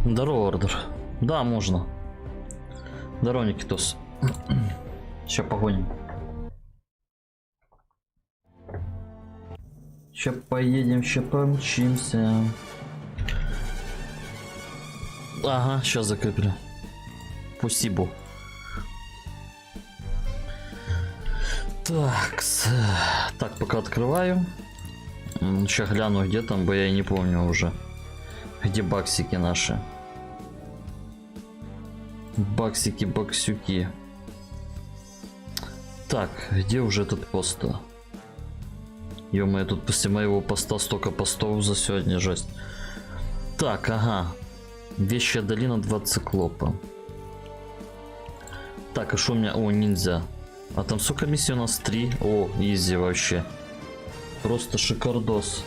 Здорово, ордер. Да, можно. Здорово, Никитос. Сейчас погоним. Сейчас поедем, сейчас помчимся. Ага, сейчас закреплю. Спасибо. Так, пока открываю. Сейчас гляну, где там, бо я и не помню уже. Где баксики наши? Баксики, баксюки. Так, где уже этот пост? Ё-моё, тут после моего поста столько постов за сегодня, жесть. Так, ага. Вещая долина, 2 циклопа. Так, а что у меня? О, ниндзя. А там сколько миссий у нас? 3. О, изи вообще. Просто шикардос.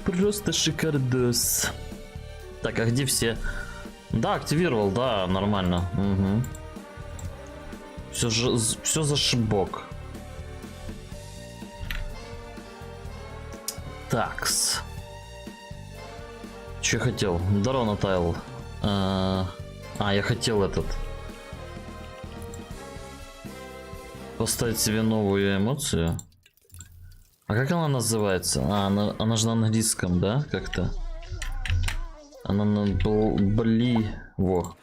Просто шикардос. Так, а где все? Да, активировал, да, нормально. Угу. Все зашибок. Такс. Че хотел? Здорово, Натайл. Я хотел этот. Поставить себе новую эмоцию. А как она называется? Она же на английском, да? Как-то. Она на во.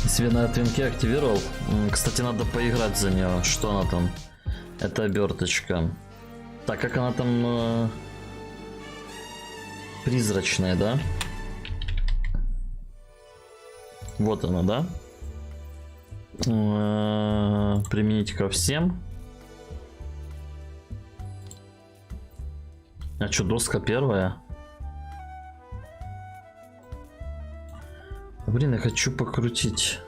Себе на твинке активировал. Кстати, надо поиграть за нее. Что она там? Это оберточка. Так, как она там? Призрачная, да? Вот она, да? Применить ко всем. А что, доска первая? Блин, я хочу покрутить.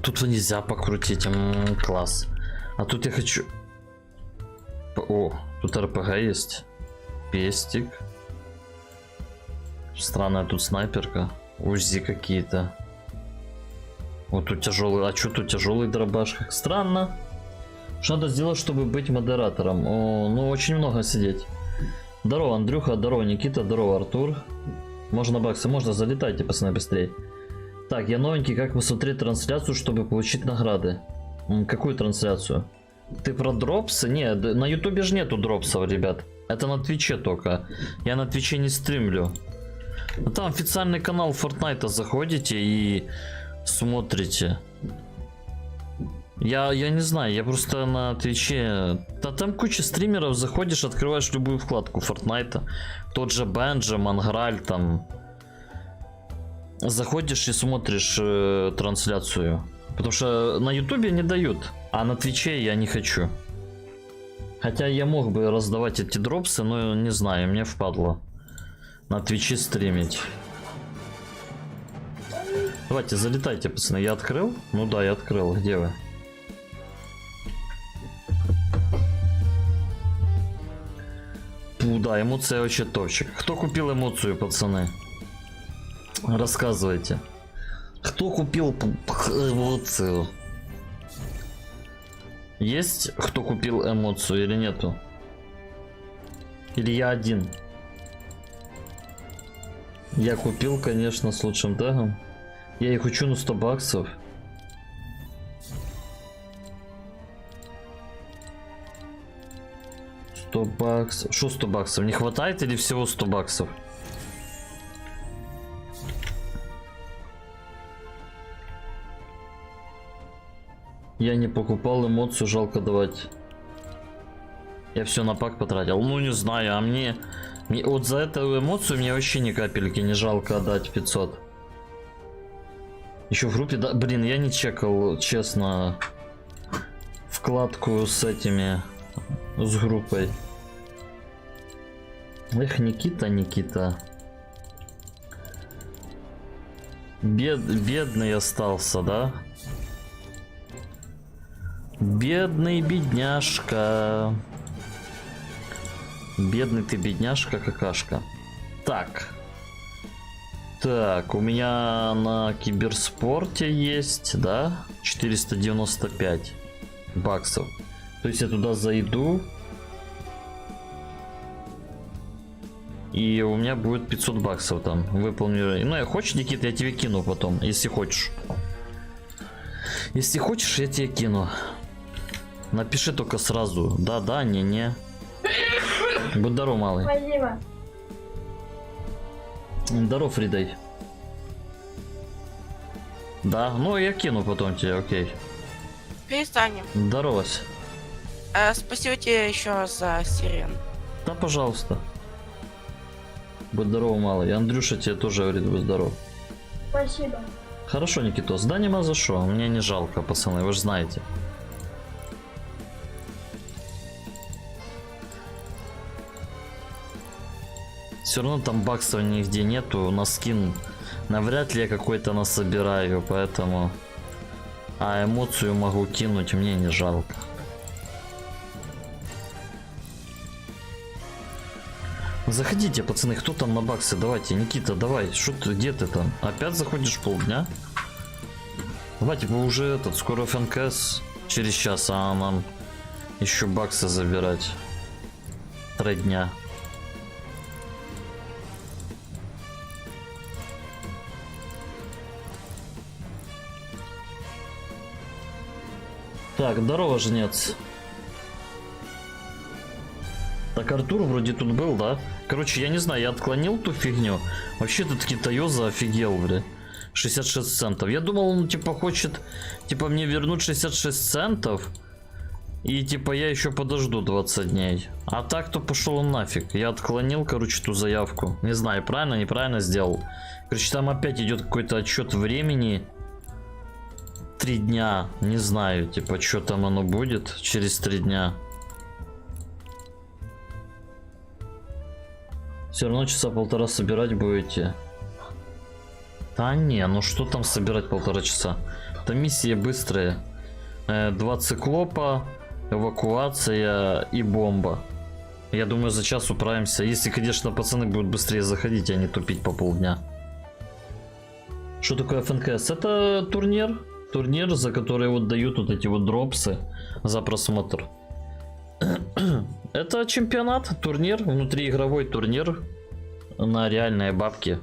Тут нельзя покрутить. Класс. А тут я хочу... О, тут РПГ есть. Пестик. Странная тут снайперка. УЗИ какие-то. Вот тут тяжелый. А что тут тяжелый дробаш? Как странно. Что надо сделать, чтобы быть модератором? О, ну очень много сидеть. Здорово, Андрюха. Здорово, Никита. Здорово, Артур. Можно баксы, можно, залетайте, пацаны, быстрее. Так, я новенький, как посмотреть трансляцию, чтобы получить награды? Какую трансляцию? Ты про дропсы? Не, на ютубе же нету дропсов, ребят. Это на твиче только. Я на твиче не стримлю. Там официальный канал Фортнайта, заходите и смотрите. Я не знаю, я просто на твиче... Да там куча стримеров, заходишь, открываешь любую вкладку Фортнайта. Тот же Бенджи, Манграль там. Заходишь и смотришь трансляцию. Потому что на ютубе не дают, а на твиче я не хочу. Хотя я мог бы раздавать эти дропсы, но не знаю, мне впадло на твиче стримить. Давайте, залетайте, пацаны. Я открыл? Ну да, я открыл. Где вы? Да, эмоция вообще топчик. Кто купил эмоцию, пацаны? Рассказывайте. Кто купил эмоцию? Есть кто купил эмоцию или нету? Или я один? Я купил, конечно, с лучшим тегом. Я их учу на 100 баксов. $100. Что 100 баксов? Не хватает или всего 100 баксов? Я не покупал эмоцию, жалко давать. Я все на пак потратил. Ну не знаю, а мне вот за эту эмоцию мне вообще ни капельки не жалко отдать 500. Еще в группе, да, блин, я не чекал, честно, вкладку с этими, с группой. Эх, Никита. Бедный остался, да? Бедный бедняжка. Бедный ты бедняжка, какашка. Так. Так, у меня на киберспорте есть, да? 495 баксов. То есть я туда зайду. И у меня будет 500 баксов там. Выполню. Ну, я хочешь, Никита, я тебе кину потом, если хочешь. Если хочешь, я тебе кину. Напиши только сразу. Да, не. Будь здоров, малый. Спасибо. Здоров, Фридой. Да, ну я кину потом тебе, окей. Перестанем. Здоровась. Спасибо тебе еще за сирен. Да, пожалуйста. Будь здоров, малый. И Андрюша тебе тоже говорит, будь здоров. Спасибо. Хорошо, Никитос. Да, нема за что. Мне не жалко, пацаны, вы же знаете. Все равно там баксов нигде нету. На скин навряд ли я какой-то насобираю, поэтому... А эмоцию могу кинуть, мне не жалко. Заходите, пацаны, кто там на баксы? Давайте, Никита, давай. Что ты, где ты там? Опять заходишь полдня? Давайте, вы уже скоро ФНКС через час, а нам еще баксы забирать. 3 дня. Так, здорово, жнец. Так, Артур вроде тут был, да? Короче, я не знаю, я отклонил ту фигню. Вообще тут китаёза офигел, бля. 66 центов. Я думал, он типа хочет, типа, мне вернуть 66 центов. И типа я еще подожду 20 дней. А так то пошел он нафиг. Я отклонил, короче, ту заявку. Не знаю, правильно, неправильно сделал. Короче, там опять идет какой-то отчет времени. 3 дня. Не знаю, типа, что там оно будет через 3 дня. Все равно часа полтора собирать будете. Да не, ну что там собирать 1,5 часа? Там миссии быстрые. 2 циклопа, эвакуация и бомба. Я думаю, за час управимся. Если, конечно, пацаны будут быстрее заходить, а не тупить по полдня. Что такое ФНКС? Это турнир. Турнир, за который вот дают вот эти вот дропсы за просмотр. Это чемпионат, турнир, внутриигровой турнир на реальные бабки.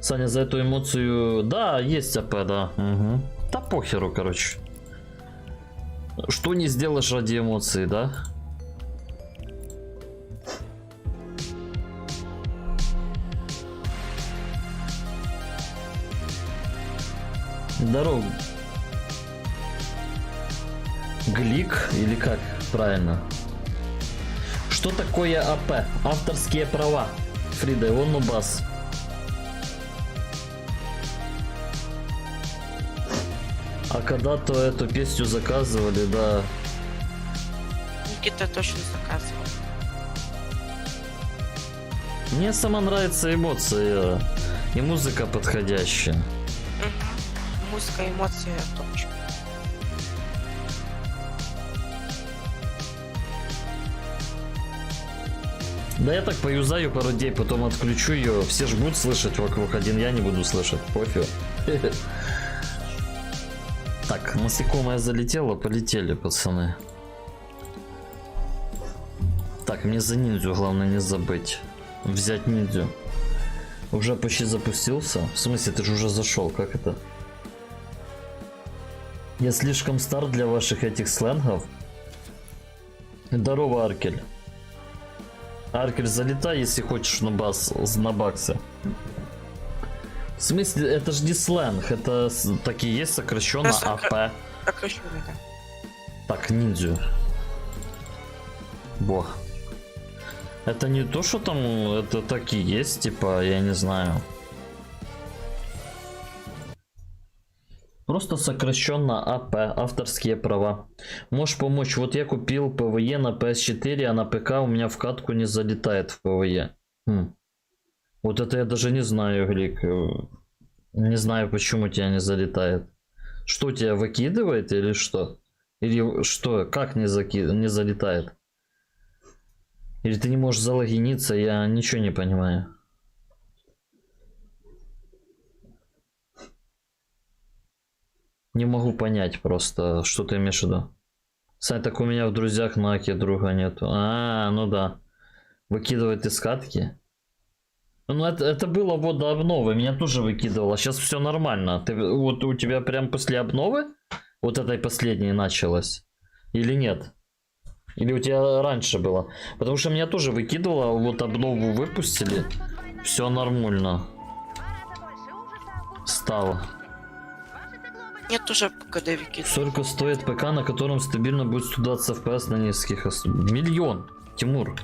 Саня, за эту эмоцию... Да, есть АП, да. Угу. Да похеру, короче. Что не сделаешь ради эмоций, да? Здорово. Глик или как правильно? Что такое АП? Авторские права. Фрида, он нубас. А когда-то эту песню заказывали, да. Никита точно заказывал. Мне сама нравится эмоция и музыка подходящая. Угу. Музыка, эмоции, топчик. Да я так поюзаю пару дней, потом отключу ее. Все ж будут слышать вокруг, один я не буду слышать. Пофиг. Так, насекомое залетело, полетели, пацаны. Так, мне за ниндзю главное не забыть. Взять ниндзю. Уже почти запустился. В смысле, ты же уже зашел, как это? Я слишком стар для ваших этих сленгов. Здорово, Аркель. Аркель, залетай, если хочешь на баксы. В смысле, это же не сленг, это так и есть сокращенно АП. Сокращенно, да. Так, ниндзю. Бог. Это не то, что там, это так и есть, типа, я не знаю. Просто сокращенно АП, авторские права. Можешь помочь? Вот я купил ПВЕ на PS4, а на ПК у меня в катку не залетает в ПВЕ. Вот это я даже не знаю, Глик. Не знаю, почему тебя не залетает. Что, тебя выкидывает или что? Или что? Как не залетает? Или ты не можешь залогиниться? Я ничего не понимаю. Не могу понять просто, что ты имеешь в виду. Сань, так у меня в друзьях на Аке друга нету. А, ну да. Выкидывает из катки. Ну это было вот до обновы. Меня тоже выкидывало. Сейчас все нормально. Ты, вот у тебя прям после обновы вот этой последней началось? Или нет? Или у тебя раньше было? Потому что меня тоже выкидывало. Вот обнову выпустили. Все нормально. Стало. Нет уже когда вики. Сколько стоит ПК, на котором стабильно будет 120 FPS на низких? Миллион, Тимур.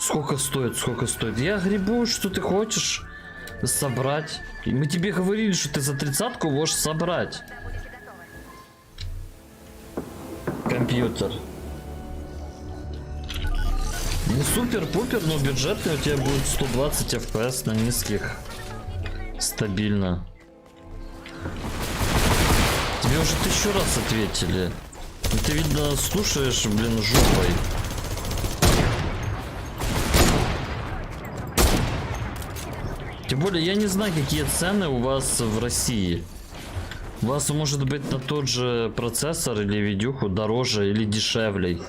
Сколько стоит, сколько стоит? Я гребу, что ты хочешь собрать. И мы тебе говорили, что ты за 30-ку можешь собрать. Компьютер. Не супер-пупер, но бюджетный у тебя будет 120 FPS на низких. Стабильно. Тебе уже 1000 раз ответили. И ты, видно, слушаешь, блин, жопой. Тем более, я не знаю, какие цены у вас в России. У вас может быть на тот же процессор или видюху дороже или дешевле.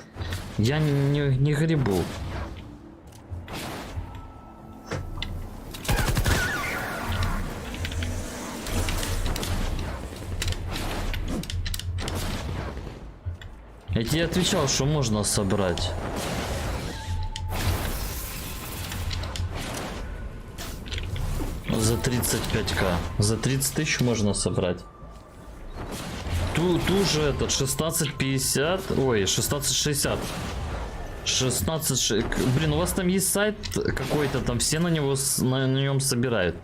Я не гребу. Я тебе отвечал, что можно собрать. За 35к. За 30 тысяч можно собрать. Ту же этот 1650. Ой, 1660. 16. Блин, у вас там есть сайт какой-то, там все на нем собирают.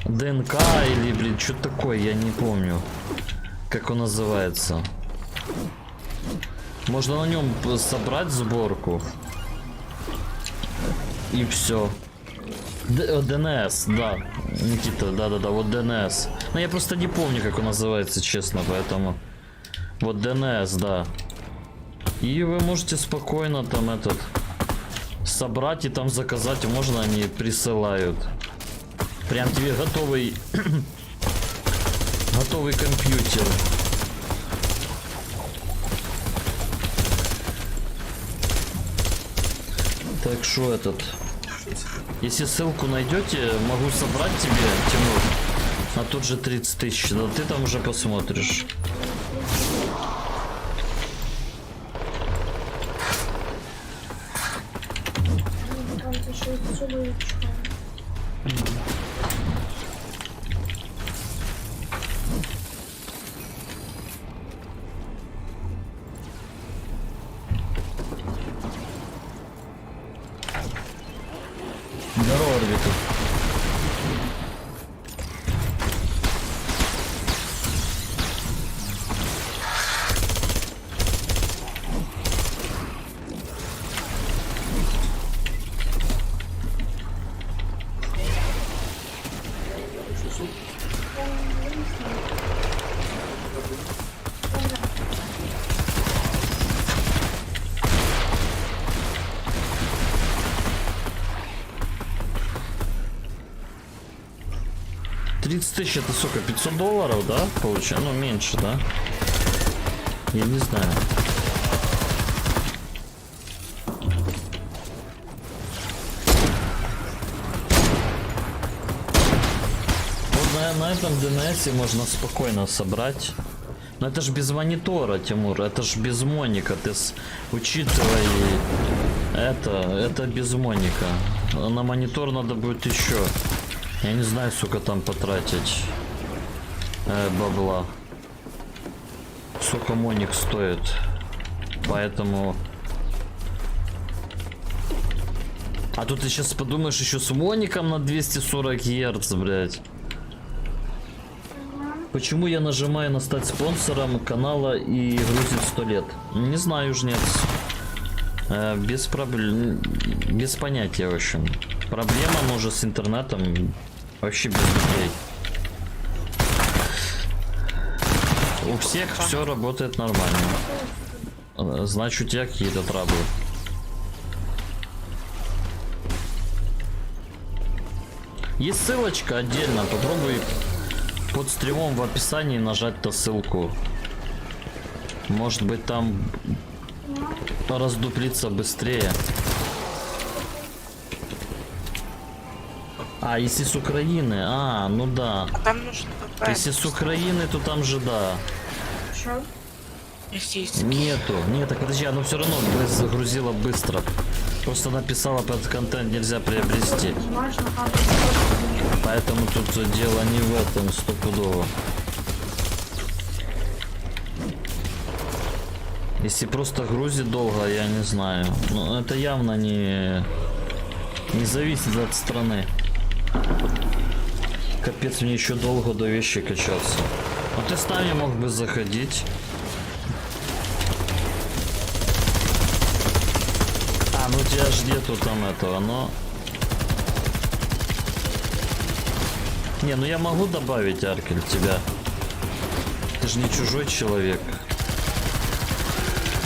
ДНК или, блин, что-то такое, я не помню. Как он называется. Можно на нем собрать сборку. И все. ДНС, да. Никита, да-да-да, вот ДНС. Но я просто не помню, как он называется, честно, поэтому... Вот ДНС, да. И вы можете спокойно там этот... собрать и там заказать, можно они присылают. Прям тебе готовый... готовый компьютер. Так что этот... Если ссылку найдете, могу собрать тебе, Тимур, на тот же 30 тысяч. Да ты там уже посмотришь. Здорово, орбиту. Тысяч это сколько? 500 долларов, да? Получается, ну меньше, да? Я не знаю. Вот на этом DNS можно спокойно собрать. Но это ж без монитора, Тимур, это ж без моника. Ты учитывай это без моника. На монитор надо будет еще. Я не знаю, сколько там потратить бабла. Сколько моник стоит. Поэтому... А тут ты сейчас подумаешь еще с моником на 240 Гц, блядь. Почему я нажимаю на стать спонсором канала и грузит 100 лет? Не знаю, уж нет. Без проблем. Без понятия, в общем. Проблема, может, с интернетом. Вообще без людей. у всех все работает нормально. Значит, у тебя какие-то траблы. Есть ссылочка отдельно, попробуй под стримом в описании нажать-то ссылку. Может быть там раздуплиться быстрее. А, если с Украины, ну да. А там нужно Если с Украины, то там же да. Что? Нету, нет, так подожди, оно все равно загрузило быстро. Просто написала, под контент нельзя приобрести. Поэтому тут дело не в этом стопудово. Если просто грузит долго, я не знаю. Но это явно не зависит от страны. Капец, мне еще долго до вещи качаться. А ты с нами мог бы заходить. Ну у тебя ж нету там этого, но... Не, ну я могу добавить, Аркель, тебя. Ты же не чужой человек.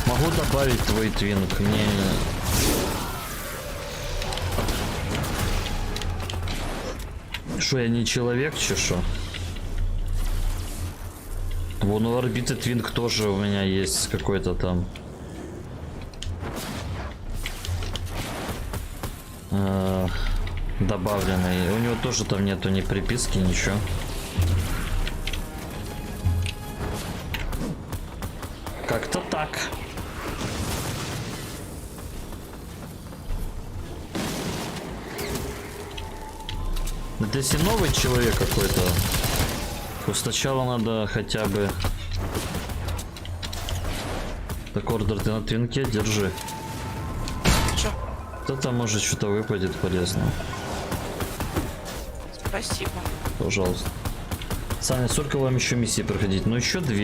Могу добавить твой твинк, мне... Шо, я не человек, чешу? Вон у орбиты твинк тоже у меня есть какой-то там. Добавленный. У него тоже там нету ни приписки, ничего. Как-то так. Это если новый человек какой-то, то сначала надо хотя бы... Так, ордер, ты на твинке, держи. Чё? Кто-то может что-то выпадет полезно. Спасибо. Пожалуйста. Саня, сколько вам еще миссий проходить? Ну еще 2.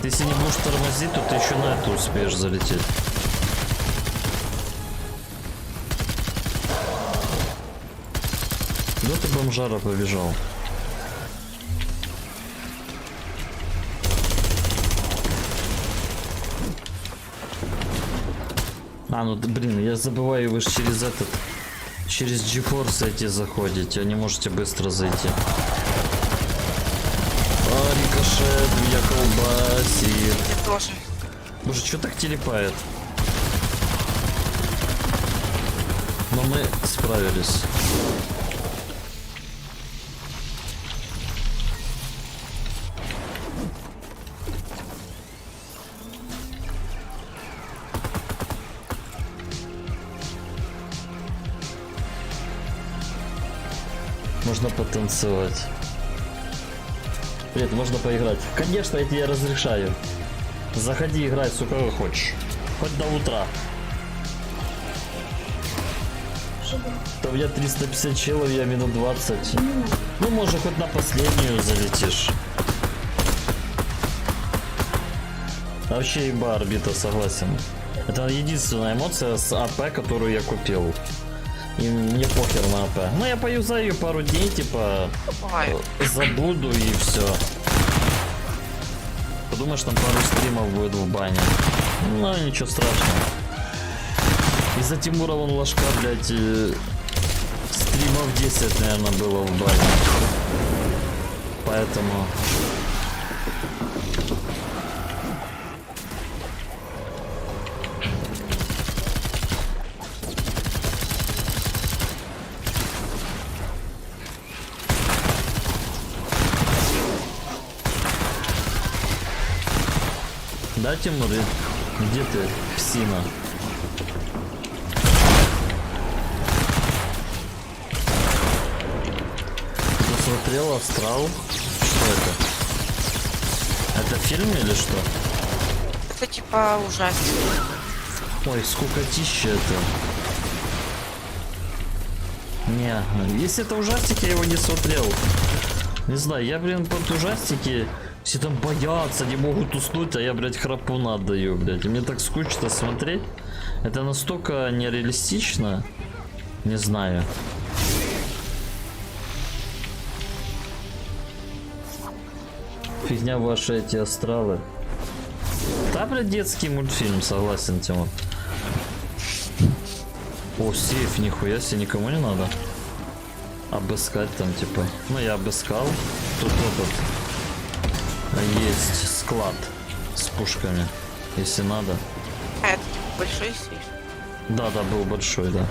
Если не будешь тормозить, то ты еще на это успеешь залететь. Да ты бомжара побежал. Ну блин, я забываю, вы же через этот, через GeForce эти заходите, а не можете быстро зайти. Рикошет, меня колбасит. Я тоже. Боже, что так телепает? Но мы справились. Можно потанцевать. Привет, можно поиграть? Конечно, я тебе разрешаю. Заходи, играй, сколько хочешь. Хоть до утра. То у меня 350 челов, я минут 20. Ну, может, хоть на последнюю залетишь. А вообще еба орбита, согласен. Это единственная эмоция с АП, которую я купил. И мне похер на АП. Ну, я поюзаю ее пару дней, типа, забуду и все. Подумаешь, там пару стримов будет в бане. Ну, ничего страшного. Из-за Тимура вон ложка, блядь, стримов 10, наверное, было в бане. Поэтому... Да, Тимур, где ты, псина? Ты смотрел Астрал? Что это? Это фильм или что? Это типа ужастик. Ой, скукотища это. Не, если это ужастик, я его не смотрел. Не знаю, я, блин, под ужастики... Все там боятся, не могут уснуть, а я, блядь, храпуна отдаю, блядь. И мне так скучно смотреть. Это настолько нереалистично. Не знаю. фигня ваши эти астралы. Да, блядь, детский мультфильм, согласен, Тимур. О, сейф, нихуя себе, никому не надо. Обыскать там, типа. Ну, я обыскал. Тут этот... Есть склад с пушками, если надо. А, это большой сейф? Да, был большой, да.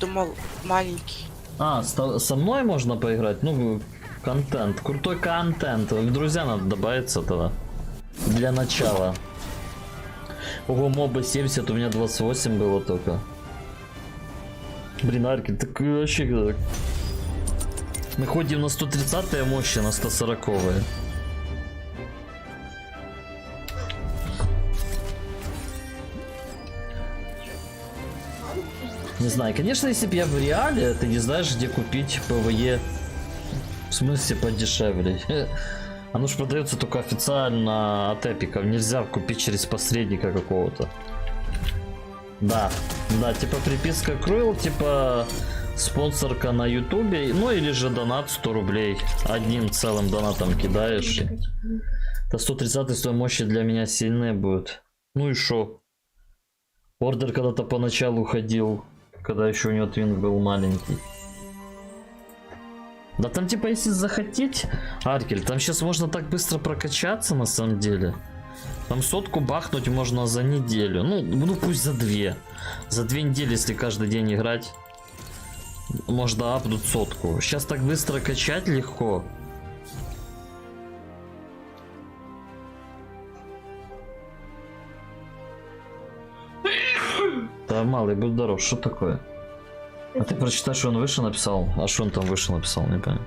Думал, маленький. А, со мной можно поиграть? Ну, контент, крутой контент. Друзья, надо добавиться тогда. Для начала. Ого, мобы 70, у меня 28 было только. Блин, Арки, так вообще... Мы ходим на 130-е мощи, на 140-е. Не знаю, конечно, если бы я в реале, ты не знаешь, где купить ПВЕ. В смысле подешевле. Оно же продается только официально от эпиков. Нельзя купить через посредника какого-то. Да, типа приписка Cruel, типа спонсорка на ютубе. Ну или же донат 100 рублей. Одним целым донатом кидаешь. Это 130 с той мощи для меня сильные будет. Ну и шо? Ордер когда-то поначалу ходил. Когда еще у него твин был маленький. Да там типа если захотеть, Аркель, там сейчас можно так быстро прокачаться на самом деле. Там 100 бахнуть можно за неделю. Ну пусть за 2. За 2 недели, если каждый день играть, можно апнуть 100. Сейчас так быстро качать легко. Да, малый, будь здоров, что такое? А ты прочитай, что он выше написал? А что он там выше написал, не понял.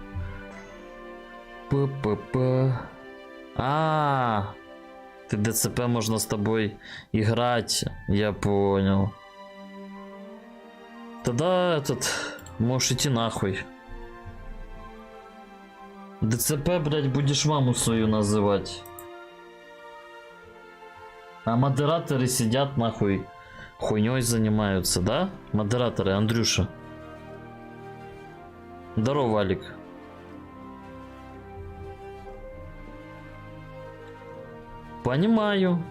Ты ДЦП, можно с тобой играть, я понял. Тогда можешь идти нахуй. ДЦП, блять, будешь маму свою называть. А модераторы сидят нахуй. Хуйней занимаются, да? Модераторы, Андрюша. Здорово, Алик. Понимаю.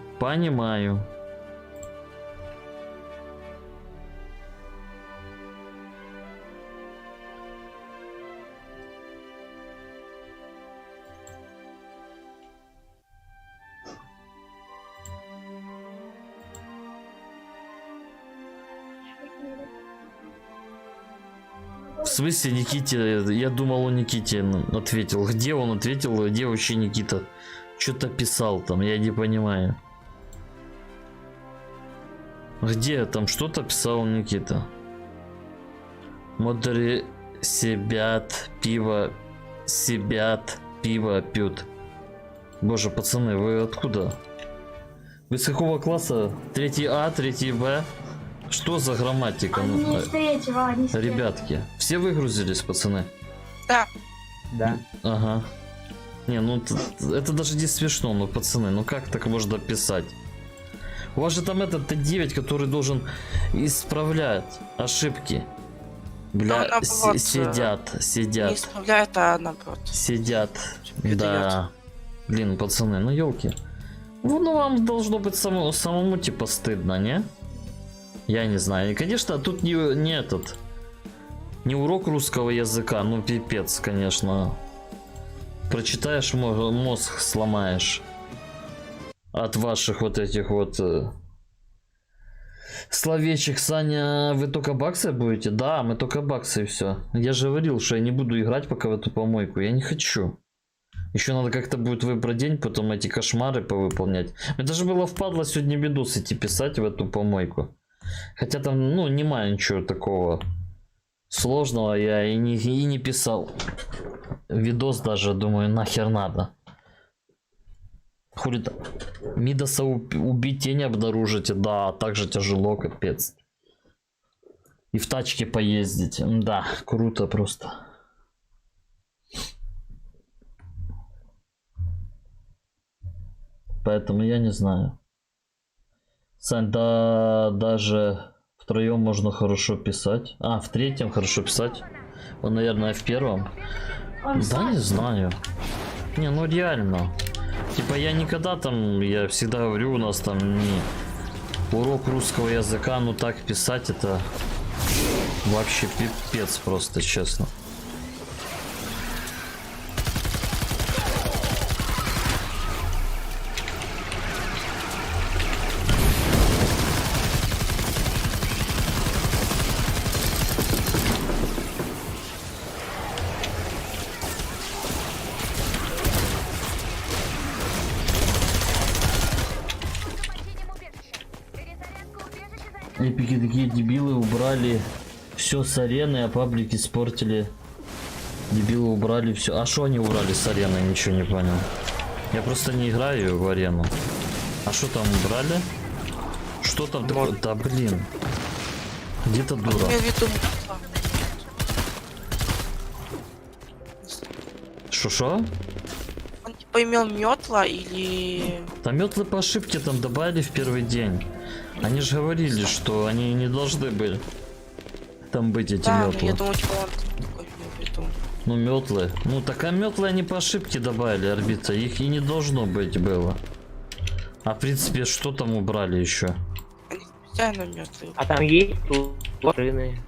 В смысле Никите? Я думал, он Никите ответил. Где он ответил? Где вообще Никита? Что-то писал там, я не понимаю. Где там что-то писал Никита? Модери сидят, пиво пьют. Боже, пацаны, вы откуда? Вы с какого класса? 3 А, 3 Б? Что за грамматика? Они с третьего, они с третьего. Ребятки, все выгрузились, пацаны? Да. Ага. Не, ну это даже не смешно, ну пацаны, ну как так можно писать? У вас же там этот Т9, который должен исправлять ошибки. Бля, наоборот, сидят. Не исправляет, а наоборот. Сидят. Передает. Да. Блин, пацаны, ну елки. Ну вам должно быть самому типа стыдно, не? Я не знаю. И, конечно, тут не урок русского языка, ну пипец, конечно. Прочитаешь, мозг сломаешь. От ваших вот этих вот словечек. Саня, вы только баксы будете? Да, мы только баксы и все. Я же говорил, что я не буду играть пока в эту помойку. Я не хочу. Еще надо как-то будет выбрать день, потом эти кошмары повыполнять. Мне даже было впадло сегодня видос идти писать в эту помойку. Хотя там, ну, нема ничего такого сложного, я и не писал. Видос даже, думаю, нахер надо. Хули там. Мидаса убить и не обнаружите. Да, так же тяжело, капец. И в тачке поездить. Да, круто просто. Поэтому я не знаю. Сань, да даже втроем можно хорошо писать. А, в третьем хорошо писать. Он, наверное, в первом. Он Да сам. не знаю. Не, ну реально. Типа я никогда там, я всегда говорю, у нас там не урок русского языка, ну так писать это вообще пипец просто, честно. Эпики такие дебилы убрали все с арены, а паблики испортили. Дебилы убрали все. А что они убрали с арены? Ничего не понял. Я просто не играю в арену. А что там убрали? Что там такое? Да блин. Где-то дура. имел в виду, Шо-шо? он типа имел метла или... Там метлы по ошибке там добавили в первый день. Они же говорили, что они не должны были там быть эти Да, метлы. я думаю, типа он такой имел в виду. Ну метлы. Ну так а метлы они по ошибке добавили, орбита. Их и не должно быть было. А в принципе, что там убрали еще? Они специально метлы. А там есть машины.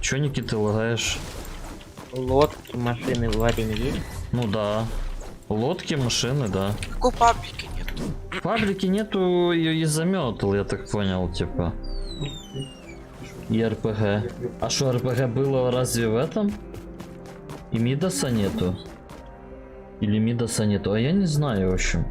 Че, Никита, лагаешь? Лодки, машины в арене есть? Ну да. Лодки, машины, да. Какой паблики нет? В паблике нету из-за метл, я так понял, типа. И РПГ. А что, РПГ было разве в этом? И Мидаса нету? Или Мидаса нету? А я не знаю, в общем.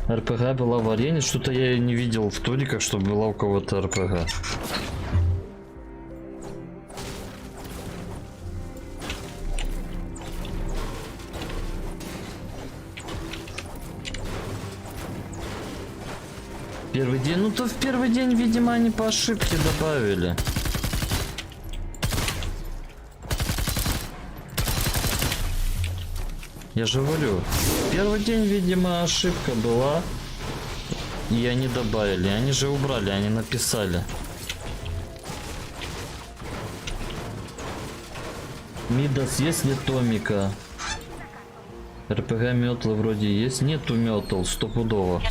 РПГ была в арене, что-то я не видел в туриках, чтобы была у кого-то РПГ. Первый день, ну то в первый день, видимо, они по ошибке добавили. Я же говорю, первый день, видимо, ошибка была, и они добавили. Они же убрали, они написали. Мидас, есть ли Томика? РПГ метлы вроде есть. Нету метл, стопудово.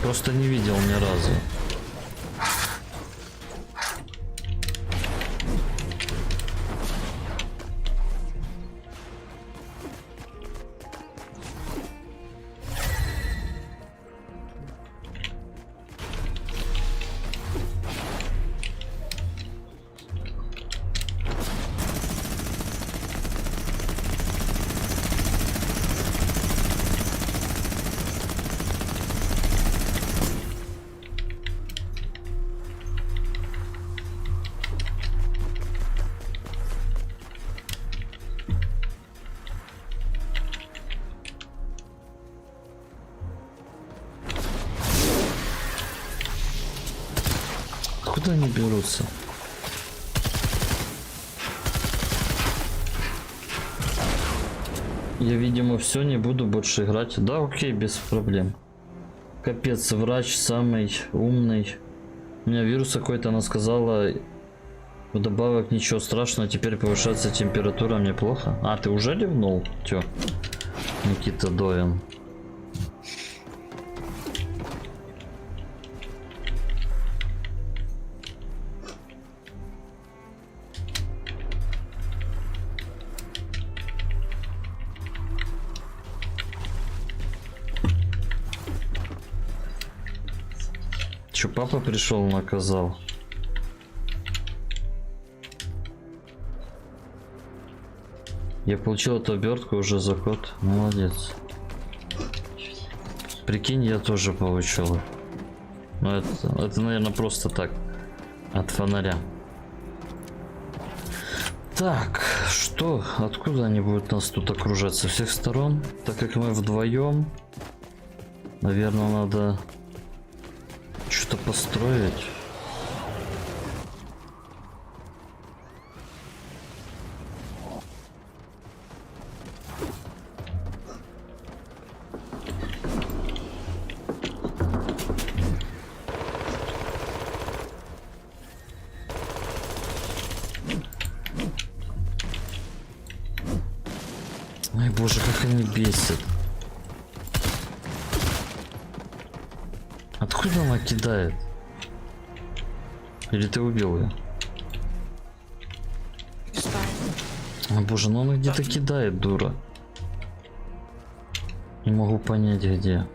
Просто не видел ни разу. Куда они берутся? Я, видимо, все, не буду больше играть. Да, окей, без проблем. Капец, врач самый умный. У меня вирус какой-то, она сказала. Вдобавок ничего страшного, теперь повышается температура, мне плохо. А, ты уже ливнул? Тё, Никита Доин. Че, папа пришел, наказал? Я получил эту обертку уже за код. Молодец. Прикинь, я тоже получил. Но это, наверное, просто так. От фонаря. Так, что? Откуда они будут нас тут окружать? Со всех сторон? Так как мы вдвоем, наверное, надо что-то построить. Боже, как они бесят. Откуда она кидает? Или ты убил ее? Не знаю. О боже, ну она где-то кидает, дура. Не могу понять, где.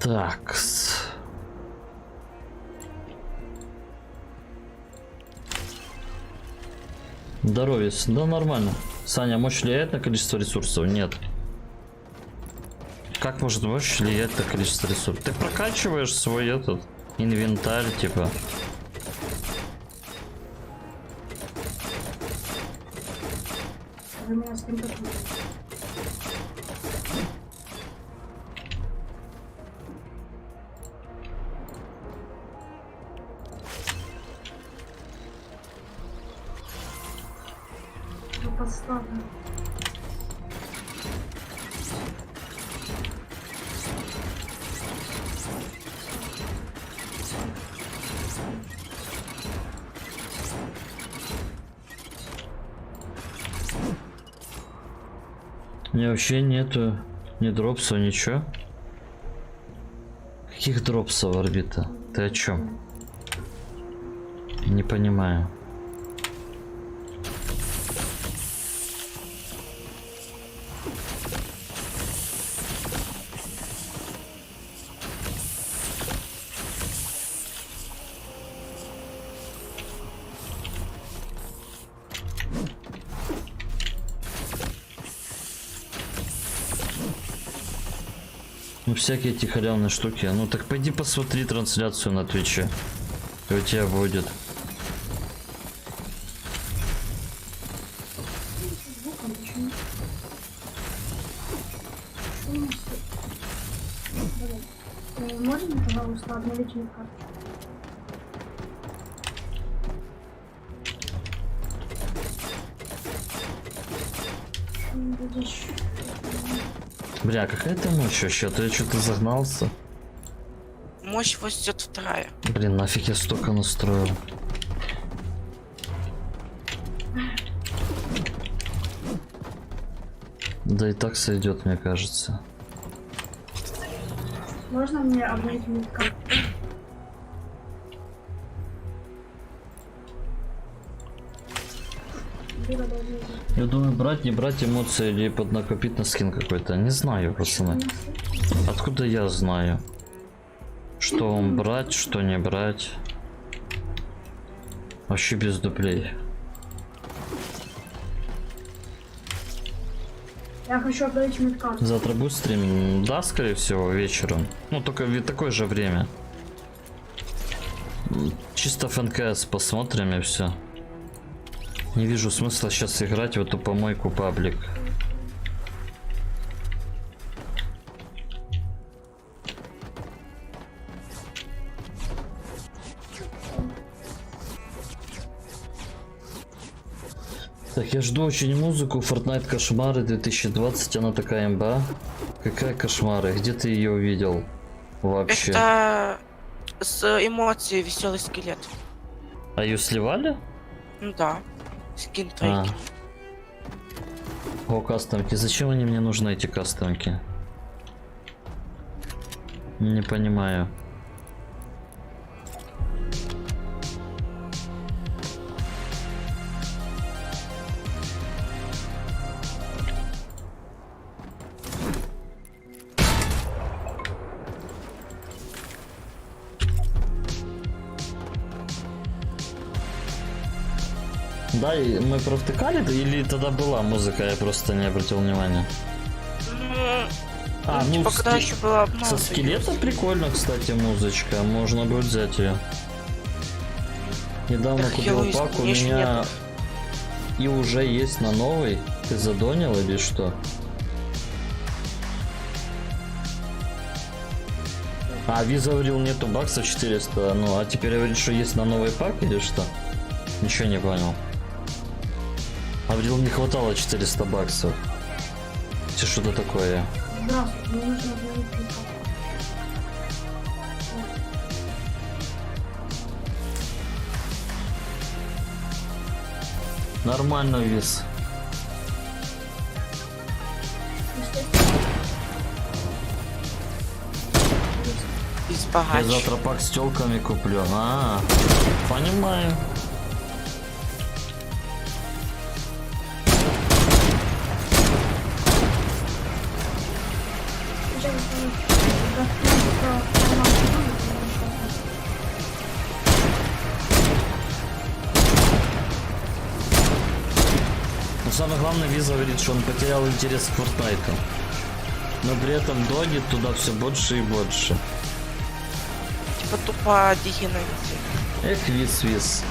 Так. Здоровье. Да, нормально. Саня, мощь влияет на количество ресурсов? Нет. Как может мощь влиять на количество ресурсов? Ты прокачиваешь свой этот инвентарь, типа. Вы меня с кем-то подставно. У меня вообще нету ни дропсов, ничего. Каких дропсов, орбита? Ты о чем? Не понимаю. Ну, всякие эти халявные штуки. Ну так пойди посмотри трансляцию на Твиче. И у тебя будет. Можно, пожалуйста, обновить мне карту? Бля, какая-то мощь вообще, а то я что-то загнался. Мощь 82. Блин, нафиг я столько настроил. Да и так сойдет, мне кажется. Можно мне обновить мне карту? Я думаю, брать, не брать эмоции или поднакопить на скин какой-то. Не знаю, пацаны. Откуда я знаю? Что вам брать, что не брать? Вообще без дуплей. Я хочу обновить мне карту. Завтра будет стрим? Да, скорее всего, вечером. Ну, только в такое же время. Чисто ФНКС посмотрим и все. Не вижу смысла сейчас играть в эту помойку паблик. Так, я жду очень музыку. Fortnite кошмары 2020, она такая имба. Какая кошмары? Где ты ее увидел? Вообще. Это с эмоцией веселый скелет. А ее сливали? Ну да. Скин трейки. О, кастомки. Зачем они мне нужны, эти кастомки? Не понимаю. Да, и мы провтыкали, или тогда была музыка, я просто не обратил внимания. Ну, типа, когда еще была со скелета прикольно, кстати, музычка. Можно будет взять ее. Недавно так, купил пак, у меня и уже есть на новый. Ты задонил или что? А, Виза говорил, нету баксов 400. Ну, а теперь говорит, что есть на новый пак или что? Ничего не понял. А говорил, не хватало 400 баксов. Это что-то такое. Здравствуйте, мне нужно обновить медкарту. Нормально, Виз. Из Я богач. завтра пак с телками куплю. А, понимаю. Но самое главное, Виза говорит, что он потерял интерес к Фортнайту. Но при этом донит туда все больше и больше. Типа тупо дегенерити. Эх, Виз.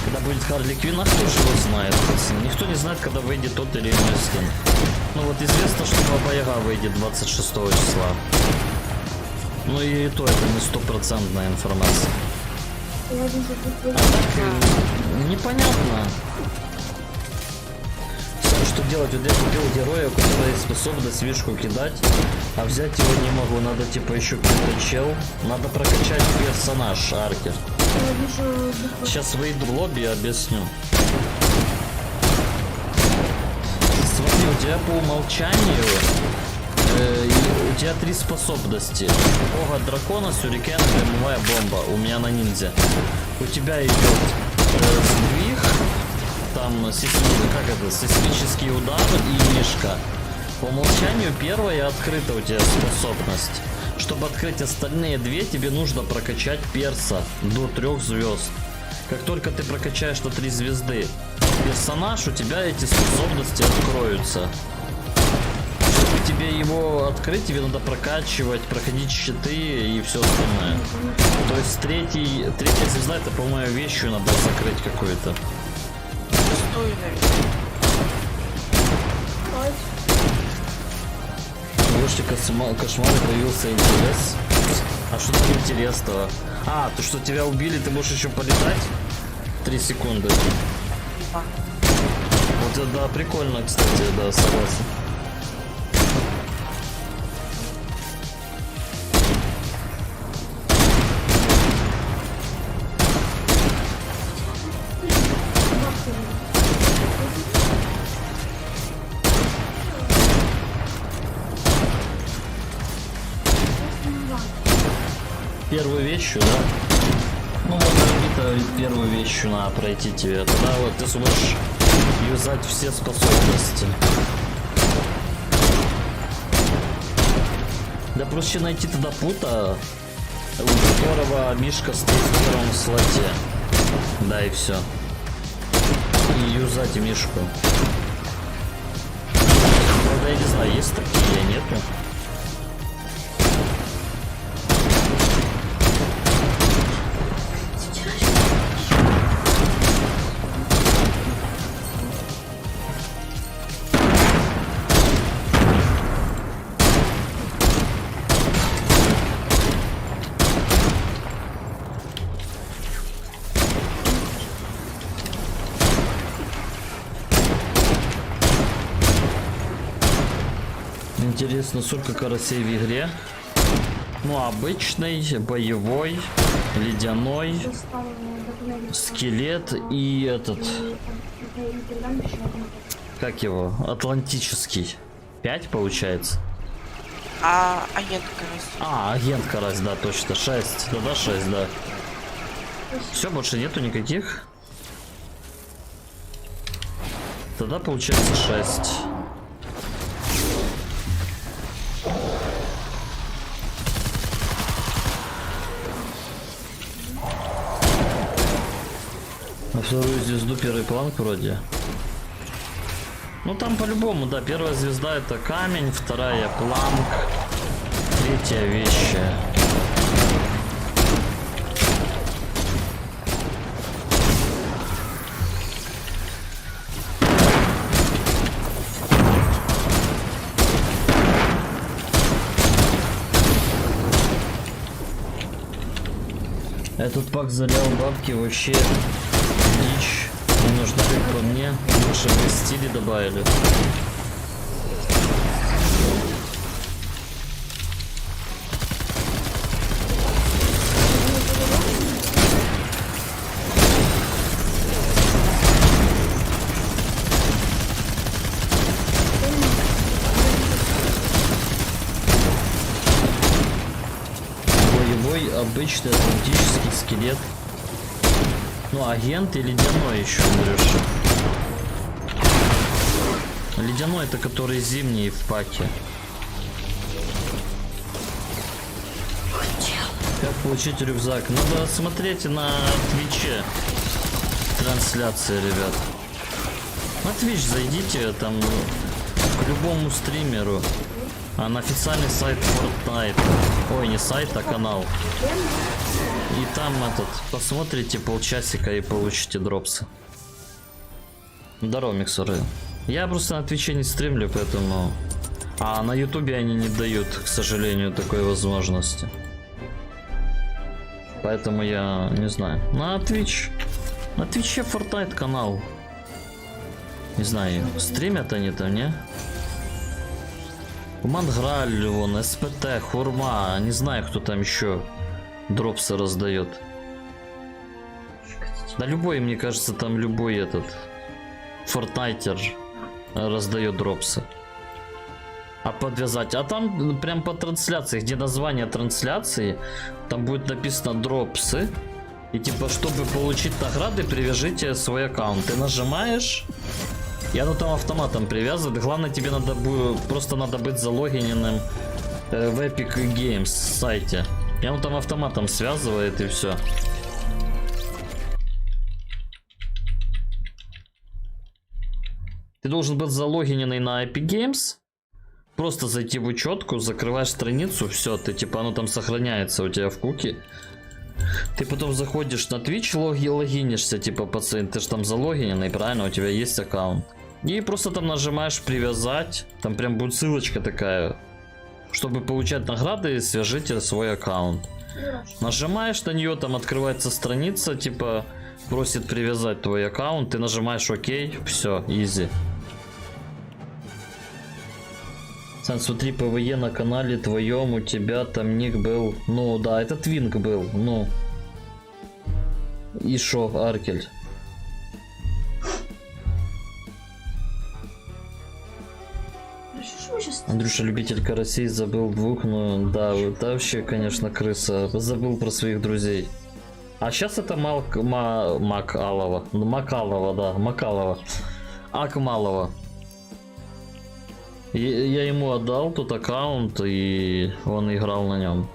Когда будет Харли Квинн, кто же его знает? Никто не знает, когда выйдет тот или иной скин. Ну вот известно, что Баба Яга выйдет 26 числа. Ну и то это не стопроцентная информация. А так, непонятно. Что делать? Вот я купил героя, у которого есть способность вишку кидать, а взять его не могу. Надо типа еще какой-то чел. Надо прокачать персонаж Аркер. Сейчас выйду в лобби и объясню. Смотри, у тебя по умолчанию у тебя 3 способности. Рога дракона, сюрикен, дымовая бомба. У меня на ниндзя. У тебя идет сдвиг, там сейсмический удар и мишка. По умолчанию первая открыта у тебя способность. Чтобы открыть остальные 2, тебе нужно прокачать перса до 3 звезд. Как только ты прокачаешь на 3 звезды персонаж, у тебя эти способности откроются. Чтобы тебе его открыть, тебе надо прокачивать, проходить щиты и все остальное. То есть третья звезда, это, по-моему, вещью надо закрыть какую-то. Пустую, наверное. Кошмар, появился интерес. А что там интересного? А, то что тебя убили, ты можешь еще полетать? 3 секунды. Да. Вот это да, прикольно, кстати, да, согласен. Первую вещью, да? Ну, вот это первую вещью надо пройти тебе. Тогда вот ты сможешь юзать все способности. Да проще найти тогда пута, у которого мишка стоит в первом слоте. Да, и все. И юзать мишку. Правда, я не знаю, есть такие, нету. Интересно, сколько карасей в игре? Ну, обычный, боевой, ледяной, скелет и этот... Как его? Атлантический. 5 получается? А агент карась. А, агент карась, да, точно. 6. Тогда 6, да. Все, больше нету никаких? Тогда получается 6. На вторую звезду первый планк вроде. Ну там по-любому, да, первая звезда это камень, вторая планк, Третья вещь. Этот пак залял бабки вообще дичь. Не нужно, как по мне, лучше бы стили добавили. Обычный атлантический скелет. Ну, агент и ледяной еще, Андрюша. Ледяной это который зимний в паке. Как получить рюкзак? Надо смотреть на Твиче трансляции, ребят. На Твич зайдите, там к любому стримеру. А на официальный сайт Fortnite. Ой, не сайт, а канал. И там посмотрите полчасика и получите дропсы. Здорово, миксеры. Я просто на Твиче не стримлю, поэтому... А на Ютубе они не дают, к сожалению, такой возможности. Поэтому я не знаю. На Твич. На Твиче Fortnite канал. Не знаю, стримят они там, не? Манграль, вон, СПТ, Хурма, не знаю, кто там еще дропсы раздает. Да любой, мне кажется, там любой этот фортнайтер раздает дропсы. А подвязать, а там прям по трансляции, где название трансляции, там будет написано дропсы. И типа, чтобы получить награды, привяжите свой аккаунт. Ты нажимаешь, и оно там автоматом привязывает. Главное, тебе надо будет, просто надо быть залогиненным в Epic Games сайте. И оно там автоматом связывает, и все. Ты должен быть залогиненный на Epic Games. Просто зайти в учетку, закрываешь страницу, все, ты типа, оно там сохраняется у тебя в куки. Ты потом заходишь на Twitch, логинишься, типа, пацан, ты же там залогиненный, правильно, у тебя есть аккаунт. И просто там нажимаешь привязать, там прям будет ссылочка такая. Чтобы получать награды, свяжите свой аккаунт. Нажимаешь на нее, там открывается страница, типа, просит привязать твой аккаунт, ты нажимаешь ОК, все, изи. Сан, смотри, ПВЕ на канале твоем, у тебя там ник был. Ну да, это Твинк был, ну. И шо, Аркель? Андрюша, любитель карасей, забыл двух, ну да, это вообще, конечно, крыса. Забыл про своих друзей. А сейчас это Макалова. Макалова, да, Макалова. Акмалова. Я ему отдал тот аккаунт, и он играл на нем.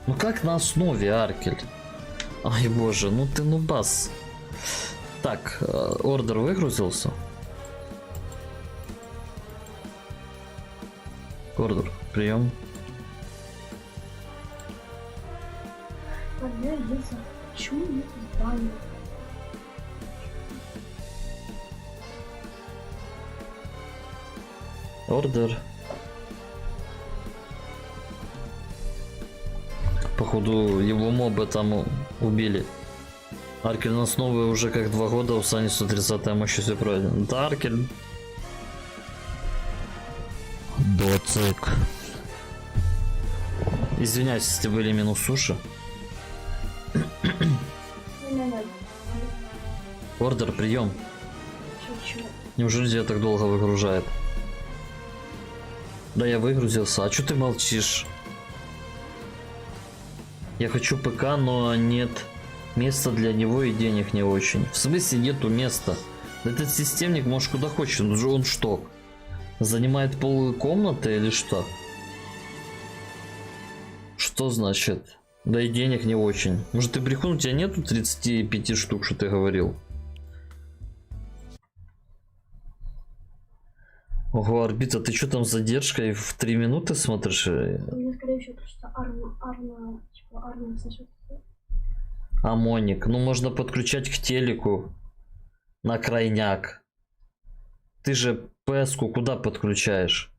Ну как на основе, Аркель? Ай боже, ну ты нубас. Так, ордер выгрузился. Ордер, прием. Почему нет здания? Ордер. Походу его моба там убили. Аркель на основе уже как 2 года, у Сани 130 мощь все пройдено. Да, Аркель. Доцик. Извиняюсь, если были минус суши. Ордер, прием. Неужели тебя так долго выгружает? Да, я выгрузился. А чё ты молчишь? Я хочу ПК, но нет места для него и денег не очень. В смысле нету места? Этот системник может куда хочет. Он что? Занимает пол комнаты или что? Что значит? Да и денег не очень. Может ты брехун, у тебя нету 35 штук, что ты говорил? Ого, орбита, ты что там с задержкой в 3 минуты смотришь? У меня, скорее всего, просто арна сосет. Амоник. Ну, можно подключать к телеку на крайняк. Ты же PS-ку куда подключаешь?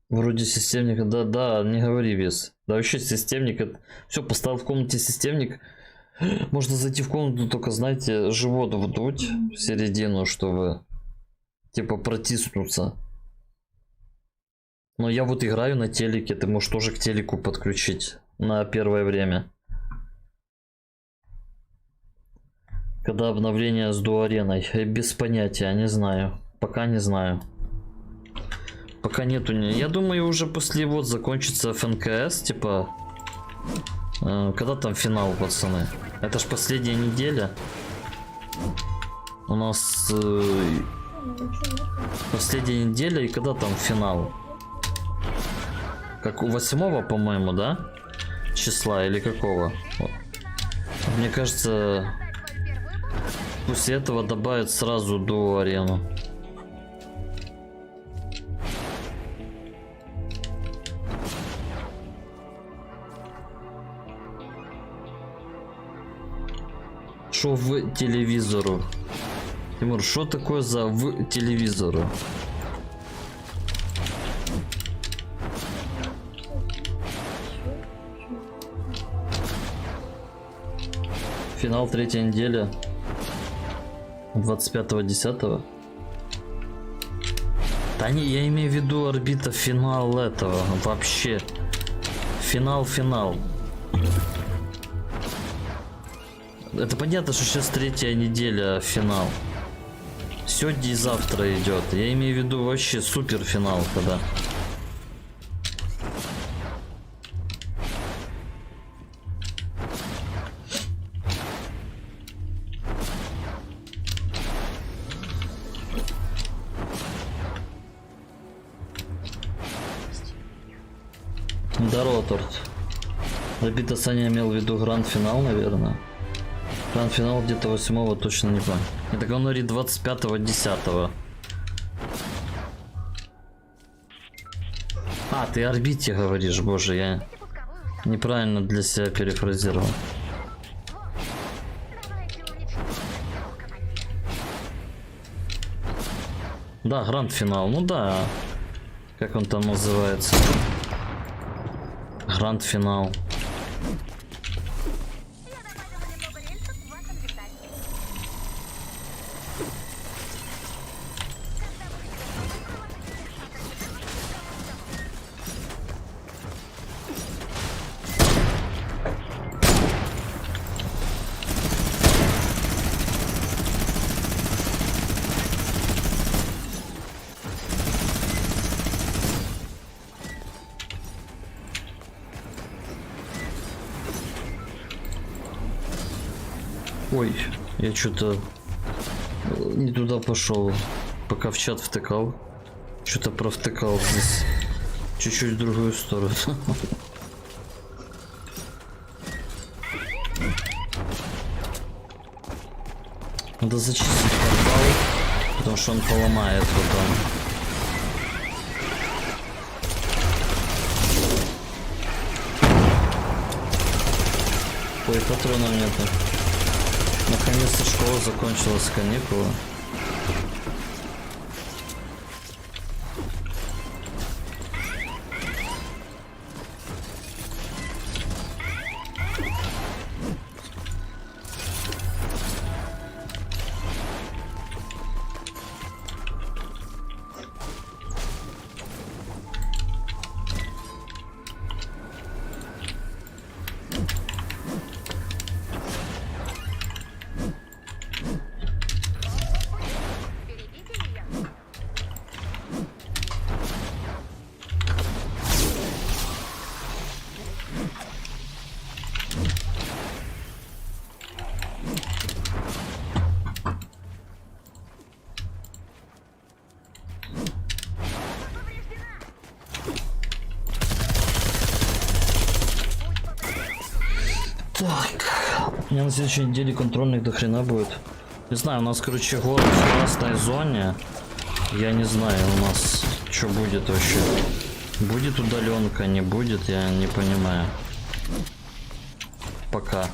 Вроде системника, да, не говори вес. Да вообще системник, все, поставил в комнате системник. Можно зайти в комнату, только, знаете, живот вдуть в середину, чтобы типа протиснуться. Но я вот играю на телеке, ты можешь тоже к телеку подключить на первое время. Когда обновление с дуареной? Без понятия, не знаю. Пока не знаю. Пока нету. Я думаю, уже после вот закончится ФНКС, типа. Когда там финал, пацаны? Это ж последняя неделя. У нас последняя неделя, и когда там финал? Как у 8-го, по-моему, да? Числа или какого? Мне кажется, после этого добавят сразу до арену. Шо в телевизору? Тимур, что такое за в телевизору? Финал 3-я неделя 25.10. Да не, я имею в виду орбита финал этого вообще. Финал. Это понятно, что сейчас 3-я неделя финал. Сегодня и завтра идет. Я имею в виду вообще супер финал, когда. Здорово, торт. Орбита Саня имел в виду гранд-финал, наверное. Гранд-финал где-то 8-го, точно не помню. Это он говорит 25.10. А, ты орбите говоришь, боже, я неправильно для себя перефразировал. Да, гранд-финал, ну да. Как он там называется? Гранд-финал. Ой, я что-то не туда пошел, пока в чат втыкал. Что-то провтыкал здесь чуть-чуть в другую сторону. Надо зачистить портал, потому что он поломает потом. Ой, патронов нету. Наконец-то школа закончилась, каникулы. Так. У меня на следующей неделе контрольных до хрена будет. Не знаю, у нас, короче, город в красной зоне. Я не знаю, у нас что будет вообще. Будет удаленка, не будет, я не понимаю. Пока.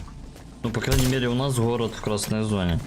Ну, по крайней мере, у нас город в красной зоне.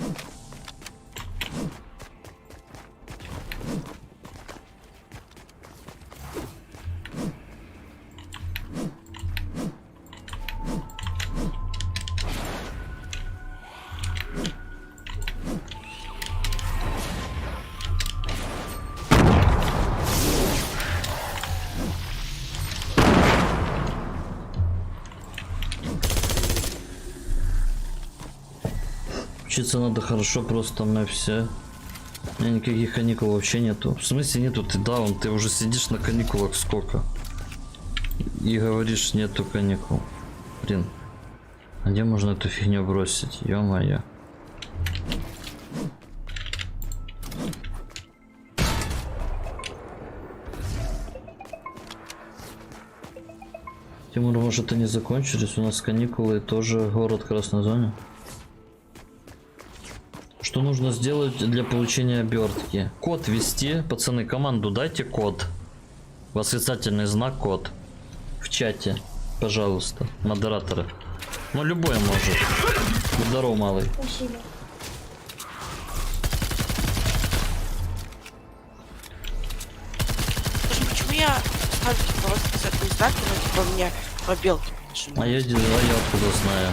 Учиться надо хорошо, просто мы все. У меня никаких каникул вообще нету. В смысле нету? Ты даун, ты уже сидишь на каникулах сколько? И говоришь, нету каникул. Блин. А где можно эту фигню бросить? Ё-моё. Тимур, может, они закончились? У нас каникулы, тоже город в красной зоне. Что нужно сделать для получения обертки? Код ввести. Пацаны, команду дайте код. Восклицательный знак код. В чате. Пожалуйста. Модераторы. Ну, любой может. Здорово, малый. Спасибо. Слушай, почему я ставлю типа восклицательный знак, но типа у меня пробелки? А я откуда знаю.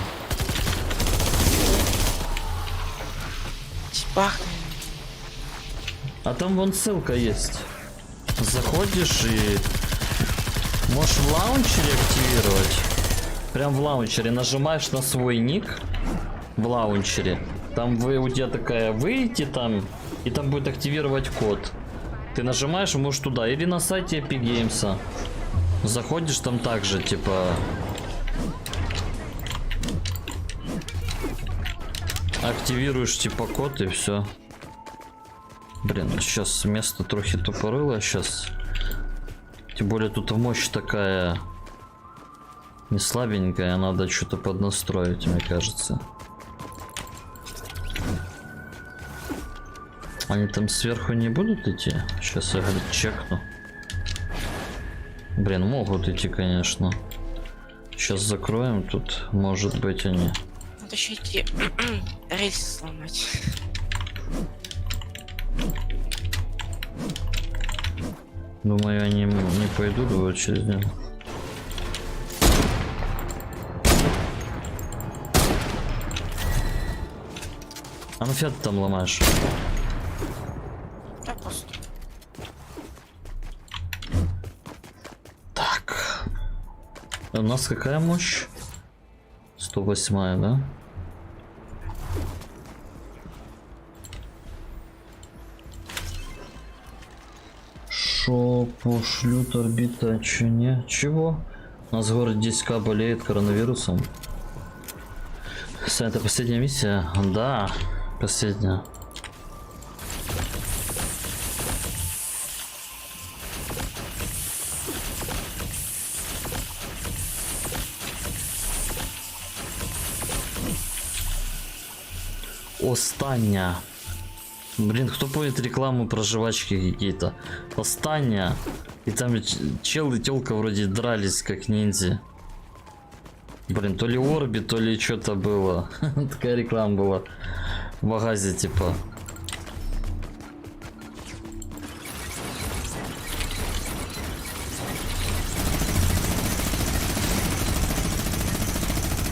Бах. А там вон ссылка есть. Заходишь и можешь в лаунчере активировать. Прям в лаунчере нажимаешь на свой ник в лаунчере. Там у тебя такая выйти там, и там будет активировать код. Ты нажимаешь, можешь туда. Или на сайте Epic Games. Заходишь там также, типа. Активируешь типа код и все. Блин, сейчас место трохи тупорыло сейчас. Тем более тут мощь такая не слабенькая, надо что-то поднастроить, мне кажется. Они там сверху не будут идти? Сейчас я говорит, чекну. Блин, могут идти, конечно. Сейчас закроем тут, может быть они. Надо еще идти рейс сломать. Думаю, они не пойдут в очередь. А нафига ты там ломаешь? Да просто. Так. У нас какая мощь? 108, да? Шо пошлют орбита? Чё не? Чего? У нас в городе 10к болеет коронавирусом. Это последняя миссия? Да, последняя. Остання. Блин, кто помнит рекламу про жвачки какие-то? Остання. И там чел и телка вроде дрались как ниндзя. Блин, то ли Орби, то ли что-то было. Такая реклама была. В магазе типа.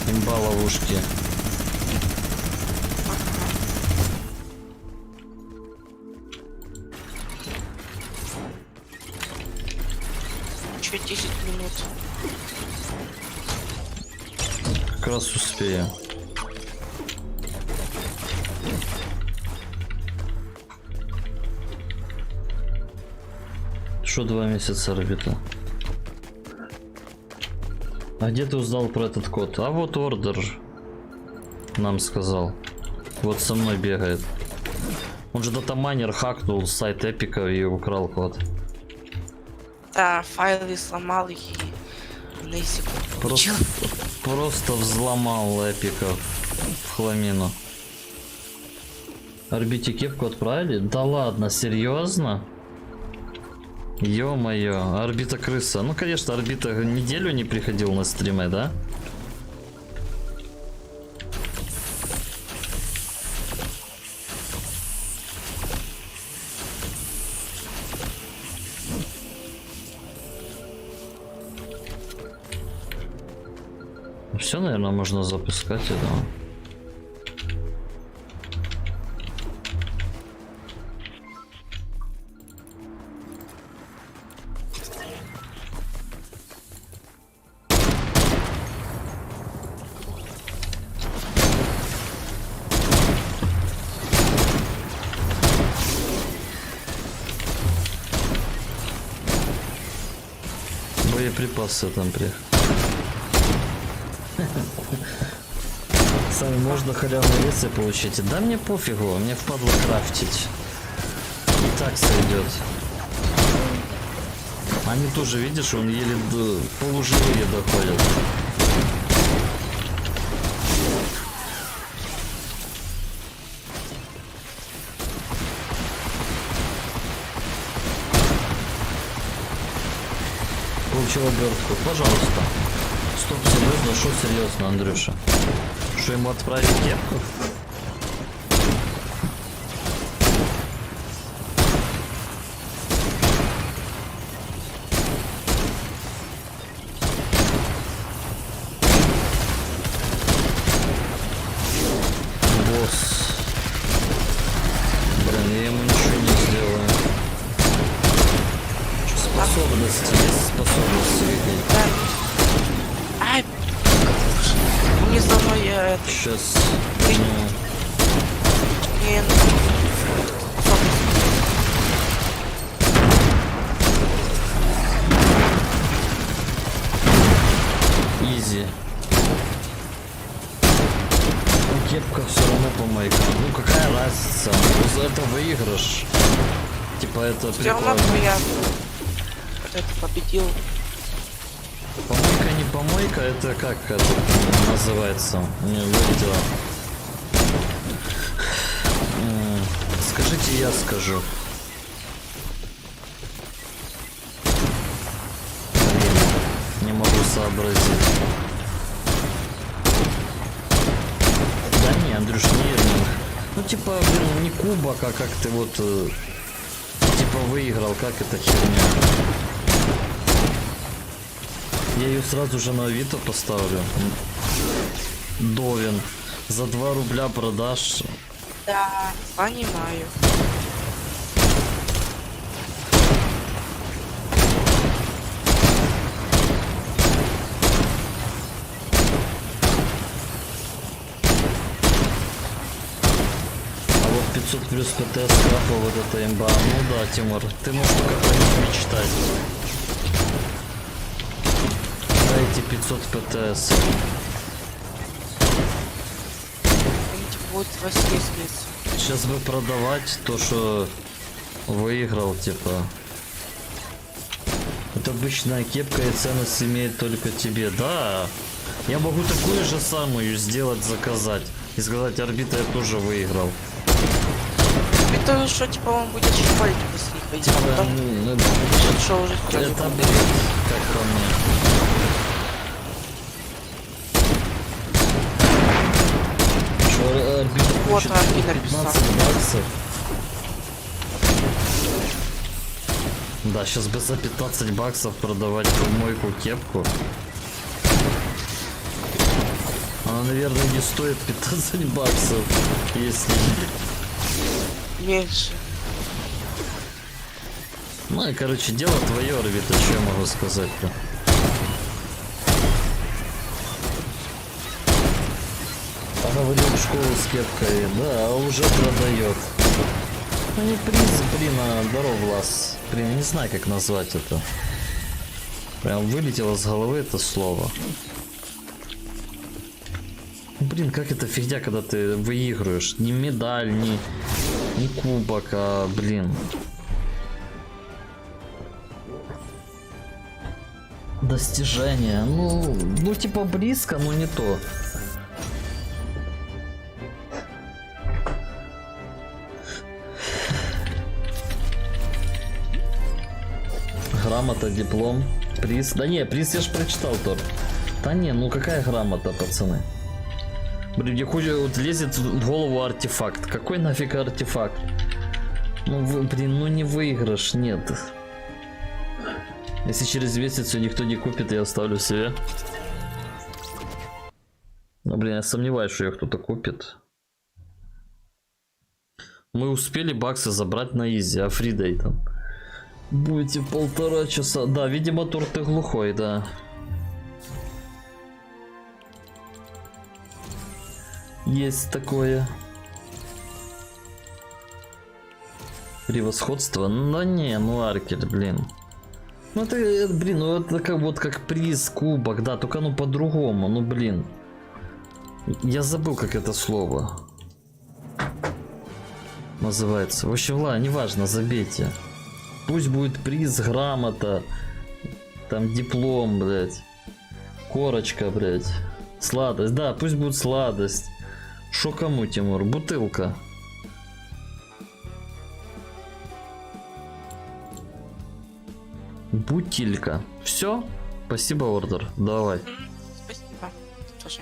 Имба ловушки. Еще 10 минут. Как раз успею. Что 2 месяца орбита? А где ты узнал про этот код? А вот ордер нам сказал. Вот со мной бегает. Он же датамайнер хакнул сайт Эпика и украл код. Да, файлы сломал и на секунду получил. Просто взломал Эпиков. в хламину. Орбите кепку отправили? Да ладно, серьезно? Ё-моё, орбита крыса. Ну, конечно, орбита неделю не приходил на стримы, да? Все, наверное, можно запускать это. Боеприпасы там приехали. Сами можно халявные весы получить. Да мне пофигу, мне впадло крафтить. И так сойдет. Они тоже, видишь, он еле полуживые доходят. Получил обертку. Пожалуйста. Стоп, серьезно, шо серьезно, Андрюша? Что ему отправить кепку? Босс. Блин, я ему ничего не сделаю. Способности, есть способности видеть. Ай! Не за мной я это... Сейчас. Изи. Ну, кепка все равно помойка. Ну какая разница? За это выигрыш. Типа это все равно прикольно. я это победил. Помойка не помойка, это как это называется? Не вылетело. Скажите, я скажу. Блин, не могу сообразить. Да не, Андрюш, не Ирнинг. Ну типа, блин, не кубок, а как ты вот типа выиграл, как эта херня. Я ее сразу же на Авито поставлю. Довин. За 2 рубля продашь. Да, понимаю. А вот 500 плюс ПТС крафа, вот это имба. Ну да, Тимур, ты можешь только про них мечтать. Эти 500 ПТС. Будет воскреснуть. Сейчас бы продавать то, что выиграл, типа. Это обычная кепка и ценность имеет только тебе. Да, я могу такую же самую сделать, заказать. И сказать, орбита я тоже выиграл. Это что, типа, он будет шпалить после них, а потом... Что уже это бред, как по мне. Вот, хочет Арби 15 написал. баксов. Да, сейчас бы за 15 баксов продавать помойку кепку. Она, наверное, не стоит 15 баксов, если... Меньше. Ну и, короче, дело твое, Орбита, что я могу сказать-то? Она выйдет в школу с кепкой, да, а уже продает. Ну не приз, блин, а здоров, Влас. Блин, я не знаю, как назвать это. Прям вылетело с головы это слово. Блин, как это фигня, когда ты выигрываешь? Ни медаль, ни кубок, а, блин. Достижение. Ну, типа близко, но не то. грамота, диплом, приз. Да не, приз я ж прочитал, Тор. Да не, ну какая грамота, пацаны? Блин, мне вот лезет в голову артефакт. Какой нафиг артефакт? Ну, блин, ну не выигрыш, нет. Если через месяц ее никто не купит, я оставлю себе. Ну, блин, я сомневаюсь, что ее кто-то купит. Мы успели баксы забрать на изи, а фридей там. Будете 1,5 часа. Да, видимо, Тор, ты глухой, да. Есть такое. Превосходство? Ну не, ну Аркер, блин. Ну это, блин, ну это как вот как приз, кубок, да, только ну по-другому, ну блин. Я забыл, как это слово называется. В общем, ладно, неважно, забейте. Пусть будет приз, грамота, там диплом, блядь, корочка, блядь, сладость, да, пусть будет сладость. Шо кому, Тимур? Бутылка. Бутилька. Все? Спасибо, ордер. Давай. Спасибо. Тоже.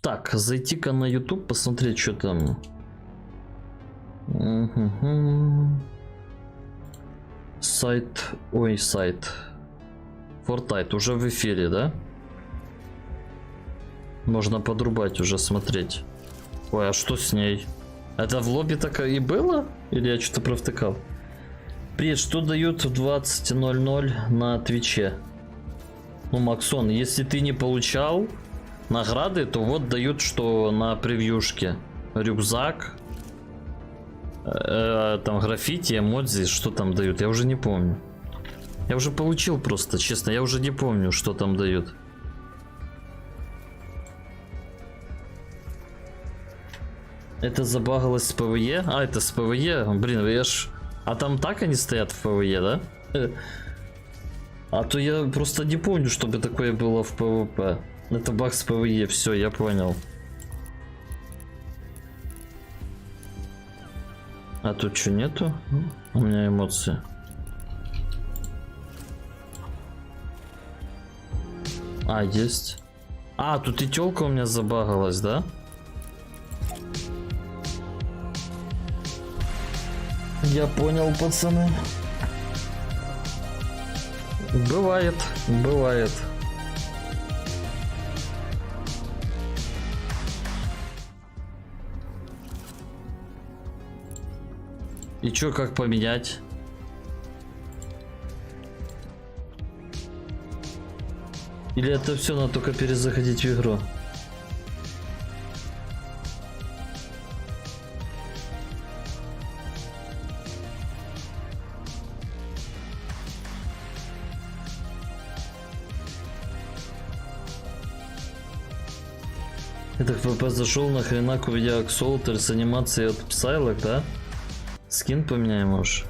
Так, зайти-ка на YouTube, посмотреть, что там. Сайт. Ой, сайт. Fortnite уже в эфире, да? Можно подрубать уже, смотреть. Ой, а что с ней? Это в лобби так и было? Или я что-то провтыкал? Привет, что дают в 20:00 на Твиче? Ну, Максон, если ты не получал награды, то вот дают, что на превьюшке. Рюкзак. Там граффити, эмодзи, что там дают, я уже не помню. Я уже получил просто, честно, я уже не помню, что там дают. Это забагалось с ПВЕ? А, это с ПВЕ? Блин, я ж... А там так они стоят в ПВЕ, да? А то я просто не помню, чтобы такое было в ПВП. Это баг с ПВЕ, все, я понял. А тут что, нету? У меня эмоции. А, есть. А, тут и тёлка у меня забагалась, да? Я понял, пацаны. Бывает, бывает. И чё, как поменять? Или это все надо только перезаходить в игру? Это ФП зашел, нахрена увидя Аксолтер с анимацией от Псайлок, да? Скин поменяем, может.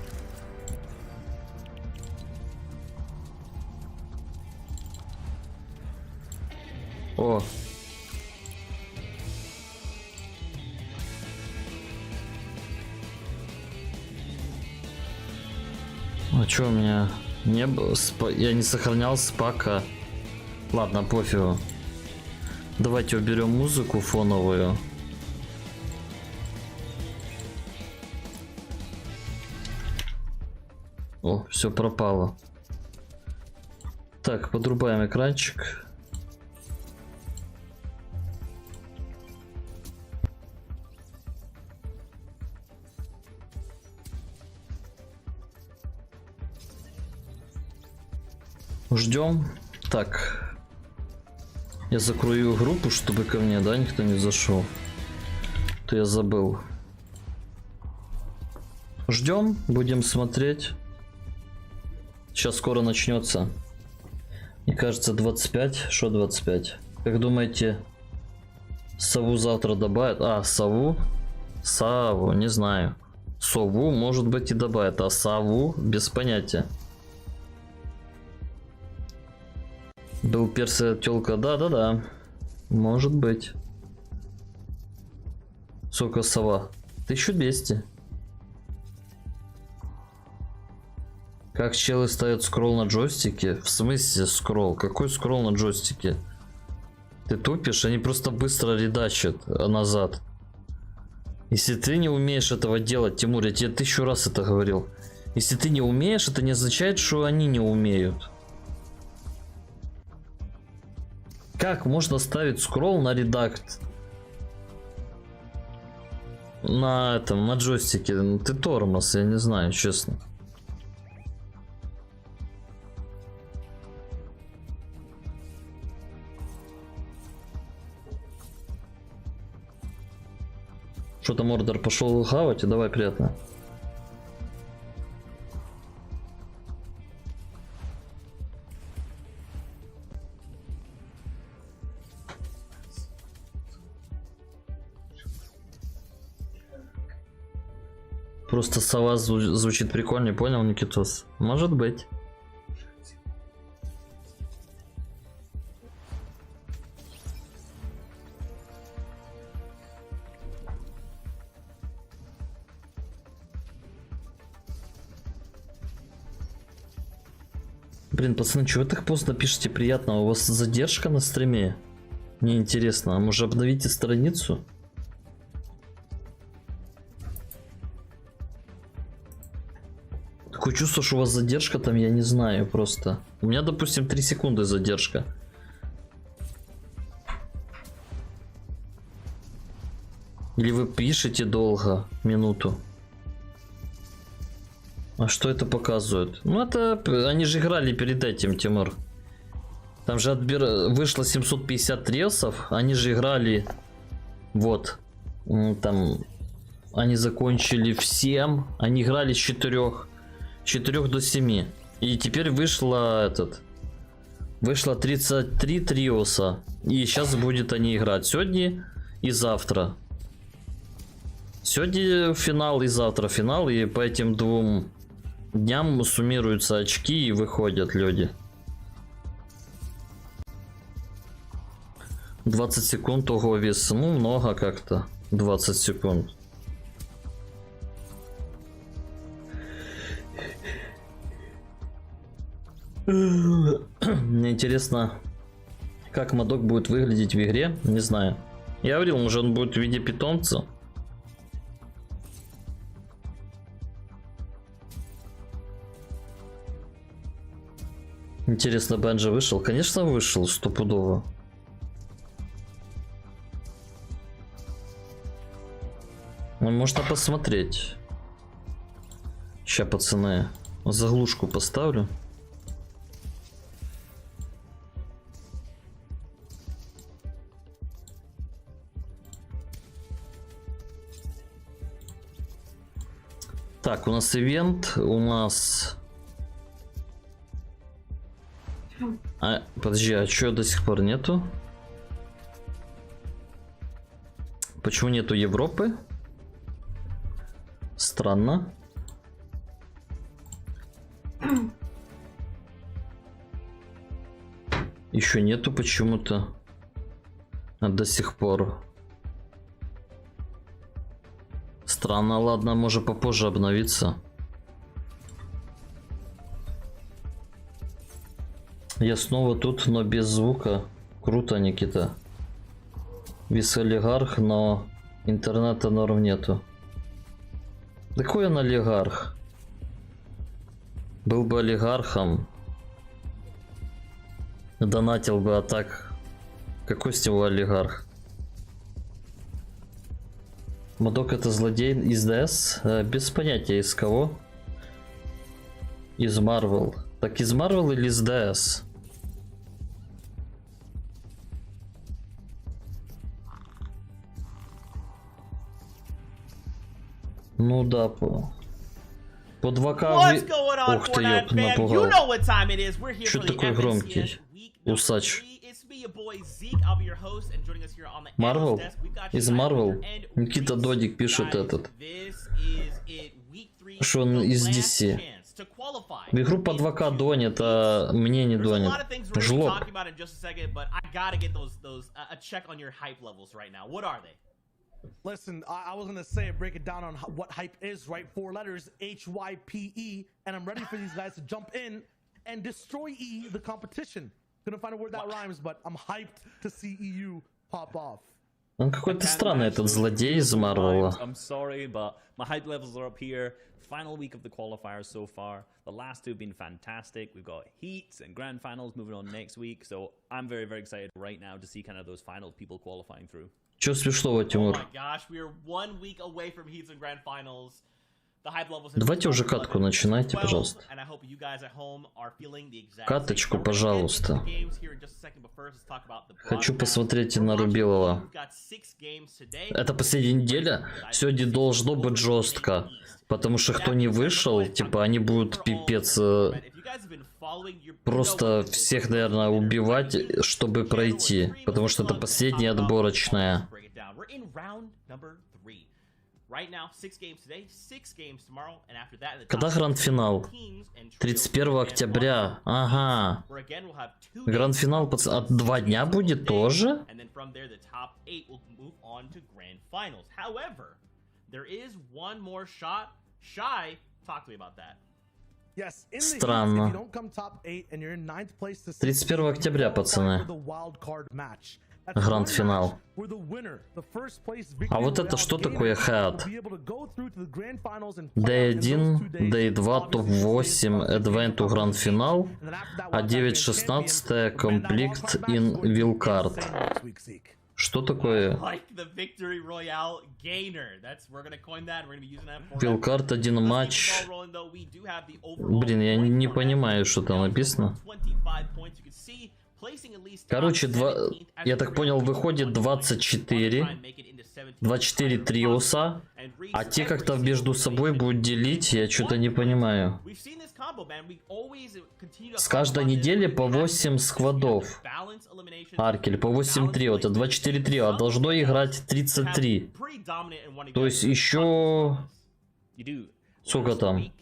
О. А чё у меня не было? Я не сохранял спака. Ладно, пофигу. Давайте уберем музыку фоновую. О, все пропало. Так, подрубаем экранчик. Ждем. Так. Я закрою группу, чтобы ко мне, да, никто не зашел. То я забыл. Ждем, будем смотреть. Сейчас скоро начнется. Мне кажется, 25. Что 25? Как думаете, сову завтра добавят? А, сову? Саву, не знаю. Сову, может быть, и добавят, а сову без понятия. Был персия тёлка, да-да-да. Может быть. Сколько сова? 1200. Как челы ставят скролл на джойстике? В смысле скролл? Какой скролл на джойстике? Ты тупишь? Они просто быстро редачат назад. Если ты не умеешь этого делать, Тимур, я тебе 1000 раз это говорил. Если ты не умеешь, это не означает, что они не умеют. Как можно ставить скролл на редакт? На этом, на джойстике. Ты тормоз, я не знаю, честно. Что там ордер пошел хавать? Давай, приятно. Просто сова звучит прикольно, понял, Никитос? Может быть. Блин, пацаны, чего вы так поздно пишете приятного? У вас задержка на стриме? Мне интересно, а может обновите страницу? Такое чувство, что у вас задержка там, я не знаю просто. У меня, допустим, 3 секунды задержка. Или вы пишете долго, минуту. А что это показывает? Ну это, они же играли перед этим, Тимур. Там же вышло 750 рельсов, они же играли, вот, там, они закончили всем, они играли с 4 до 7. И теперь вышло вышло 33 триоса. И сейчас будет они играть сегодня и завтра. Сегодня финал и завтра финал, и по этим 2 дням суммируются очки и выходят люди. 20 секунд, ого, вес. Ну, много как-то. 20 секунд. Мне интересно, как модок будет выглядеть в игре. Не знаю. Я говорил, может он будет в виде питомца. Интересно, Бенджи вышел? Конечно, вышел, стопудово. Ну, можно посмотреть. Ща, пацаны, заглушку поставлю. Так, у нас ивент, у нас... подожди, а чё до сих пор нету? Почему нету Европы? Странно. Еще нету почему-то. А до сих пор. Странно, ладно, может попозже обновиться. Я снова тут, но без звука. Круто, Никита. Вис олигарх, но интернета норм нету. Какой он олигарх? Был бы олигархом, донатил бы, а так... Какой с него олигарх? Модок это злодей из ДС? Без понятия из кого. Из Марвел. Так из Марвел или из ДС? Ну да, по 2К... Ух ты, ёп, напугал. Чё такой громкий? Усач. Марвел? Из Марвел? Никита Додик пишет этот. Что он из DC. В игру по 2К донет, а мне не донет. Жлоб. Listen, I was gonna say break it down on what hype is, right? 4 letters, HYPE, and I'm ready for these guys to jump in and destroy the competition. Couldn't find a word that rhymes, but I'm hyped to see EU pop off. Он какой-то странный этот злодей из Марвела. I'm sorry, but my hype levels are up here. Final week of the qualifiers so far. The last 2 have been fantastic. We've got heats and grand finals moving on next week. So I'm very, very excited right now to see kind of those final people qualifying through. Чё смешного, Тимур? Oh my gosh, we are 1 week away from heats and grand finals. Давайте уже катку начинайте, пожалуйста. Каточку, пожалуйста. Хочу посмотреть на Рубилова. Это последняя неделя. Сегодня должно быть жестко. Потому что кто не вышел, типа, они будут пипец. Просто всех, наверное, убивать, чтобы пройти. Потому что это последняя отборочная. Когда гранд-финал? 31 октября. Ага. Гранд-финал от 2 дня будет тоже? Странно. 31 октября, пацаны. Гранд-финал. А вот это что такое хэт? D1, D2, топ-8, Advent to гранд-финал, а 9.16 комплект in Wildcard. Что такое? Wildcard 1 матч. Блин, я не понимаю, что там написано. Короче, я так понял, выходит 24 триуса, а те как-то между собой будут делить, я что-то не понимаю. С каждой недели по 8 сквадов. Аркель, по 8 трио, это 24 трио, а должно играть 33. То есть еще... Сколько там?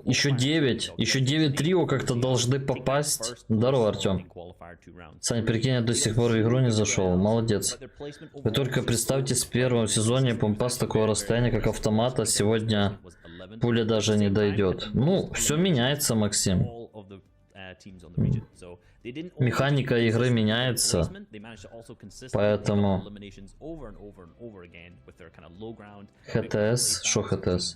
Еще 9 трио как-то должны попасть. Здорово, Артем. Сань, прикинь, я до сих пор в игру не зашел. Молодец. Вы только представьте, с первого сезона помпа с такого расстояния, как автомата, сегодня пуля даже не дойдет. Ну, все меняется, Максим. Механика игры меняется, поэтому ХТС, что ХТС?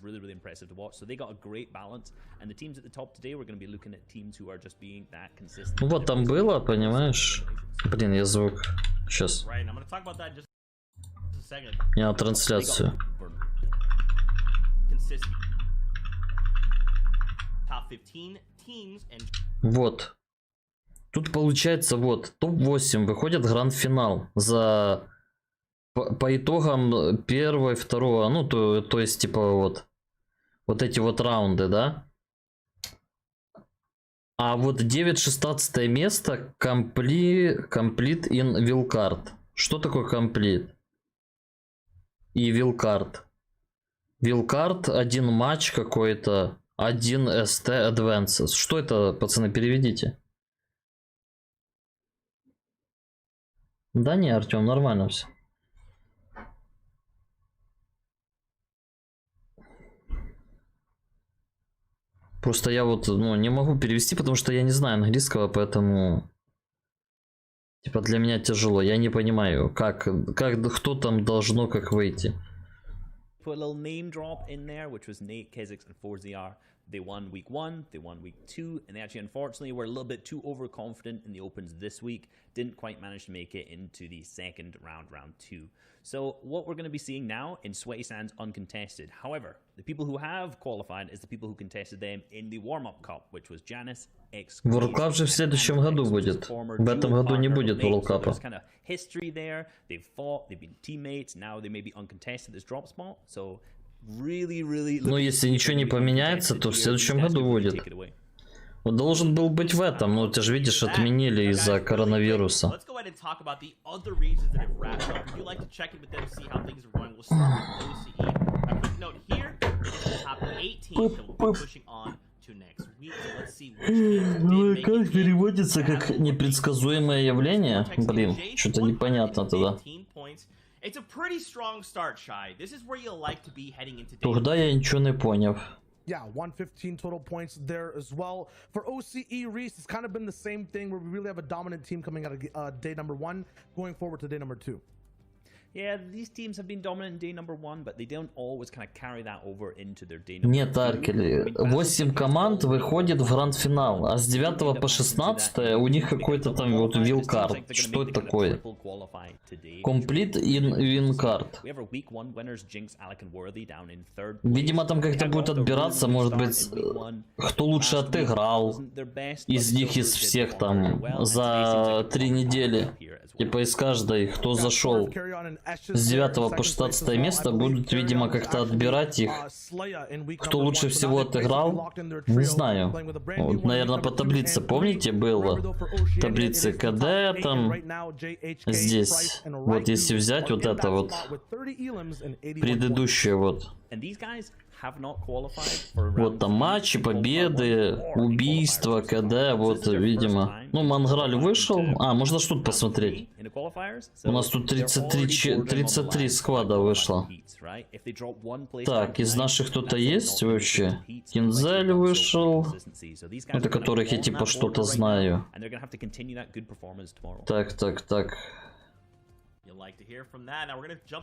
Ну вот там было, понимаешь? Блин, я звук. Сейчас. Я на трансляцию. Вот. Тут получается вот топ-8 выходит гранд-финал за по итогам 1, 2, ну то есть типа вот эти вот раунды, да. А вот 9-16 место complete in Wildcard. Что такое complete? И Wildcard. Wildcard, 1 матч какой-то, 1 ST Advances. Что это, пацаны, переведите? Да не, Артем, нормально все. Просто я вот, ну, не могу перевести, потому что я не знаю английского, поэтому... Типа для меня тяжело, я не понимаю, как кто там должно как выйти. They won week 1, they won week 2, and they actually unfortunately were a little bit too overconfident in the opens this week. Didn't quite manage to make it into the second round, round 2. So what we're going to be seeing now in Sweaty Sands uncontested. However, the people who have qualified is the people who contested them in the warm-up cup, which was Janice, World Cup же в следующем году будет. В этом году не будет World Cup. There's kind of history there. They've fought, they've been teammates. Now they may be uncontested as drop spot. So ну, если ничего не поменяется, то в следующем году будет. Он должен был быть в этом, но ты же видишь, отменили из-за коронавируса. Ну и как переводится как непредсказуемое явление? Блин, что-то непонятно тогда. It's a pretty strong start, Shy. This is where you'll like to be heading into day. Тогда я ничего не понял. Yeah, 115 total points there as well. For OCE Reese, it's kind of been the same thing where we really have a dominant team coming out of day number 1, going forward to day number 2. Yeah, these teams have been dominant in day number 1, but they don't always kind of carry that over into their day number 2. Нет, Аркели, 8 команд выходит в гранд-финал, а с 9 по 16 у них какой-то там вот вилкард. Что это такое? Complete in win card. Видимо, там как-то будет отбираться, может быть, кто лучше отыграл из них, из всех там за 3 недели. Типа из каждой, кто зашел с 9 по 16 место, будут, видимо, как-то отбирать их. Кто лучше всего отыграл, не знаю. Вот, наверное, по таблице, помните, было? Таблицы КД там, здесь. Вот если взять вот это вот, предыдущее вот. Вот там матчи, победы, убийства, КД, вот, видимо. Ну, Манграль вышел. А, можно что тут посмотреть? У нас тут 33 сквада вышло. Так, из наших кто-то есть вообще? Кинзель вышел. Это которых я типа что-то знаю. Так.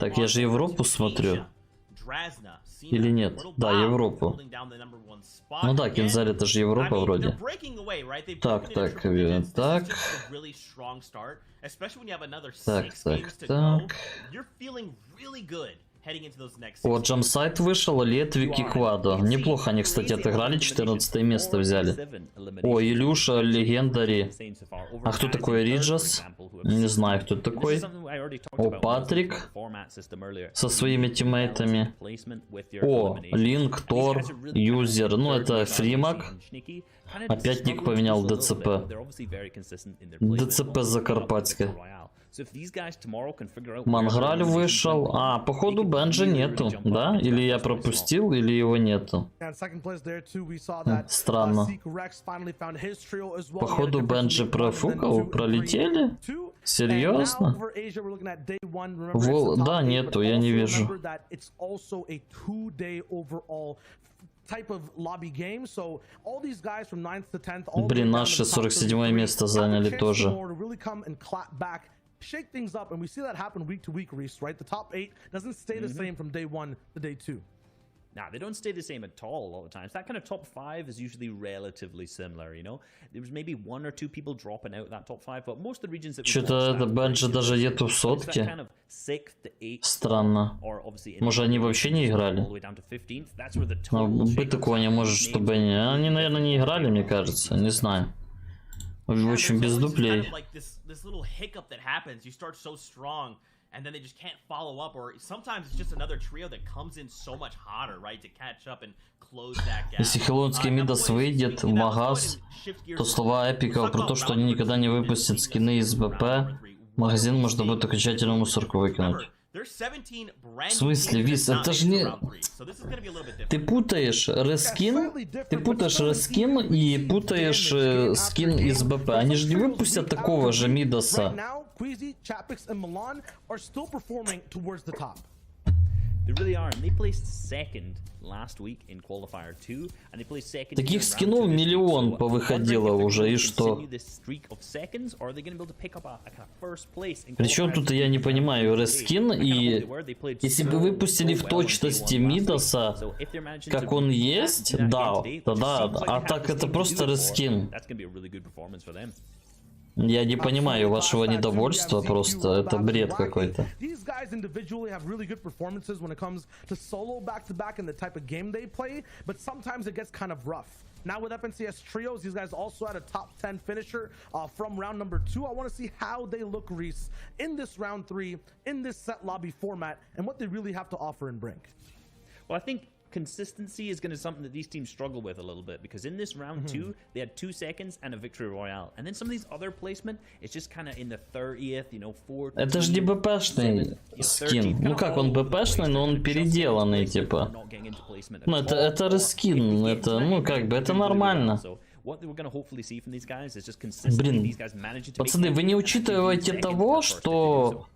Так, я же Европу смотрю. Или нет? Да, Европу. Ну да, Кинзаль это же Европа вроде. Так. Вот Джамсайт вышел, Летвик и Квадо. Неплохо они, кстати, отыграли, 14 место взяли. О, Илюша, Легендари. А кто такой Риджас? Не знаю, кто такой. О, Патрик со своими тиммейтами. О, Линк, Тор, Юзер. Ну, это Фримак. Опять ник поменял ДЦП. ДЦП Закарпатская. Манграль вышел. А, походу Бенджи нету, да? Или я пропустил, или его нету. Странно. Походу Бенджи профукал, пролетели? Серьезно? Да, нету, я не вижу. Блин, наши 47 место заняли тоже. Shake things up, and we see that happen week to week, Reese, right? The top 8 doesn't stay the same from day 1 to day 2. Nah, they don't stay the same at all a lot of times. That kind of top 5 is usually relatively similar, you know? There's maybe 1 or 2 people dropping out of that top 5, but most of the regions that что-то это Бенджи даже нету в сотке. Странно. Может, они вообще не играли? Но быть такого не может, чтобы они, наверное, не играли, мне кажется, не знаю. В общем, без дуплей. And then they just can't follow up, or sometimes it's just another trio that comes in so much hotter, right, to catch up and close that gap. Если Хеллоуинский Мидас выйдет в магаз, то слова эпиков про то, что они никогда не выпустят скины из БП, магазин можно будет окончательно мусорку выкинуть. В смысле, Вис, это же не... Ты путаешь рескин, и путаешь скин из БП. Они же не выпустят такого же Мидаса. Таких скинов миллион повыходило уже, и что? Причем тут я не понимаю, рескин, и если бы выпустили в точности Мидаса, как он есть, да, а так это просто рескин. Я не понимаю вашего недовольства, просто это бред какой-то. Now with FNCS trios, these guys also had a top 10 finisher from round number 2. I want to see how they look, Reese, in this round 3, in this set lobby format, and what they really have to offer and bring. Well, I think consistency is going to be something that these teams struggle with a little bit, because in this round 2 they had 2 seconds and a victory royale, and then some of these other placement it's just kind of in the 30th, you know, 4th. Это же не БПшный скин. Ну как, он БПшный, но он переделанный, типа. Ну это рескин, это, ну как бы, это нормально. Блин, пацаны, вы не учитываете того, что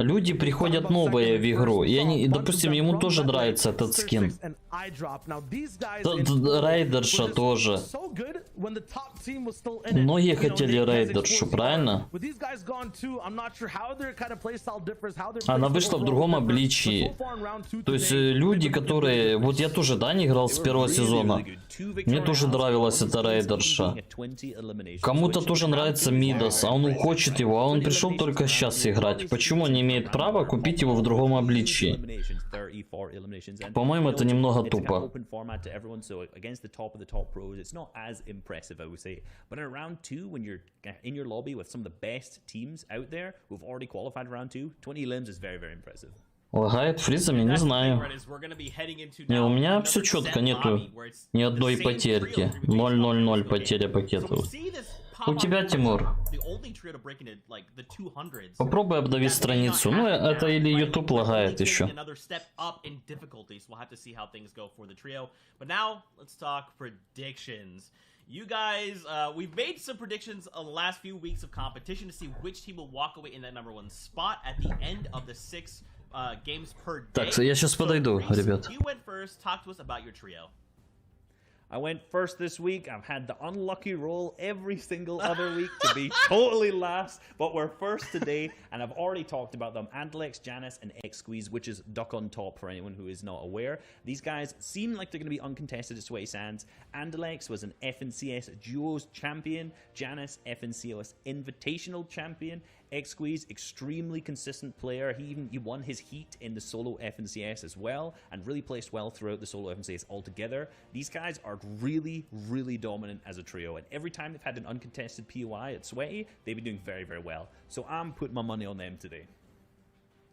Люди приходят новые в игру, и они, и, допустим, ему тоже нравится этот скин. Рейдерша тоже. Многие хотели рейдершу, правильно? Она вышла в другом обличии. То есть люди, которые... Вот я тоже, да, не играл с первого сезона. Мне тоже нравилась эта рейдерша. Кому-то тоже нравится Мидас, а он хочет его, а он пришел только сейчас играть. Почему он не имеет права купить его в другом обличии? По-моему, это немного тупо. Лагает фризами, не знаю. Не, у меня все четко, нету ни одной потерки. 0-0-0 потеря пакетов. У тебя, Тимур. Попробуй обновить страницу. Ну, это или YouTube лагает еще. You guys, we've made some predictions on the last few weeks of competition to see which team will walk away in that #1 spot at the end of the 6 games per day. Так, я сейчас подойду, ребят. You went first. Talk to us about your trio. I went first this week. I've had the unlucky roll every single other week to be totally last, but we're first today, and I've already talked about them. Andalex, Janice, and X-Squeeze, which is Duck on Top for anyone who is not aware. These guys seem like they're going to be uncontested at Sweaty Sands. Andalex was an FNCS Duos champion. Janice, FNCS Invitational champion. X-Squeeze, extremely consistent player. He won his heat in the solo FNCS as well, and really placed well throughout the solo FNCS altogether. These guys are really, really dominant as a trio, and every time they've had an uncontested POI at Sweaty, they've been doing very, very well. So I'm putting my money on them today.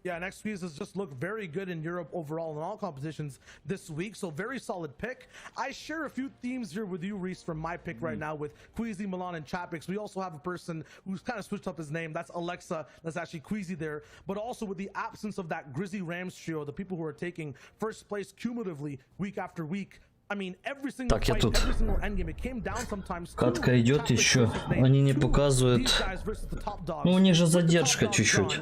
Yeah, and X-Squeeze has just looked very good in Europe overall in all competitions this week, so very solid pick. I share a few themes here with you, Reese, from my pick right now with Queasy, Milan, and Chapix. We also have a person who's kind of switched up his name. That's Alexa. That's actually Queasy there. But also with the absence of that Grizzy Rams trio, the people who are taking first place cumulatively week after week. I mean, every single fight, every single endgame, it came down sometimes. Катка идет еще. Они не показывают. Ну, у них же задержка чуть-чуть.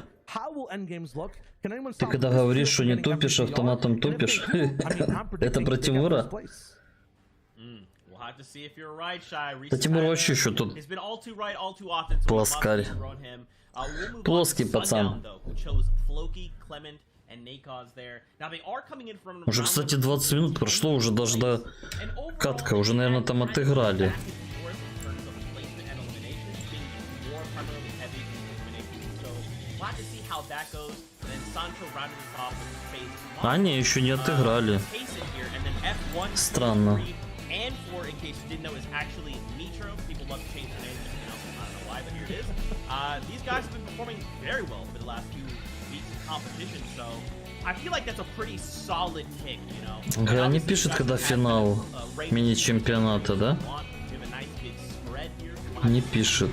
Ты когда говоришь, что не тупишь, автоматом тупишь. Это про Тимура? Да Тимур вообще еще тут плоскарь. Плоский пацан. Уже, кстати, 20 минут прошло, уже даже до катка, уже, наверное, там отыграли. А, не, еще не отыграли. Странно. Не пишет, когда финал мини-чемпионата, да? Не пишет.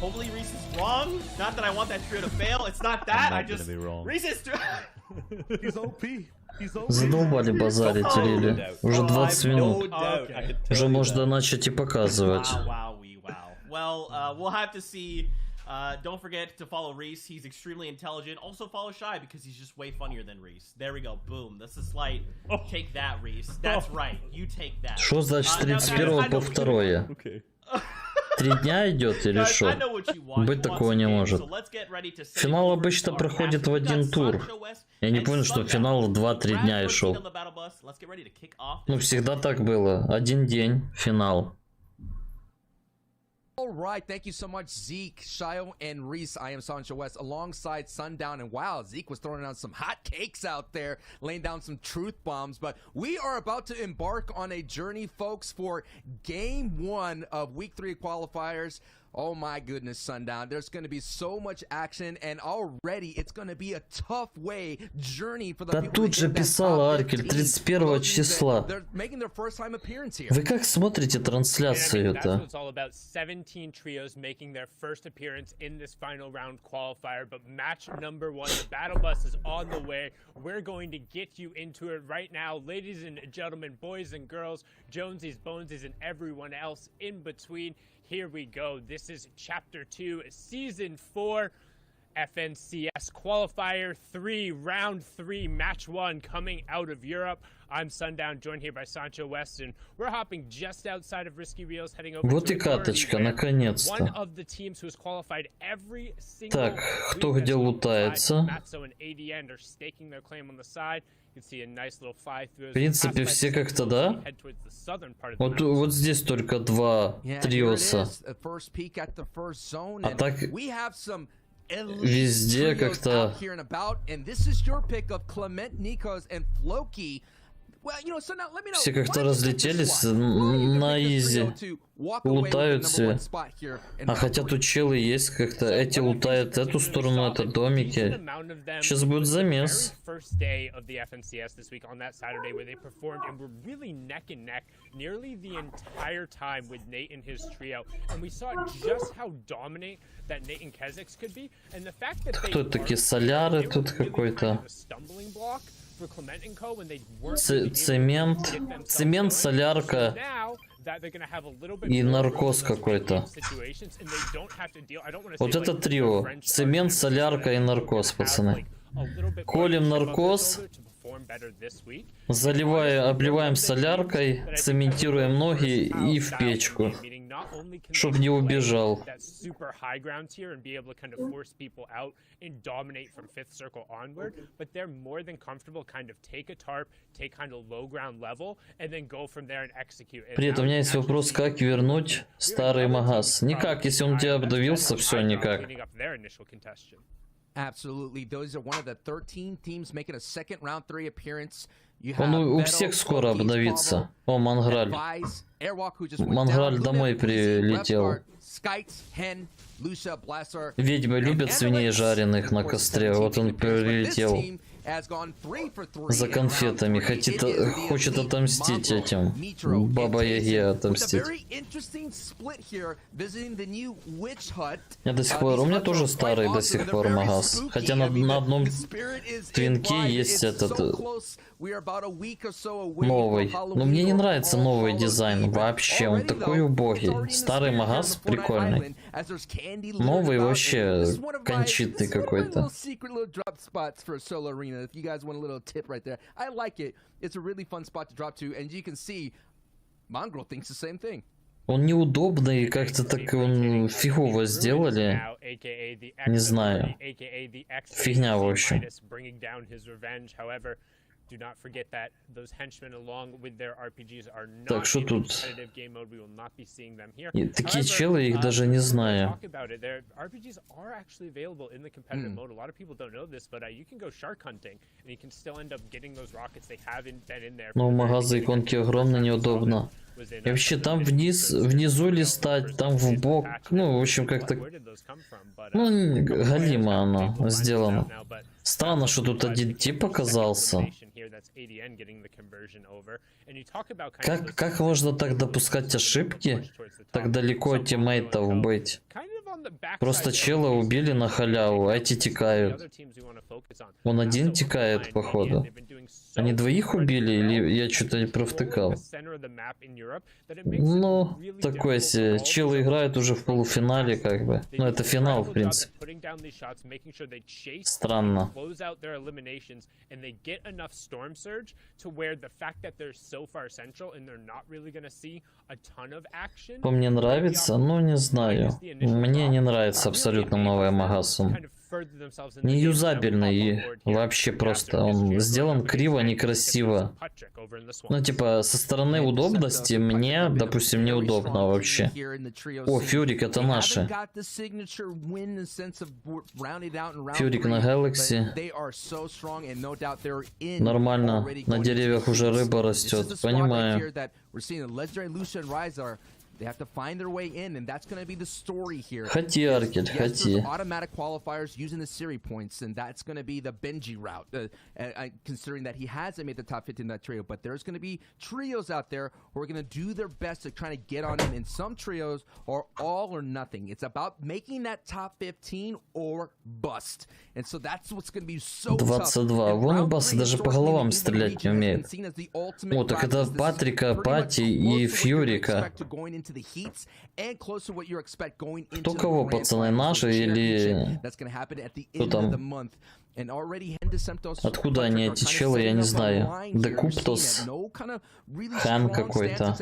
Hopefully Reese is wrong. Not that I want that trio to fail. It's not that. I just Reese is He's OP. Задолбали базарить, Рили. Уже 20 минут. Уже можно начать и показывать. Well, we'll have to see. Don't forget to follow Reese. He's extremely intelligent. Also follow Shy because he's just way funnier than Reese. There we go. Boom. That's a slight. Take that, Reese. That's right. You take that. Что значит с 31 по 2? 3 дня идет или что? Быть такого не может. Финал обычно проходит в один тур. Я не понял, что финал в 2-3 дня и шел. Ну, всегда так было. Один день, финал. All right, thank you so much, Zeke, Shio, and Reese. I am Sancho West alongside Sundown, and wow, Zeke was throwing down some hot cakes out there, laying down some truth bombs. But we are about to embark on a journey, folks, for Game 1 of Week 3 qualifiers. Oh my goodness, Sundown. There's going to be so much action, and already it's going to be a tough way journey for the Да тут же писала Аркель 31 числа. Вы как смотрите трансляцию-то? It's all about 17 trios making their first appearance in this final round qualifier, but match number 1, the battle bus is on the way. We're going to get you into it right now, ladies and gentlemen, boys and girls, Jonesies, Bonesies, and everyone else in between. here we go. This is Chapter 2, Season 4, FNCS Qualifier 3, Round 3, Match 1, coming out of Europe. I'm Sundown, joined here by Sancho West, and we're hopping just outside of Risky Reels, heading over Вот to и каточка, one наконец-то. of the teams who has qualified every single Так, кто week где has лутается? qualified. Matzo and ADN are staking their claim on the side. You can see a nice little fly through. В принципе, все как-то, да? Вот здесь только два триоса. А так везде как-то... Все как-то разлетелись на изи. Лутают все. А хотя тут челы есть как-то. Эти лутают эту сторону, это домики. Сейчас будет замес. Кто это такие соляры тут какой-то? Цемент, солярка и наркоз какой-то. Вот это трио. Цемент, солярка и наркоз, пацаны. Колем наркоз, обливаем соляркой, цементируем ноги и в печку, чтоб не убежал. Привет, у меня есть вопрос, как вернуть старый магаз? Никак, если он у тебя обдавился, все, никак. Absolutely. Those are one of the 13 teams making a second round 3 appearance. Он у всех скоро обновится. О, Манграль. Манграль домой прилетел. Ведьмы любят свиней жареных на костре. Вот он прилетел за конфетами. Хочет отомстить этим. Баба Яге отомстить. Я до сих пор... У меня тоже старый до сих пор магаз. Хотя на одном твинке есть этот... новый. Но мне не нравится новый дизайн вообще. Он такой убогий. Старый магаз прикольный. Новый вообще кончитный какой-то. Он неудобный, как-то так он фигово сделали. Не знаю. Фигня, в общем. Так, что тут? Такие челы, их даже не знаю. Но магазы иконки огромные, неудобно. И вообще там внизу листать, там в бок. Ну, в общем, как-то... Ну, галимо оно сделано. Странно, что тут один тип оказался. Как можно так допускать ошибки? Так далеко от тиммейтов быть? Просто чела убили на халяву, а эти текают. Он один текает, походу. Они двоих убили, или я что-то не провтыкал? Ну, такое себе. Челы играют уже в полуфинале, как бы. Ну, это финал, в принципе. Странно. По мне нравится, но не знаю. Мне не нравится абсолютно новая магаз. Не юзабельный вообще просто. Он сделан криво, некрасиво. Ну, типа, со стороны удобности мне, допустим, неудобно вообще. О, Фьюрик, это наши. Фьюрик на Galaxy. Нормально. На деревьях уже рыба растет. Понимаю. They have to find their way in, and that's going to be the story here. Хоти, Аркель, хоти. Automatic qualifiers using the Siri points, and that's going to be the Benji route. Considering that he hasn't made the top 15 in that trio, but there's going to be trios out there who are going to do their best to try to get on him. And some trios are all or nothing. It's about making that top 15 or bust. And so that's what's going to be so tough. 22. Вон у Басса даже по головам стрелять не умеет. О, так это Патрика, Пати и Фьюрика. into the heats and close to what you expect going into Кто кого, пацаны, наши или That's going to happen at the кто end of the там? month. And already Hendeceptos Откуда они, эти челы, я не знаю. Декуптус, Хан какой-то,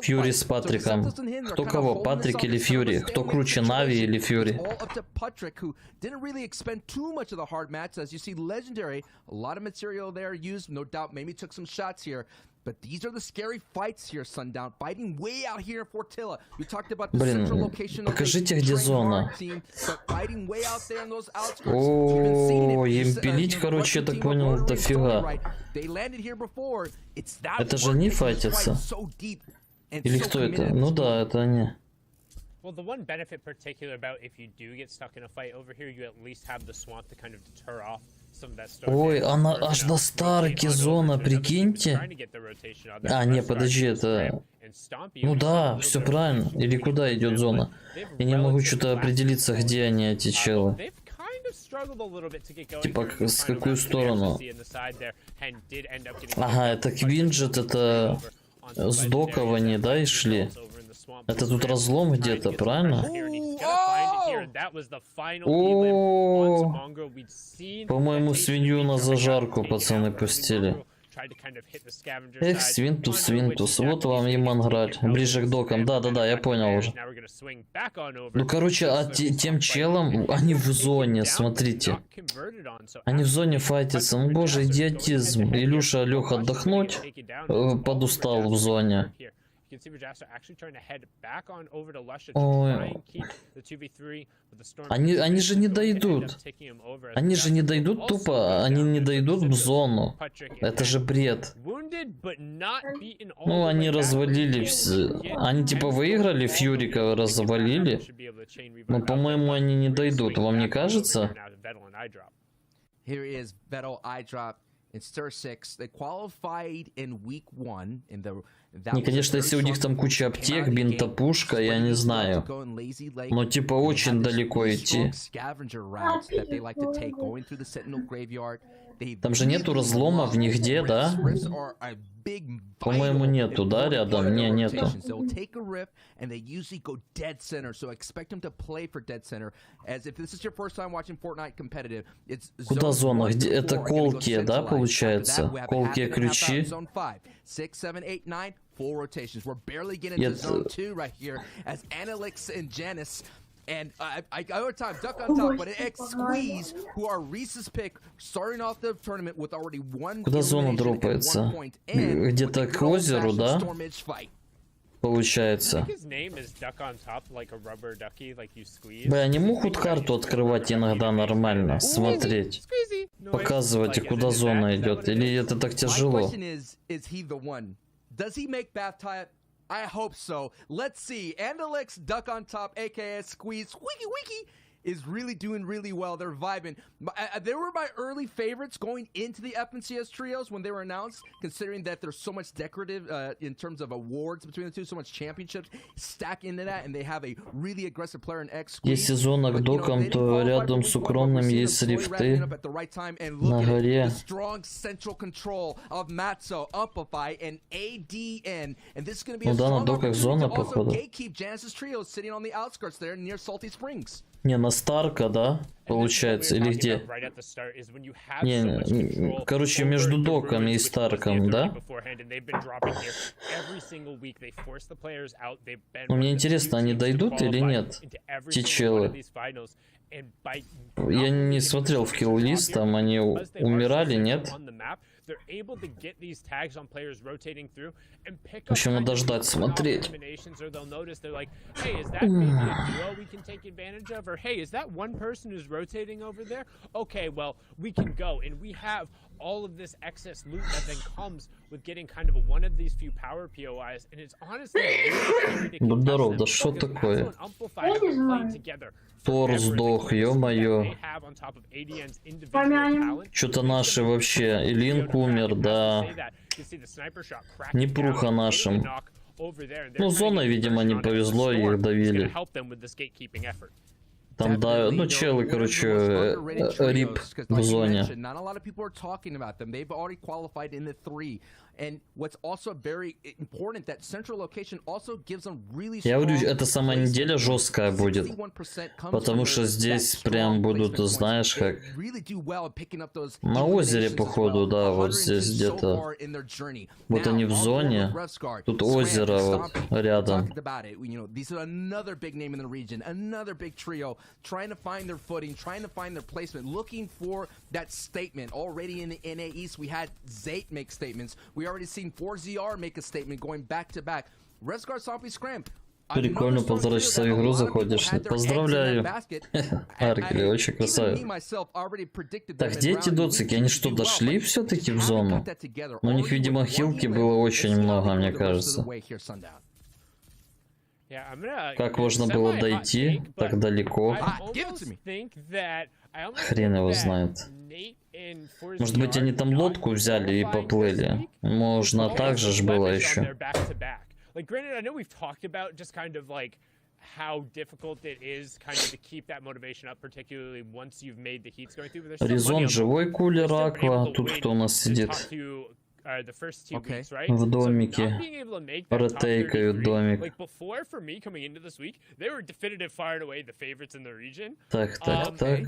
Фьюри с Патриком. Кто кого, Патрик или Фьюри? Кто круче, Нави или Фьюри? Didn't really expend too much of the hard match. As you see, Legendary, a lot of material there used, no doubt, maybe took some shots here. But these are the scary fights here, Sundown. Fighting way out here in Fortilla. You talked about the central location of покажите, где зона. О, им пилить, короче, я так понял, дофига. Это же они файтятся? Или кто это? Ну да, это они. Well, the one benefit particular about if you do get stuck in a fight over here, you at least have the swamp to kind of deter off some of that stuff. Ой, она аж на Старке зона, прикиньте. А, не, подожди, это... Ну да, все правильно. Или куда идет зона? Я не могу что-то определиться, где они, эти челы. Типа, с какую сторону? Ага, это Квинджет, это... Сдокование, да, и шли? Это тут разлом где-то, правильно? О, по-моему, свинью на зажарку, пацаны, пустили. Эх, свинтус, вот вам и манграль. Ближе к докам, да-да-да, я понял уже. Ну, короче, а тем челом, они в зоне, смотрите. Они в зоне файтятся, ну, боже, идиотизм. Илюша лег отдохнуть, подустал в зоне. Ой. Они же не дойдут. Они же не дойдут тупо, они не дойдут в зону. Это же бред. Ну, они развалили все. Они типа выиграли, Фьюрика развалили. Но, по-моему, они не дойдут. Вам не кажется? Не, конечно, если у них там куча аптек, бинтопушка, я не знаю. Но типа очень далеко идти. Там же нету разломов нигде, да? По-моему, нету, да, рядом? Не, нету. Куда зона? Где? Это колкие, да, получается? Колкие ключи. And I over time, duck on top, but an X squeeze, who are Reese's pick, starting off the tournament with already one. Куда зона дропается? Где-то к озеру, да? Получается. Бля, они могут карту открывать иногда нормально, смотреть, показывать, куда зона идет, или это так тяжело? I hope so. Let's see. Andalex Duck on Top, aka Squeeze, Wiki, is really doing really well. They're vibing. They were my early favorites going into the FNCS trios when they were announced, considering that there's so much decorative in terms of awards between the two, so much championships stack into that, and they have a really aggressive player in X. Если зона к докам, то рядом с укромным есть рифты на горе. Ну да, на доках зона, походу. Не, на Старка, да? Получается, или где? Не, короче, между доками и Старком, да? Ну, мне интересно, они дойдут или нет? Те челы. Я не смотрел в килл-лист, там они умирали, нет? В общем, надо ждать, смотреть. all of this excess loot that then comes with getting kind of one of these few power POIs, and it's honestly Ну здоров, да что такое? Тор сдох, ё-моё. Что-то наши вообще. Илинк умер, да. Непруха нашим. Ну, зона, видимо, не повезло, и их давили. Там, да, ну, челы, короче, рип в зоне. Not a lot of people are talking about them. They've already qualified in the 3. And what's also very important that central location also gives them really strong. Я говорю, эта сама неделя жесткая будет, потому что здесь прям будут, знаешь, как на озере, походу, да, вот здесь где-то. Вот они в зоне, тут озеро вот рядом. These are another big name in the region, another big trio, trying to find their footing, trying to find their placement, looking for that statement. Already in the NA East, we had Zate make statements. We already seen 4ZR make a statement going back to back. Resgar Sompy Scram. Прикольно, 1,5 часа в игру заходишь. Поздравляю. Аркели, очень красавец. Так, где эти доцики? Они что, дошли все-таки в зону? У них, видимо, хилки было очень много, мне кажется. Как можно было дойти так далеко? Хрен его знает. Может быть, они там лодку взяли и поплыли? Можно так же ж было еще. Like, granted, I know we've talked about just kind of like how difficult it is kind of to keep that motivation up, particularly once you've made the heats going through. Резон, живой кулер, Аква. Тут кто у нас сидит? В домике. Ретейкают домик. Так, так, так.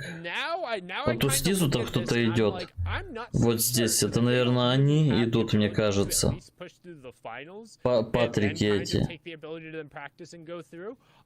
Вот тут снизу-то кто-то идет. Вот здесь. Это, наверное, они идут, мне кажется. Патрики эти.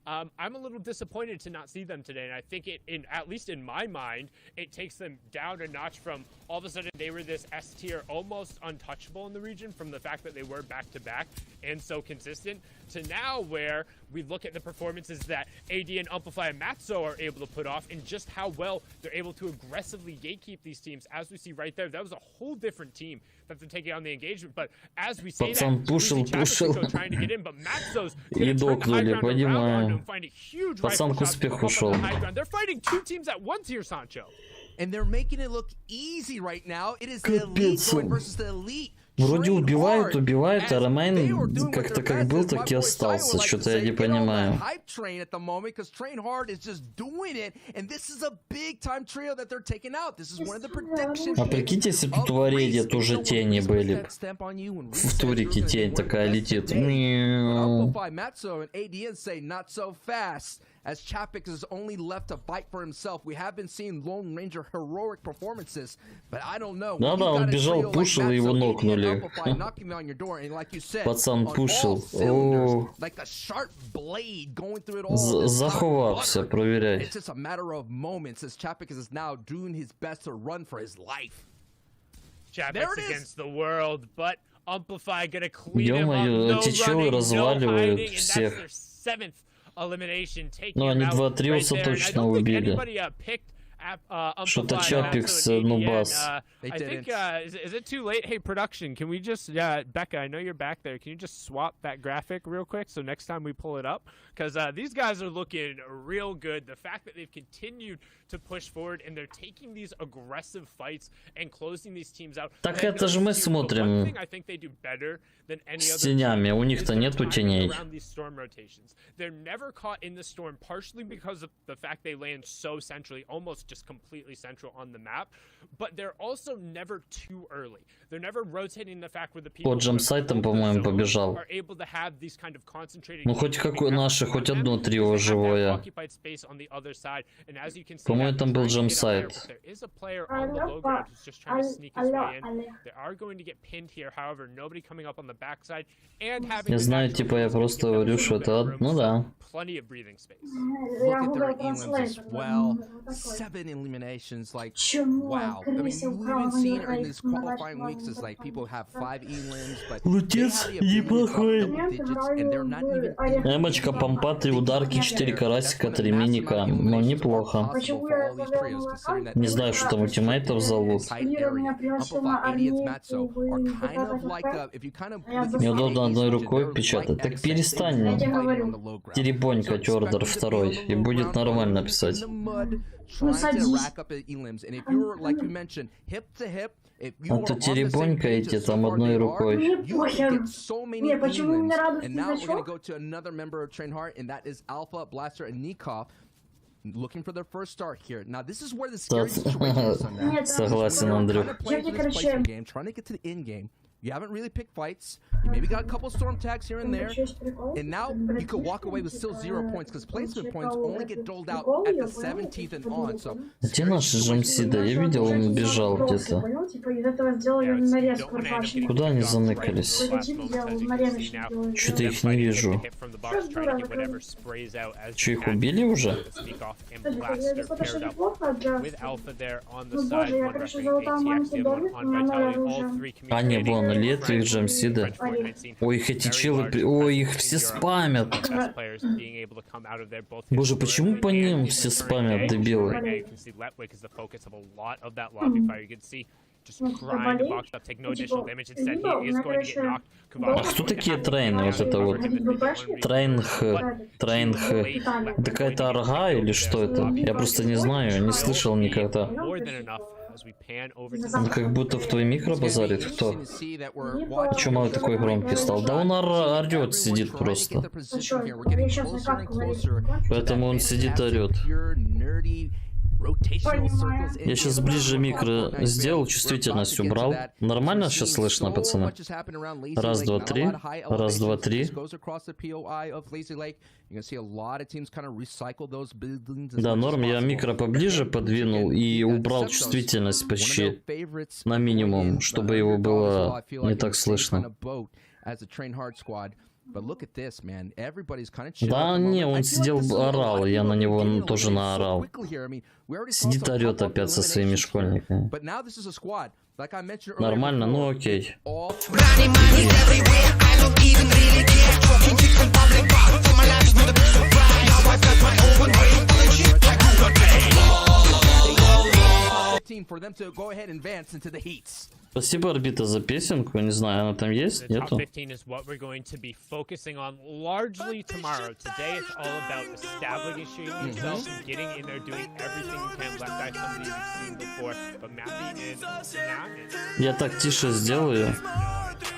I'm a little disappointed to not see them today, and I think at least in my mind, it takes them down a notch from all of a sudden they were this S tier, almost untouchable in the region from the fact that they were back to back and so consistent, to now where we look at the performances that AD and Amplify and Matzo are able to put off, and just how well they're able to aggressively gatekeep these teams, as we see right there. That was a whole different team that they're taking on the engagement, but as we say Пацан пушил. trying to get in, but Matzo's И докнули, понимаю. Пацан к успеху ушел. They're fighting two teams at once here, Sancho. And they're making it look easy right now. It is the elite going versus the elite. Вроде убивают, а Ромейн как-то как был, так и остался. Что-то я не понимаю. А прикиньте, если тут в арене тоже тени были. В турике тень такая летит. As Chapik is only left to fight for himself. We have been seeing Lone Ranger heroic performances, but I don't know. Да, он бежал, пушил, и его нокнули. Пацан пушил. Заховался, проверяй. It's just a matter of moments as Chapik is now doing his best to run for his life. Chapik's against the world, but Amplify gonna clean him up. Ё-моё, эти челы разваливают всех. Ну, они 2 триоса точно убили. Что-то Чапикс, Нубас. I think, is it too late? Hey, production, can we just, Becca, I know you're back there. Can you just swap that graphic real quick so next time we pull it up? Because these guys are looking real good. The fact that they've continued to push forward and they're taking these aggressive fights and closing these teams out. Так это же мы смотрим с тенями. У них-то нету теней. They're never caught in the storm, partially because of the fact they land so centrally, almost just completely central on the map, but they're also never too early. They're never rotating the fact where the people По джамсайтам, по-моему, побежал. are able to have these kind of concentrated. Ну хоть какое наше, хоть одно трио живое. По-моему, там был джамсайт. There is a player on the low ground who's just trying to sneak his way in. They are going to get pinned here, however, nobody coming up on the backside and having. Я знаю, типа я просто говорю, что это, ну да. Plenty of breathing space. Look at their elims as well. 7 eliminations, like wow. I mean, we've been seeing in these qualifying weeks is like people have 5 elims, but Лутец неплохой. and they're not even. Эмочка, помпа, 3 ударки, 4 карасика, 3 миника. Ну, неплохо. Не знаю, что там у тиммейтов зовут. Неудобно одной рукой печатать. Так перестань, теребонькать ордер 2, и будет нормально писать. Ну садись. А то теребонькаете там одной рукой. Мне похер. Не, почему у меня радостный значок? looking for their first start here. Now this is where the scary situation is on that. Согласен, Андрюх. Trying to get to the end game. You haven't really picked fights. You maybe got a couple storm tags here and there. And now you could walk away with still 0 points because placement points only get doled out at the 17th and on. So Где наш Джамсида? Я видел, он бежал где-то. Куда они заныкались? Что-то их не вижу. Что, их убили уже? А, не, вон, лет их Джамсида. Ой, их эти челы... Ой, их все спамят. Боже, почему по ним все спамят, дебилы? А кто такие трейны? Вот это вот трейнх. Это какая-то арга или что это? Я просто не знаю, не слышал никогда. Он как будто в твой микро базарит. Кто? Чё малый такой громкий стал? Да он орёт, сидит просто. Поэтому он сидит, орёт. Я сейчас ближе микро сделал, чувствительность убрал. Нормально сейчас слышно, пацаны? Раз, два, три. Раз, два, три. Да, норм. Я микро поближе подвинул и убрал чувствительность почти на минимум, чтобы его было не так слышно. Да, не, он сидел, орал, я на него тоже наорал. Сидит, орёт опять со своими школьниками. Нормально, ну окей. Спасибо, Орбита, за песенку. Не знаю, она там есть? Нету? Я так тише сделаю.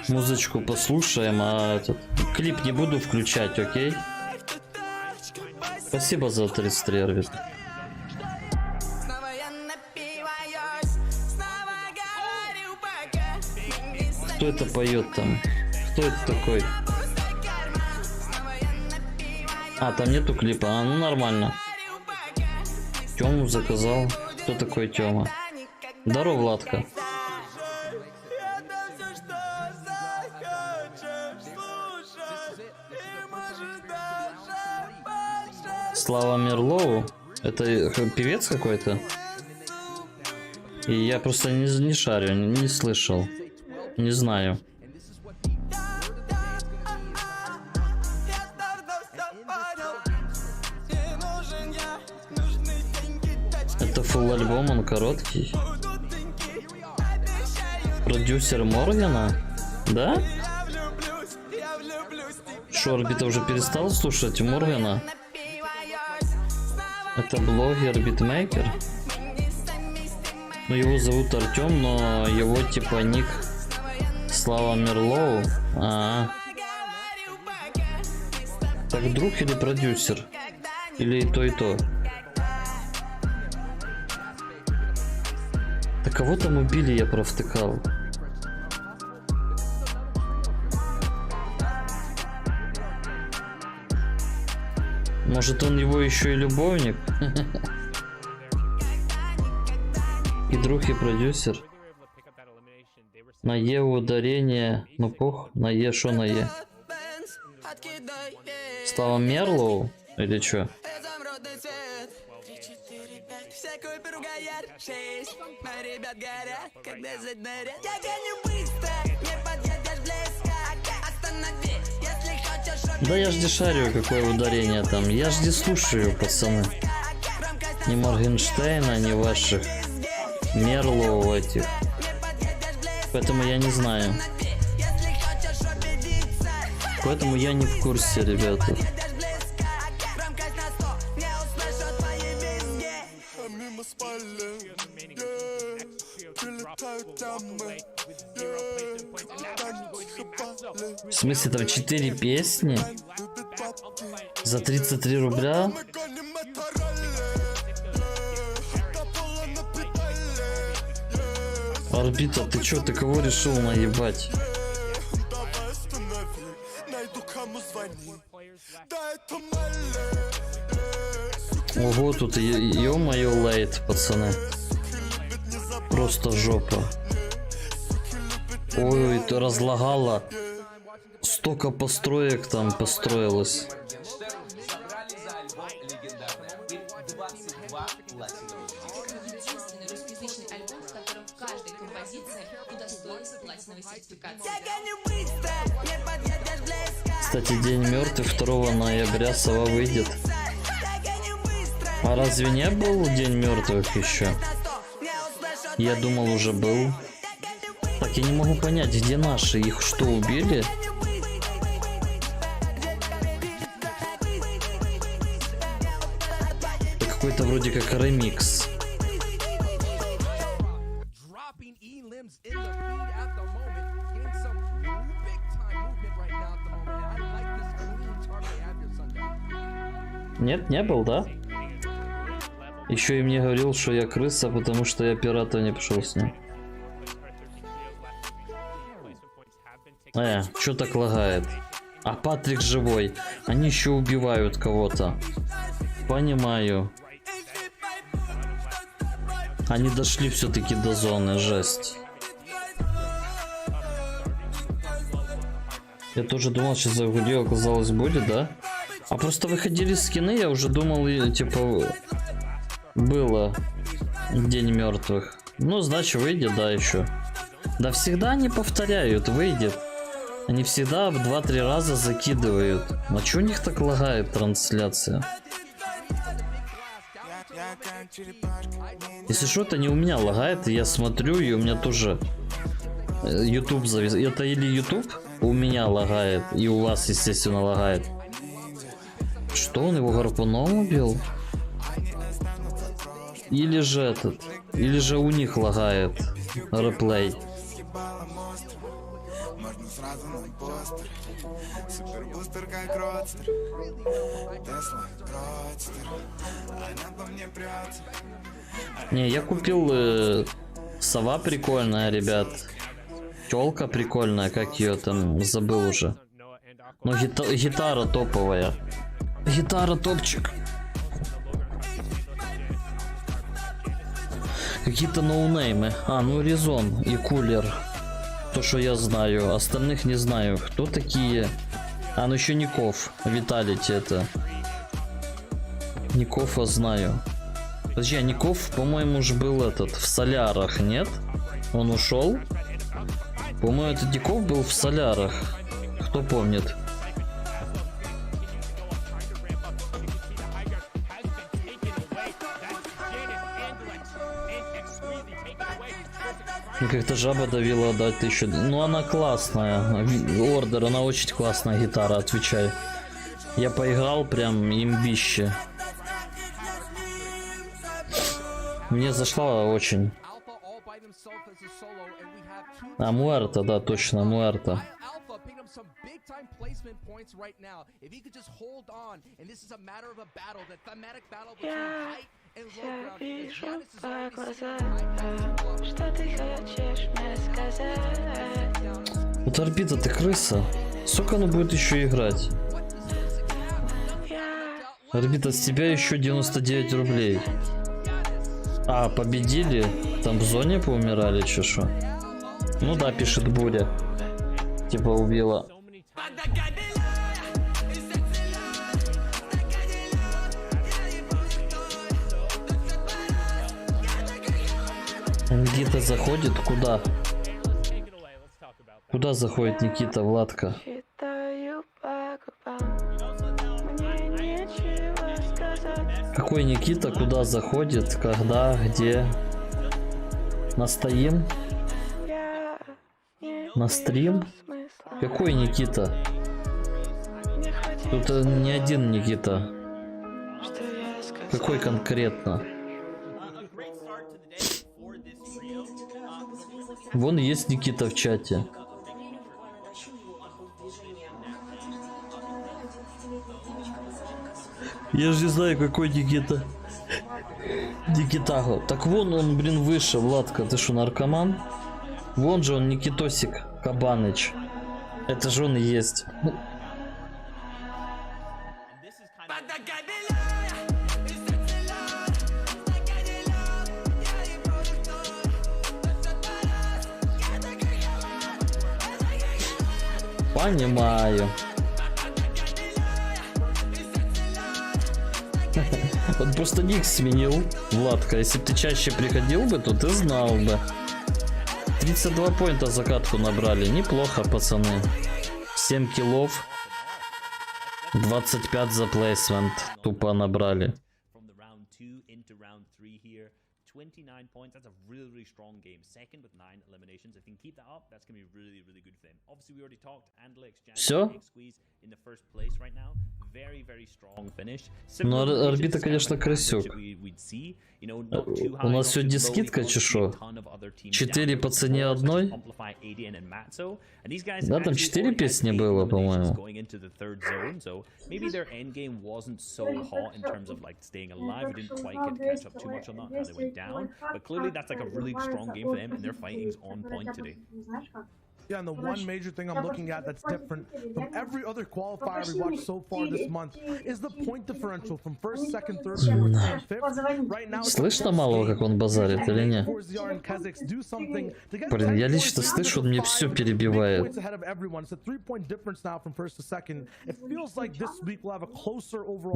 Музычку послушаем, а этот клип не буду включать, окей? Спасибо за 33, Орбит. Кто это поет там? Кто это такой? А, там нету клипа. А, ну нормально. Тему заказал. Кто такой Тёма? Здорово, Владка. Слава Мерлоу. Это певец какой-то? И я просто не шарю, не слышал. Не знаю. Это фулл альбом, он короткий. Продюсер Моргана? Да? Шо, Орбита уже перестал слушать Моргана? Это блогер, битмейкер? Ну, его зовут Артем, но его типа ник Слава Мерлоу. Так, друг или продюсер? Или и то, и то? Да кого там убили, я провтыкал. Может, он его еще и любовник? И друг, и продюсер. На Е ударение. Ну пух, на Е, шо на Е? Слава Мерлоу? Или чё? Да я ж не шарю, какое ударение там. Я ж не слушаю, пацаны. Ни Моргенштейна, ни ваших Мерлоу этих. Поэтому я не знаю. Поэтому я не в курсе, ребята. В смысле, там 4 песни? За 33 рубля? Орбита, ты чё, ты кого решил наебать? Ого, тут ё-моё лейт, пацаны. Просто жопа. Ой, это разлагало. Столько построек там построилось. Кстати, День мертвых 2 ноября сова выйдет. А разве не был День мертвых еще? Я думал, уже был. Так, я не могу понять, где наши? Их что, убили? Это какой-то вроде как ремикс. Нет, не был, да? Еще и мне говорил, что я крыса, потому что я пирата не пошел с ним. Что так лагает? А Патрик живой. Они еще убивают кого-то. Понимаю. Они дошли все-таки до зоны, жесть. Я тоже думал, сейчас загудел, оказалось, будет, да? А просто выходили скины, я уже думал, и, типа, было День мертвых. Ну, значит, выйдет, да, еще. Да всегда они повторяют, выйдет. Они всегда в 2-3 раза закидывают. А чё у них так лагает трансляция? Если что, это не у меня лагает, я смотрю, и у меня тоже YouTube завис. Это или YouTube у меня лагает, и у вас, естественно, лагает. Что, он его гарпуном убил? Или же этот? Или же у них лагает реплей? Не, я купил сова прикольная, ребят. Тёлка прикольная, как ее там, забыл уже. Но гитара топовая. Гитара топчик. Какие-то ноунеймы. А, ну Резон и Кулер. То, что я знаю. Остальных не знаю. Кто такие? А, ну еще Ников. Виталити это. Никова знаю. Подожди, а Ников, по-моему, уже был этот в Солярах, нет? Он ушел? По-моему, этот Ников был в Солярах. Кто помнит? Как-то жаба давила отдать 1000. Ну она классная. Ордер, она очень классная гитара, отвечаю. Я поиграл прям имбище. Мне зашла очень. А Муэрта, да, точно, Муэрта. Я вижу по глазам, что ты хочешь мне сказать. Вот Орбита, ты крыса. Сколько она будет еще играть? Орбита, с тебя еще 99 рублей. А, победили? Там в зоне поумирали, чешу? Ну да, пишет Буря. Типа убила. Никита заходит куда? Куда заходит Никита, Владка? Какой Никита, куда заходит, когда, где? На стрим? На стрим? Какой Никита? Тут не один Никита. Какой конкретно? Вон есть Никита в чате. Я же не знаю, какой Никита. Никитахо. Так вон он, блин, выше, Владка. Ты что, наркоман? Вон же он, Никитосик Кабаныч. Это же он и есть. Понимаю. Он просто ник сменил, Владка. Если бы ты чаще приходил бы, то ты знал бы. 32 поинта за катку набрали. Неплохо, пацаны. 7 киллов. 25 за плейсмент. Тупо набрали. 29 points. That's a really, really strong game. Second with 9 eliminations. If he can keep that up, that's going to be really, really good for him. Obviously, we already talked. Andalex, Все? Squeeze in the first place right now. Very, very strong finish. Ну, орбита, конечно, крысюк. У нас сегодня скидка, чешо? 4 по цене одной? Да, там 4 песни было, по-моему. But clearly that's like a really strong game for them, and their fighting's on point today. Yeah, and the one major thing I'm looking at that's different from every other qualifier we watched so far this month is the point differential from first, second, third, fourth, and fifth. Right now, слышно мало, как он базарит, или нет? Блин, я лично слышу, он мне все перебивает.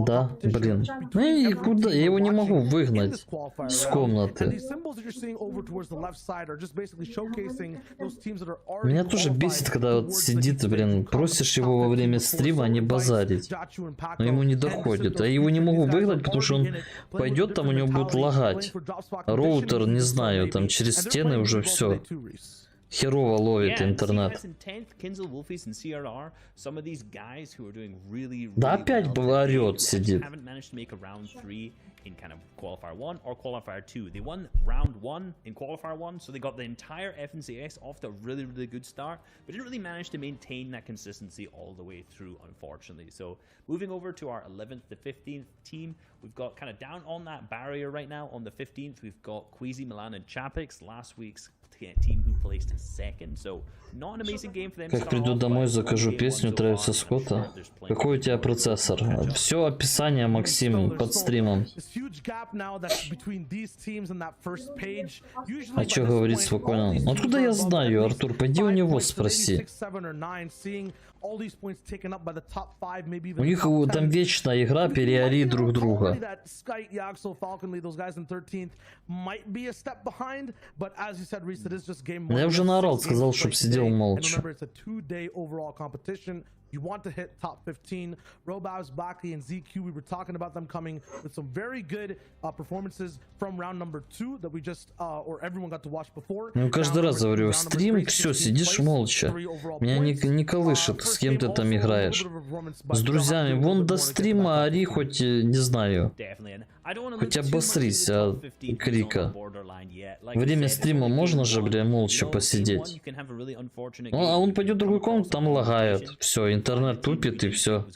Да, блин. Ну и куда? Я его не могу выгнать с комнаты. Меня тоже бесит, когда вот сидит, блин, просишь его во время стрима не базарить, но ему не доходит. А его не могу выгнать, потому что он пойдет, там у него будет лагать. Роутер, не знаю, там через стены уже все. Херово ловит интернет. Да опять орет, сидит. In kind of qualifier 1 or qualifier 2. They won round 1 in qualifier 1, so they got the entire FNCS off to a really, really good start, but didn't really manage to maintain that consistency all the way through, unfortunately. So moving over to our 11th to 15th team, we've got kind of down on that barrier right now. On the 15th, we've got Queasy, Milan, and Chapix, last week's team who placed second. So not an amazing game for them. Как приду домой, закажу песню Трэвиса Скотта. Какой у тебя процессор? Все описание, Максим, под стримом. А что говорить спокойно? Откуда я знаю, Артур? Пойди у него спроси. У них там вечная игра, переори друг друга. Я уже наорал, сказал, чтоб сидел молча. You want to hit top 15. Robaz, Baki, and ZQ, we were talking about them coming with some very good performances from round number 2 that we just, or everyone got to watch before. Ну, каждый раз говорю, стрим, все, сидишь молча. Меня не колышет, с кем ты там играешь. С друзьями. Вон до стрима ори, хоть, не знаю. Хоть обосрись от крика. Время стрима можно же, бля, молча посидеть. Ну, а он пойдет в другую комнату, там лагает. Все, интернет тупит и все.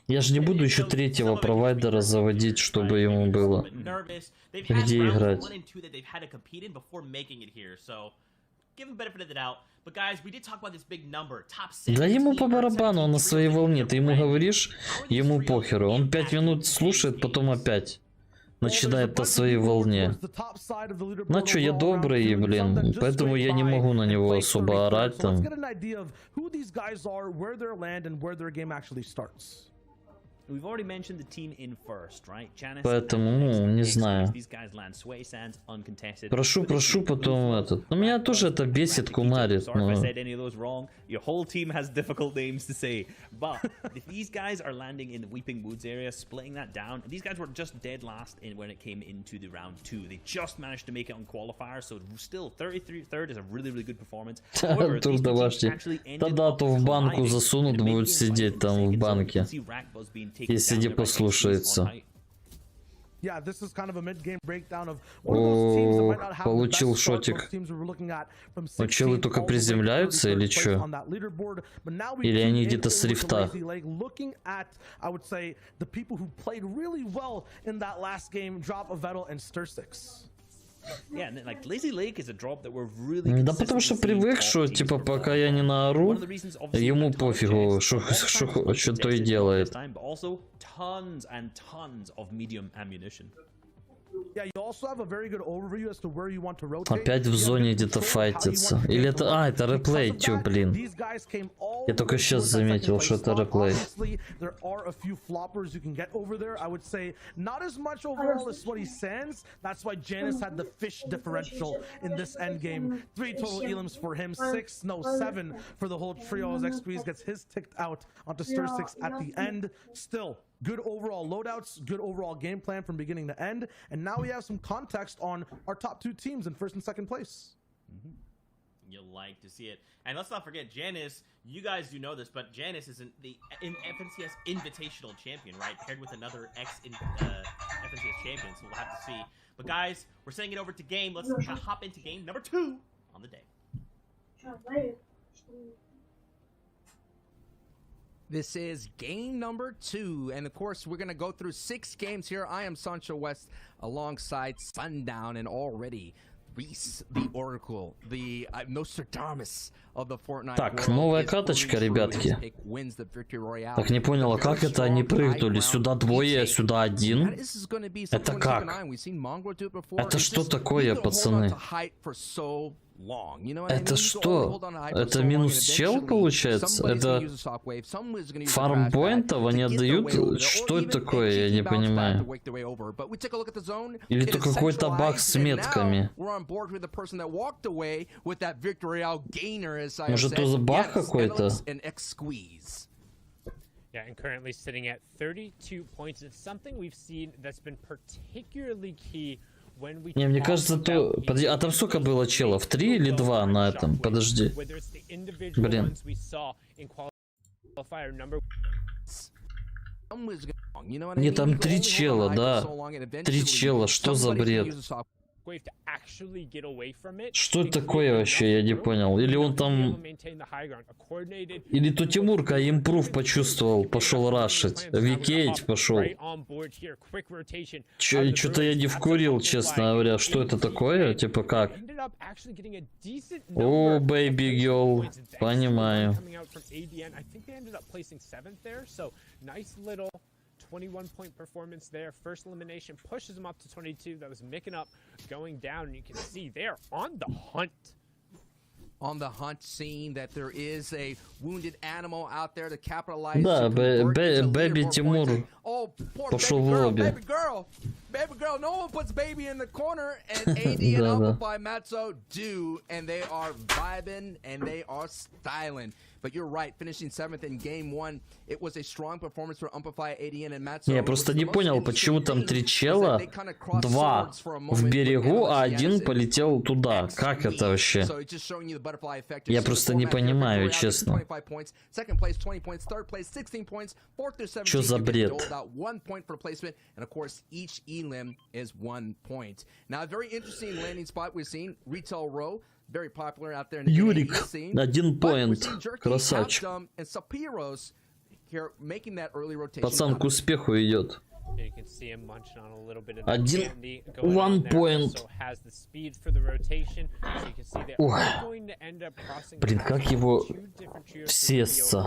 Я же не буду еще третьего провайдера заводить, чтобы ему было где играть. Да ему по барабану, он на своей волне. Ты ему говоришь, ему похеру. Он 5 минут слушает, потом опять начинает на своей волне. Ну что, я добрый, блин, поэтому я не могу на него особо орать там. Поэтому, ну, не знаю. Прошу, потом этот. Но меня тоже это бесит, кумарит. Но... Your whole team has difficult names to say, but if these guys are landing in the Weeping Woods area, splitting that down, these guys were just dead last in when it came into the round 2. They just managed to make it on qualifier, so still 33rd is a really, really good performance. However, Тур домашний. Тогда то в банку засунут, будет сидеть там в банке, если не послушается. Yeah, this is kind of a mid-game breakdown of one of those teams that might not have the Получил best start, шотик. those teams we were looking at from Ну, челы 16 только all the way to приземляются 33rd или place чё? on that leaderboard. But now we Или tune они in где-то с over to рифта? Lazy Lake, looking at, I would say, the people who played really well in that last game, drop of Vettel and Stursix. Yeah, and then, like Lazy Lake is a drop that we're really. Да потому что привык, что типа пока я не наору, ему пофигу, что то и делает. But also tons and tons of medium ammunition. Yeah, you also have a very good overview as to where you want to rotate. Опять в зоне где-то файтятся. Или это... А, это реплей, тё, блин. Я только сейчас заметил, что это реплей. There are a few floppers you can get over there. I would say not as much overall as what he sends. That's why Janice had the fish differential in this end game. 3 total elims for him, 7 for the whole trio as X-Squeeze gets his ticked out onto Stursix at the end. Still, good overall loadouts, good overall game plan from beginning to end. And now we have some context on our top 2 teams in first and second place. You'll like to see it. And let's not forget, Janice, you guys do know this, but Janice is the FNCS Invitational Champion, right? Paired with another FNCS champion, so we'll have to see. But guys, we're sending it over to game. Let's hop into game number 2 on the day. This is game number 2, and of course we're gonna go through 6 games here. I am Sancho West alongside Sundown, and already Reese, the Oracle, the Nostradamus of the Fortnite. Так, новая каточка, ребятки. Так, не понял, а как это они прыгнули? Сюда двое, а сюда один? Это как? Это что такое, пацаны? Это что? Это минус чел получается? Это фармпоинтов они отдают? Что это такое? Я не понимаю. Или это какой-то баг с метками? Может, это баг какой-то? Yeah, and currently sitting at 32 points. It's something we've seen that's been particularly key. Не, мне кажется, то... Подожди, а там сколько было челов? 3 или 2 на этом? Подожди. Блин. Не, там 3 чела, да. 3 чела, что за бред? Что это такое вообще, я не понял. Или он там... Или то Тимурка импрув почувствовал, пошел рашить. Викейт пошел. Что-то я не вкурил, честно говоря. Что это такое? Типа как? О, baby girl. Понимаю. 21-point performance there. First elimination pushes him up to 22. That was Micking up, going down, and you can see they're on the hunt. On the hunt, seeing that there is a wounded animal out there to capitalize. Да, baby Тимур пошел в лобби. Baby girl, no one puts baby in the corner, and AD and Amplify Matzo do, and they are vibing and they are styling. But you're right, finishing 7th in game 1, it was a strong performance for Amplify, ADN, and Matzo. Я просто не понял, почему там 3 чела, 2 в берегу, а 1 полетел туда. Как это вообще? Я просто не понимаю, честно. Что за бред? Юрик, 1 поинт. Красавчик. Пацан к успеху идет. 1 поинт. Ой. Блин, как его всесться.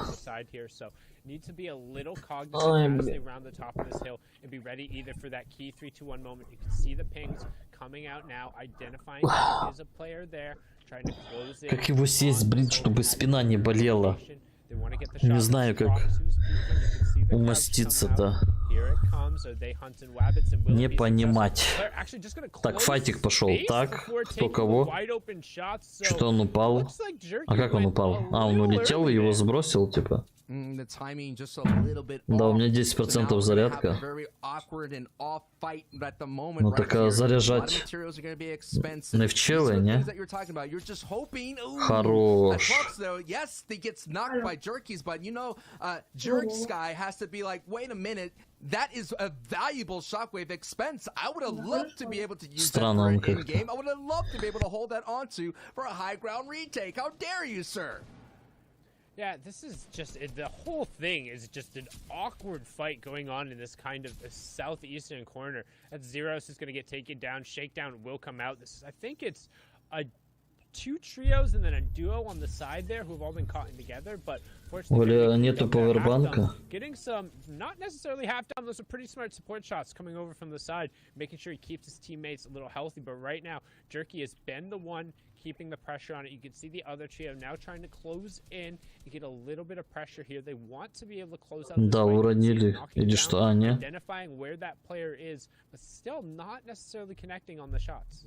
Need to be a little cognizant as they round the top of this hill and be ready either for that key 3-2-1 moment. You can see the pings coming out now, identifying there is a player there, trying to close it. Как его сесть, блин, чтобы спина не болела. Не знаю, как умоститься-то. Не понимать. Так, файтик пошел. Так, кто кого? Что он упал? А как он упал? А, он улетел и его сбросил, типа? The timing just a little bit Да, у меня off. 10% So now we're gonna have a зарядка. very awkward and off fight at the moment Ну right так here. заряжать A lot of materials are gonna be expensive. не These are вчили, the не? things that you're talking about. You're just hoping. Ooh, Хорош. that Bucks, though, yes, he gets knocked by Jerkies, but you know, Jerk's guy has to be like, wait a minute. That is a valuable shockwave expense. I would have loved to be able to use that Странно for он an как-то. in-game. I would have loved to be able to hold that onto for a high ground retake. How dare you, sir? Yeah, this is just the whole thing is just an awkward fight going on in this kind of southeastern corner. That Zeros is going to get taken down. Shakedown will come out. This is, I think it's two trios and then a duo on the side there who've all been caught in together, but fortunately Оля, нету пауэрбанка. getting some not necessarily half down. Those are pretty smart support shots coming over from the side, making sure he keeps his teammates a little healthy. But right now, Jerky has been the one keeping the pressure on it. You can see the other trio now trying to close in. You get a little bit of pressure here. They want to be able to close out. Да, уронили. Или что? А, не? Identifying where that player is, but still not necessarily connecting on the shots.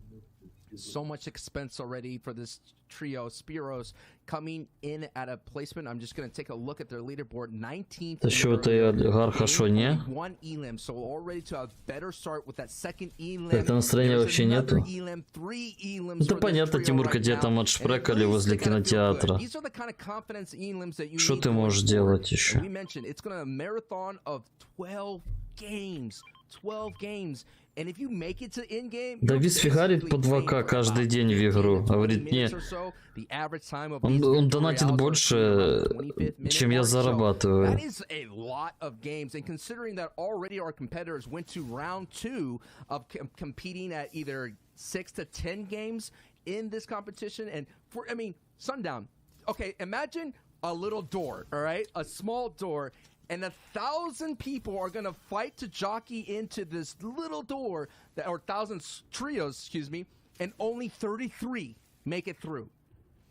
So much expense already for this trio. Spiros coming in at a placement. I'm just going to take a look at their leaderboard. 19th. Да что ты, Олигарха, шо, не? One elim, so already to a better start with that second elim. Так-то настроения вообще нету. Это Это понятно, Тимурка, тебя там отшпрекали возле кинотеатра. Что ты можешь делать еще? We mentioned it's going to a marathon of 12 games. 12 games. And if you make it to in-game, Давид фигарит по 2К каждый день в игру. Говорит, не, он донатит больше, чем я зарабатываю. That is a lot of games, and considering that already our competitors went to round 2 of competing at either 6 to 10 games in this competition, and for, I mean, Sundown. Okay, imagine a little door, all right, a small door. And 1,000 people are going to fight to jockey into this little door, or 1,000 trios, excuse me, and only 33 make it through.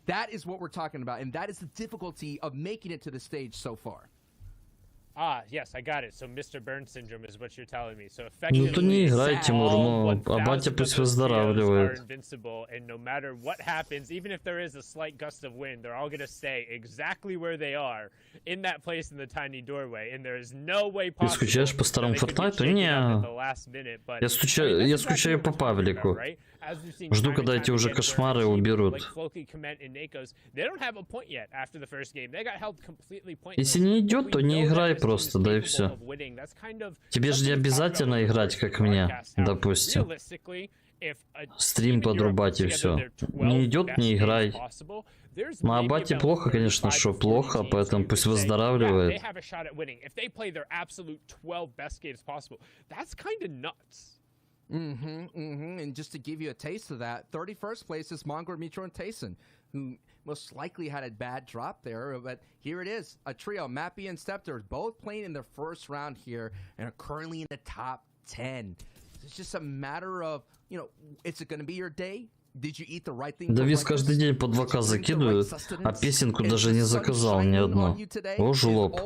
That is what we're talking about, and that is the difficulty of making it to the stage so far. Ah, yes, I got it. So Mr. Burns syndrome is what you're telling me. So Ну effectively, то не играй, Тимур, ну, а батя 1,000 пусть of those trios are выздоравливает. invincible, and no matter what happens, even if there is a slight gust of wind, they're all going to stay exactly where they are in that place in the tiny doorway, and there is no way Ты possible скучаешь по старому that they could get Фортнайту? shaken Не. up at the last minute, but, Я that's скучаю exactly по what we're talking паблику. about, right? As we've seen Жду, time and когда time эти уже again, where кошмары a team уберут. like Floki, Comment, and Nakos, they don't have a point yet after the first game. They got held completely pointless. Если не идет, то не We know играй that this team is просто, да и capable все. of winning. That's kind of Тебе же не something we talked обязательно about играть, как мне, broadcast, how допустим. realistically, if a Стрим team in Europe подрубать и puts все. together their 12 Не идет, best не games играй. possible, there's Ну а maybe бате about плохо, конечно, 35 что to 40 плохо, teams поэтому who пусть could say, yeah, выздоравливает. they have a shot at winning. If they play their absolute 12 best games possible, that's kind of nuts. And just to give you a taste of that, 31st place is Mongor, Mitro, and Tayson, who most likely had a bad drop there, but here it is, a trio, Mappy and Stepter, both playing in their first round here and are currently in the top 10. It's just a matter of, you know, is it going to be your day? Did you eat the right thing? Давид каждый день по 2К закидывает, а песенку даже не заказал ни одну. О, жлоб.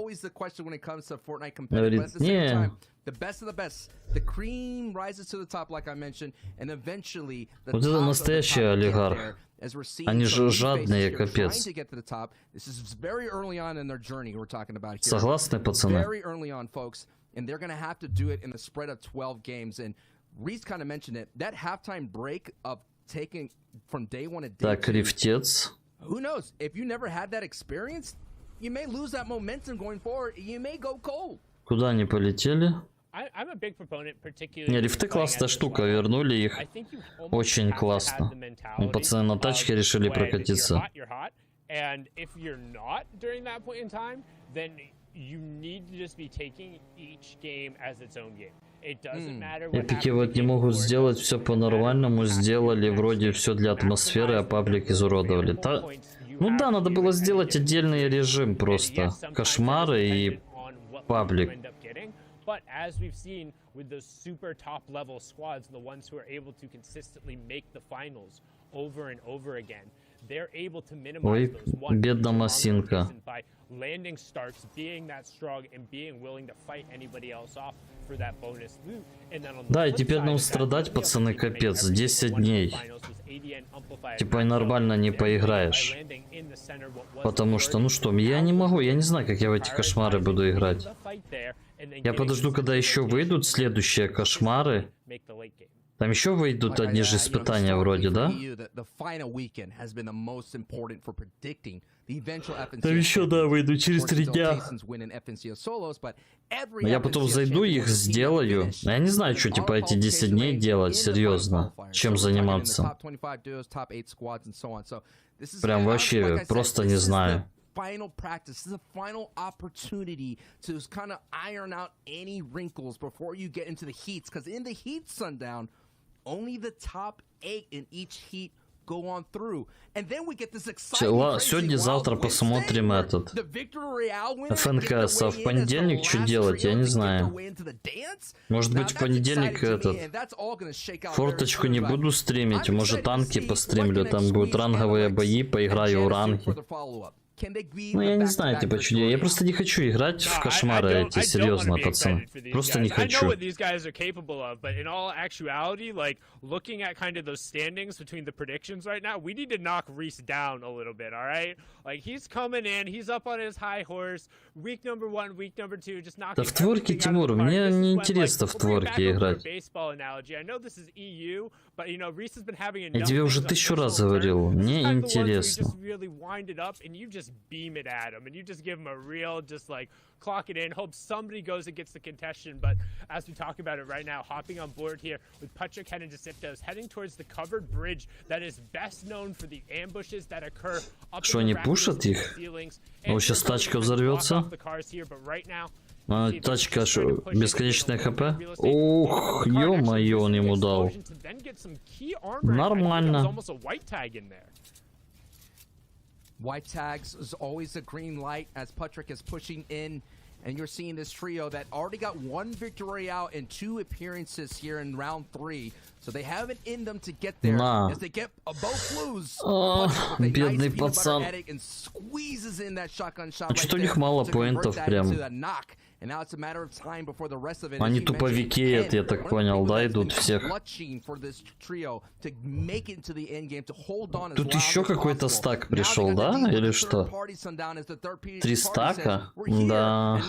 Говорит, не. The best of the best. The cream rises to the top, like I mentioned, and eventually the Вот это top настоящий of the top get олигарх. there, as we're seeing Они some же new жадные, faces here trying капец. to get to the top. This is very early on in their journey we're talking about here. Согласны, пацаны? Very early on, folks, and they're going to have to do it in the spread of 12 games. And Reese kind of mentioned it. That halftime break of taking from day one to day Так, two, Рифтец. who knows? If you never had that experience, you may lose that momentum going forward. You may go cold. Куда они полетели? I'm a big proponent, particularly Не, лифты классная штука, вернули их. I think you almost Очень have to have классно. the mentality Ну, пацаны на тачке of решили when прокатиться. You're hot, and if you're not during that point in time, then you need to just be taking each game as its own game. It doesn't matter И what такие happens вот не the game могут before, сделать it все doesn't по-нормальному, matter сделали what вроде happens все для атмосферы, а паблик изуродовали. Та... points you Ну have да, to надо do было at any сделать given отдельный point. режим And просто. yes, sometimes Кошмары it's и dependent on what паблик. you end up getting, but as we've seen with those super top level squads, the ones who are able to consistently make the finals over and over again, they're able to minimize Ой, those one бедная Масинка. by landing starts, being that strong and being willing to fight anybody else off. Да, и теперь нам страдать, пацаны, капец, 10 дней. Типа нормально не поиграешь. Потому что, ну что, я не могу, я не знаю, как я в эти кошмары буду играть. Я подожду, когда еще выйдут следующие кошмары. Там еще выйдут одни же испытания вроде, да? Там еще, да, выйдут через 3 дня. Я потом зайду, их сделаю. Я не знаю, что типа эти 10 дней делать, серьезно. Чем заниматься. Прям вообще, просто не знаю. Final practice. This is a final opportunity to kind of iron out any wrinkles before you get into the heats. Because in the heat, Sundown, only the top 8 in each heat go on through. And then we get this exciting, Сегодня-завтра посмотрим этот ФНКС, а в понедельник что делать, я не знаю. Может быть, в понедельник этот форточку не буду стримить, может танки постримлю, там будут ранговые бои, поиграю в ранги. Ну, я не знаю, типа, что я просто не хочу играть в кошмары эти, серьезно, пацаны. Просто не хочу. Looking at kind of those standings between the predictions right now, we need to knock Reese down a little bit, all right? Like, he's coming in, he's up on his high horse, week number 1, week number 2, just knocking. Да в творке, Тимур, мне не интересно в творке играть. Я тебе уже 1000 раз говорил, мне интересно. Clock it in, hope somebody goes and gets the contestation, but as we talk about it right now, hopping on board here with Patrick and Deceptos, heading towards the covered bridge that is best known for the ambushes that occur up Что, они пушат их? Ну, сейчас тачка взорвется. Тачка, что, бесконечная хп? Ух, ё-моё, он ему дал. Нормально. White tags is always a green light as Patrick is pushing in, and you're seeing this trio that already got 1 victory out in 2 appearances here in round 3. So they have it in them to get there. As they get both blues. Бедный пацан. А что у них мало поинтов прям? Они туповики, я так понял, да, идут всех. Тут еще какой-то стак пришел, да? Или что? 3 стака? Да.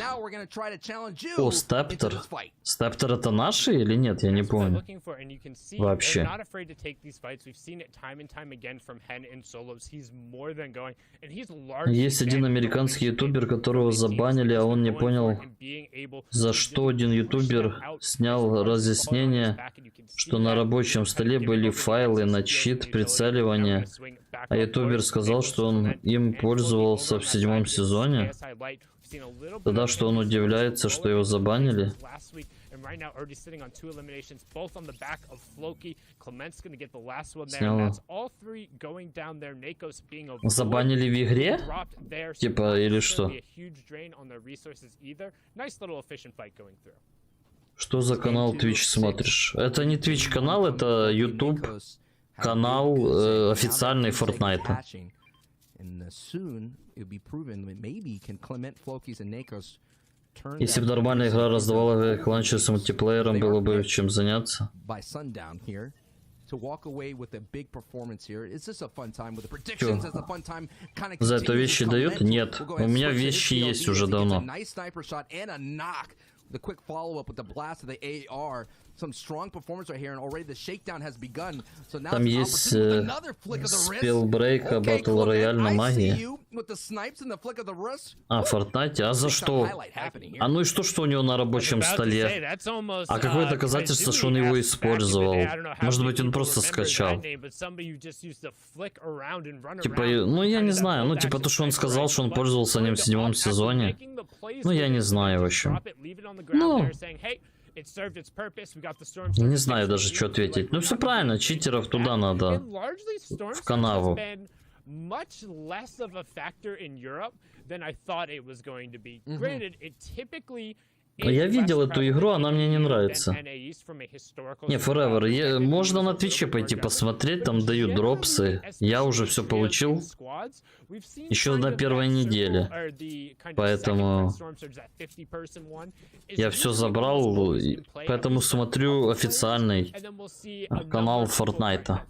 О, Стептер. Стептер это наши или нет? Я не помню. Вообще. Есть один американский ютубер, которого забанили, а он не понял, за что один ютубер снял разъяснение, что на рабочем столе были файлы на чит прицеливания, а ютубер сказал, что он им пользовался в 7-м сезоне. Тогда что он удивляется, что его забанили? Снял. Забанили в игре? Типа, или что? Что за канал Twitch смотришь? Это не Twitch канал, это YouTube канал официальный Фортнайта. Если бы нормальная игра раздавала кланчи с мультиплеером, было бы чем заняться. Чё? За это вещи дают? Нет. У меня вещи есть уже давно. Там есть спелбрейка, батл рояль на магии. А, в Фортнайте? А за что? А ну и что у него на рабочем столе? А какое доказательство, что он его использовал? Может быть, он просто скачал? Типа, ну я не знаю. Ну типа то, что он сказал, что он пользовался ним в 7-м сезоне. Ну я не знаю, в общем. Ну... Не знаю даже, что ответить. Ну все правильно, читеров туда надо. В канаву. Я видел эту игру, она мне не нравится. Не, Forever, можно на Твиче пойти посмотреть, там дают дропсы. Я уже все получил. Еще на первой неделе. Поэтому я все забрал. Поэтому смотрю официальный канал Фортнайта.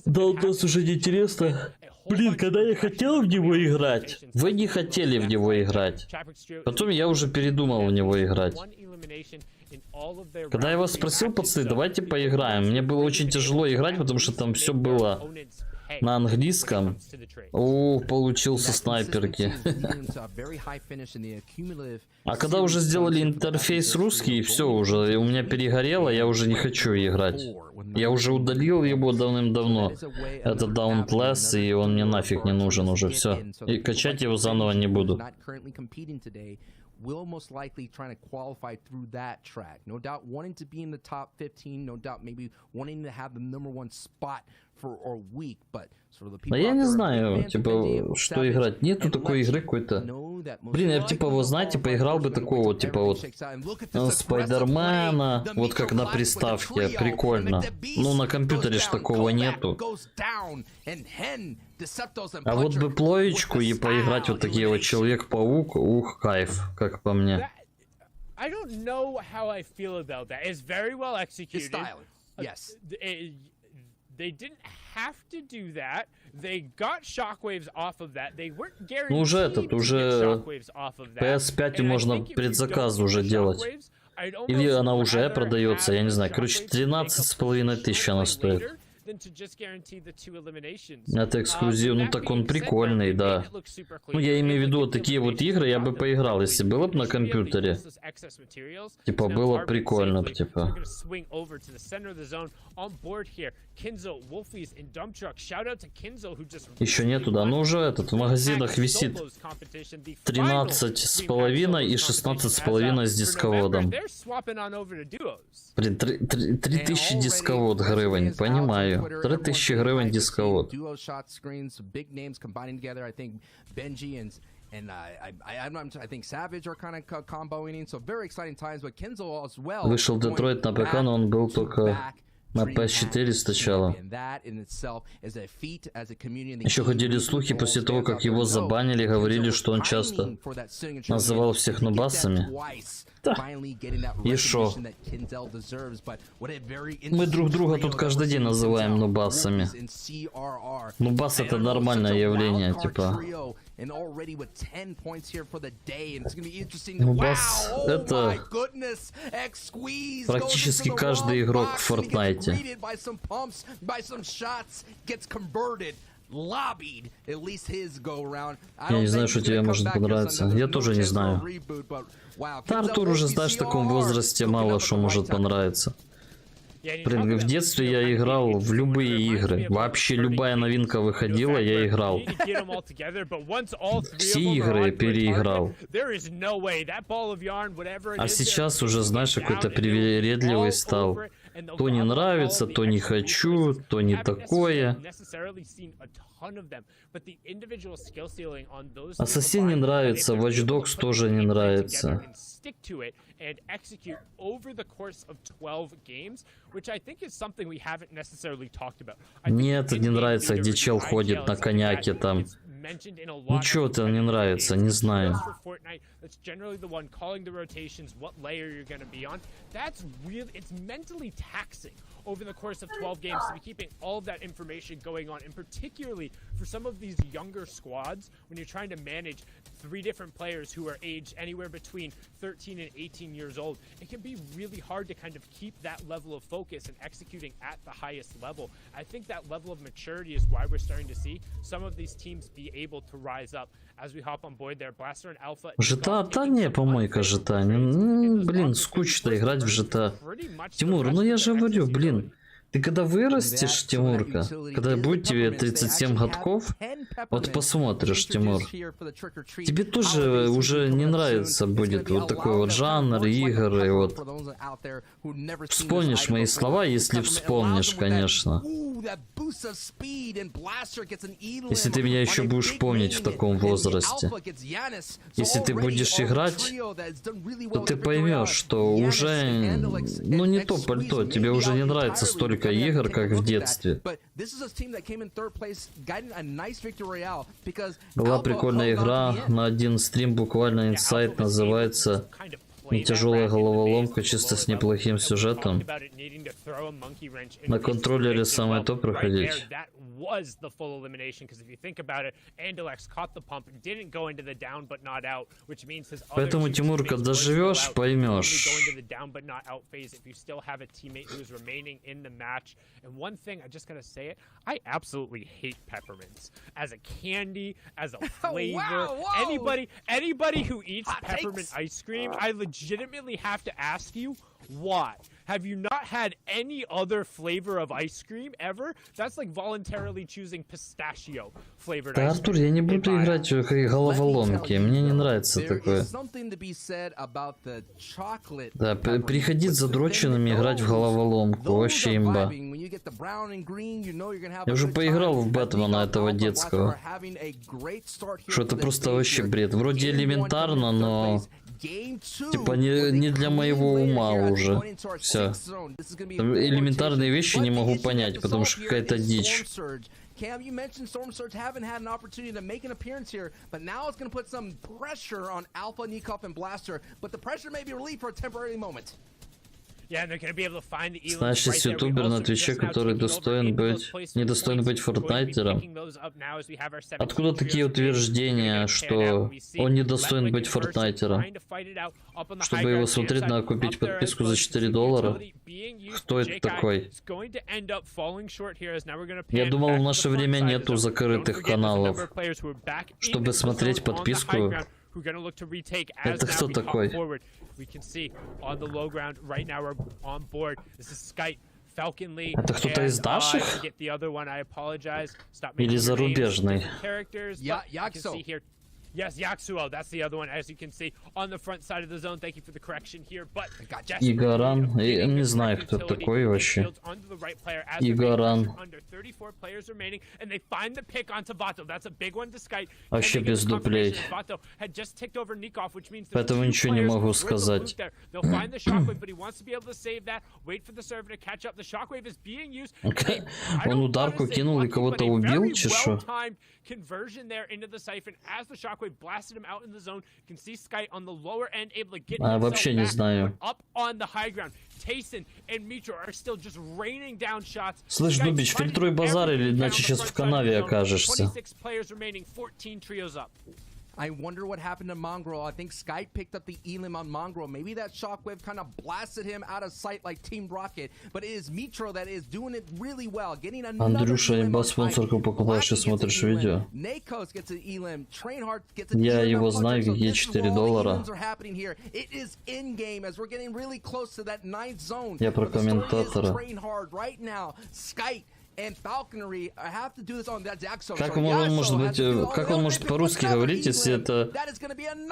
Да, у нас уже не интересно. Блин, когда я хотел в него играть, вы не хотели в него играть. Потом я уже передумал в него играть. Когда я вас спросил, пацаны, давайте поиграем. Мне было очень тяжело играть, потому что там все было на английском. О, получился снайперки. А когда уже сделали интерфейс русский, все уже, у меня перегорело, я уже не хочу играть. Я уже удалил его давным-давно. Это Dauntless, и он мне нафиг не нужен уже, все. И качать его заново не буду. Will most likely trying to qualify through that track. No doubt wanting to be in the top 15, no doubt maybe wanting to have the #1 spot for a week, but sort of the people. Да я не знаю, типа, что играть. Нету такой игры какой-то. Блин, я типа, вы знаете, поиграл бы такого, типа вот Спайдермена, вот как на приставке, прикольно. Ну, на компьютере ж такого нету. А вот бы плоечку и поиграть вот такие вот Человек-паук, ух, кайф, как по мне. I don't know how I feel about that. It's very well executed. Yes. They didn't have to do that. They got shockwaves off of that. They weren't guaranteed Ну уже этот, уже PS5 можно предзаказ уже делать. Или она уже продается, я не знаю. Короче, 13,5 тысяч она стоит. Это эксклюзив, ну так он прикольный, да. Ну я имею в виду вот такие вот игры, я бы поиграл, если было бы на компьютере. Типа было прикольно, типа. Еще нету, да, ну уже этот в магазинах висит 13,5 и 16,5 с дисководом. Блин, 3000 дисковод гривен, понимаю. 3000 гривен дисковод. Вышел Детройт на ПК, но он был только на PS4 сначала. Еще ходили слухи после того, как его забанили, говорили, что он часто называл всех нубасами. Да. И шо? Мы друг друга тут каждый день называем нубасами. Нубас это нормальное явление, типа. Нубас это практически каждый игрок в Фортнайте. Я не знаю, что тебе может понравиться. Я тоже не знаю. Да, Артур уже, знаешь, в таком возрасте мало что может понравиться. Блин, в детстве я играл в любые игры. Вообще любая новинка выходила, я играл. Все игры я переиграл. А сейчас уже, знаешь, какой-то привередливый стал. То не нравится, то не хочу, то не такое. Ассасин не нравится, Watch Dogs тоже не нравится. Нет, не нравится, где чел ходит на коняке там. Ничего там не нравится, не знаю. Over the course of 12 games to be keeping all of that information going on, and particularly for some of these younger squads, when you're trying to manage 3 different players who are aged anywhere between 13 and 18 years old, it can be really hard to kind of keep that level of focus and executing at the highest level. I think that level of maturity is why we're starting to see some of these teams be able to rise up. As we hop on board there, Blaster and Alpha. GTA, да не, помойка GTA. Блин, скучно играть в GTA. Тимур, ну я же говорю, блин. Ты когда вырастешь, Тимурка, когда будет тебе 37 годков, вот посмотришь, Тимур, тебе тоже уже не нравится будет вот такой вот жанр игр, и вот вспомнишь мои слова, если вспомнишь, конечно. Если ты меня еще будешь помнить в таком возрасте. Если ты будешь играть, то ты поймешь, что уже, ну не то пальто, тебе уже не нравится столько игр, как в детстве. Была прикольная игра на один стрим, буквально инсайт, называется «Не тяжелая головоломка, чисто с неплохим сюжетом». На контроллере самое то проходить. Was the full elimination, because if you think about it, Andalex caught the pump, didn't go into the down but not out, which means his other Поэтому, Тимурка, доживешь, поймешь. go into the down but not out phase if you still have a teammate who is remaining in the match. And one thing, I just gotta say it, I absolutely hate peppermints as a candy, as a flavor. Anybody who eats peppermint ice cream, I legitimately have to ask you, why? Have you not had any other flavor of ice cream ever? That's like voluntarily choosing pistachio flavored Да, ice Артур, cream. я не буду играть в головоломки, мне не нравится такое. Да, приходить задроченными играть в головоломку, вообще имба. Я уже поиграл в Бэтмена этого детского. Что это просто вообще бред. Вроде элементарно, но... Типа не для моего ума уже. Все. Элементарные вещи не могу понять, потому что какая-то дичь. Cam, you mentioned Storm Surge haven't had an opportunity to make an appearance here, but now it's going to put some pressure on Alpha, Nikov, and Blaster, but the pressure may be relieved for a temporary moment. Знаешь, есть ютубер на Твиче, который недостоин быть фортнайтером. Откуда такие утверждения, что он недостоин быть фортнайтером? Чтобы его смотреть, надо купить подписку за $4. Кто это такой? Я думал, в наше время нету закрытых каналов. Чтобы смотреть подписку, это кто такой? Это кто-то из наших? Или зарубежный? Yes, Yaxuo, that's the other one, as you can see, on the front side of the zone. Thank you for the correction here, but... Игоран, я не знаю, кто такой вообще. Игоран. Вообще без дуплей. Поэтому ничего не могу сказать. Он ударку кинул и кого-то убил, чешу? Вообще не знаю. Слышь, Дубич, фильтруй базар, или иначе сейчас в канаве окажешься. I wonder what happened to Mongrel. I think Sky picked up the elim on Mongrel. Maybe that shockwave kind of blasted him out of sight like Team Rocket. But it is Mitro that is doing it really well. Getting another Андрюша, имба спонсорку покупаешь и смотришь видео. Nakos gets an elim. Trainhard gets an Я elim. его знаю, какие $4. It is in game as we're getting really close to that 9th zone. Я про комментатора. Trainhard right now. Sky and Falconry have to do this on that Jaxo. Как он может по-русски говорить, если это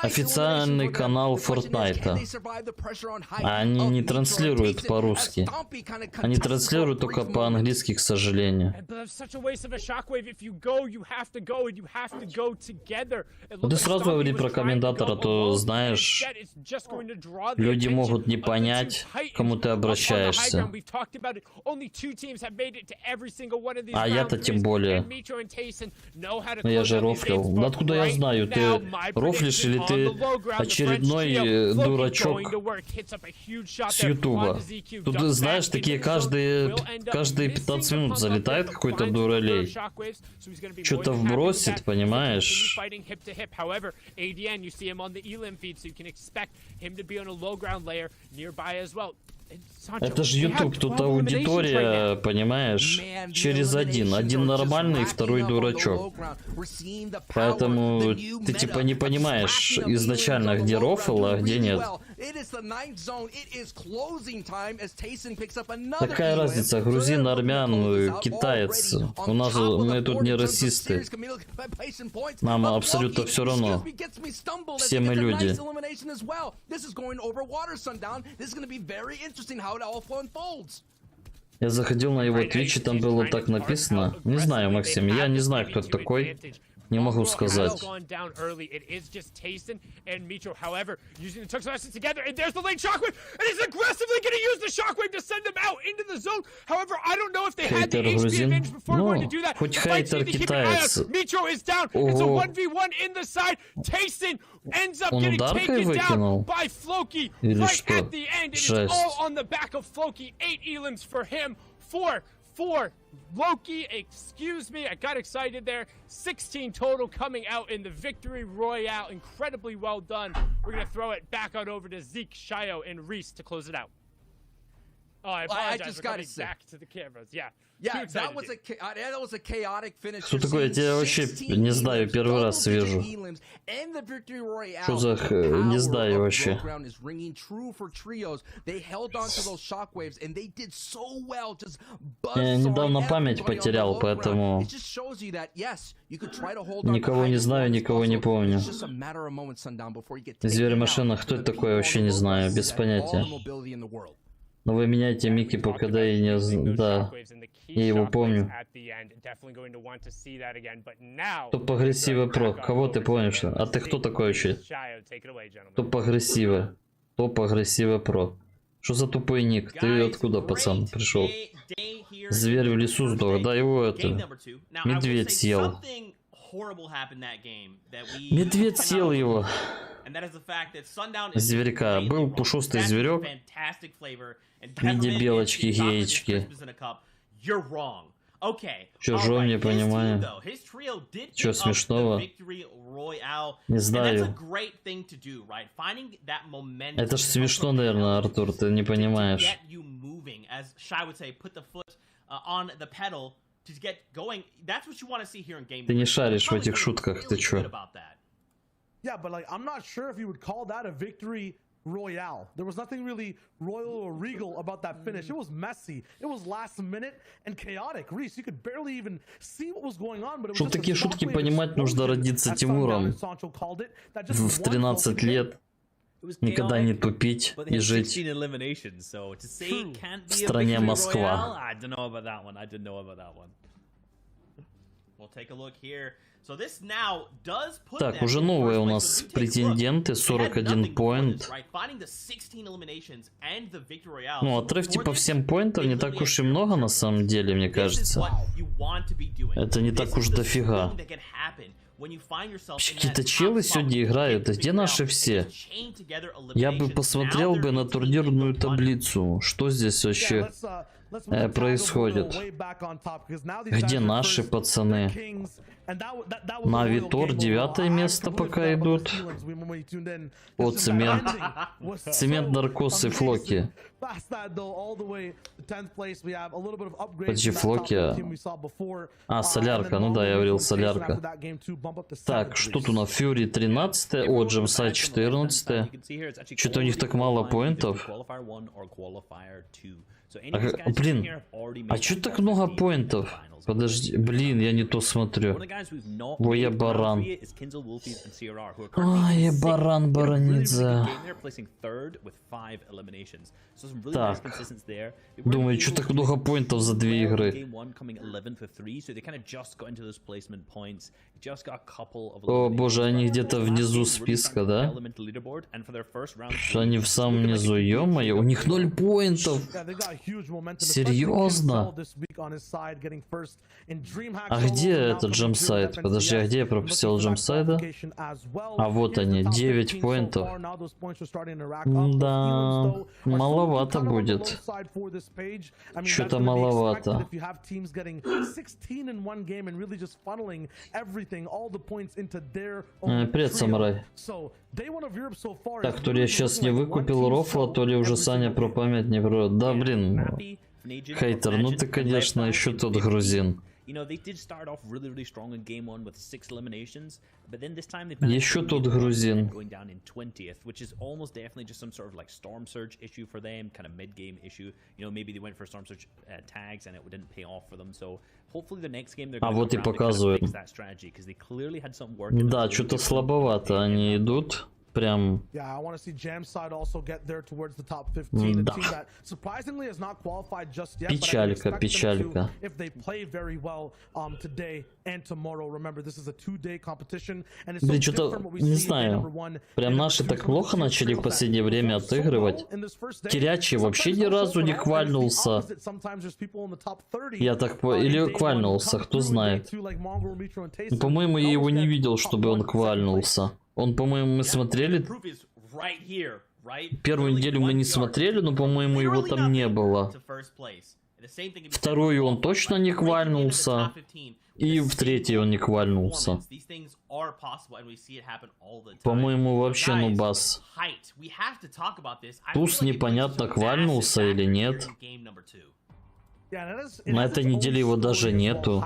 официальный канал Фортнайта? Они не транслируют по-русски. Они транслируют только по-английски, к сожалению. Ты сразу говори про комментатора, то знаешь, люди могут не понять, к кому ты обращаешься. А я-то тем более. Но я же рофлил. Да откуда я знаю, ты рофлишь или ты очередной дурачок с Ютуба? Тут, знаешь, такие каждые 15 минут залетает какой-то дуралей. Что-то вбросит, понимаешь? Это же YouTube, тут аудитория, понимаешь, через один нормальный, второй дурачок. Поэтому ты типа не понимаешь изначально, где рофл, а где нет. It is the 9th zone. It is closing time as Tayson picks up another. Какая разница, грузин, армян, китаец. У нас мы тут не расисты. Нам абсолютно все равно. Все мы люди. Я заходил на его Twitch, и там было так написано. Не знаю, Максим, я не знаю, кто это такой. Не могу сказать. Хейтер грузин? Ну, хоть хейтер китаец. Ого. Он ударкой выкинул? Или что? Жесть. Loki, excuse me, I got excited there. 16 total coming out in the victory royale. Incredibly well done. We're going to throw it back on over to Zeke, Shio, and Reese to close it out. Oh, I apologize. I just for got coming to say. back to the cameras. Yeah. Yeah, that was a chaotic finish. Что такое? Я тебя вообще не знаю, первый раз вижу. Что за не знаю вообще. Я недавно память потерял, поэтому никого не знаю, никого не помню. Зверь-машина, кто это такой, вообще не знаю, без понятия. Но вы меняете Микки по КД и не... Да, я его помню. Топ-агрессивы про. Кого ты помнишь? А ты кто такой вообще? Топ-агрессивы. Топ-агрессивы про. Что за тупой ник? Ты откуда, пацан, пришел? Зверь в лесу сдох. Да, его это... Медведь съел. Медведь съел его. Зверька. Был пушистый зверек в виде белочки-геечки. Чужой, не понимаю. Чё смешного? Не знаю. Это ж смешно, наверное, Артур, ты не понимаешь. Ты не шаришь в этих шутках, ты чё? Yeah, but like, I'm not sure if you would call that a victory royale. There was nothing really royal or regal about that finish. It was messy. It was last minute and chaotic. Reese, you could barely even see what was going on, but it was Чтобы такие шутки понимать, нужно родиться Тимуром в 13 лет. Никогда не тупить и жить в стране Москва. Так, уже новые у нас претенденты, 41 поинт. Ну, отрыв типа всем поинтов не так уж и много на самом деле, мне кажется. Это не так уж дофига. Какие-то челы сегодня играют, а где наши все? Я бы посмотрел бы на турнирную таблицу, что здесь вообще происходит. Где наши пацаны? На Витор 9 место пока идут. О, цемент. Цемент, наркоз и флоки. Подожди, флоки. А, солярка. Ну да, я говорил солярка. Так, что тут у нас? Фьюри 13, о, Джемсайд 14. Что-то у них так мало поинтов. Блин, а чё так много поинтов? Подожди, блин, я не то смотрю. Ой, я баран. Ой, я баран, баранидзе. Так. Думаю, что так много поинтов за 2 игры. О боже, они где-то внизу списка, да? Что они в самом низу, ё-моё, у них 0 поинтов. Серьезно? А где этот джемсайд? Подожди, а где я пропустил джемсайда? А вот они, 9 поинтов. Да, маловато будет. Что-то маловато. Привет, самурай. Так, то ли я сейчас не выкупил рофла, то ли уже Саня про память не про... Да, блин. Хейтер, ну ты, конечно, еще тот грузин. you know, they did start off really strong in game 1 with 6 eliminations, but then this time they managed Еще to тот make it грузин. going down in 20th, which is almost definitely just some sort of like storm surge issue for them, kind of mid-game issue. You know, maybe they went for storm surge tags and it didn't pay off for them. So hopefully the next game they're going вот и to показывает. fix that strategy, because they clearly had some work. Да, что-то слабовато они идут. Прям. Yeah, I want to see Jam side also get there towards the top 15. A Да. team that surprisingly has not qualified just yet. Печалька, but I can expect them печалька. to if they play very well today and tomorrow. Remember, this is a 2-day competition, and it's so Блин, что-то, different what we не see in day знаю. number 1. Прям наши так плохо начали в последнее время отыгрывать. Терячий вообще ни разу не квальнулся. Я так или квальнулся, кто знает. Ну, по-моему, я его не видел, чтобы он квальнулся. Он, по-моему, мы смотрели. Первую неделю мы не смотрели, но, по-моему, его там не было. Вторую он точно не квальнулся. И в третьей он не квальнулся. По-моему, вообще нубас. Туз непонятно, квальнулся или нет. На этой неделе его даже нету.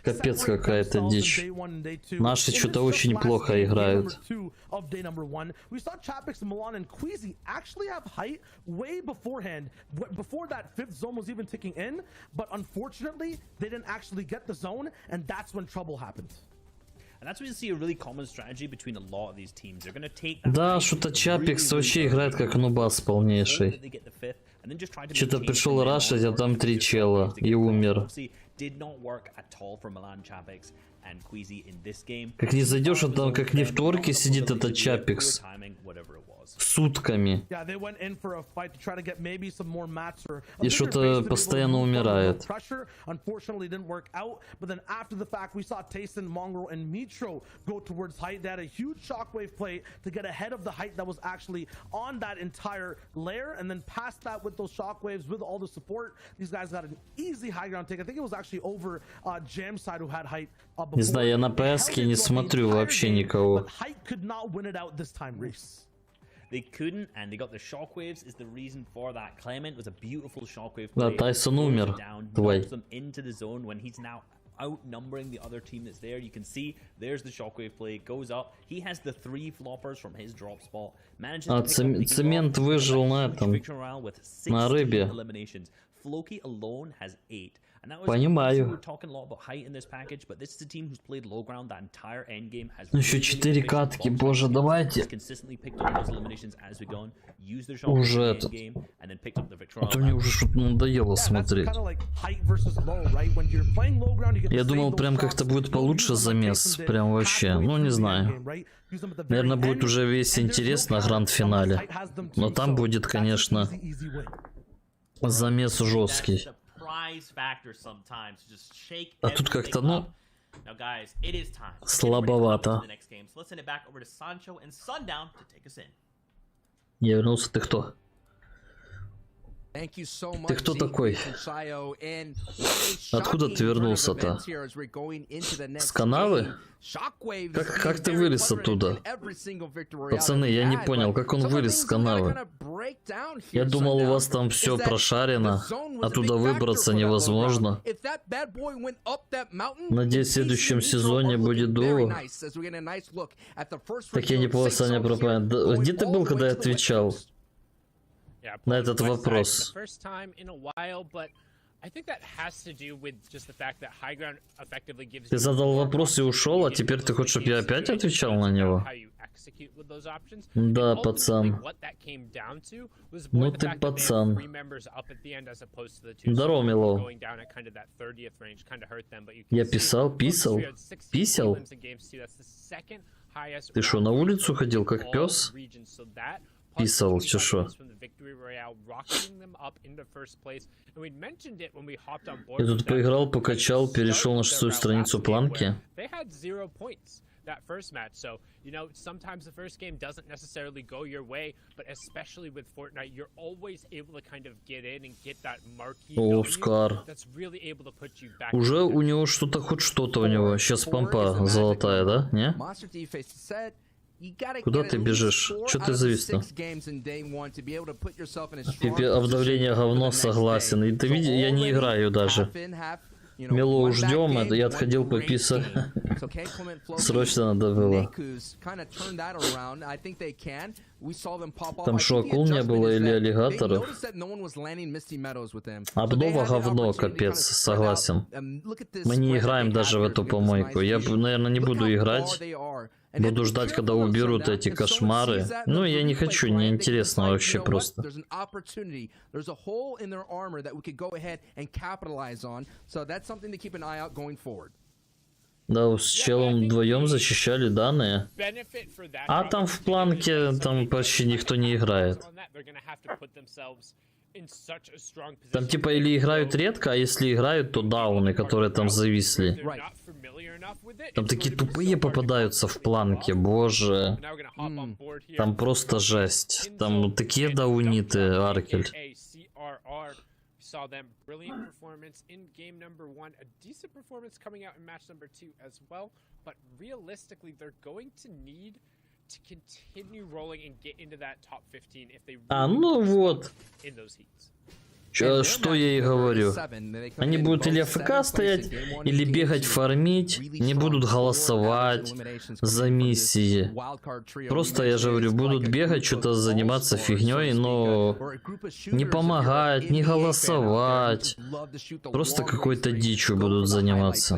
Капец, какая-то дичь. Наши что-то очень плохо играют. Да, что-то Чапикс вообще играет как нубас полнейший. Что-то пришел рашить, а там 3 чела и умер. Как не зайдешь, он там как не в торке сидит этот Чапикс. Сутками. И что-то постоянно умирает. Не знаю, я на PS-ке не смотрю вообще никого. They couldn't, and they got the shockwaves is the reason for that. Clement was a beautiful shockwave Да, play. Тайсон умер. Твой. Them into the zone when he's now outnumbering the other team that's there. You can see there's the shockwave play. Goes up. He has the 3 floppers from his drop spot. Manages to pick up Цемент выжил на этом, на рыбе. Floki alone has 8. Понимаю. Ну еще 4 катки, боже, давайте. Уже этот. А то мне уже что-то надоело смотреть. Я думал, прям как-то будет получше замес. Прям вообще, ну не знаю. Наверное, будет уже весь интерес на гранд-финале. Но там будет, конечно, замес жесткий. А тут как-то, ну, слабовато. Я вернулся, ты кто? Ты кто такой? Откуда ты вернулся-то? С канавы? Как ты вылез оттуда? Пацаны, я не понял, как он вылез с канавы. Я думал, у вас там все прошарено. Оттуда выбраться невозможно. Надеюсь, в следующем сезоне будет дуо. Так я не понял, Саня пропадет. Где ты был, когда я отвечал на этот вопрос? Ты задал вопрос и ушел, а теперь ты хочешь, чтобы я опять отвечал на него? Да, пацан. Ну ты пацан. Здорово, Мило. Я писал? Писал? Ты что, на улицу ходил, как пес? Писал, что? Я тут поиграл, покачал, перешел на 6-ю страницу планки. That first match. So, you know, sometimes the first game doesn't necessarily go your way, but especially with Fortnite, you're always able to kind of get in and get that marquee that's really able to put you back. Уже у него что-то, хоть что-то у него. Сейчас помпа золотая, да? Не? Куда ты бежишь? Чё ты завис-то? Обновление говно, согласен. И ты видишь, я не играю даже. Мелоу ждем, я отходил пописать. Срочно надо было. Там что, акул не было или аллигаторов? Обнова говно, капец, согласен. Мы не играем даже в эту помойку. Я, наверное, не буду играть. Буду ждать, когда уберут эти кошмары. Ну, я не хочу, неинтересно вообще просто. Да, с челом вдвоем защищали данные. А там в планке там почти никто не играет. Там типа или играют редко, а если играют, то дауны, которые там зависли. Там такие тупые попадаются в планке, боже. Там просто жесть. Там такие дауниты, Аркель. Saw them brilliant performance in game number 1, a decent performance coming out in match number 2 as well, but realistically they're going to need to continue rolling and get into that top 15 if they really in those heats. Что я и говорю. Они будут или АФК стоять, или бегать фармить, не будут голосовать за миссии. Просто, я же говорю, будут бегать, что-то заниматься фигней, но не помогать, не голосовать. Просто какой-то дичью будут заниматься.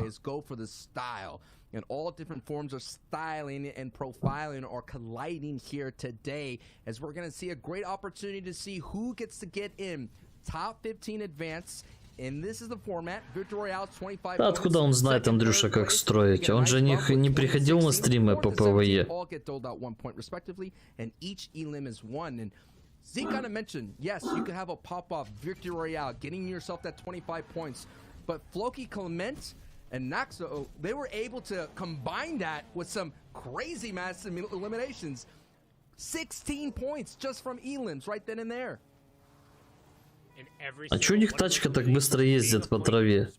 And all different forms of styling and profiling are colliding here today, as we're going to see a great opportunity to see who gets to get in top 15 advance. And this is the format. Victory Royale 25. Да, откуда он знает, Андрюша, как строить? Он же не приходил на стримы по ПВЕ. Zeke kind of mentioned, yes, you could have a pop-off Victory Royale, getting yourself that 25 points. But Floki, Clement, and Naxo, they were able to combine that with some crazy mass eliminations. 16 points just from elims right then and there. А чё у них тачка так быстро ездит по траве?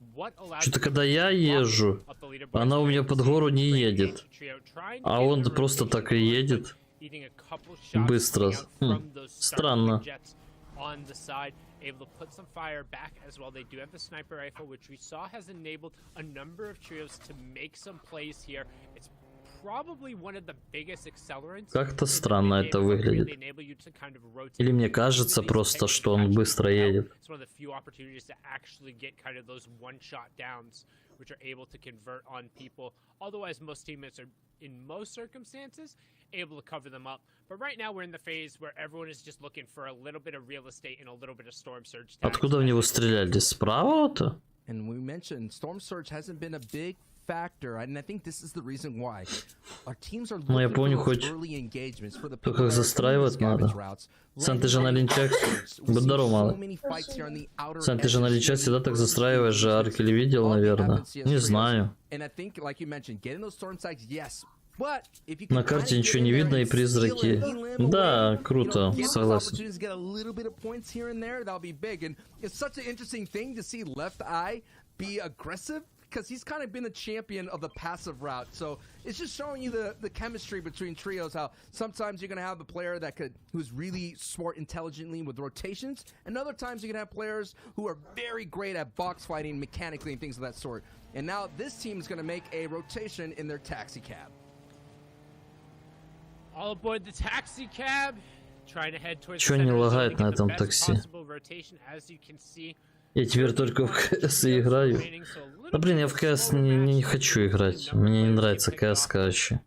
Что-то когда я езжу, она у меня под гору не едет. А он просто так и едет. Быстро. Странно. Able to put some fire back as well. They do have the sniper rifle, which we saw has enabled a number of trios to make some plays here. It's probably one of the biggest accelerants. Как-то странно это выглядит. Или мне кажется просто, что он быстро едет. It's one of the few opportunities to actually get kind of those one-shot downs, which are able to convert on people. Otherwise, most teammates are, in most circumstances, able to cover them up. But right now we're in the phase where everyone is just looking for a little bit of real estate and a little bit of storm surge. Откуда в него стреляли? Справа-то? And we mentioned storm surge hasn't been a big factor, and I think this is the reason why our teams are looking for early engagements for the people как застраивать надо. Сан, ты же на линчах. Будь здоров, малый. Сан, ты же на линчах всегда так застраиваешь же, Аркель видел, наверное. Не знаю. На карте ничего не видно и призраки. Да, круто, согласен. Because he's kind of been a champion of the passive route. So it's just showing you the chemistry between trios, how sometimes you're going to have the player who's really smart intelligently with rotations, and other times you're going to have players who are very great at box fighting mechanically and things of that sort. And now this team is going to make a rotation in their taxi cab. All aboard the taxi cab, trying to head towards the лагает на этом такси? Я теперь только в КС играю. Да блин, я в КС не хочу играть. Мне не нравится КС вообще.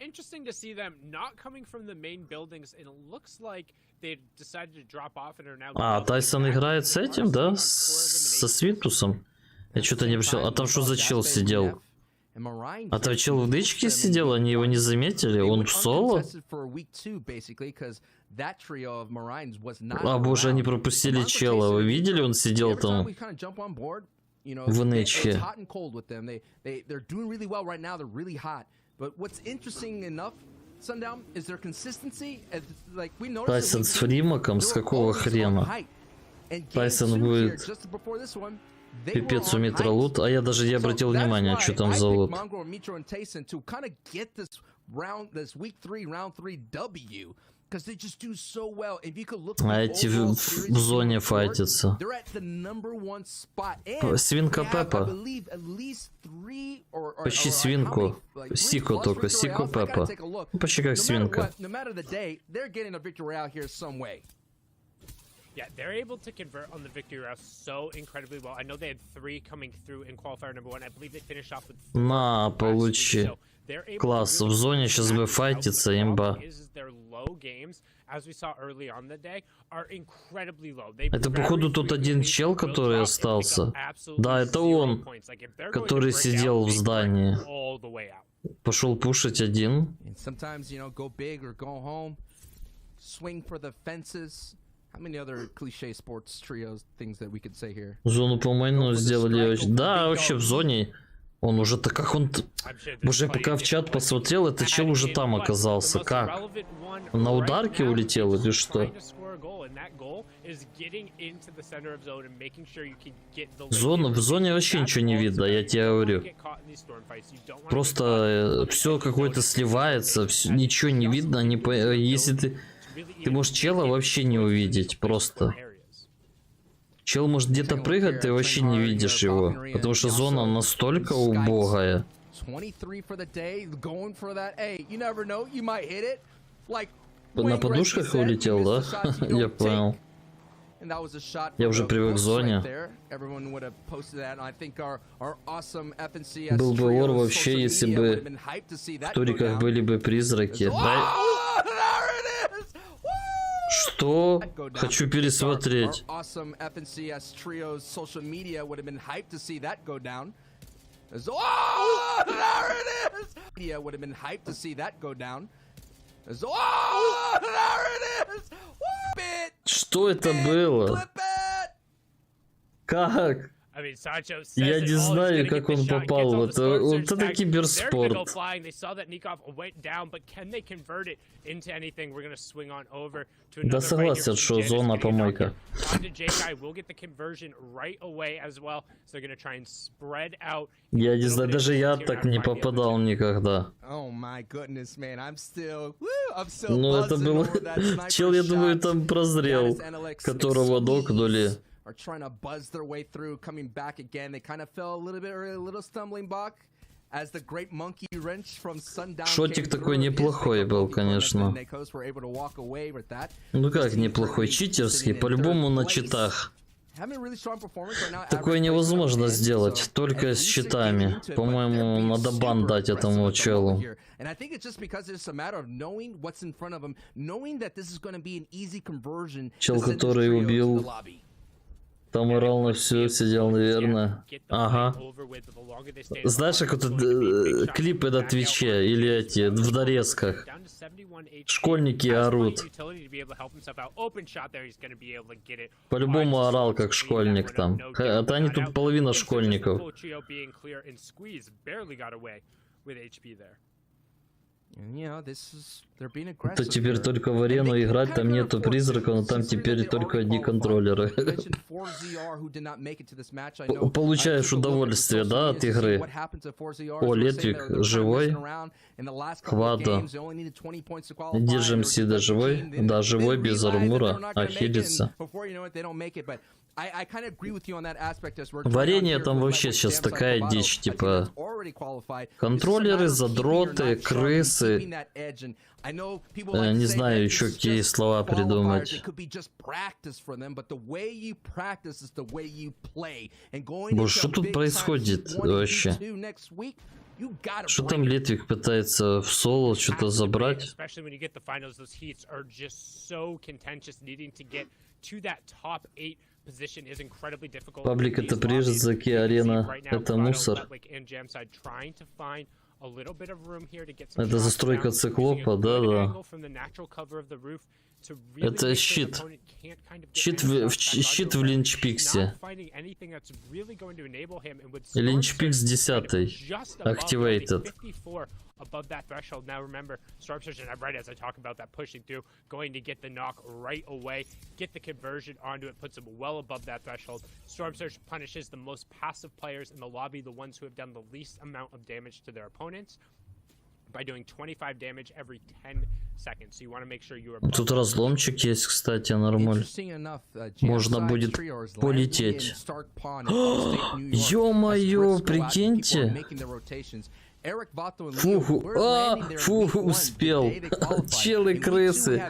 Interesting to see them not coming from the main buildings, and it looks like they decided to drop off and are now. А, Тайсон играет с этим, да? Со Свитусом? Я что-то не пришел. А там что за чел сидел? А там чел в дычке сидел, они его не заметили? Он в соло? А боже, они пропустили чела. Вы видели, он сидел там в нычке. Тайсон с Фримаком? С какого хрена? Тайсон будет пипец у Митролут, а я даже не обратил внимания, что там зовут. А эти в зоне файтятся. Свинка Пеппа. Почти свинку. Сико только. Сико Пеппа. Почти как свинка. Yeah, they're able to convert on the victory route so incredibly well. I know they had 3 coming through in qualifier number 1. I believe they finished off with 4 На, получи. Класс, в зоне сейчас бы файтится, имба. Это походу тот один чел, который остался. Да, это он, который сидел в здании. Пошел пушить один. Зону по майну сделали. Да, вообще в зоне. Он уже так как он... Уже пока в чат посмотрел, этот чел уже там оказался. Как? Он на ударке улетел или что? Зона, в зоне вообще ничего не видно, я тебе говорю. Просто все какое-то сливается, ничего не видно. Если ты можешь чела вообще не увидеть, просто. Чел может где-то прыгать, ты вообще не видишь его, потому что зона настолько убогая. На подушках улетел, да? Я понял. Я уже привык к зоне. Был бы ор вообще, если бы в туриках были бы призраки. Что? Хочу пересмотреть. Что это было? Как? Я не знаю, как он попал в это. Вот это киберспорт. Да согласен, что зона помойка. Я не знаю, даже я так не попадал никогда. Ну это было... Чел, я думаю, там прозрел, которого докнули. Шотик такой неплохой был, конечно. Ну как неплохой? Читерский, по-любому на читах. Такое невозможно сделать, только с читами. По-моему, надо бан дать этому челу. Чел, который убил... Там орал на все, сидел, наверное. Ага. Знаешь, как этот клипы на Твиче или эти в нарезках? Школьники орут. По-любому орал как школьник там. Это они тут половина школьников. То теперь только в арену играть, там нету призраков, но там теперь только одни контроллеры. Получаешь удовольствие, да, от игры? О, Летвик, живой? Хвата. Держим Сида живой? Да, живой, без армура. Ахилится. Варенье там вообще сейчас такая дичь, типа контроллеры, задроты, крысы, не знаю еще какие слова придумать. Боже, что тут происходит вообще? Что там Летвик пытается в соло что-то забрать? Паблик это призраки, арена это мусор. Это застройка циклопа, да-да. to really Это make sure the щит. opponent can't kind of get Щит himself в back щит onto в it. линчпиксе. Not finding anything that's really going to enable him, and with И Storm линчпикс Surge 10 just above, activated. 54 above that threshold. Now remember, Storm Surge, and right as I talk about that pushing through, going to get the knock right away, get the conversion onto it, puts him well above that threshold. Storm Surge punishes the most passive players in the lobby, the ones who have done the least amount of damage to their opponents, by doing 25 damage every 10 seconds. So you want to make sure you are... Тут разломчик есть, кстати, нормально. Можно будет полететь. Ё-моё, прикиньте. Фу, успел. Челы крысы.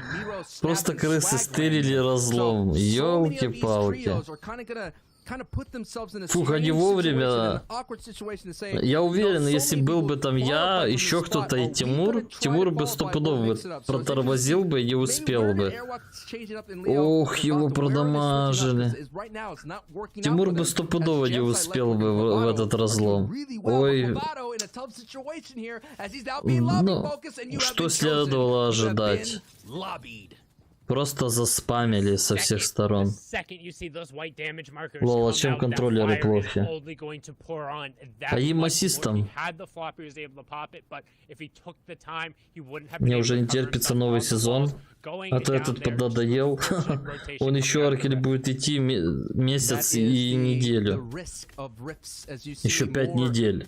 Просто крысы стырили разлом. Ёлки-палки. Фух, они вовремя. Я уверен, если был бы там я, еще кто-то и Тимур бы стопудово протормозил бы и не успел бы. Ох, его продамажили. Тимур бы стопудово не успел бы в этот разлом. Ой. Ну, что следовало ожидать? Просто заспамили со всех сторон. Лол, а чем контроллеры плохи? А им ассистом. Мне уже не терпится новый сезон. А то этот поднадоел. Он еще Аркель будет идти месяц и неделю. Еще 5 недель.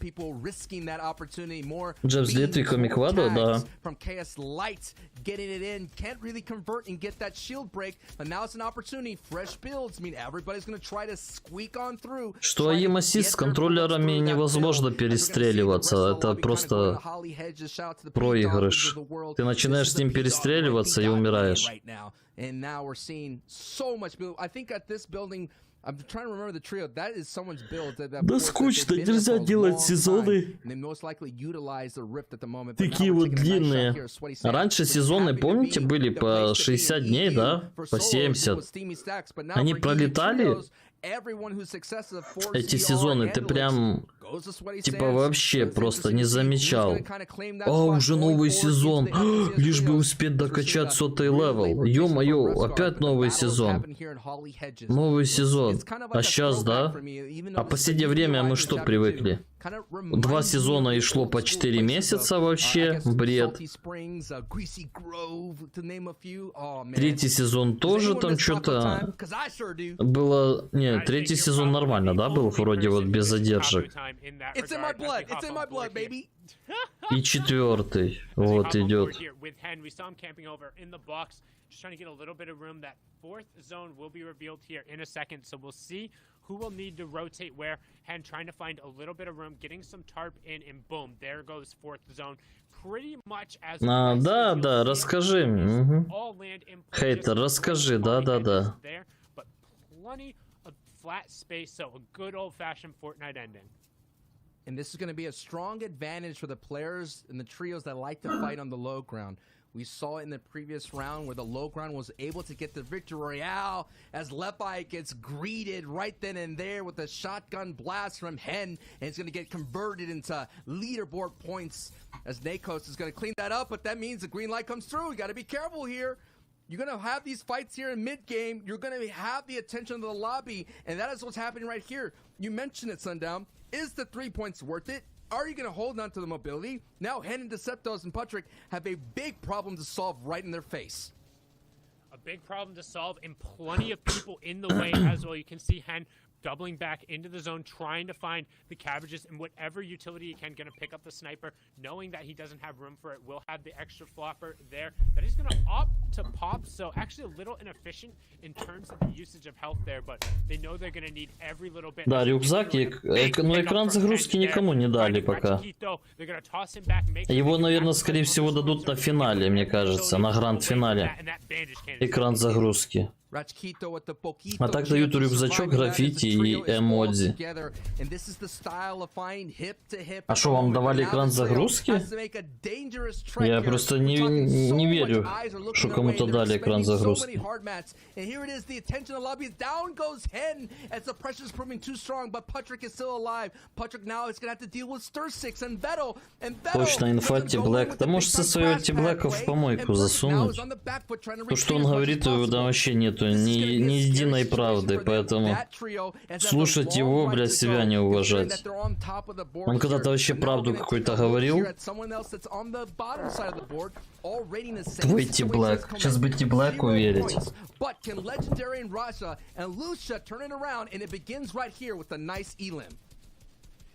Джебс Литви Комиквадо, да. Что им ассист с контроллерами невозможно перестреливаться. Это просто проигрыш. Ты начинаешь с ним перестреливаться и умираешь. Да скучно, нельзя делать сезоны такие вот длинные. Раньше сезоны, помните, были по 60 дней, да? По 70. Они пролетали. Эти сезоны ты прям типа вообще просто не замечал. А, уже новый сезон. Лишь бы успеть докачать 100-й левел. Ё-моё, опять новый сезон. Новый сезон. А сейчас, да? А в последнее время мы что привыкли? 2 сезона и шло по 4 месяца вообще. Бред. 3-й сезон тоже там что-то было. Не, 3-й сезон нормально, да, был вроде вот без задержек. И 4-й вот идет. Just trying to get a little bit of room. That 4th zone will be revealed here in a second, so we'll see who will need to rotate where. Hen trying to find a little bit of room, getting some tarp in, and boom, there goes 4th zone. Pretty much as да, расскажи. Хейтер, расскажи, да. But plenty of flat space, so a good old-fashioned Fortnite ending. And this is going to be a strong advantage for the players and the trios that like to fight on the low ground. We saw it in the previous round where the low ground was able to get the victory royale as Lepi gets greeted right then and there with a shotgun blast from Hen, and it's going to get converted into leaderboard points as Nakos is going to clean that up, but that means the green light comes through. You got to be careful here. You're going to have these fights here in mid-game. You're going to have the attention of the lobby, and that is what's happening right here. You mentioned it, Sundown. Is the 3 points worth it? Are you going to hold on to the mobility? Now, Hen and Deceptos and Patrick have a big problem to solve right in their face. A big problem to solve, and plenty of people in the way as well. You can see Hen doubling back into the zone, trying to find the cabbages and whatever utility he can, gonna pick up the sniper, knowing that he doesn't have room for it, will have the extra flopper there, that he's gonna opt to pop, so actually a little inefficient in terms of the usage of health there, but they know they're gonna need every little bit. Да, рюкзак, но экран загрузки никому не дали пока. Его, наверное, скорее всего дадут на финале, мне кажется, на гранд-финале. Экран загрузки. А так дают рюкзачок, граффити и эмодзи. А что, вам давали экран загрузки? Я просто не верю, что кому-то дали экран загрузки. Точно, инфа Ти-Блэк. Да может со своего Ти-Блэка в помойку засунуть. То, что он говорит, да вообще нету ни единой правды, поэтому слушать его, блядь, себя не уважать. Он когда-то вообще правду какой-то говорил. Твой Ти-Блэк. Сейчас бы Ти-Блэку верить.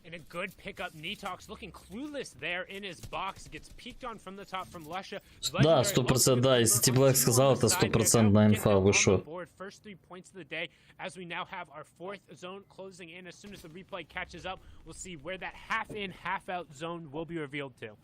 In a good pickup, Nitox looking clueless there in his box, gets peeked on from the top from Lusha. Да, 100%, да, если Ти-Блэк сказал, это 100% инфа, вы шо? First 3 points of the day, as we now have our 4th zone closing in. As soon as the replay catches up, we'll see where that half in, half out zone will be revealed to.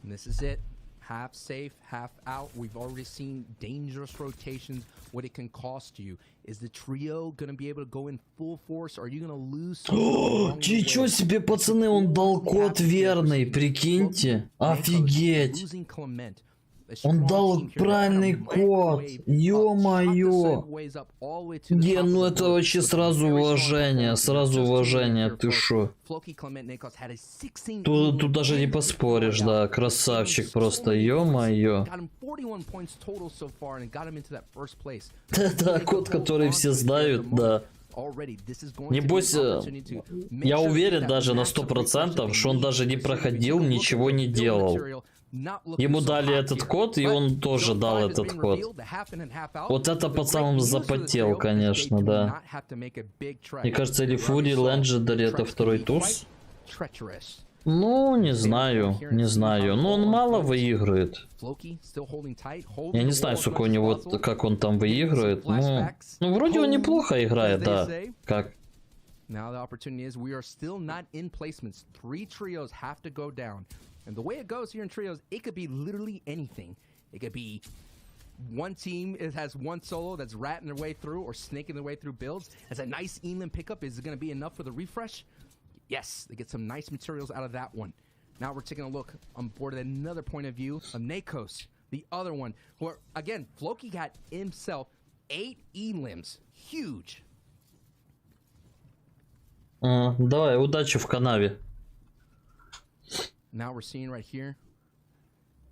And this is it. Half safe, half out. We've already seen dangerous rotations, what it can cost you. Is the trio gonna be able to go in full force, or are you gonna lose? Ничего себе, пацаны, он дал код верный, прикиньте. Офигеть. Он дал правильный код. Ё-моё. Не, ну это вообще сразу уважение, ты шо? Тут даже не поспоришь, да, красавчик просто, ё-моё. Да, код, который все знают, да. Небось, я уверен даже на 100%, что он даже не проходил, ничего не делал. Ему дали этот код, и он тоже дал этот код. Вот это пацан запотел, конечно, да. Мне кажется, или Фури Legendary это второй туз? Ну, не знаю. Но он мало выигрывает. Я не знаю, сколько у него, как он там выигрывает. Ну, вроде он неплохо играет, да. Как? And the way it goes here in trios, it could be literally anything. It could be one team has one solo that's ratting their way through or snaking their way through builds. As a nice Elam pickup, is it going to be enough for the refresh? Yes, they get some nice materials out of that one. Now we're taking a look on board at another point of view of Nakos, the other one, who are, again, Floki got himself 8 Elims. Huge. Давай, удачи в канаве. Now we're seeing right here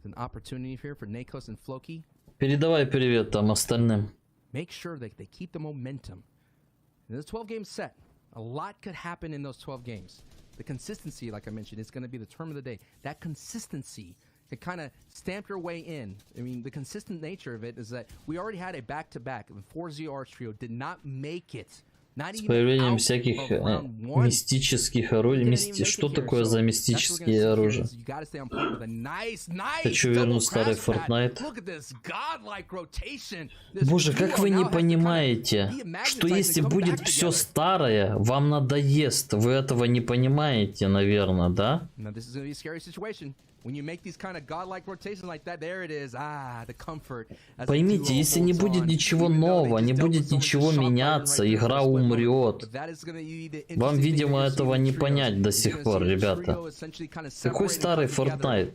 an opportunity here for Nakos and Floki. Передавай привет там остальным. Make sure that they keep the momentum. In this 12-game set, a lot could happen in those 12 games. The consistency, like I mentioned, is going to be the term of the day. That consistency to kind of stamp your way in. I mean, the consistent nature of it is that we already had a back-to-back. The 4ZR trio did not make it. С появлением всяких мистических оружий. Что такое за мистические оружия? Хочу вернуть старый Fortnite. Боже, как вы не понимаете, что если будет все старое, вам надоест. Вы этого не понимаете, наверное, да? Поймите, если не будет ничего нового, не будет ничего меняться, игра умрет. Вам, видимо, этого не понять до сих пор, ребята. Какой старый Fortnite?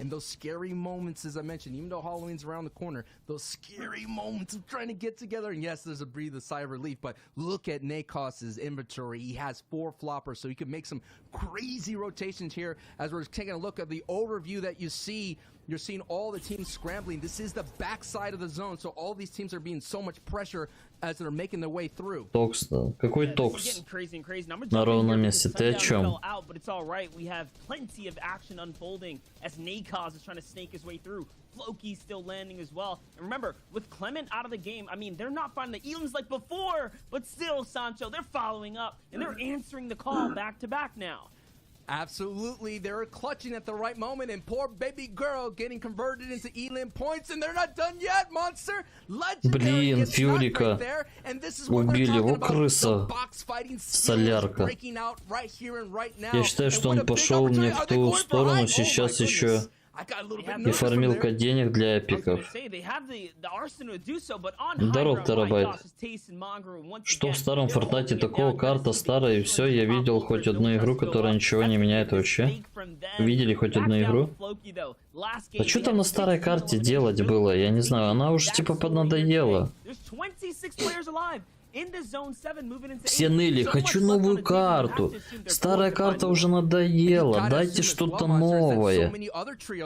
You're seeing all the teams scrambling. This is the backside of the zone, so all these teams are being so much pressure as they're making their way through. Токс, да. Какой токс? На ровном месте. Ты о чем? But it's all right. We have plenty of action unfolding as Nakos is trying to snake his way through. Floki's still landing as well. And remember, with Clement out of the game, I mean, they're not finding the Elans like before, but still, Sancho, they're following up and they're answering the call back to back now. Absolutely, they're clutching at the right moment, and poor baby girl getting converted into Elam points, and they're not done yet, Monster. Блин, Фюрика убили, о крыса, солярка. Я считаю, что он пошел не в ту сторону, сейчас еще И фармилка денег для эпиков. Здоров, терабайт. Что в старом Фортнайте такого? Карта старая и все. Я видел хоть одну игру, которая ничего не меняет вообще. Видели хоть одну игру? А что там на старой карте делать было? Я не знаю, она уже типа поднадоела. Все ныли, хочу новую карту. Старая карта уже надоела. Дайте что-то новое.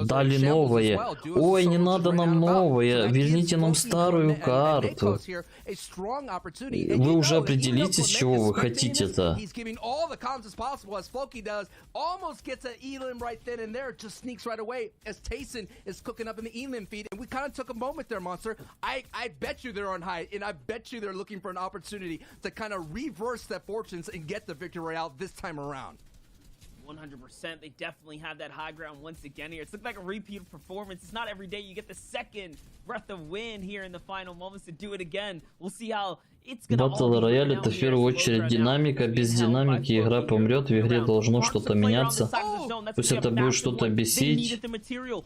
Дали новое. Ой, не надо нам новое. Верните нам старую карту. Вы уже определитесь, чего вы хотите-то. To kind of reverse their fortunes and get the victory royale this time around. 100%. They definitely have that high ground once again here. It's looking like a repeat performance. It's not every day you get the second breath of wind here in the final moments to do it again. We'll see how it's gonna Battle Royale — это в первую очередь динамика. Без динамики игра помрет. В игре должно что-то меняться. Пусть это будет что-то бесить.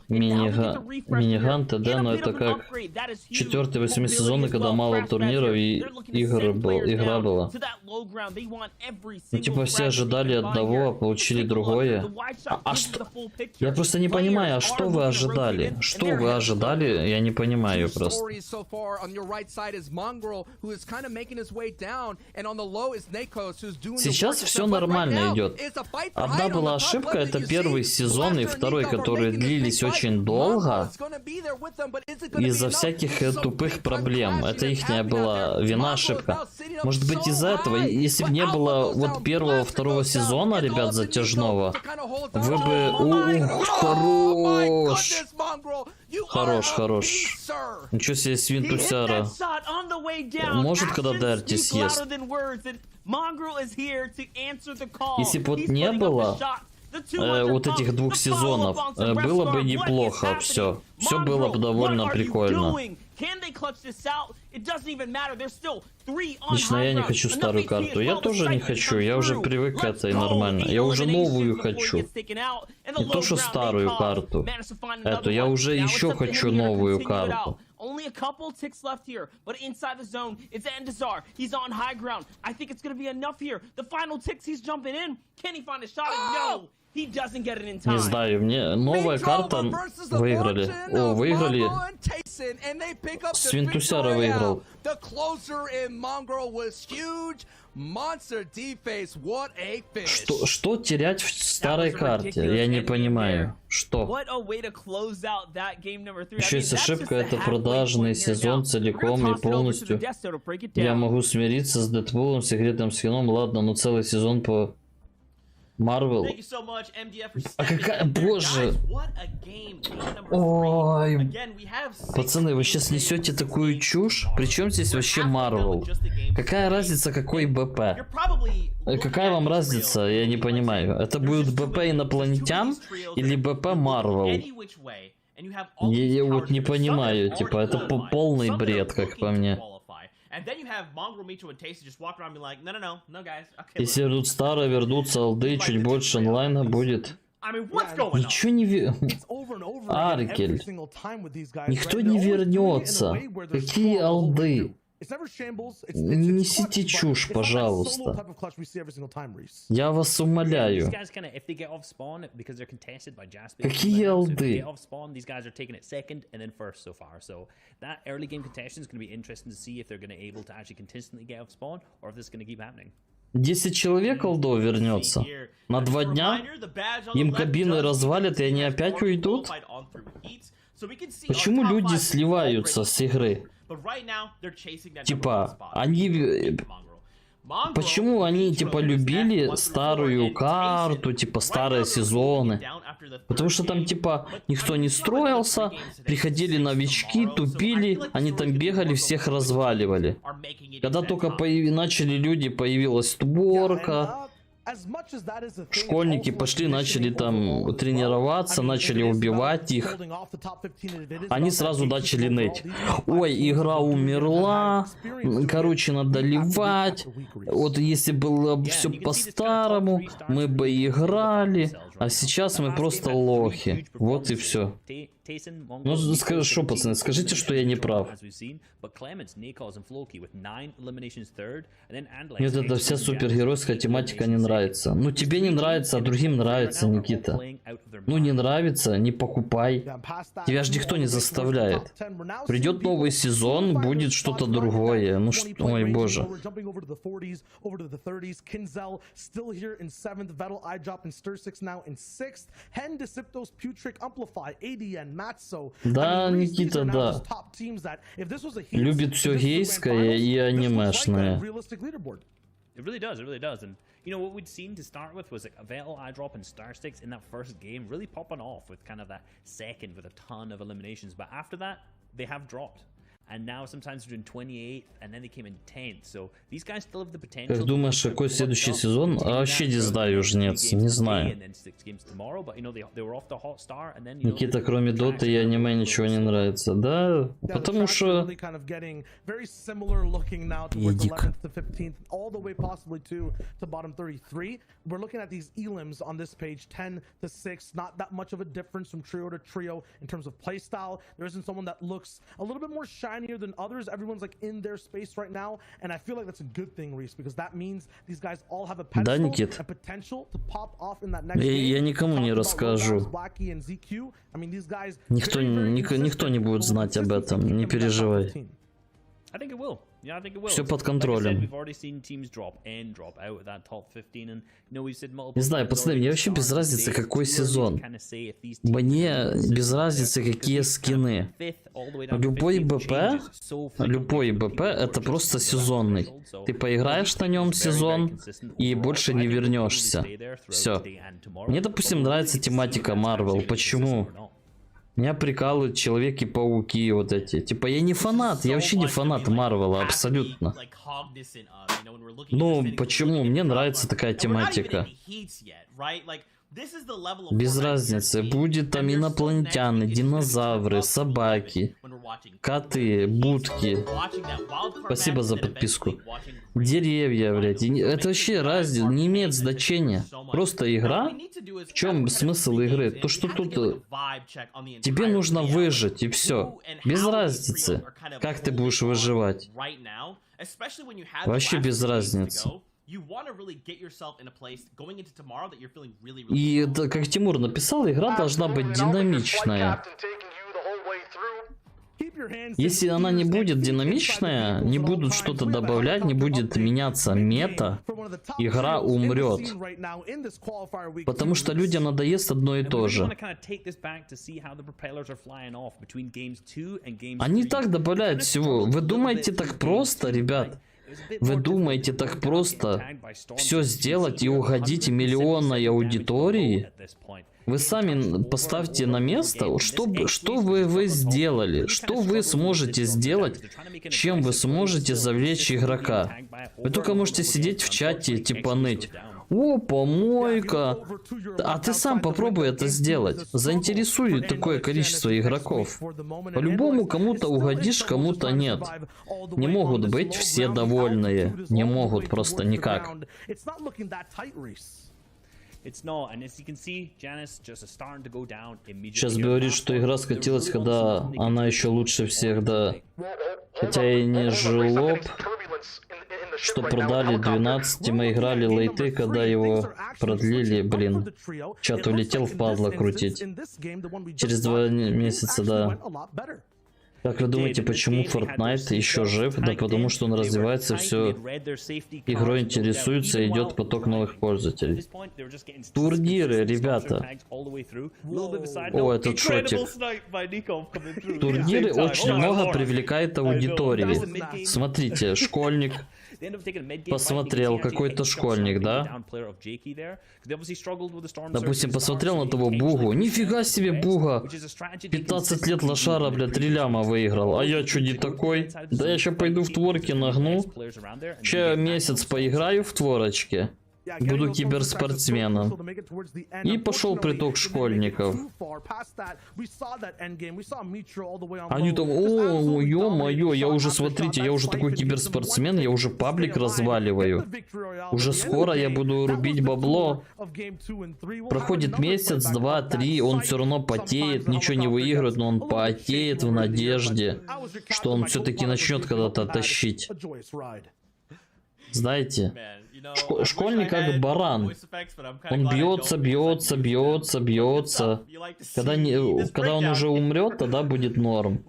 Миниган, ТД, но это как 4-й 8 сезоны, когда мало турниров и игра была. Ну типа все ожидали одного, а получили другое. А что? Я просто не понимаю, а что вы ожидали? Что вы ожидали? Я не понимаю просто. Сейчас все нормально идет. Одна была ошибка, это первый сезон и второй, которые длились очень долго из-за всяких тупых проблем. Это ихняя была вина, ошибка. Может быть из-за этого, если бы не было вот первого, второго сезона, ребят, затяжного, вы бы... Хорош! Хорош, хорош. Ничего себе, свинтусяра. Может, когда Дерти съест. Если бы вот не было вот этих двух сезонов, было бы неплохо все. Все было бы довольно прикольно. Лично я не хочу старую карту. Я тоже не хочу. Я уже привык к этой нормально. Я уже новую хочу. Не то, что старую карту. Эту. Я уже еще хочу новую карту. Only a couple ticks left here, but inside the zone, it's Endazar. He's on high ground. I think it's going to be enough here. The final ticks, he's jumping in. Can he find a shot? No, he doesn't get it in time. Не знаю, мне новая карта. Выиграли. О, выиграли. Свинтусяра выиграл. Что терять в старой карте? Я не понимаю. Что? Еще есть ошибка, это продажный сезон целиком и полностью. Я могу смириться с Дэдпулом, секретным скином, ладно, но целый сезон по Марвел. А какая... Боже! Ой. Пацаны, вы сейчас несете такую чушь? Причем здесь вообще Марвел? Какая разница, какой БП? Какая вам разница? Я не понимаю. Это будет БП инопланетян или БП Марвел? Я вот не понимаю. Типа, это полный бред, как по мне. Если вернут старое, вернутся алды, чуть больше онлайна будет. Ничего не Аркель. Никто не вернется. Какие алды? Не несите чушь, пожалуйста. Я вас умоляю. Какие алды? Десять человек алдов вернется на 2 дня, им кабины развалят и они опять уйдут? Почему люди сливаются с игры? Типа, они... Почему они, типа, любили старую карту, типа, старые сезоны? Потому что там, типа, никто не строился, приходили новички, тупили, они там бегали, всех разваливали. Когда только начали люди, появилась сборка, Школьники пошли, начали там тренироваться, начали убивать их. Они сразу начали ныть. Ой, игра умерла. Короче, надо ливать. Вот если было все по-старому, мы бы играли. А сейчас мы просто лохи. Вот и все. Ну, скажи, что, пацаны, скажите, что я не прав. Мне вот эта вся супергеройская тематика не нравится. Ну, тебе не нравится, а другим нравится, Никита. Ну, не нравится, не покупай. Тебя же никто не заставляет. Придет новый сезон, будет что-то другое. Ну, ой, боже. Да, Никита, да. Любит все гейское и анимешное. It really does, it really does. And you know what we'd seen to start with was like a Veil eye drop and Star Sticks in that first game really popping off with kind of that second with a ton of eliminations. But after that, they have dropped. And now sometimes they're in 28th, and then they came in 10th. So these guys still have the potential. Как думаешь, какой следующий сезон? А вообще не знаю уже, нет, не знаю. Никита, кроме Доты и аниме ничего не нравится, да? Потому что... Едик. We're looking at these elims on this page, 10 to 6, not that much of a difference from trio to trio in terms of playstyle. There isn't someone that looks a little bit more shinier than others. Everyone's like in their space right now, and I feel like that's a good thing, Reese, because that means these guys all have a pedestal and potential to pop off in that next game. Я никому не расскажу. Никто не будет знать об этом, не переживай. Все под контролем. Не знаю, пацаны, мне вообще без разницы, какой сезон. Мне без разницы, какие скины. Любой БП это просто сезонный. Ты поиграешь на нем сезон и больше не вернешься. Все. Мне, допустим, нравится тематика Marvel. Почему? Меня прикалывают Человеки-пауки вот эти. Типа, я не фанат, я вообще не фанат Марвела, абсолютно. Ну, почему? Мне нравится такая тематика. Без разницы, будет там инопланетяне, динозавры, собаки, коты, будки. Спасибо за подписку. Деревья, блядь. Это вообще разница, не имеет значения. Просто игра. В чем смысл игры? То, что тут тебе нужно выжить, и все. Без разницы, как ты будешь выживать. Вообще без разницы. И как Тимур написал, игра должна быть динамичная. Если она не будет динамичная, не будут что-то добавлять, не будет меняться мета, игра умрет. Потому что людям надоест одно и то же. Они так добавляют всего. Вы думаете так просто, ребят? Вы думаете так просто все сделать и угодить миллионной аудитории? Вы сами поставьте на место, что вы сделали, что вы сможете сделать, чем вы сможете завлечь игрока. Вы только можете сидеть в чате, типа ныть. О, помойка. А ты сам попробуй это сделать. Заинтересуй такое количество игроков. По-любому кому-то угодишь, кому-то нет. Не могут быть все довольные. Не могут просто никак. Сейчас говорит, что игра скатилась, когда она еще лучше всех, да. Хотя и не жлоб, что продали 12, мы играли лейты, когда его продлили, блин. Чат улетел, впадло крутить. Через 2 месяца, да. Как вы думаете, почему Fortnite еще жив? Да потому что он развивается, все игрой интересуется и идет поток новых пользователей. Турниры, ребята. О, этот шотик. Турниры очень много привлекает аудитории. Смотрите, школьник посмотрел, какой-то школьник, да? Допустим, посмотрел на того Бугу. Нифига себе, Буга! 15 лет лошара, бля, 3 ляма выиграл. А я чё, не такой? Да я сейчас пойду в творки нагну. Че, месяц поиграю в творочке. буду киберспортсменом. И пошел приток школьников. Они там, о, ё-моё, я уже, смотрите, я уже такой киберспортсмен, я уже паблик разваливаю. Уже скоро я буду рубить бабло. Проходит месяц, два, три, он все равно потеет, ничего не выигрывает, но он потеет в надежде, что он все-таки начнет когда-то тащить. Знаете, школьник как баран. Он бьется, бьется, бьется, бьется. Когда он уже умрет, тогда будет норм.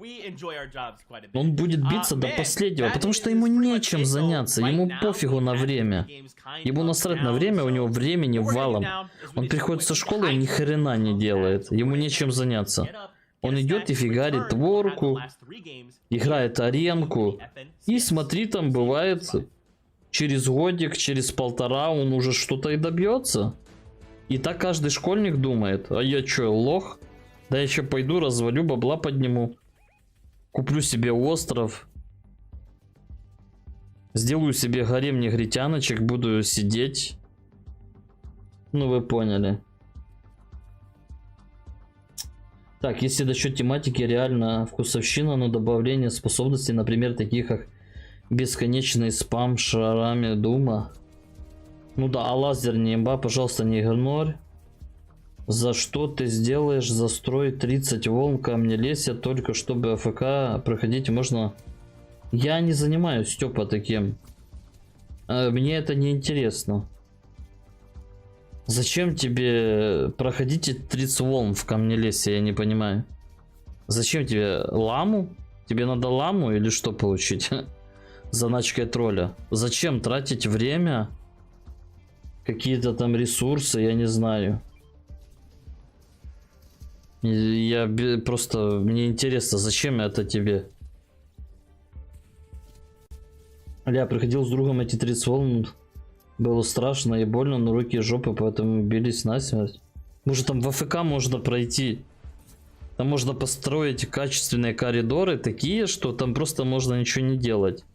Он будет биться до последнего, потому что ему нечем заняться. Ему пофигу на время. Ему насрать на время, у него времени валом. Он приходит со школы и ни хрена не делает. Ему нечем заняться. Он идет и фигарит творку, играет аренку. И смотри, там бывает... Через годик, через полтора он уже что-то и добьется. И так каждый школьник думает. А я чё, лох? Да я еще пойду развалю, бабла подниму. Куплю себе остров. Сделаю себе гарем негритяночек, буду сидеть. Ну вы поняли. Так, если насчет тематики реально вкусовщина, но добавление способностей, например, таких как бесконечный спам шарами дума. Ну да, а лазер не имба, пожалуйста, не игнорь. За что ты сделаешь застрой 30 волн камнелесья, только чтобы АФК проходить можно? Я не занимаюсь, Степа, таким. Мне это не интересно. Зачем тебе проходить 30 волн в камнелесье, я не понимаю. Зачем тебе ламу? Тебе надо ламу или что получить? Заначкой тролля. Зачем тратить время? Какие-то там ресурсы, я не знаю. Я просто... Мне интересно, зачем это тебе? Я приходил с другом эти 30 волн. Было страшно и больно, но руки и жопы, поэтому бились насмерть. Может, там в АФК можно пройти? Там можно построить качественные коридоры, такие, что там просто можно ничего не делать.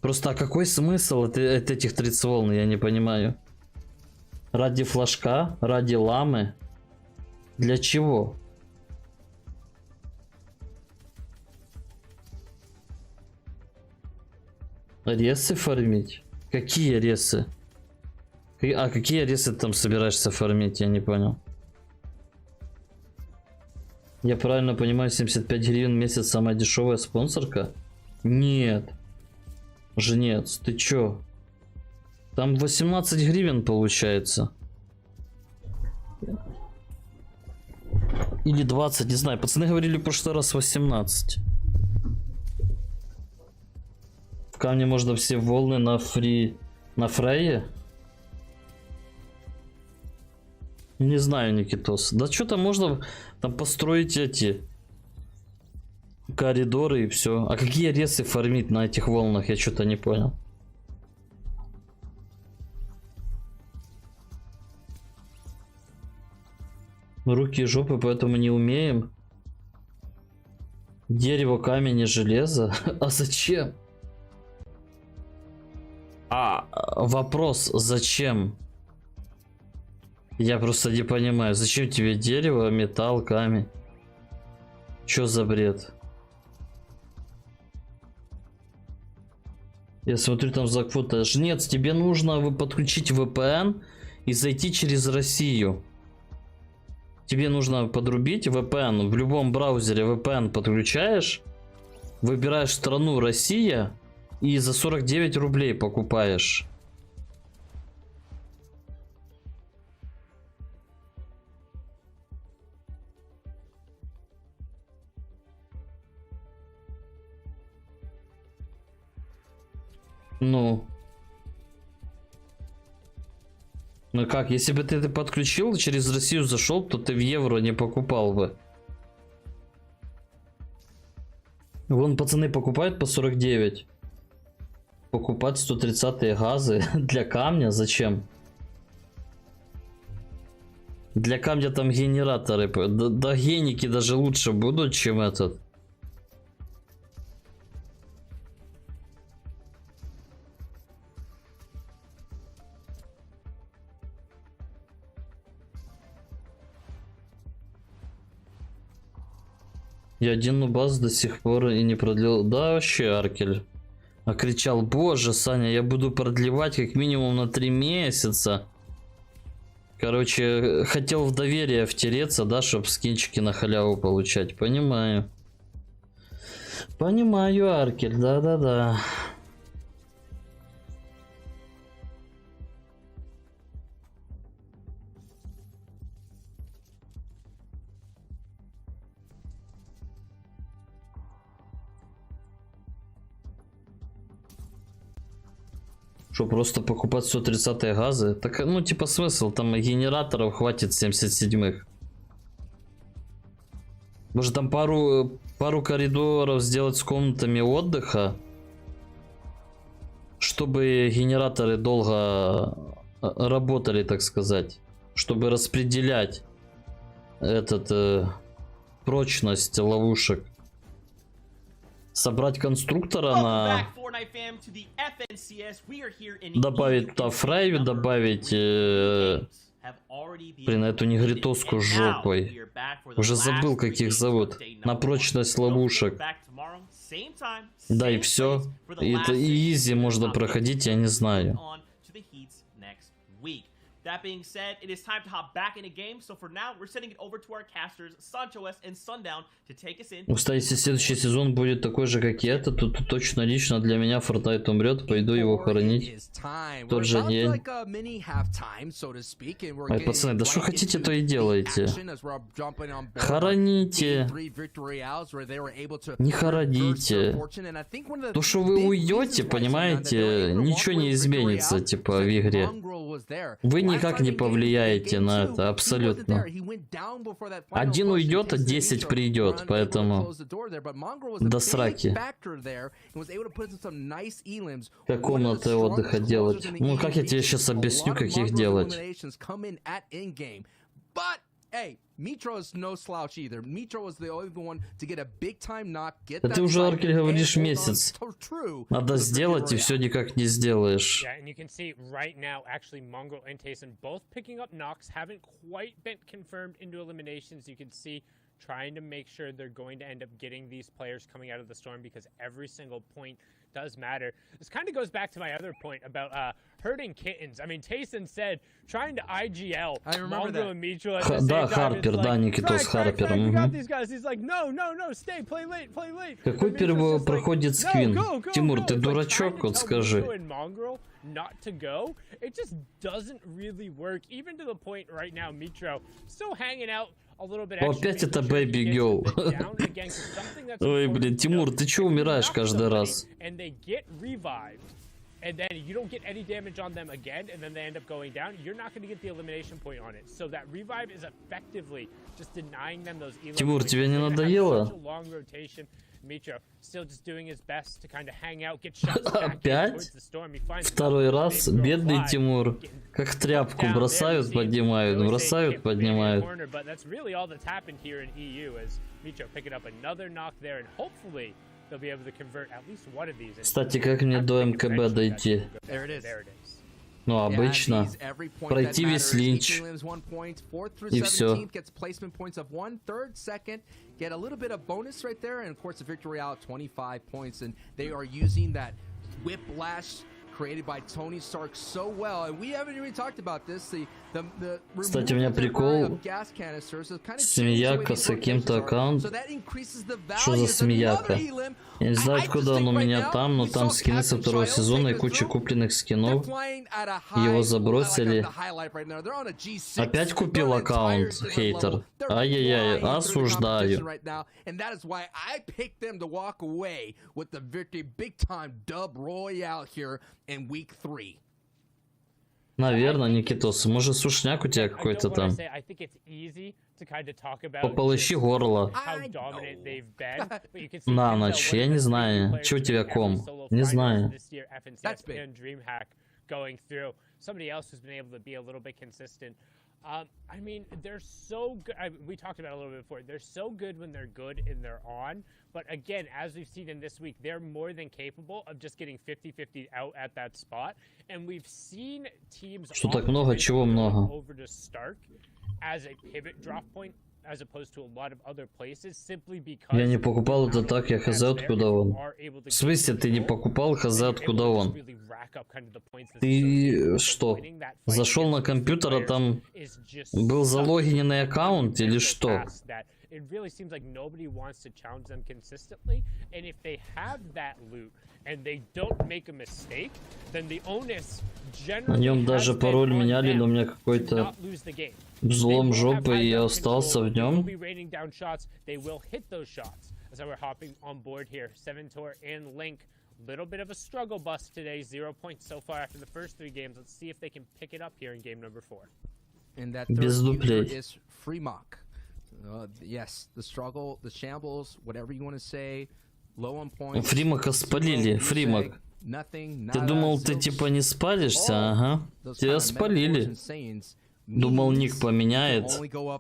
Просто а какой смысл от этих 30 волн, я не понимаю. Ради флажка, ради ламы. Для чего? Ресы фармить? Какие ресы? А какие ресы ты там собираешься фармить, я не понял. Я правильно понимаю, 75 гривен в месяц самая дешевая спонсорка? Нет. Женец, ты чё? Там 18 гривен получается. Или 20, не знаю. Пацаны говорили в прошлый раз 18. В камне можно все волны на фрейе? Не знаю, Никитос. Да что-то можно там построить эти... коридоры и все. А какие ресы фармить на этих волнах? Я что-то не понял. Руки и жопы, поэтому не умеем. Дерево, камень и железо. А зачем? Вопрос, зачем? Я просто не понимаю. Зачем тебе дерево, металл, камень? Чё за бред? Я смотрю, там за квота. Жнец, тебе нужно подключить VPN и зайти через Россию. Тебе нужно подрубить VPN. В любом браузере VPN подключаешь. Выбираешь страну Россия. И за 49 рублей покупаешь. Ну как, если бы ты это подключил, через Россию зашел, то ты в евро не покупал бы. Вон пацаны покупают по 49. Покупать 130-е газы для камня зачем? Для камня там генераторы. Да геники даже лучше будут, чем этот. Я один нубас до сих пор и не продлил. Да, вообще, Аркель. А кричал: боже, Саня, я буду продлевать как минимум на 3 месяца. Короче, хотел в доверие втереться, да, чтобы скинчики на халяву получать. Понимаю. Понимаю, Аркель, да-да-да. Что, просто покупать 130-е газы? Так, ну, типа, смысл, там генераторов хватит 77-х. Может, там пару коридоров сделать с комнатами отдыха, чтобы генераторы долго работали, так сказать. Чтобы распределять прочность ловушек. Собрать конструктора на... Добавить туда фрейв, добавить... Блин, эту негритоску с жопой. Уже забыл, как их зовут. На прочность ловушек. Да, и все. И это и изи можно проходить, я не знаю. That being said, it is time to hop back in a game. So for now, we're sending it over to our casters, SanchoS and Sundown, to take us in. Кстати, если следующий сезон будет такой же, как и этот, то точно лично для меня Fortnite умрет, пойду его хоронить в тот же день. Ой, пацаны, да что хотите, то и делайте. Хороните. Не хороните. То, что вы уйдете, понимаете, ничего не изменится, типа, в игре. Вы никак не повлияете на это, абсолютно. Один уйдет, а 10 придет, поэтому до сраки. Как комнаты отдыха делать? Ну, как я тебе сейчас объясню, как их делать? Да ты уже, Аркель, говоришь месяц. Надо сделать, и все никак не сделаешь. Trying to make sure they're going to end up getting these players coming out of the storm because every single point does matter. This kind of goes back to my other point about herding kittens. I mean, Tayson said trying to IGL Mongo and Mitchell at the same time. Харпер, да, Никитос Харпер. He's like, no, stay, play late. Какой первый проходит сквин? Тимур, ты дурачок, вот скажи. Not to go, it just doesn't really work. Even to the point right now, Mitro still hanging out. Опять это Baby Girl. Ой, блин, Тимур, ты чё умираешь каждый раз? And then you don't get any damage on them again, and then they end up going down, you're not going to get the elimination point on it. So that revive is effectively just denying them those elimination points. Тимур, тебе не надоело? Mitro still just doing his best to kind of hang out, get shots back Опять? Второй раз? Бедный Тимур. Как тряпку бросают, поднимают, бросают, поднимают. But that's really all that's happened here in EU as Mitro picking up another knock there, and hopefully they'll be able to convert at least one of these. Кстати, как мне до МКБ дойти? Ну, обычно. Пройти весь линч. И все. Get a little bit of bonus right there, and of course the victory out 25 points, and they are using that whiplash created by Tony Stark so well, and we haven't even talked about this. Кстати, у меня прикол. Смеяка с каким-то аккаунтом. Что за смеяка? Я не знаю, откуда он у меня там, но там скины со второго сезона и куча купленных скинов. Его забросили. Опять купил аккаунт, хейтер. Ай-яй-яй, осуждаю. Наверное, Никитос. Может, сушняк у тебя какой-то там? Пополощи горло. На ночь, я не знаю. Че у тебя ком? Не знаю. I mean, they're so good. We talked about it a little bit before. They're so good when they're good and they're on. But again, as we've seen in this week, they're more than capable of just getting 50-50 out at that spot. And we've seen teams что так много, чего много. over to Stark as a pivot drop point as opposed to a lot of other places simply because Я не покупал это так, я хз откуда он. В смысле ты не покупал хз откуда он? Ты что? Зашел на компьютер, а там был залогиненный аккаунт или что? It really seems like nobody wants to challenge them consistently, and if they have that loot and they don't make a mistake, then the onus generally. На нем даже пароль меняли, но у меня какой-то взлом жопы, и я остался в нем. They will hit those shots. As we're hopping on board here, Seventor and Link. Little bit of a struggle bus today. 0 points so far after the first 3 games. Let's see if they can pick it up here in game number 4. And that Без дуплей. is free mock. Yes, the struggle, the shambles, whatever you want to say, low on points. Фримака спалили, Фримак. Ты думал, ты типа не спалишься? Ага. Тебя спалили. Думал, ник поменяет,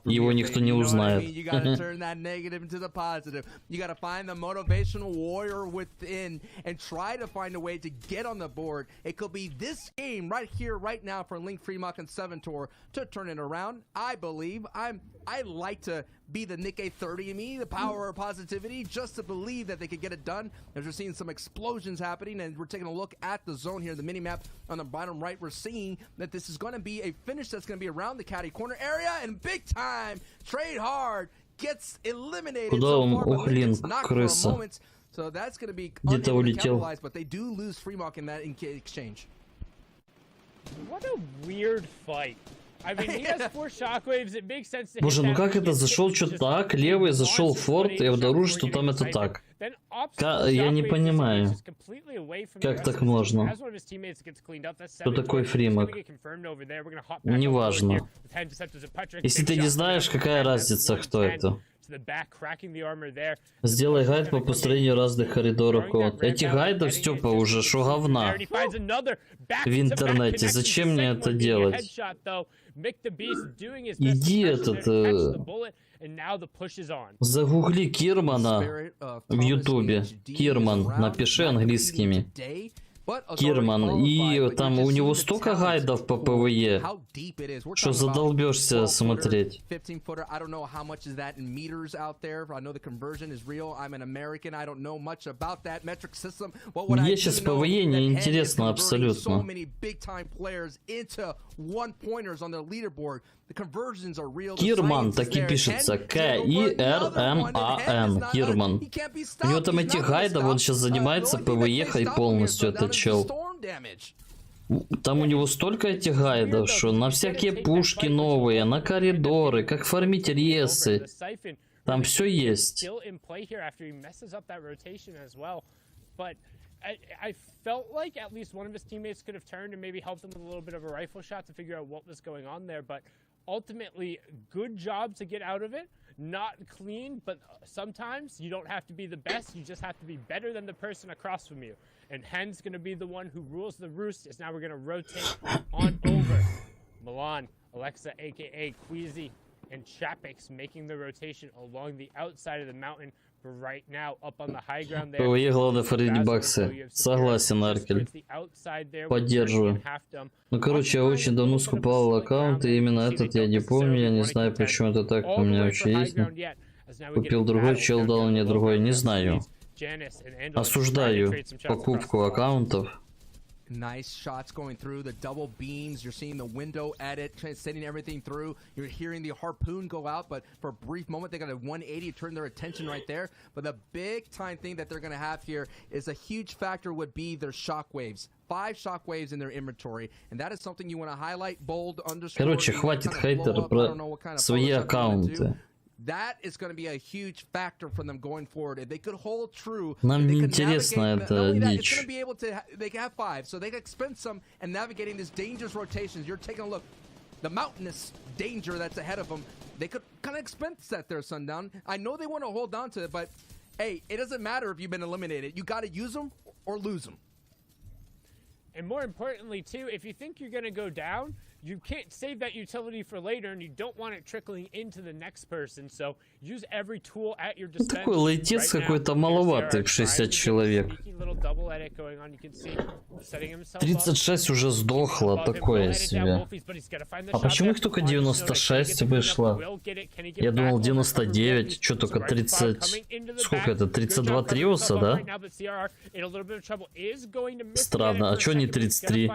его никто не узнает. You gotta turn that negative into the positive. You gotta find the motivational warrior within and try to find a way to get on the board. It could be this game right here, right now for Link, Fremont, and Seventor to turn it around. I believe I like to be the Nick A30 in me, the power of positivity, just to believe that they could get it done. As we're seeing some explosions happening, and we're taking a look at the zone here, the mini map on the bottom right, we're seeing that this is going to be a finish that's going to be around the caddy corner area, and big time trade hard gets eliminated. Куда So он? far, but Ох, Link Линк, is not for a крыса. moment. So that's going to be Где-то unable to улетел. capitalize, but they do lose Fremont in that exchange. What a weird fight. I mean, he has 4 shockwaves. It makes sense to Боже, ну hit как that. это? Зашел что-то так, левый зашел в форт, и обнаружил, что там это так. Я не понимаю, как так можно. Кто такой Фримак? Неважно. Если ты не знаешь, какая разница, кто это. Сделай гайд по построению разных коридоров комнат. Этих гайдов, Степа, уже шо говна в интернете. Зачем мне это делать? Иди загугли Кирмана в Ютубе. Кирман, напиши английскими. Кирман, и там у него столько гайдов по ПВЕ, что задолбешься смотреть. Мне сейчас ПВЕ не интересно абсолютно. Кирман, так и пишется. К-И-Р-М-А-Н. Кирман. У него там этих гайдов, он сейчас занимается ПВЕ-хой полностью, этот чел. Там у него столько этих гайдов, что на всякие пушки новые, на коридоры, как фармить ресы. Там все есть. I felt like at least one of his teammates could have turned and maybe helped him with a little bit of a rifle shot to figure out what was going on there. But ultimately, good job to get out of it. Not clean, but sometimes you don't have to be the best. You just have to be better than the person across from you. And Hen's going to be the one who rules the roost. As now we're going to rotate on over. Milan, Alexa, a.k.a. Queasy, and Chapix making the rotation along the outside of the mountain. Right now, up on the high ground there. ПВЕ главное фармить баксы. Согласен, Аркель. Поддерживаю. Ну, короче, я очень давно скупал аккаунт, и именно этот я не помню. Я не знаю, почему это так. У меня вообще есть. Купил другой, чел дал мне другой. Не знаю. Осуждаю покупку аккаунтов. Nice shots going through the double beams. You're seeing the window edit, sending everything through. You're hearing the harpoon go out, but for a brief moment, they got a 180 turn their attention right there. But the big time thing that they're going to have here is a huge factor would be their shockwaves. 5 shockwaves in their inventory, and that is something you want to highlight, bold, underscore. Короче, хватит хейтер про свои аккаунты. That is going to be a huge factor for them going forward. If they could hold true, Нам не интересно эта дичь. They can have 5, so they can spend some and navigating this dangerous rotations. You're taking a look, the mountainous danger that's ahead of them. They could kind of expense that there, Sundown. I know they want to hold on to it, but hey, it doesn't matter if you've been eliminated. You got to use them or lose them. And more importantly, too, if you think you're going to go down, you can't save that utility for later, and you don't want it trickling into the next person. So use every tool at your disposal. Такой лейтец какой-то маловатый в 60 человек. 36 уже сдохло, такое себе. А почему их только 96 вышло? Я думал 99, что только 30... Сколько это? 32 триуса, да? Странно, а что не 33?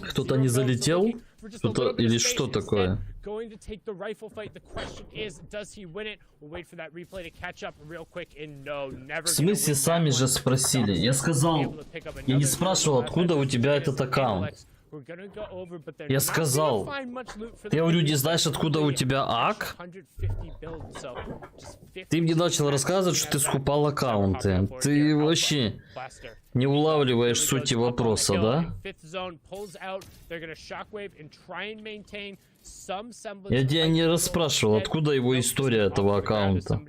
Кто-то не залетел? Кто-то или что такое? В смысле, сами же спросили? Я сказал, я не спрашивал, откуда у тебя этот аккаунт. Я сказал, я говорю, не знаешь, откуда у тебя ак? Ты мне начал рассказывать, что ты скупал аккаунты. Ты вообще не улавливаешь сути вопроса, да? Я тебя не расспрашивал, откуда его история этого аккаунта.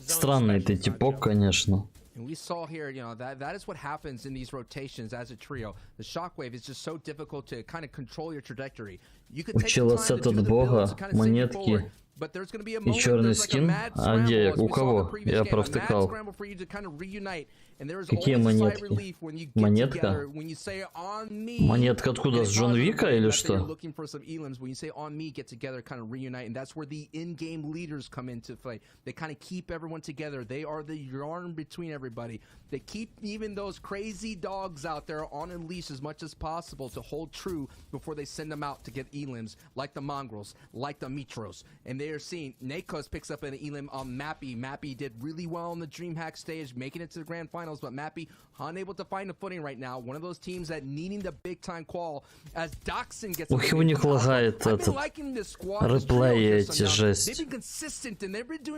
Странный ты типок, конечно. And we saw here, you know, that is what happens in these rotations as a trio. The shockwave is just so difficult to kind of control your trajectory. You could take the time to do the builds, kind of send it forward, but there's going to be a moment, there's like a mad scramble, as we saw in the previous game, a mad scramble for you to kind of reunite. And there is always a slight relief when you get together, when you say on me. Монетка откуда, с Джон Вика или что? Looking for some elims, when you say on me, get together, kind of reunite, and that's where the in-game leaders come into play. They kind of keep everyone together. They are the yarn between everybody. They keep even those crazy dogs out there on a leash as much as possible to hold true before they send them out to get elims, like the mongrels, like the mitros. And they are seeing Nakos picks up an elim on Mappy. Mappy did really well on the DreamHack stage, making it to the grand finals, but Mappy unable to find a footing right now. One of those teams that needing the big time call as Doxson gets. Ох, у них лагает этот реплей, эти жесть.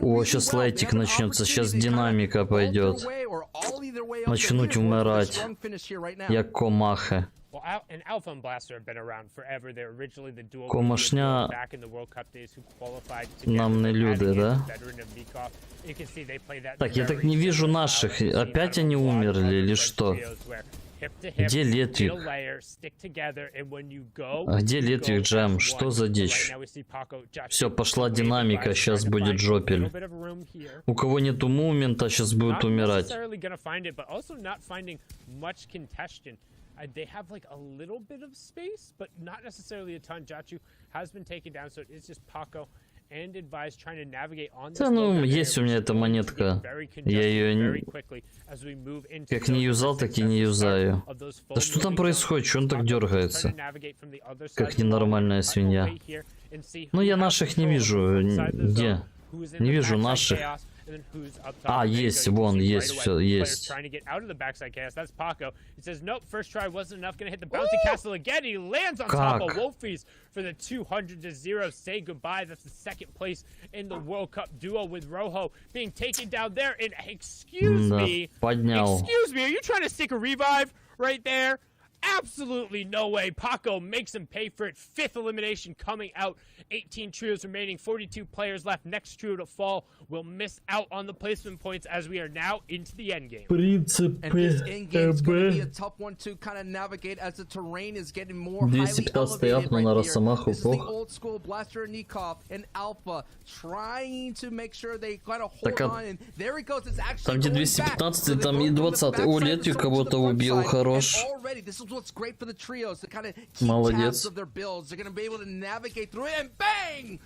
О, сейчас лайтик начнется, сейчас динамика пойдет. Начнуть умирать. Як комахи. Комашня нам не люди, да? Так, я так не вижу наших. Опять они умерли или что? Где Летвик? А где Летвик, Джем? Что за дичь? Все, пошла динамика, сейчас будет жопель. У кого нету мумента, сейчас будут умирать. They have like a little bit of space, but not necessarily a ton. Jachu has been taken down, so it's just Paco and Advise trying to navigate on this. Да, ну, есть у меня эта монетка. Я ее как не юзал, так и не юзаю. Да что там происходит? Что он так дергается? Как ненормальная свинья. Ну, я наших не вижу. Где? Не вижу наших. А, есть, вон, есть, все, есть. Как? For the 200-0 say goodbye. That's the second place in the World Cup duo with Rojo being taken down there. And excuse me, excuse me, are you trying to stick a revive right there? Absolutely no way. Paco makes him pay for it. 5th elimination coming out. 18 trios remaining. 42 players left. Next trio to fall will miss out on the placement points as we are now into the end game. And this end game is going to be a tough one to kind of navigate as the terrain is getting more highly elevated right here. This is the old school Blaster Nikov and Alpha trying to make sure they kind of hold on. And there it goes. It's actually там где 215, там и 20. О, Летвик кого-то убил, хорош. What's great for the trios to kind of keep tabs of their builds. They're going to be able to navigate through it, and bang!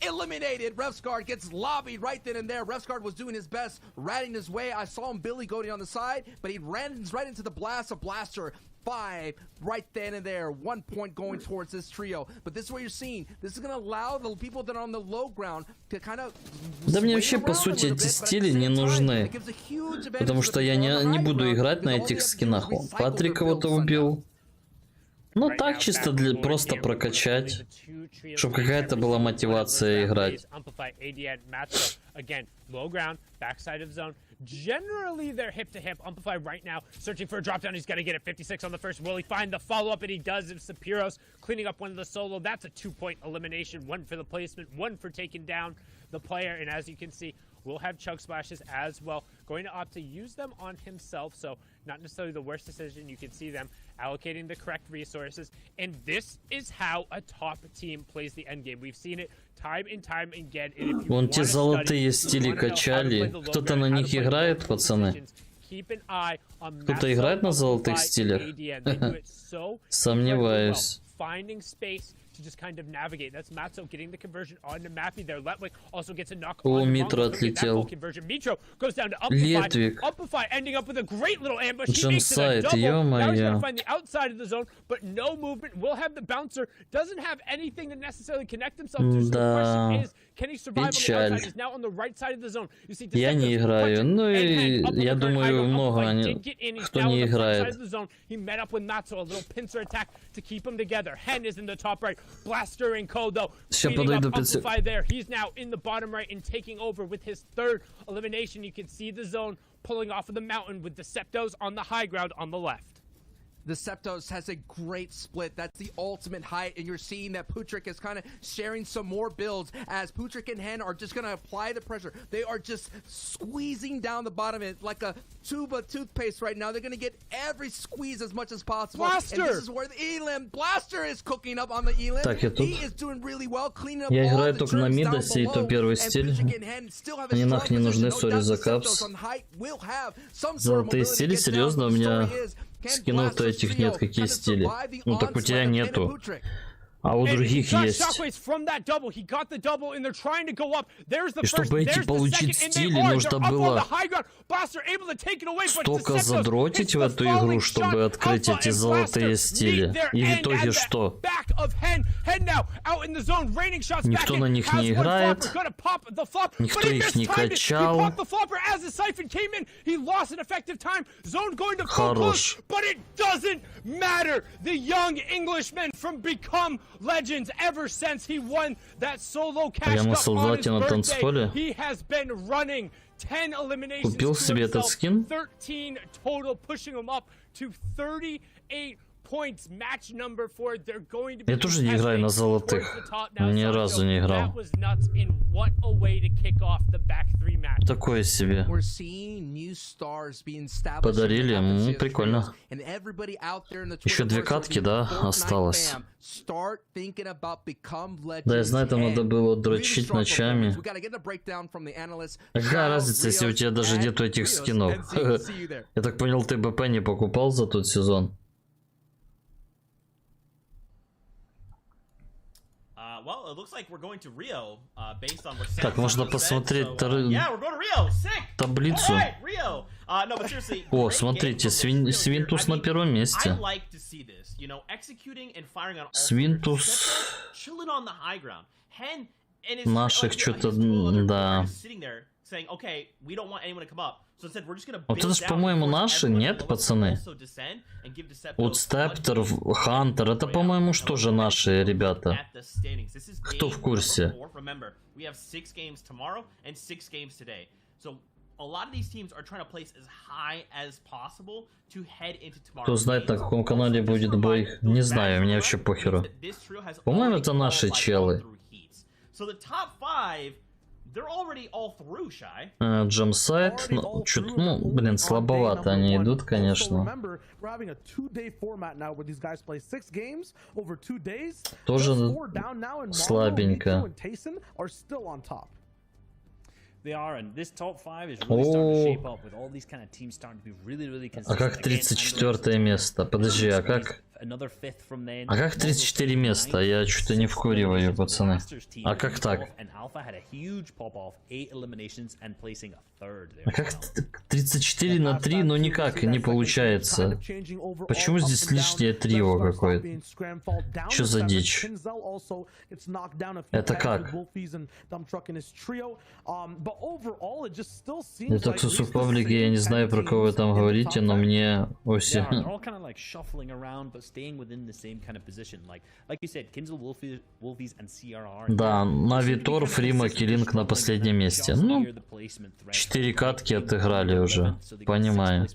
Eliminated. Refsguard gets lobbied right then and there. Refsguard was doing his best, ratting his way. I saw him Billy going on the side, but he ran right into the blast of Blaster. 5 right then and there. 1 point going towards this trio. But this is what you're seeing. This is going to allow the people that are on the low ground to kind of. Да мне вообще по сути эти стили не нужны, потому что я не буду играть на этих скинах. Патрик кого-то убил. Ну так чисто для просто прокачать, чтобы какая-то была мотивация играть. Again, low ground, backside of zone. Generally, they're hip to hip. Amplify right now, searching for a drop down. He's got to get it. 56 on the first. Will he find the follow up? And he does. If Sapiros cleaning up one of the solo, that's a 2-point elimination. 1 for the placement, 1 for taking down the player. And as you can see, we'll have chug splashes as well. Going to opt to use them on himself, so not necessarily the worst decision. You can see them allocating the correct resources, and this is how a top team plays the end game. We've seen it time and time again. And if you Вон wanna те study, золотые you стили wanna know how to play качали. the low Кто-то ground, на how to них play the играет, low пацаны? positions, keep an eye on Кто-то Maxwell, играет на Butterfly, золотых стилях? ADN. They do it so Сомневаюсь. finding space to just kind of navigate. That's Matzo getting the conversion onto Mappy there. Letwick also gets a knock О, on Митро Mongo, so get that full отлетел. conversion. Mitro goes down to Amplify. Летвик. Amplify ending up with a great little ambush. He makes it a Джемсайд, double. Now he's ё-моё. gonna find the outside of the zone, but no movement. Will have the bouncer. Doesn't have anything to necessarily connect himself to. So the Да. question is, can he survive on the Печаль. outside? He's now on the right side of the zone. You see Я не Deceptive играю. punching Ну and и up on the я current high думаю, ground. много Amplify они, did get in. He's кто now не on the front side играет. of the zone. He met up with Matzo, a little pincer attack to keep him together. Hen is in the top right. Blaster and Code though. Сейчас Speeding подойду up пиццы. Amplify there. He's now in the bottom right and taking over with his third elimination. You can see the zone pulling off of the mountain with Deceptos on the high ground on the left. The Septos has a great split. That's the ultimate height, and you're seeing that Putrick is kind of sharing some more builds as Putrick and Hen are just going to apply the pressure. They are just squeezing down the bottom of it like a tube of toothpaste right now. They're going to get every squeeze as much as possible. Blaster! And this is where the Elam Blaster is cooking up on the Elam. Так, я тут- He is doing really well, cleaning up Я all играю the только на germs down Мидосе, и то below, первый and стиль. Putrick and Hen still have a Мне strong нахуй не нужны, position. No сори, doubt за the капс. Septos on height will have some sort of Золотые mobility to стили? get down, Серьезно? but У the меня story is, can скинул-то Blaster's этих trio нет. Какие kind of стили? survive the Ну так у тебя onslaught of Hen and нету. Putrick? А у And he других got есть. shockwaves from that double. He got the double, and they're trying to go up. There's the И first, чтобы эти there's the получить second, and стили, they are. нужно They're up on было the high ground. Blaster able to take it away, but столько Deceptos задротить hits в the эту falling игру, чтобы shot. открыть Alpha эти and золотые Blaster стили. meet their И в end итоге at the что? back of Hen. Hen now out in the zone, raining shots Никто back на in. них Has не one играет. flopper, gonna pop the flop, Никто but he их не mistimed it. He качал. popped the flopper as the siphon came in. He lost an effective time. Zone going to full Хорош. close, but it doesn't matter. The young Englishman from Become Legends, ever since he won that solo cash Прямо cup on his солдате на танцполе. birthday, he has been running 10 eliminations Купил to себе этот himself, скин? 13 total, pushing him up to 38 points. Match number 4. They're going to be Я тоже не играю на contesting золотых. towards the top now, Ни Sancho. разу не играл. That was nuts, and what a way to kick off the back 3 match. Такое себе. We're seeing new stars being established. Подарили, in the прикольно. and everybody out there in the Еще две Twitterverse катки, will be да, Fortnite осталось. fam. Start thinking about Become Legends. Да, я знаю, там and надо было really дрочить strong ночами. performance. We gotta get a breakdown from the analysts. Какая Shao, разница, если у тебя Rios, даже and нету этих Rios, скинов? and Zeke. See you there. Я так понял, ты БП не покупал за тот сезон? Well, it looks like we're going to Rio, based on what Так, можно посмотреть yeah, we're going to Rio. Sick. таблицу. All right, Rio. No, but seriously. О, great смотрите, game from Rio here. Свинтус I на mean, первом I месте. like to see this. You know, executing and firing on all Свинтус. cylinders, chilling on the high ground. Hen and his Наших like, что-то, his two other да. players sitting there saying, okay, we don't want anyone to come up. So instead, we're just gonna Вот build это ж, down, по-моему, force наши, everyone нет, below us to пацаны? also descend and give Deceptos Вот Стептер, Хантер, это, Oh, yeah. по-моему, No, что же we're наши ребята? at the standings. This is Кто game в курсе? number 4. Remember, we have 6 games tomorrow and 6 games today. So a lot of these teams are trying to place as high as possible to head into tomorrow. Кто знает, на каком канале будет бой? Не знаю, мне вообще похеру. По-моему, это наши челы. So the top 5, they're already all through, Shy. Джемсайд, ну, чуть, ну, блин, слабовато они идут, конечно. We're having a 2-day format now where these guys play 6 games over 2 days. Тоже Just 4 down now, and Mongo, слабенько. Mitro, and Tayson are still on top. They are, and this top 5 is really starting to О, shape up with all these kind of teams starting to be really, really а consistent. как 34 место? Подожди, а как? Another fifth from then. А как 34 места? Я что-то не вкуриваю, пацаны. А как так? And Alpha had a huge pop off, 8 eliminations and placing a third there. А как 34 на 3, ну никак не получается. Почему здесь лишнее трио какое-то? Что за дичь? Это как? Я так в паблике, я не знаю, про кого вы там говорите, но мне оси. They're all kind of like shuffling around, but staying within the same kind of position. Like you said, Kinzel, Wolfies, and CRR. Да, Навитор, Фрима, Киллинг на последнем месте. Ну, 4 катки отыграли уже. Понимаю.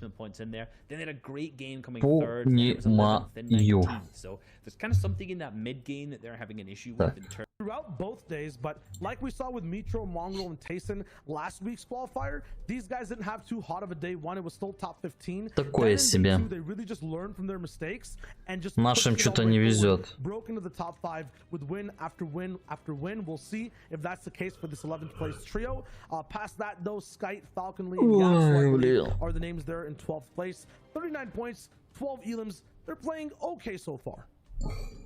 Понимаю. So there's kind of something in that mid game that they're having an issue with in terms throughout both days, but like we saw with Mitro, Mongrel, and Tayson last week's qualifier, these guys didn't have too hot of a day one. It was still top 15. Такое себе. They really just learned from their mistakes and just Нашим что-то не везет. broke into the top 5 with win after win after win. We'll see if that's the case for this 11th place trio. Past that, though, Skite, Falcon Lee, and Yas are the names there in 12th place. 39 points, 12 elims. They're playing okay so far.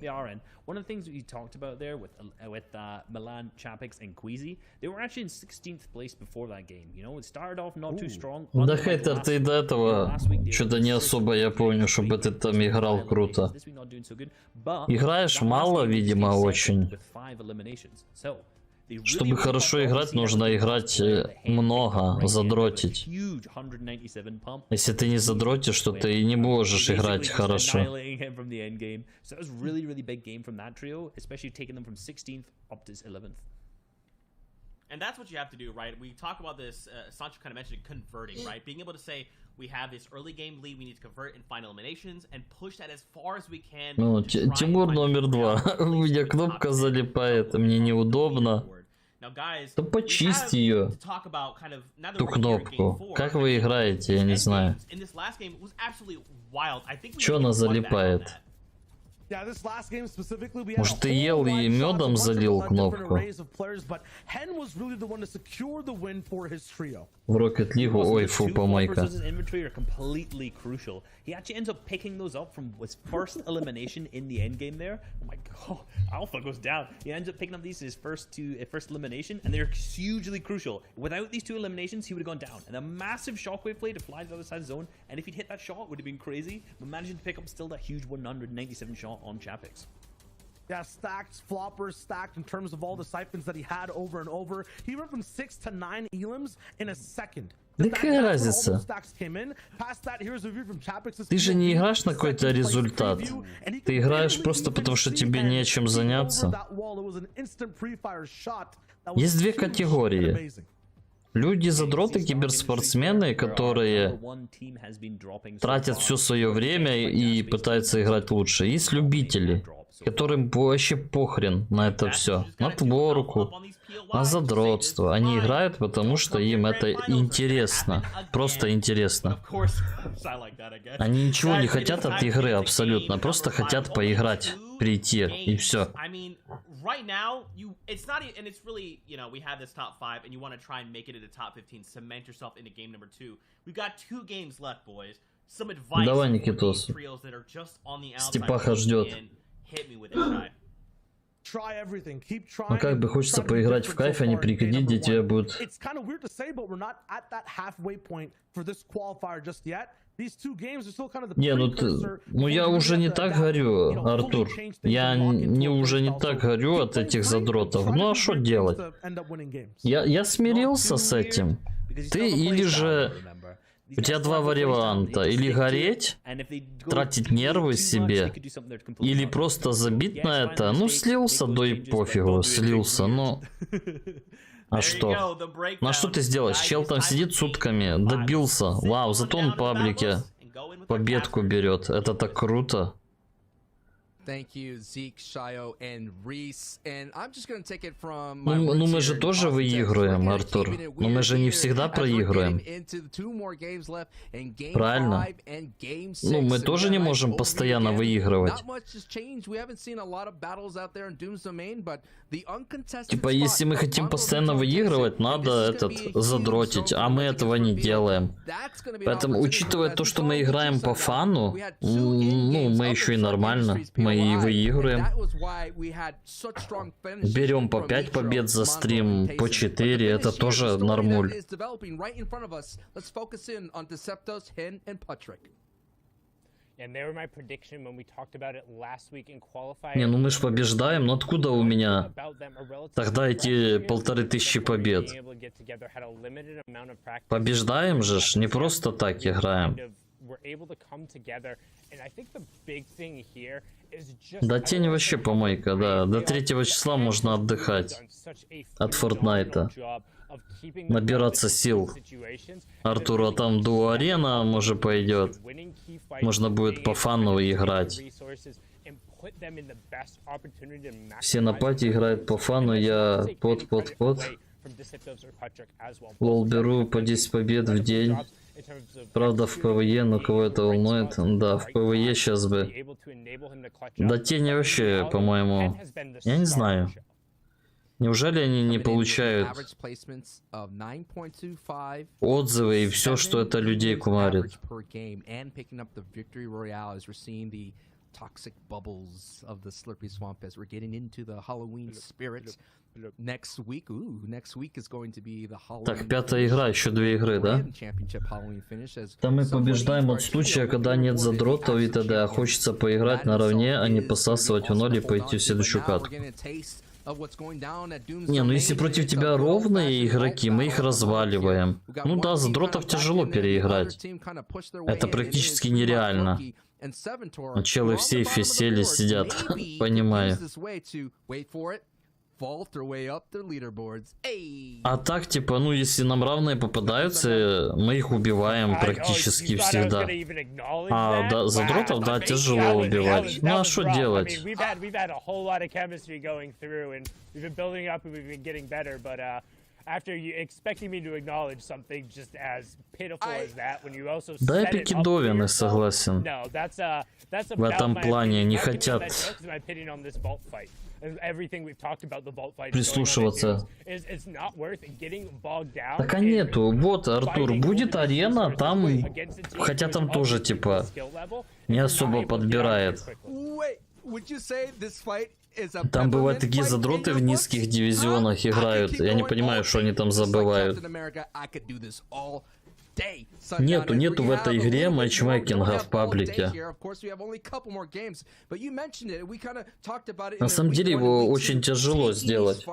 They are in. One of the things that you talked about there with Milan, Chapix, and Queasy, they were actually in 16th place before that game. You know, it started off not too strong. Да, Хейтер, ты до этого что-то не особо, я помню, чтобы ты там играл круто. Играешь мало, видимо, очень. Чтобы хорошо играть, нужно играть много, задротить. Если ты не задротишь, то ты и не можешь играть хорошо. And that's what you have to do, right? We talk about this, Sancho kind of mentioned converting, right? Being able to say, we have this early game lead, we need to convert in final eliminations and push that as far as we can. Ну, Тимур номер 2. У меня кнопка залипает, мне неудобно. То почисти ее, ту кнопку. Как вы играете, я не знаю. Чё она залипает? Может, ты ел и медом залил кнопку? В Rocket League, ой, фу, помойка. He actually ends up picking those up from his first elimination in the end game there. Oh my god, Alpha goes down. He ends up picking up these his first elimination, and they're hugely crucial. Without these 2 eliminations, he would have gone down. And a massive shockwave play to fly to the other side of the zone, and if he'd hit that shot, it would have been crazy. But managing to pick up still that huge 197 shot on Chapix. Yeah, stacked, floppers stacked in terms of all the siphons that he had over and over. He went from 6 to 9 elims in a second. Да какая разница? Ты же не играешь на какой-то результат. Ты играешь просто потому, что тебе нечем заняться. Есть 2 категории. Люди-задроты, киберспортсмены, которые тратят все свое время и пытаются играть лучше. Есть любители, которым вообще похрен на это все. На творку, на задротство. Они играют, потому что им это интересно. Просто интересно. Они ничего не хотят от игры абсолютно. Просто хотят поиграть, прийти и все. Right now, it's not, and it's really, you know, we have this top 5, and you want to try and make it into top 15, cement yourself into game number 2. We've got 2 games left, boys. Some advice Давай, for Никитос. these trios that are just on the outside. Степаха ждет. Hit me with it, Shy. Ну как бы хочется поиграть в кайф, а не приходить, где тебя будут... Не, ну я уже не так горю, Артур. Я уже не так горю от этих задротов. Ну а что делать? Я смирился с этим. Ты или же... У тебя 2 варианта. Или гореть, тратить нервы себе, или просто забить на это. Ну, слился, да и пофигу, слился, ну... А что? На что ты сделаешь? Чел там сидит сутками, добился. Вау, зато он в паблике победку берет. Это так круто. Ну мы же тоже выигрываем, Артур. Но мы же не всегда проигрываем. Правильно? Ну мы тоже не можем постоянно выигрывать. Типа, если мы хотим постоянно выигрывать, надо задротить, а мы этого не делаем. Поэтому, учитывая то, что мы играем по фану, ну, мы еще и нормально. Мы и выигрываем. Берем по 5 побед за стрим, по 4, это тоже нормуль. Не, ну мы ж побеждаем, но откуда у меня тогда эти 1500 побед? Побеждаем же ж, не просто так играем. Да, тень вообще помойка, да. До 3 числа можно отдыхать от Фортнайта. Набираться сил. Артуру там дуо-арена, может, пойдет. Можно будет по фану играть. put them in the best opportunity to Все на пати играют по фану, я под. from Deceptives or Patrick as well. Лол, беру по 10 побед в день. Правда в ПВЕ, но кого это волнует? Да, в ПВЕ сейчас бы. Да тени вообще, по-моему, я не знаю. Неужели они не получают отзывы и все, что это людей кумарит? Toxic bubbles of the Slurpy Swamp as we're getting into the Halloween spirit. Next week is going to be the Halloween. Так, пятая игра, еще 2 игры, да? Там мы побеждаем от случая, когда нет задротов и т.д., а хочется поиграть наравне, а не посасывать в ноль и пойти в следующую катку. Не, ну если против тебя ровные игроки, мы их разваливаем. Ну да, задротов тяжело переиграть. Это практически нереально. Челы в сейфе сели, сидят, понимаю. А так, типа, ну если нам равные попадаются, мы их убиваем практически всегда. А да, задротов, да, тяжело убивать. Ну а что делать? After you expecting me to acknowledge something just as pitiful as that, when you also да, эпики довины, согласен. В этом плане не хотят прислушиваться. Так а нету. Вот, Артур, будет арена, там, хотя там тоже, типа, не особо подбирает. Там бывают такие задроты в низких дивизионах играют. Я не понимаю, что они там забывают. Нету в этой игре матчмейкинга в паблике. На самом деле его очень тяжело сделать.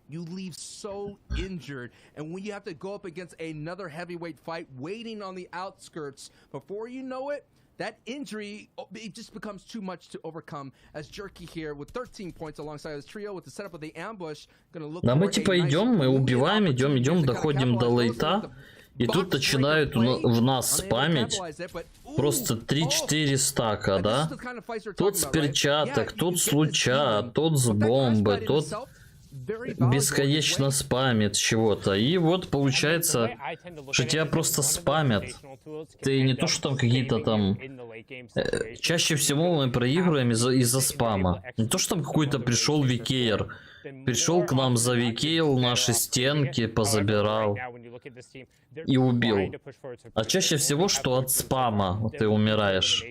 You leave so injured, and when you have to go up against another heavyweight fight waiting on the outskirts, before you know it, that injury, it just becomes too much to overcome. As Jerky here with 13 points alongside his trio with the setup of the ambush, gonna look. Да мы типа идем, мы убиваем, идем, доходим до лейта, и тут начинают в нас спамить просто 3-4 стака, да? Тот с перчаток, тот с луча, тот с бомбы, тот бесконечно спамит чего-то. И вот получается, что тебя просто спамят. Ты не то, что там какие-то там... чаще всего мы проигрываем из-за спама. Не то, что там какой-то пришел викеер. Пришел к нам, завикеил наши стенки, позабирал и убил. А чаще всего, что от спама ты умираешь.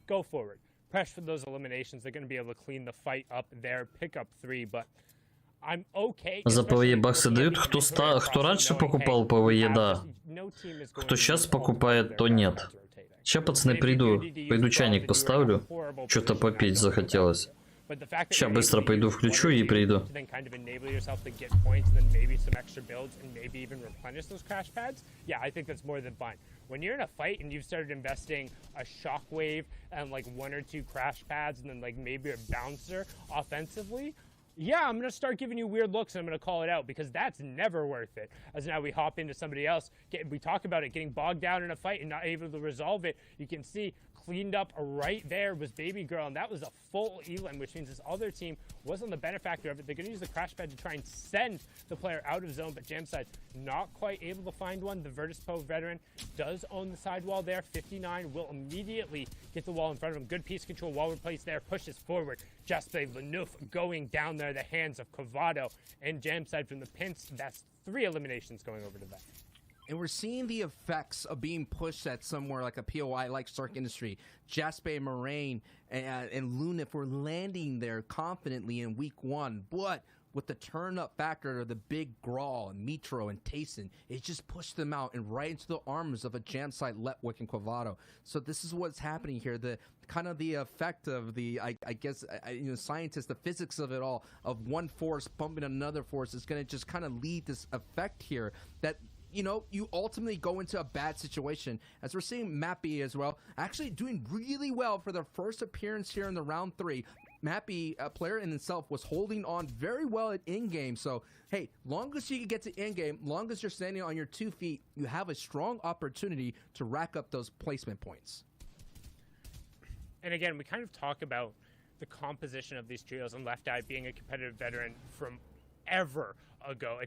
Go forward. Press for those eliminations. They're going to be able to clean the fight up there, pick up 3, but I'm okay. За ПВЕ баксы дают. Кто раньше покупал ПВЕ, да. Кто сейчас покупает, то нет. Сейчас, пацаны, пойду чайник поставлю. Что-то попить захотелось. Сейчас быстро пойду включу и приду. When you're in a fight and you've started investing a shockwave and like 1 or 2 crash pads and then like maybe a bouncer offensively, yeah, I'm going to start giving you weird looks and I'm going to call it out because that's never worth it. As now we hop into somebody else, we talk about it, getting bogged down in a fight and not able to resolve it. You can see cleaned up right there was Baby Girl, and that was a full elim, which means this other team wasn't the benefactor of it. They're going to use the crash pad to try and send the player out of zone, but Jamside not quite able to find one. The Virtus.pro veteran does own the sidewall there. 59 will immediately get the wall in front of him. Good piece control, wall replaced there, pushes forward. Jaspe Lanouf going down there, the hands of Cavado and Jamside from the pinch. That's 3 eliminations going over to that. And we're seeing the effects of being pushed at somewhere like a POI like Stark Industry. Jaspe, Moraine, and Lunif were landing there confidently in week 1. But with the turn-up factor of the big Grawl and Mitro and Tayson, it just pushed them out and right into the arms of a Jamsite, Letwick, and Quavado. So this is what's happening here. The kind of the effect of the, I guess, scientists, the physics of it all, of one force bumping another force is going to just kind of lead this effect here that, you ultimately go into a bad situation. As we're seeing Mappy as well, actually doing really well for their first appearance here in the round 3. Mappy, player in itself, was holding on very well at in-game. So, hey, long as you can get to in-game, long as you're standing on your 2 feet, you have a strong opportunity to rack up those placement points. And again, we kind of talk about the composition of these trios, and Left Eye being a competitive veteran from ever ago,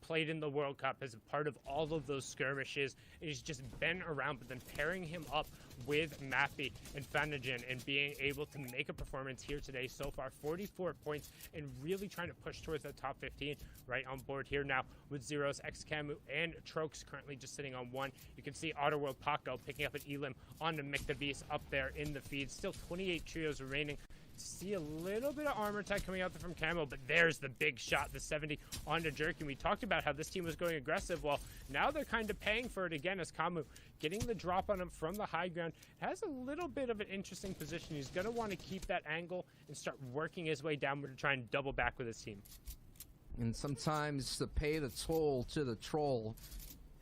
played in the World Cup as a part of all of those skirmishes. He's just been around, but then pairing him up with Mappy and Fanagen and being able to make a performance here today so far, 44 points, and really trying to push towards that top 15 right on board here now with Zeros, Xcamu, and Trox currently just sitting on 1. You can see Otterworld Paco picking up an Elim onto Mick the Beast up there in the feed. Still 28 trios remaining. See a little bit of armor tech coming out there from Camo, but there's the big shot, the 70 onto Jerky. We talked about how this team was going aggressive. Well, now they're kind of paying for it again as Camu getting the drop on him from the high ground. Has a little bit of an interesting position. He's going to want to keep that angle and start working his way downward to try and double back with his team. And sometimes to pay the toll to the troll,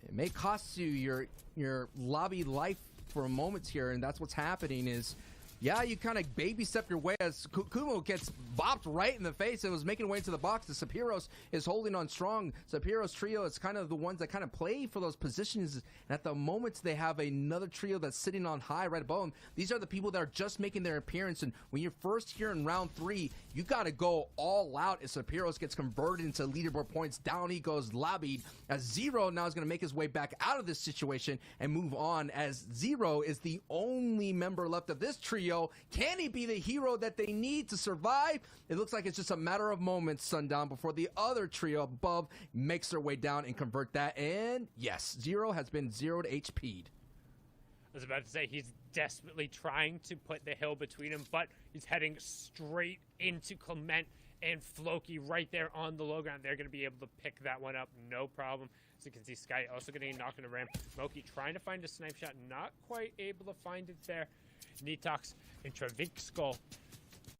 it may cost you your lobby life for a moment here, and that's what's happening is, yeah, you kind of baby step your way as Kumo gets bopped right in the face. It was making way into the box. The Sapiros is holding on strong. Sapiros trio is kind of the ones that kind of play for those positions. And at the moment, they have another trio that's sitting on high right above them. These are the people that are just making their appearance. And when you're first here in round 3, you got to go all out as Sapiros gets converted into leaderboard points. Down he goes lobbied as Zero now is going to make his way back out of this situation and move on as Zero is the only member left of this trio. Can he be the hero that they need to survive? It looks like it's just a matter of moments, Sundown, before the other trio above makes their way down and convert that. And yes, Zero has been zeroed HP'd. I was about to say, he's desperately trying to put the hill between him, but he's heading straight into Clement and Floki right there on the low ground. They're going to be able to pick that one up, no problem. As you can see, Sky also getting knocked in the ramp. Moki trying to find a snipe shot, not quite able to find it there. Nitox and Traviksko,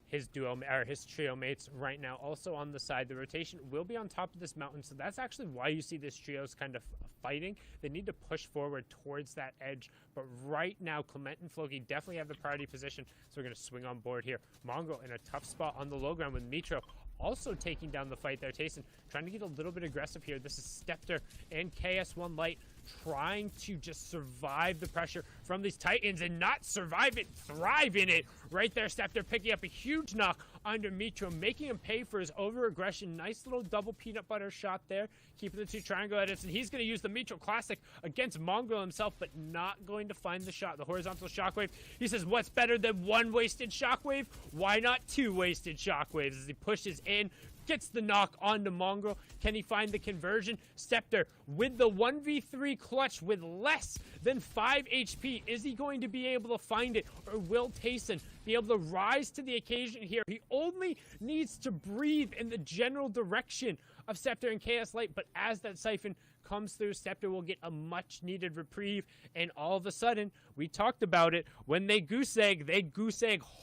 his trio mates right now also on the side. The rotation will be on top of this mountain, so that's actually why you see this trio's kind of fighting. They need to push forward towards that edge, but right now Clement and Floki definitely have the priority position, so we're going to swing on board here. Mongo in a tough spot on the low ground with Mitro also taking down the fight there. Tayson trying to get a little bit aggressive here. This is Stepter and KS1 Light trying to just survive the pressure from these Titans and not survive it, thrive in it. Right there, Stepter picking up a huge knock under Mitro, making him pay for his over-aggression. Nice little double peanut butter shot there, keeping the 2 triangle edits, and he's going to use the Mitro Classic against Mongo himself, but not going to find the shot. The horizontal shockwave. He says, what's better than 1 wasted shockwave? Why not 2 wasted shockwaves? As he pushes in, gets the knock onto Mongo. Can he find the conversion? Stepter with the 1v3 clutch with less than 5 HP. Is he going to be able to find it? Or will Tayson be able to rise to the occasion here? He only needs to breathe in the general direction of Stepter and KS Light, but as that siphon comes through, Stepter will get a much needed reprieve, and all of a sudden, we talked about it, when they goose egg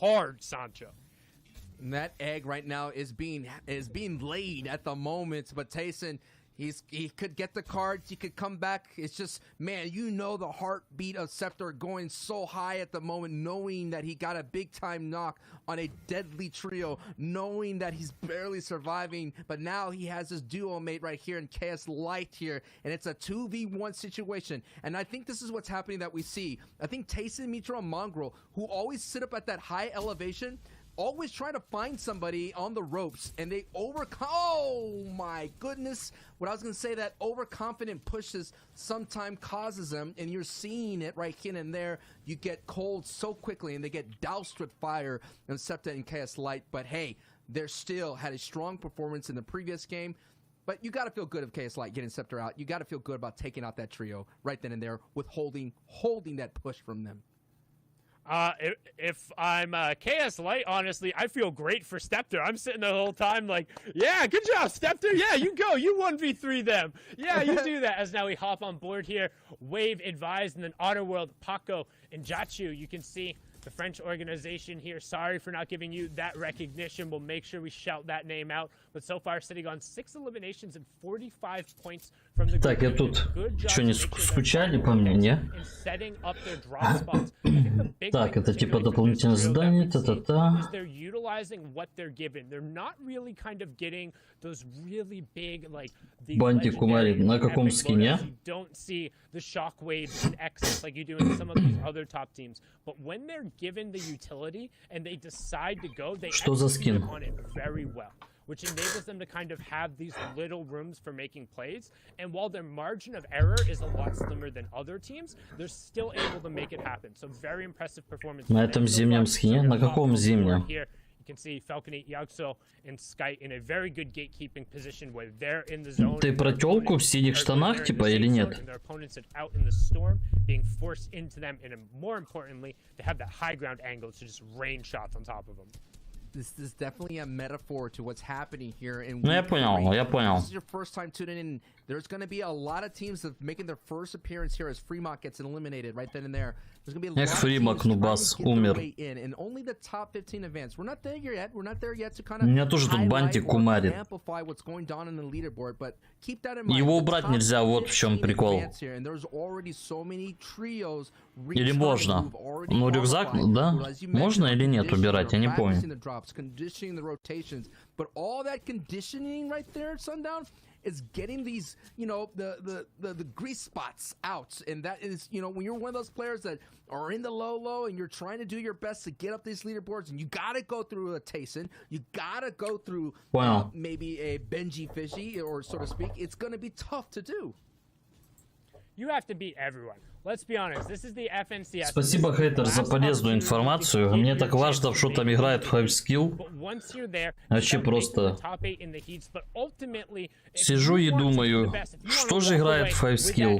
hard, Sancho. And that egg right now is being laid at the moment, but Tayson, he could get the cards, he could come back. It's just, man, you know the heartbeat of Scepter going so high at the moment, knowing that he got a big time knock on a deadly trio, knowing that he's barely surviving, but now he has his duo mate right here in KS Light here, and it's a 2v1 situation. And I think this is what's happening that we see. I think Tayson, Mitro, and Mongrel, who always sit up at that high elevation, always try to find somebody on the ropes, and they oh my goodness, what I was going to say, that overconfident pushes sometimes causes them, and you're seeing it right here and there. You get cold so quickly, and they get doused with fire and Septa and KS Light, but hey, they still had a strong performance in the previous game. But you got to feel good of KS Light getting Scepter out. You got to feel good about taking out that trio right then and there with holding that push from them. If I'm KS Light, honestly, I feel great for Stepter. I'm sitting the whole time like, yeah, good job, Stepter. Yeah, you go. You 1v3 them. Yeah, you do that. As now we hop on board here. Wave advised, and then Otterworld, Paco, and Jachu. You can see the French organization here. Sorry for not giving you that recognition. We'll make sure we shout that name out. But so far, sitting on 6 eliminations and 45 points from the Так, я тут. Что, не скучали по мне, не? Так, это типа дополнительное задание, та-та-та. They're utilizing what they're given. They're not really kind of getting those really big, like, Банди Кумари, на каком скине? You don't see the shockwaves and X's like you do in some of these other top teams. But when they're given the utility and they decide to go, they execute on it very well, which enables them to kind of have these little rooms for making plays. And while their margin of error is a lot slimmer than other teams, they're still able to make it happen. So very impressive performance. На этом зимнем скине? На каком зимнем? You can see Falcon, Yagso, and Sky in a very good gatekeeping position where they're in the zone. Ты про тёлку в синих штанах, типа, или нет? Their opponents are out in the storm, being forced into them, and more importantly, they have that high ground angle to just rain shots on top of them. This is definitely a metaphor to what's happening here. Ну я понял, я понял. This is your first time tuning in. There's going to be a lot of teams that making their first appearance here as Fremont gets eliminated right then and there. There's going to be a lot of teams trying to get their way in, and only the top 15 advance. We're not there yet. We're not there yet to kind of amplify what's going on in the leaderboard, but keep that in mind. Его убрать нельзя, вот в чем прикол. And there's already so many trios. Или можно? Ну рюкзак, да? Можно или нет убирать? Я не помню. Conditioning the rotations, but all that conditioning right there, Sundown, is getting these, you know, the grease spots out, and that is, you know, when you're one of those players that are in the low and you're trying to do your best to get up these leaderboards, and you gotta go through a Tayson, you gotta go through maybe a Benji Fishy, or so to speak. It's gonna be tough to do. You have to beat everyone. Let's be honest, this is the FNCS. Спасибо, хейтер, за полезную информацию. Мне так важно, что там играет 5 skill. Вообще просто сижу и думаю, что же играет 5 skill.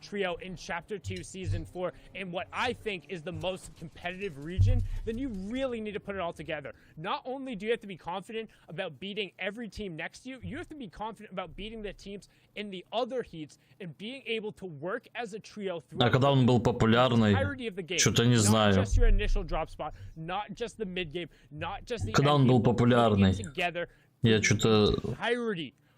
Trio in Chapter 2, Season 4, in what I think is the most competitive region, then you really need to put it all together. Not only do you have to be confident about beating every team next to you, you have to be confident about beating the teams in the other heats and being able to work as a trio throughout когда он был популярный, что-то не знаю. Not just your initial drop spot, not just the mid game, not just the когда он был популярный, я что-то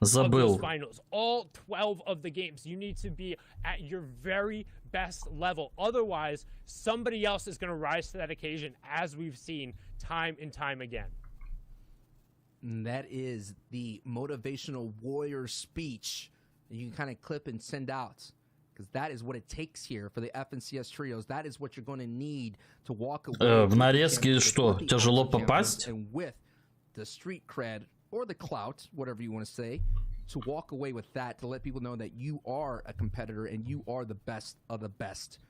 забыл. Finals, all 12 of the games, you need to be at your very best level. Otherwise, somebody else is going to rise to that occasion, as we've seen time and time again. And that is the motivational warrior speech that you can kind of clip and send out, because that is what it takes here for the FNCS trios. That is what you're going to need to walk away. В нарезке что? Тяжело попасть? And with the street cred, or the clout, whatever you want to say, to walk away with that, to let people know that you are a competitor and you are the best of the best.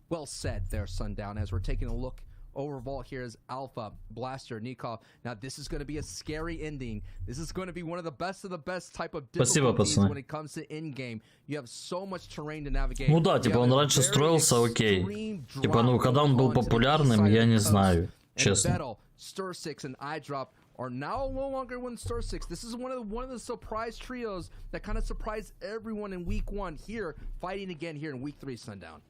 Well said there, Sundown. As we're taking a look overall, here is Alpha, Blaster, Nikov. Now this is going to be a scary ending. This is going to be one of the best type of difficulties when it comes to in-game. You have so much terrain to navigate. Ну да, типа он раньше строился окей. Типа, ну когда он был популярным, я не знаю, честно. Stir 6 and iDrop are now no longer one Star 6. This is one of the surprise trios that kind of surprised everyone in week 1 here, fighting again here in week 3, Sundown.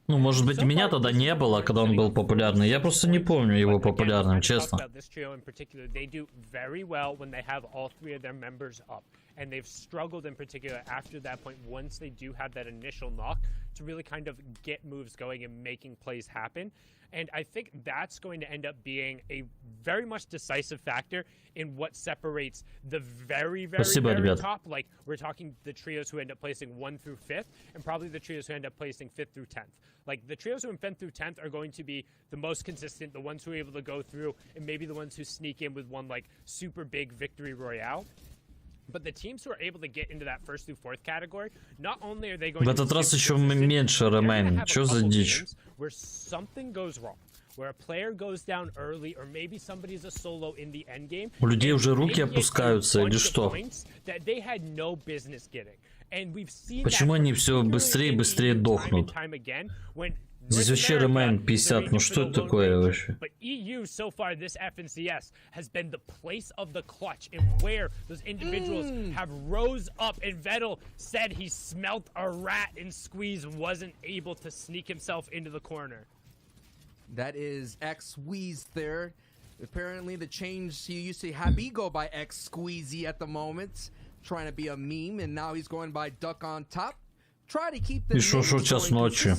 Ну, может быть, меня тогда не было, когда он был популярный. Я просто не помню его популярным, честно. They do very well when they have all 3 of their members up, and they've struggled in particular after that point, once they do have that initial knock, to really kind of get moves going and making plays happen. And I think that's going to end up being a very much decisive factor in what separates the very top. Like, we're talking the trios who end up placing 1 through 5th, and probably the trios who end up placing 5th through 10th. Like, the trios who in 5th through 10th are going to be the most consistent, the ones who are able to go through, and maybe the ones who sneak in with one, like, super big victory royale. But the teams who are able to get into that 1st through 4th category, not only are they going в этот раз еще меньше ремейн. Что за дичь? Where something goes wrong, where a player goes down early, or maybe somebody's a solo in the end game. У людей уже руки опускаются или что? That they had no business getting. Почему они все быстрее и быстрее дохнут? Здесь вообще ремейн 50, ну что это такое вообще? But EU so far this FNCS has been the place of the clutch and where those individuals have rose up, and Vettel said he smelt a rat and Squeeze wasn't able to sneak himself into the corner. That is X Squeeze there. Apparently the change, he used to have me go by X Squeezy at the moment, trying to be a meme, and now he's going by Duck on Top. Try to keep the И шо час ночи?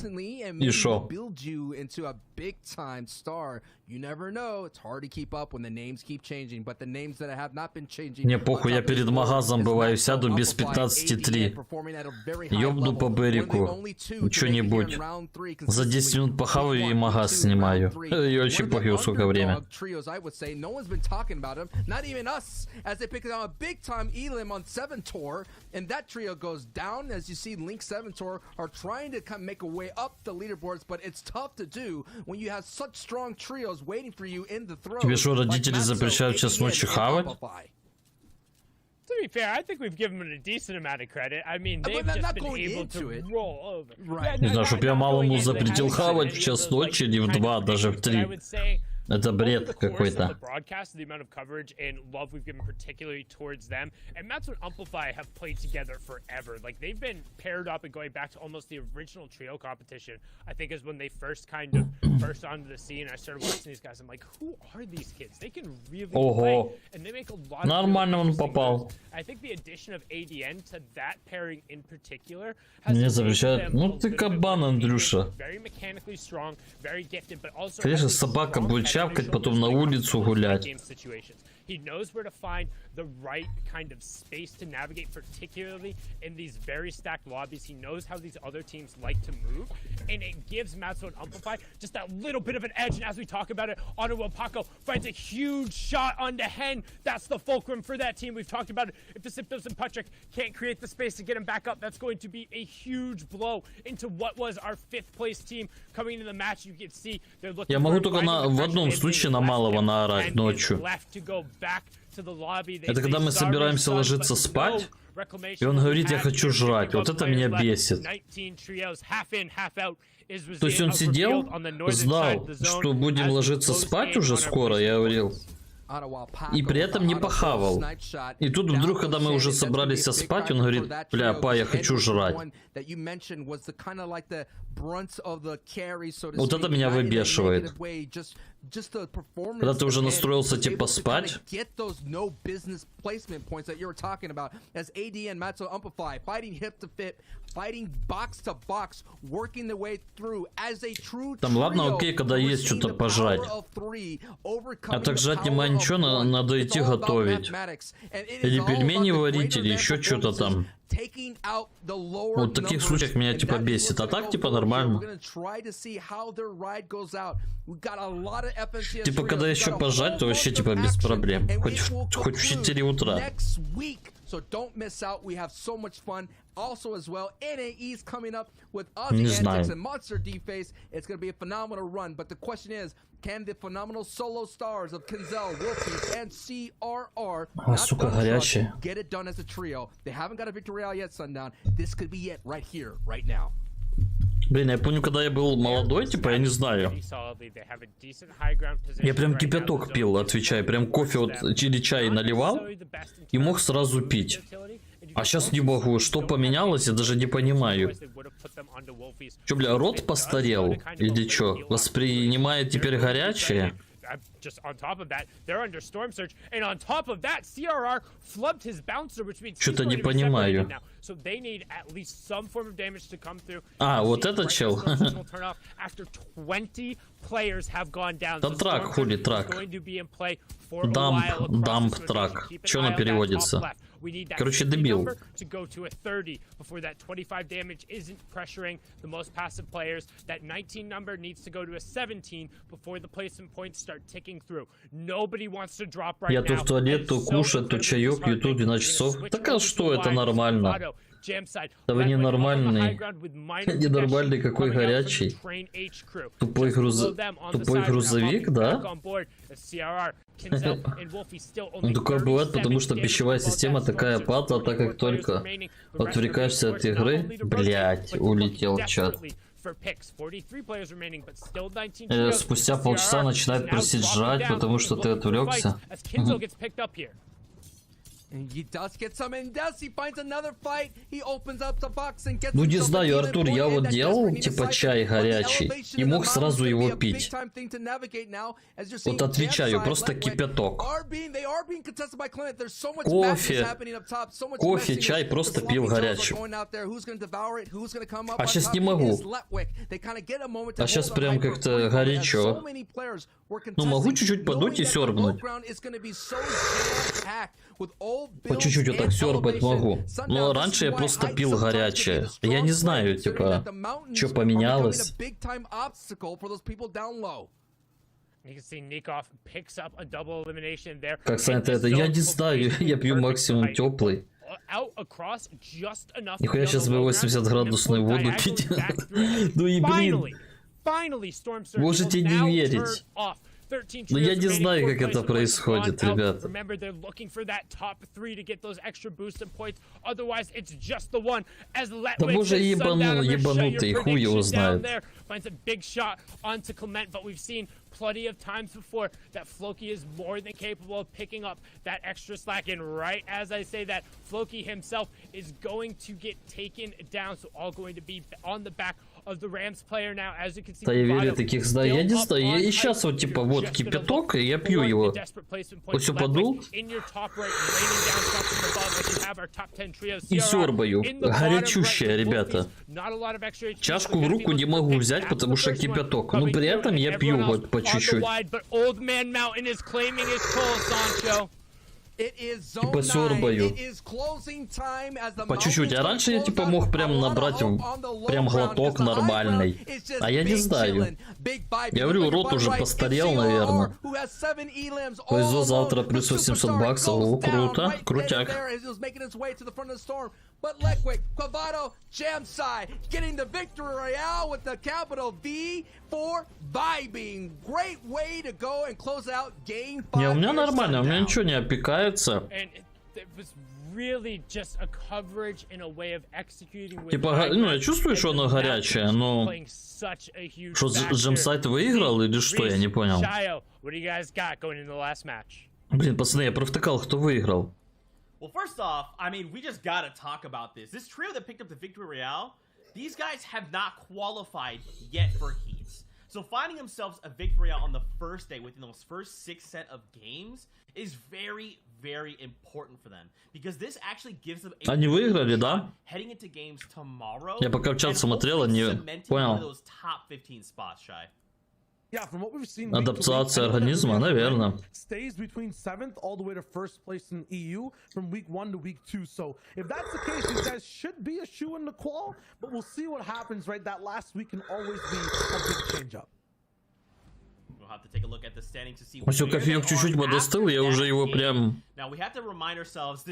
И шо? Build you into a big time star. You never know. It's hard to keep up when the names keep changing, but the names that have not been changing. Не похуй, я перед магазом бываю, сяду без 15.3. Ёбну по берегу. Что-нибудь. За 10 минут похаваю и магаз снимаю. И очень похуй, сколько время. No one's been talking about him. Not even us, as they pick out a big time Elim on 7 Tour, and that trio goes down. As you see, Link 7 Tour are trying to come make a way up the leaderboards, but it's tough to do when you have such strong trios waiting for you in the throw. Тебе что, родители запрещают час ночи хавать? To be fair, I think we've given them a decent amount of credit. I mean, they've just been able to roll over. Right. Не знаю, чтоб я малому запретил хавать в час ночи или в 2, даже в 3. Это бред какой-то. The amount of coverage and love we've given particularly towards them, and Matsu and Amplify have played together forever. Like they've been paired up and going back to almost the original trio competition. I think is when they first kind of burst onto the scene. I started watching these guys. I'm like, who are these kids? They can really play, and they make a lot of Нормально он попал. I think the addition of ADN to that pairing in particular has Мне запрещают. Ну ты кабан, Андрюша. very mechanically strong, very gifted, but also Конечно, собака будет чавкать, потом на улицу гулять. He knows where to find the right kind of space to navigate, particularly in these very stacked lobbies. He knows how these other teams like to move, and it gives Matsu and Amplify just that little bit of an edge. And as we talk about it, Ottawa Paco finds a huge shot onto Hen. That's the fulcrum for that team. We've talked about it. If the Siptos and Patrick can't create the space to get him back up, that's going to be a huge blow into what was our 5th place team coming into the match. You can see they're looking. Я могу только в одном случае на малого наорать ночью. Это когда мы собираемся ложиться спать, и он говорит, я хочу жрать. Вот это меня бесит. То есть он сидел, знал, что будем ложиться спать уже скоро, я говорил, и при этом не похавал. И тут вдруг, когда мы уже собрались спать, он говорит, бля, па, я хочу жрать. Вот это меня выбешивает. Когда ты уже настроился типа спать. Там ладно, окей, когда есть что-то пожрать. А так жрать нема ничего, надо идти готовить. Или пельмени варить, или еще что-то там. Вот в таких случаях меня типа бесит, а так типа нормально. Типа когда еще пожать, то вообще типа без проблем. Хоть в 4 утра. Also as well, NAE's coming up with Ozzy Antics and Monster D-Face. It's going to be a phenomenal run, but the question is, can the phenomenal solo stars of Kenzel, Wilkins, and CRR get it done as a trio? They haven't got a victory royale yet, Sundown. This could be it right here, right now. Блин, я помню, когда я был молодой, типа, я не знаю. Я прям кипяток пил, отвечаю, прям кофе вот, или чай наливал и мог сразу пить. А сейчас не могу. Что поменялось, я даже не понимаю. Чё, бля, рот постарел? Или чё? Воспринимает теперь горячее? Just on top of that, they're under storm surge, and on top of that, CRR flubbed his bouncer, which means что-то не понимаю. So they need at least some form of damage to come through. А, вот этот чел. After 20 players have gone down. Да трак, хули трак. Дамп трак. Чё она переводится? Короче, дебил. Before that 25 damage isn't pressuring the most passive players. That 19 number needs to go to a 17 before the placement points start ticking through. Nobody wants to drop right now. Я то в туалет, то кушать, то чаек, пью 12 часов. Так а что, это нормально. Да вы ненормальный. Ненормальный какой горячий. Тупой грузовик, да? Ну, такое бывает, потому что пищевая система такая падла, так как только отвлекаешься от игры. Блять, улетел чат. Спустя полчаса начинает просить жрать, потому что ты отвлекся. Ну не знаю, Артур, я вот делал типа чай горячий и мог сразу его пить. Вот отвечаю, просто кипяток. Кофе, чай просто пил горячий. А сейчас не могу. А сейчас прям как-то горячо. Ну могу чуть-чуть подуть и сёрбнуть. По чуть-чуть вот так сёрбать могу. Но раньше я просто пил горячее. Я не знаю, типа, что поменялось. Как Саня это? Я не знаю, я пью максимум теплый. Нихуя сейчас бы 80 градусную воду пить. Ну и блин. Можете не верить. Но я не знаю, как это происходит, ребята. Да боже, ебанутый, хуй его знает. Plenty of times before that Floki is more than capable of picking up that extra slack, and right as I say that, Floki himself is going to get taken down, so all going to be on the back of the Rams player now, as you can see. Да я верю, таких знаю, я не знаю, я и сейчас вот типа вот кипяток, и я пью его. Вот все подул. И сёрбаю. Горячущая, ребята. Чашку в руку не могу взять, потому что кипяток. Но при этом я пью вот по чуть-чуть. Типа сёрбаю. По чуть-чуть. А раньше я типа мог прям набрать прям глоток нормальный. А я не знаю. Я говорю, рот уже постарел, наверное. Повезло завтра плюс 800 баксов. О, круто. Крутяк. But Liquid, Quavado, Jamside, getting the victory royale with the capital V for vibing. Great way to go and close out game 5. Не, у меня нормально, у меня ничего не опекается. Типа, ну я чувствую, что оно горячее, но... Что, Jamside выиграл или что, я не понял. Блин, пацаны, я провтыкал, кто выиграл. Well, first off, I mean, we just gotta talk about this. This trio that picked up the Victory Royale, these guys have not qualified yet for heats. So finding themselves a Victory Royale on the first day within those first 6 set of games is very, very important for them. Because this actually gives them a... Они выиграли, да? Heading into games tomorrow. Я пока в чат смотрел, не понял. Yeah, from what we've seen, Адаптация организма, наверное. Stays between 7th all the way to 1st place in EU from week 1 to week 2. So if that's the case, these guys should be a shoe in the qual, but we'll see what happens, right? That last week can always be a big change up. We'll have to take a look at the standings to see. Все, кофеек чуть-чуть подостыл, я уже его прям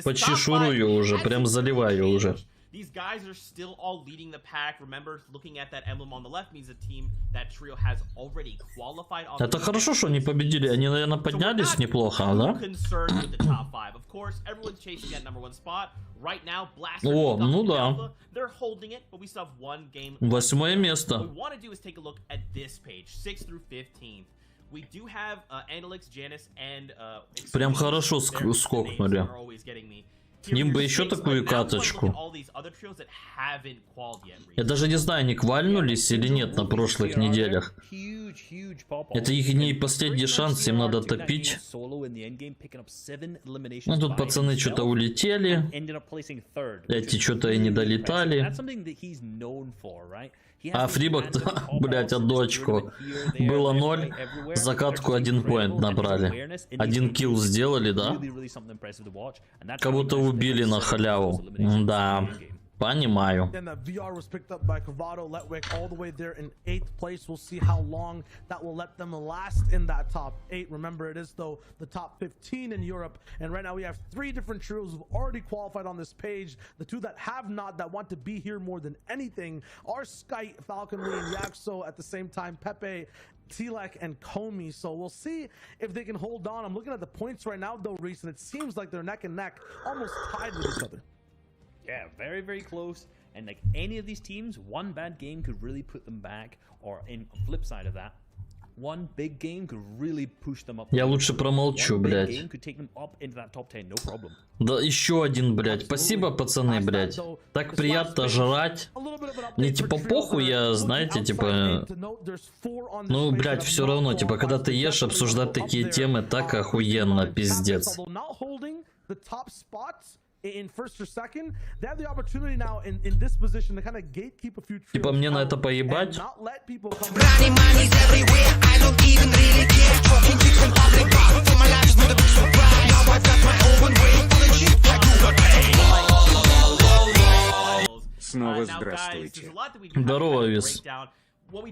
почти шурую уже, прям заливаю уже. These guys are still all leading the pack. Remember, looking at that emblem on the left means the team, that trio has already qualified on. Это хорошо, что они победили. Они, наверное, поднялись неплохо, да? Of course, everyone's chasing that number 1 spot. Right now, Blaster. О, ну да. They're holding it, but we still have 1 game. 8-е место. What we want to do is take a look at this page, 6 through 15. We do have Analyx, Janice, and прям хорошо скокнули. Им бы еще такую каточку. Я даже не знаю, они квальнулись или нет на прошлых неделях. Это их не последний шанс, им надо топить. Ну тут пацаны что-то улетели. Эти что-то и не долетали. А Фрибок-то, блять, одну очко. Было 0, закатку 1 поинт набрали. 1 килл сделали, да? Кого-то убили на халяву. Да. Понимаю. And the VR was picked up by Cravado, Letwick, all the way there in 8th place. We'll see how long that will let them last in that top 8. Remember, it is though the top 15 in Europe. And right now we have 3 different trios who've already qualified on this page. The 2 that have not, that want to be here more than anything, are Sky, Falconly, and Yaxo. At the same time, Pepe, Tilak, and Comey. So we'll see if they can hold on. I'm looking at the points right now though, Reese, and it seems like they're neck and neck, almost tied with each other. Yeah, very, very close. And like any of these teams, one bad game could really put them back. Or in flip side of that, one big game could really push them up. Я лучше промолчу, One big блядь. game could take them up into that top 10, no problem. Да еще один, блядь. Спасибо, пацаны, блядь. Так приятно жрать. Мне типа похуй, я, знаете, типа... Ну, блядь, все равно, типа, когда ты ешь, обсуждать такие темы так охуенно, пиздец. In first or second, they have the opportunity now in this position to kind of gatekeep a few. Типа мне на это поебать. Снова здравствуйте. Здорово, Вис.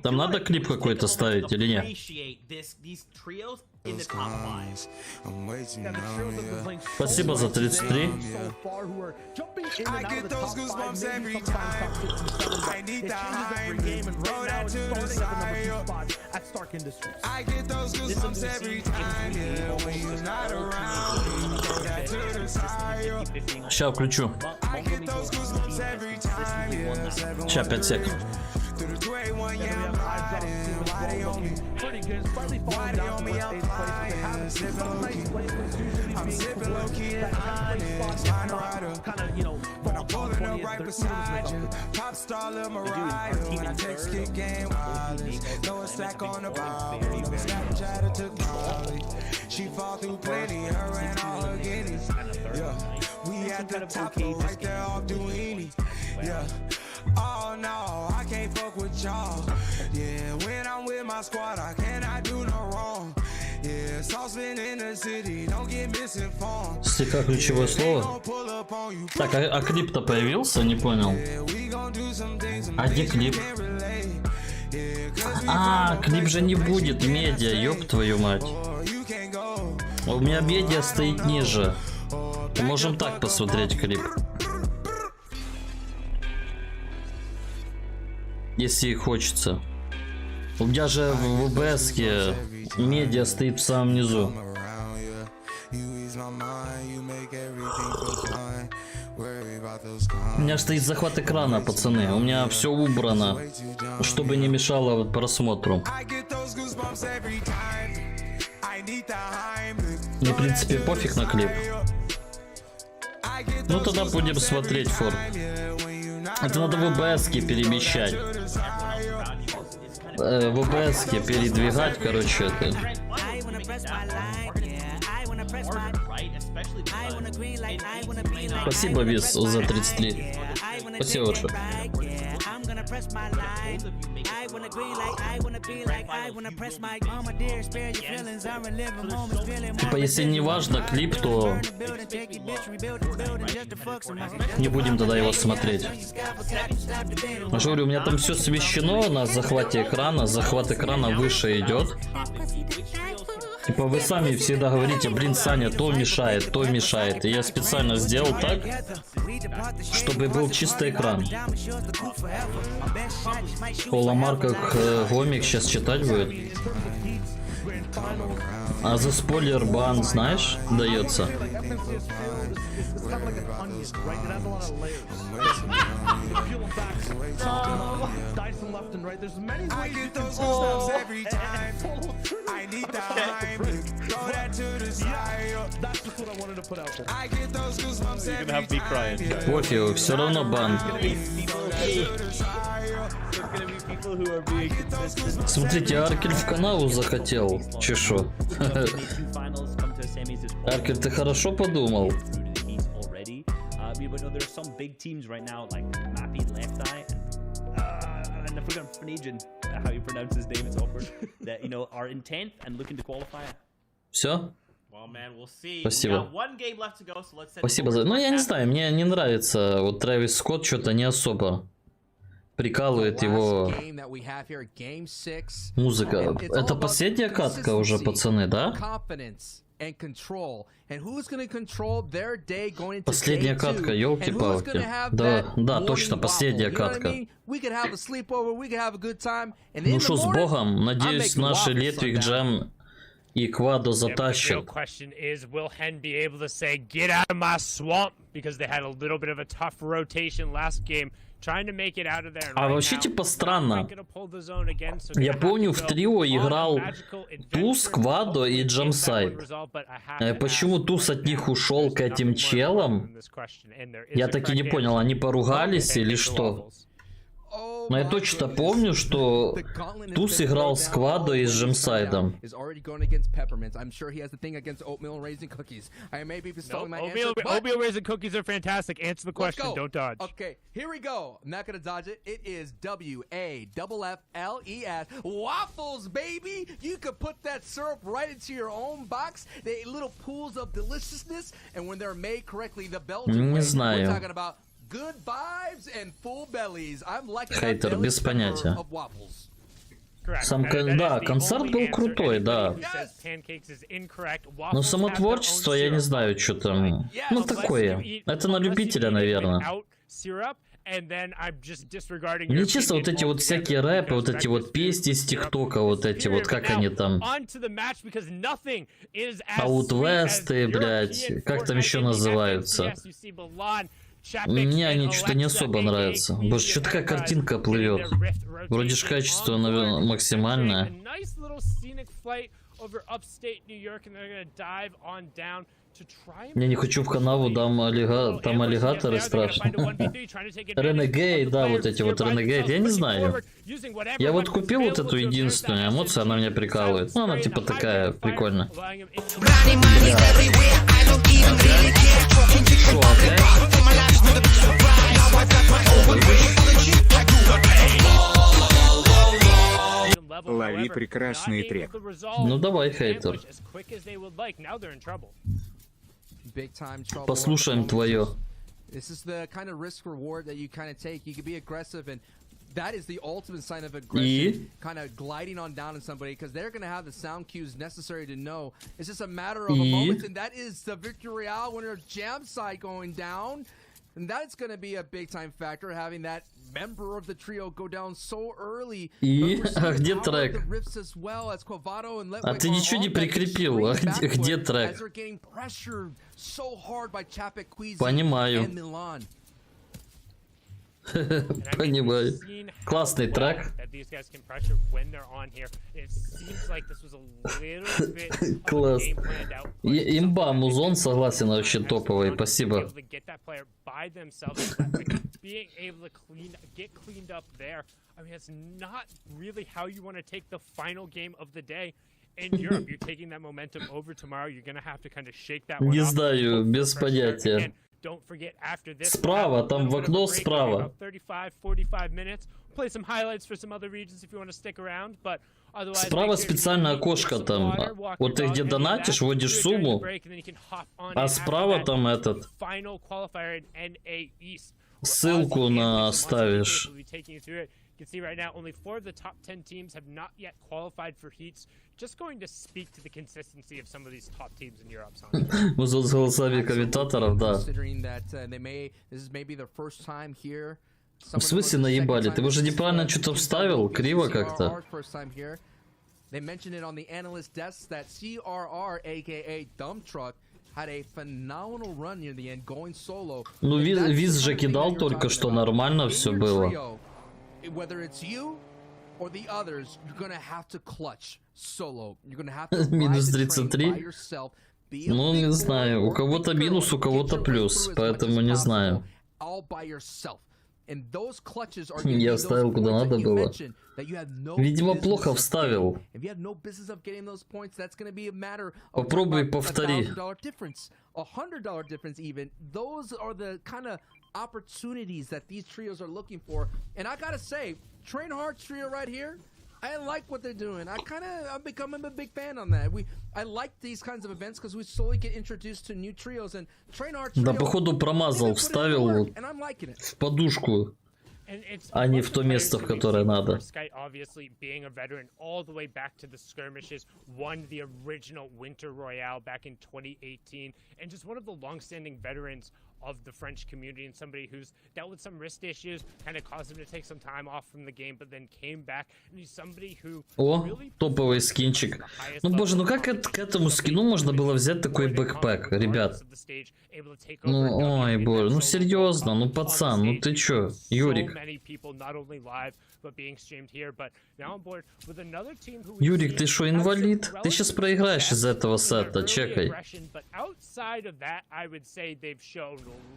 Там надо клип какой-то ставить или нет? Спасибо за 33. Сейчас включу. Сейчас 5 сек. Oh no, I can't fuck with y'all. Yeah, when I'm with my squad, I cannot do no wrong. Yeah, saucepan in the city, don't get misinformed. Стика ключевое слово. Так, а клип-то появился? Не понял. А где клип? А, клип же не будет, медиа, ёб твою мать. У меня медиа стоит ниже. Можем так посмотреть клип. Если хочется. У меня же в ОБСке медиа стоит в самом низу. У меня стоит захват экрана, пацаны. У меня все убрано, чтобы не мешало просмотру. Мне, в принципе, пофиг на клип. Ну тогда будем смотреть Форт. Это надо в ОБСке перемещать. В ОБСке передвигать, короче, это. Спасибо, Вис, за 33. Спасибо большое. Типа, если не важно клип, то не будем тогда его смотреть. Я же говорю, у меня там все смещено на захвате экрана. Захват экрана выше идет. Типа вы сами всегда говорите, блин, Саня, то мешает, то мешает. И я специально сделал так, чтобы был чистый экран. Ламар как гомик сейчас читать будет. А за спойлер бан, знаешь, дается. Пофиг, все равно бан. Смотрите, Аркель в канал захотел. Чешу. Аркель, ты хорошо подумал? Все? Well, man, we'll see. Спасибо. We got one game left to go, so let's send it Спасибо forward за... to Ну, the я не chat. знаю, мне не нравится. Вот Трэвис Скотт что-то не особо прикалывает его музыка. Это последняя катка уже, пацаны, да? Последняя катка, елки-палки. Да, да, точно, последняя катка. Ну что, с Богом. Надеюсь, наши Летвик Джем и Квадо затащат. А вообще типа странно. Я помню, в трио играл Туз, Квадо и Джамсайд. Почему Туз от них ушел к этим челам? Я так и не понял, они поругались или что? Но я точно помню, что Туз играл с Квадо и с Джемсайдом. Oatmeal raisin cookies are fantastic. Answer the question. Don't dodge. Okay, here we go. I'm not gonna dodge it. It is WAFFLES. Waffles, baby. You could put that syrup right into your own box. They little pools of deliciousness, and when they're made correctly, the Belgian way. We're talking about good vibes and full bellies. I'm like Хейтер, без понятия. Сам, да, концерт был крутой, да. Но само творчество, я не знаю, что там. Ну, такое. Это на любителя, наверное. Мне чисто вот эти вот всякие рэпы, вот эти вот песни из ТикТока, вот эти вот, как они там. Аутвесты, блядь, как там еще называются. Мне они что-то не особо нравятся. Боже, что такая картинка плывет? Вроде же качество, наверное, максимальное. Я не хочу в канаву, там аллигаторы страшно. Ренегейт, да, вот эти вот Ренегейт, я не знаю. Я вот купил вот эту единственную эмоцию, она меня прикалывает. Ну, она типа такая прикольная. Лови прекрасный трек. Ну давай, хейтер. Послушаем твое. That is the ultimate sign of aggression, kind of gliding on down on somebody, because they're going to have the sound cues necessary to know. It's just a matter of a moment, and that is the victory royale winner jam side going down. And that's going to be a big time factor, having that member of the trio go down so early. А где трек? А ты ничего не прикрепил. А где трек? Понимаю. Понимаю. Классный трек. Класс. Имба, музон, согласен, вообще топовый. Спасибо. Не знаю, без понятия. Справа, там в окно справа. Справа специальное окошко там. Вот ты где донатишь, вводишь сумму, а справа там этот. Ссылку на ставишь. You can see right now only 4 of the top 10 teams have not yet qualified for heats. Just going to speak to the consistency of some of these top teams in Europe. Музон с голосами комментаторов, да. В смысле наебали? Ты уже неправильно что-то вставил? Криво как-то. They mentioned it on the analyst desk that CRR, aka Dump Truck, had a phenomenal run near the end, going solo. Ну, Виз же кидал только что, нормально все было. Whether it's you or the others, you're gonna have to clutch solo. You're gonna have to минус 33. Ну, не знаю. У кого-то минус, у кого-то плюс. Поэтому не знаю. Я вставил куда надо было. Видимо, плохо вставил. Попробуй повтори. $100 difference even. Those are the kind of opportunities that these trios are looking for. And I gotta say, Train Hard trio right here, I like what they're doing. I'm becoming a big fan on that. I like these kinds of events because we slowly get introduced to new trios and train our trio. Да, походу промазал, вставил вот в подушку, а не в то место, в которое надо. Obviously being a veteran all the way back to the skirmishes, won the original Winter Royale back in 2018, and just one of the long-standing veterans of the French community, and somebody who's dealt with some wrist issues, kind of caused him to take some time off from the game, but then came back, and he's somebody who О, топовый скинчик. Ну боже, ну как к этому скину можно было взять такой бэкпэк, ребят? Ну, ой, боже, ну серьезно, ну пацан, ну ты чё, Юрик? Юрик, ты шо, инвалид? Ты сейчас проиграешь из-за этого сета, чекай.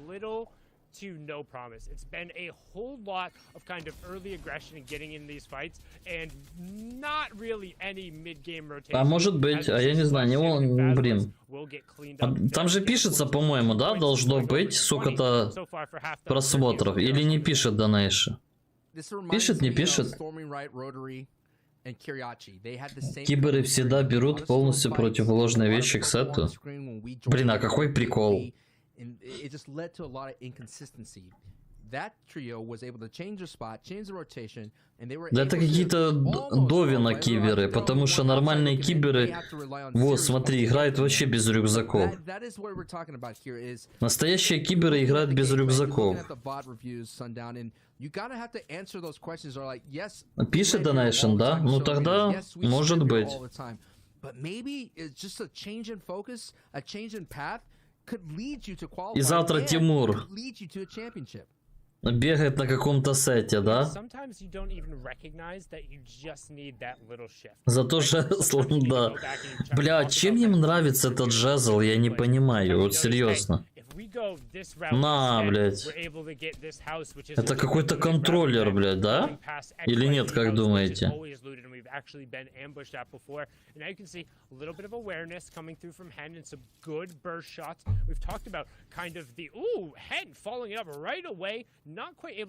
Little to no promise. It's been a whole lot of kind of early aggression and getting in these fights, and not really any mid-game rotation. А может быть, а я не знаю, не он, блин. Там же пишется, по-моему, да, должно быть сколько-то просмотров, или не пишет Донейши? Пишет, не пишет? Киберы всегда берут полностью противоположные вещи к сету. Блин, а какой прикол? And it just led to a lot of inconsistency. That trio was able to change their spot, change the rotation, and they were. Да это какие-то довина киберы, потому что нормальные киберы, вот смотри, играют вообще без рюкзаков. Настоящие киберы играют без рюкзаков. Пишет Donation, да? Ну тогда может быть. И завтра Тимур бегает на каком-то сете, да? Зато жезл, да. Бля, чем им нравится этот жезл, я не понимаю, вот серьезно. На, блядь. Это какой-то контроллер, блядь, да? Или нет, как думаете?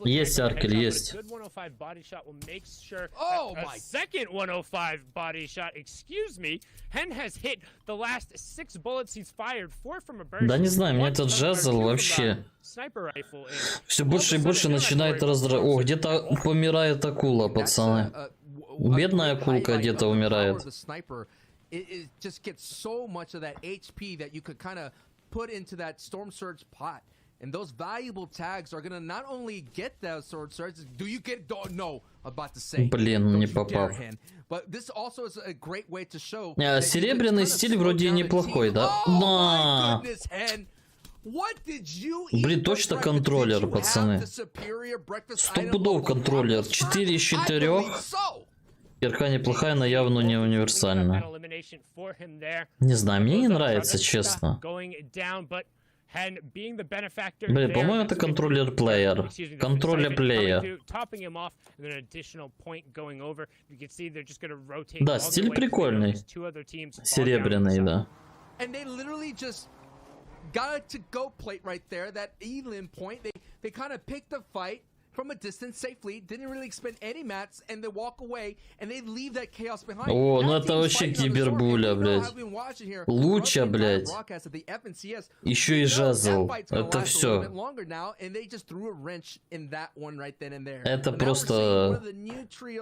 Есть, Аркель, есть. Да не знаю, мне этот жезл вообще все больше и больше начинает раздражать. О, где-то помирает акула, пацаны. Бедная акулка где-то умирает. And those valuable tags are gonna not only get those sword swords. Do you get? No, about to say. Блин, не попал. But this also is a great way to show. Серебряный стиль вроде неплохой, да? На. Блин, точно контроллер, пацаны. 100 пудов контроллер. 4 из 4. Кирка неплохая, но явно не универсальная. Не знаю, мне не нравится, честно. Блин, по-моему, это контроллер-плеер. Контроллер-плеер. Да, стиль прикольный. Серебряный, да. Got to go plate right there. That Evelyn point, they kind of picked the fight from a distance safely, didn't really expend any mats, and they walk away, and they leave that chaos behind. О, ну это вообще кибербуля, блядь. Луча, блядь. Еще и жезл. Это все. Это просто...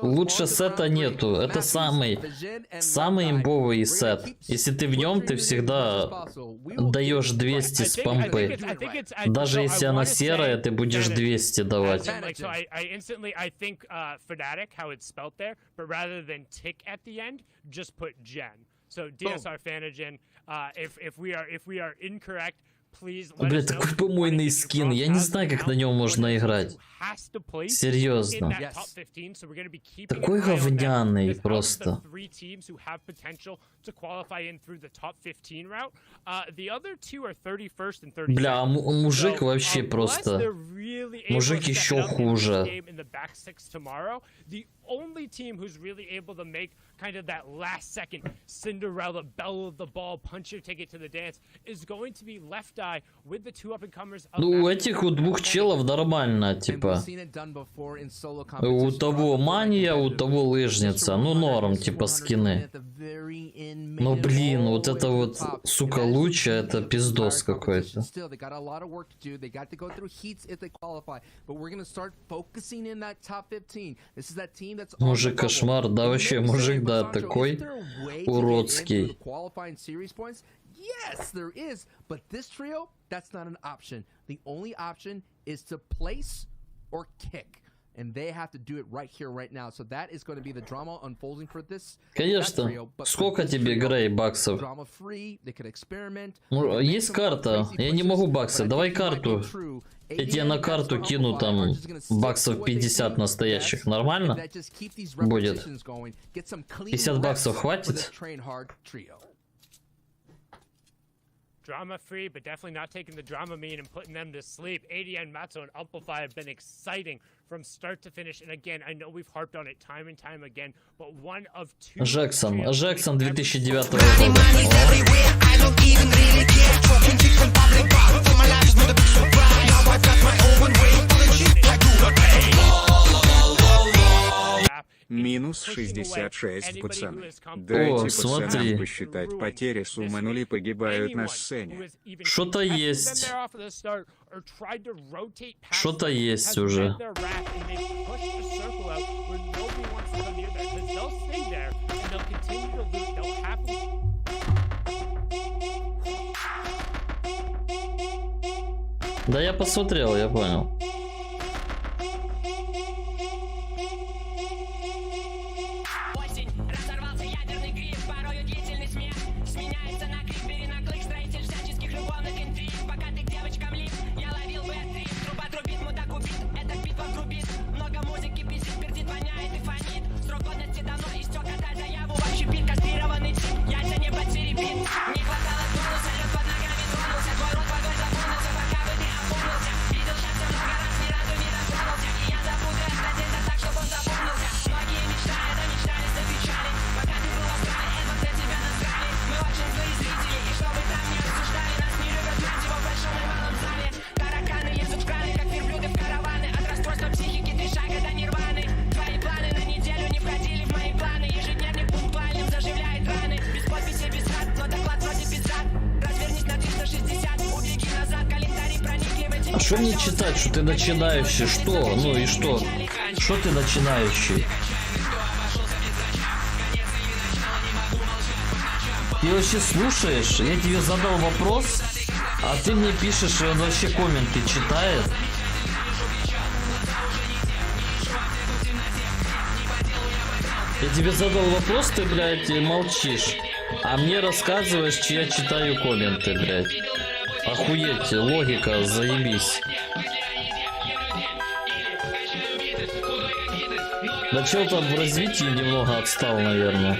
Лучше сета нету. Это самый имбовый сет. Если ты в нем, ты всегда даешь 200 с помпы. Даже если она серая, ты будешь 200 давать. Like, so I think Fnatic, how it's spelt there, but rather than tick at the end, just put gen. So DSR Fanagen, if we are incorrect, please let Блин, такой помойный скин. Я не знаю, как на нем можно играть. Серьезно. Такой говняный просто. Бля, мужик вообще просто... Мужик еще хуже. Only team who's really able to make kind of that last second Cinderella bell of the ball punch your ticket to the dance is going to be Left Eye with the two up and comers. Ну, у этих у двух челов нормально, типа. типа. У того мания, у того лыжница. Ну, норм, типа, скины. Но, блин, вот это вот, сука, лучше, это пиздос какой-то. Мужик кошмар, да, вообще, мужик, да, такой уродский. Yes, there is, but this trio, that's not an option. The only option is to place or kick. And they have to do it right here, right now. So that is going to be the drama unfolding for this. Конечно. Сколько тебе, Грей, баксов? Ну, есть карта. Я не могу баксы. Давай карту. Я тебе на карту кину там баксов 50 настоящих. Нормально? Будет. 50 баксов хватит? Drama free, but definitely not taking the drama mean and putting them to sleep. ADN, Matzo, and Amplify have been exciting from start to finish. And again, I know we've harped on it time and time again, but one of two... Джексон 2009 года. Минус 66, пацаны. Дайте пацанам посчитать потери, суммы нули погибают на сцене. Что-то есть. Что-то есть уже. Да я посмотрел, я понял. А что мне читать, что ты начинающий? Что? Ну и что? Что ты начинающий? Ты вообще слушаешь? Я тебе задал вопрос, а ты мне пишешь, и он вообще комменты читает. Я тебе задал вопрос, ты, блядь, молчишь. А мне рассказываешь, что я читаю комменты, блядь. Охуеть, логика, заебись. Да чел там в развитии немного отстал, наверное.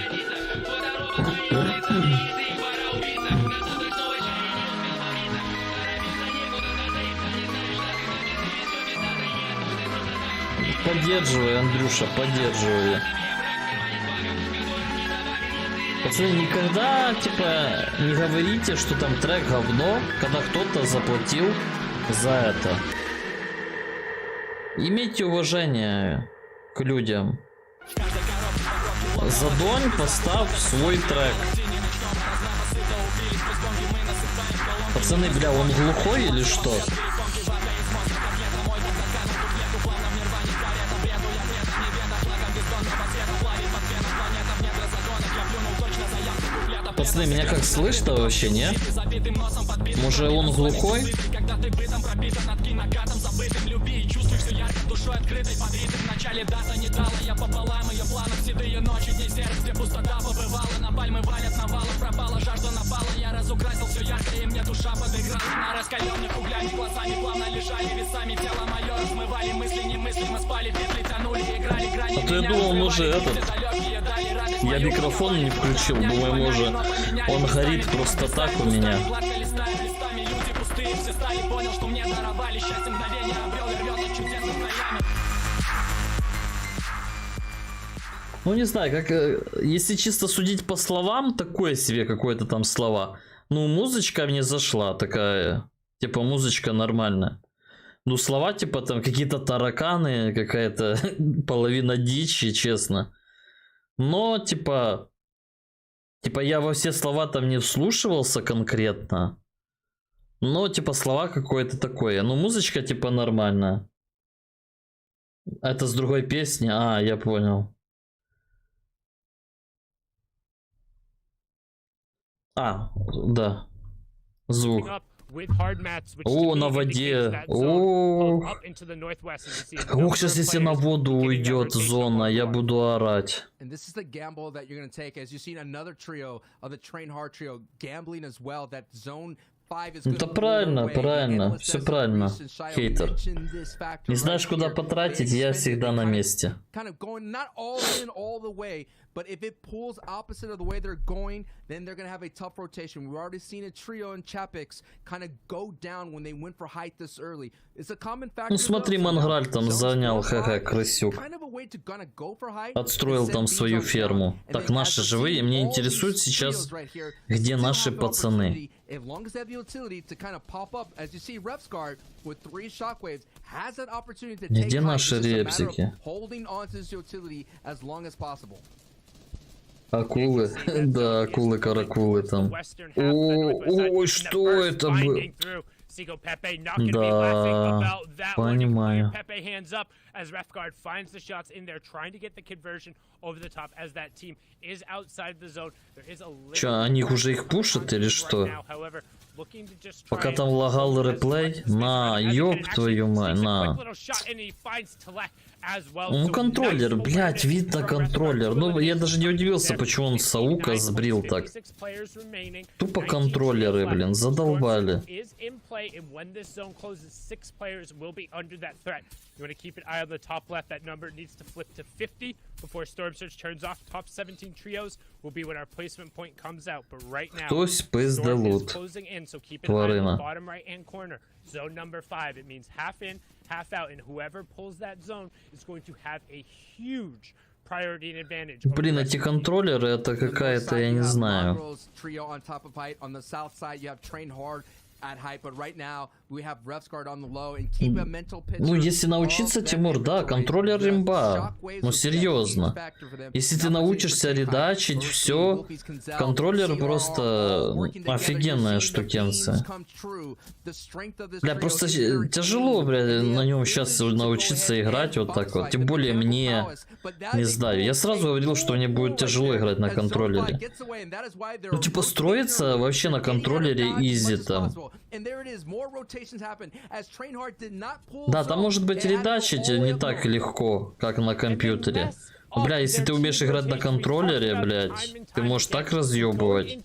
Поддерживай, Андрюша, поддерживай. Пацаны, никогда, типа, не говорите, что там трек говно, когда кто-то заплатил за это. Имейте уважение к людям. Задонь, поставь свой трек. Пацаны, бля, он глухой или что? Пацаны, меня как слышно вообще, не? Может, он глухой? А то я думал, может, этот... Я микрофон не включил, думаю, может, он горит просто так у меня. Ну, не знаю, как... Если чисто судить по словам, такое себе какое-то там слова. Ну, музычка мне зашла такая. Типа, музычка нормальная. Ну, слова типа там какие-то тараканы, какая-то половина дичи, честно. Но, типа я во все слова там не вслушивался конкретно. Но, типа, слова какое-то такое. Ну, музычка, типа, нормальная. Это с другой песни? А, я понял. А, да. Звук. О, на воде. О, ух, сейчас если на воду уйдет зона, я буду орать. Это правильно, все правильно, хейтер. Не знаешь, куда потратить, я всегда на месте. But if it pulls opposite of the way they're going, then they're going to have a tough rotation. We've already seen a trio in Chapix kind of go down when they went for height this early. It's a common factor. Ну смотри, Манграль там занял, ха-ха, крысюк. Отстроил там свою ферму. Так, наши живые. Мне интересует сейчас, где наши пацаны. Где наши репсики? Акулы, да, акулы-каракулы там. Ой, что это было? Да, понимаю. Чё, они уже их пушат или что? Пока там лагал реплей? На, ёб твою мать, на. Ну, контроллер, блядь, видно контроллер. Ну, я даже не удивился, почему он Саука сбрил так. Тупо контроллеры, блин, задолбали. You want to keep an eye on the top left. That number needs to flip to 50 before Storm Surge turns off. Top 17 trios will be when our placement point comes out. But right now, Storm is closing in, so keep an eye on the bottom right-hand corner. Zone number 5. It means half in, half out, and whoever pulls that zone is going to have a huge priority and advantage. Блин, эти контроллеры, это какая-то, я не знаю. Ну, если научиться, Тимур, да, контроллер имба. Ну, серьезно. Если ты научишься редачить, все, контроллер просто офигенная штукенция. Бля, просто тяжело, бля, на нем сейчас научиться играть вот так вот. Тем более мне, не знаю, я сразу говорил, что мне будет тяжело играть на контроллере. Ну, типа, строиться вообще на контроллере изи там. Да, там может быть редачить не так легко, как на компьютере. Бля, если ты умеешь играть на контроллере, блядь, ты можешь так разъебывать.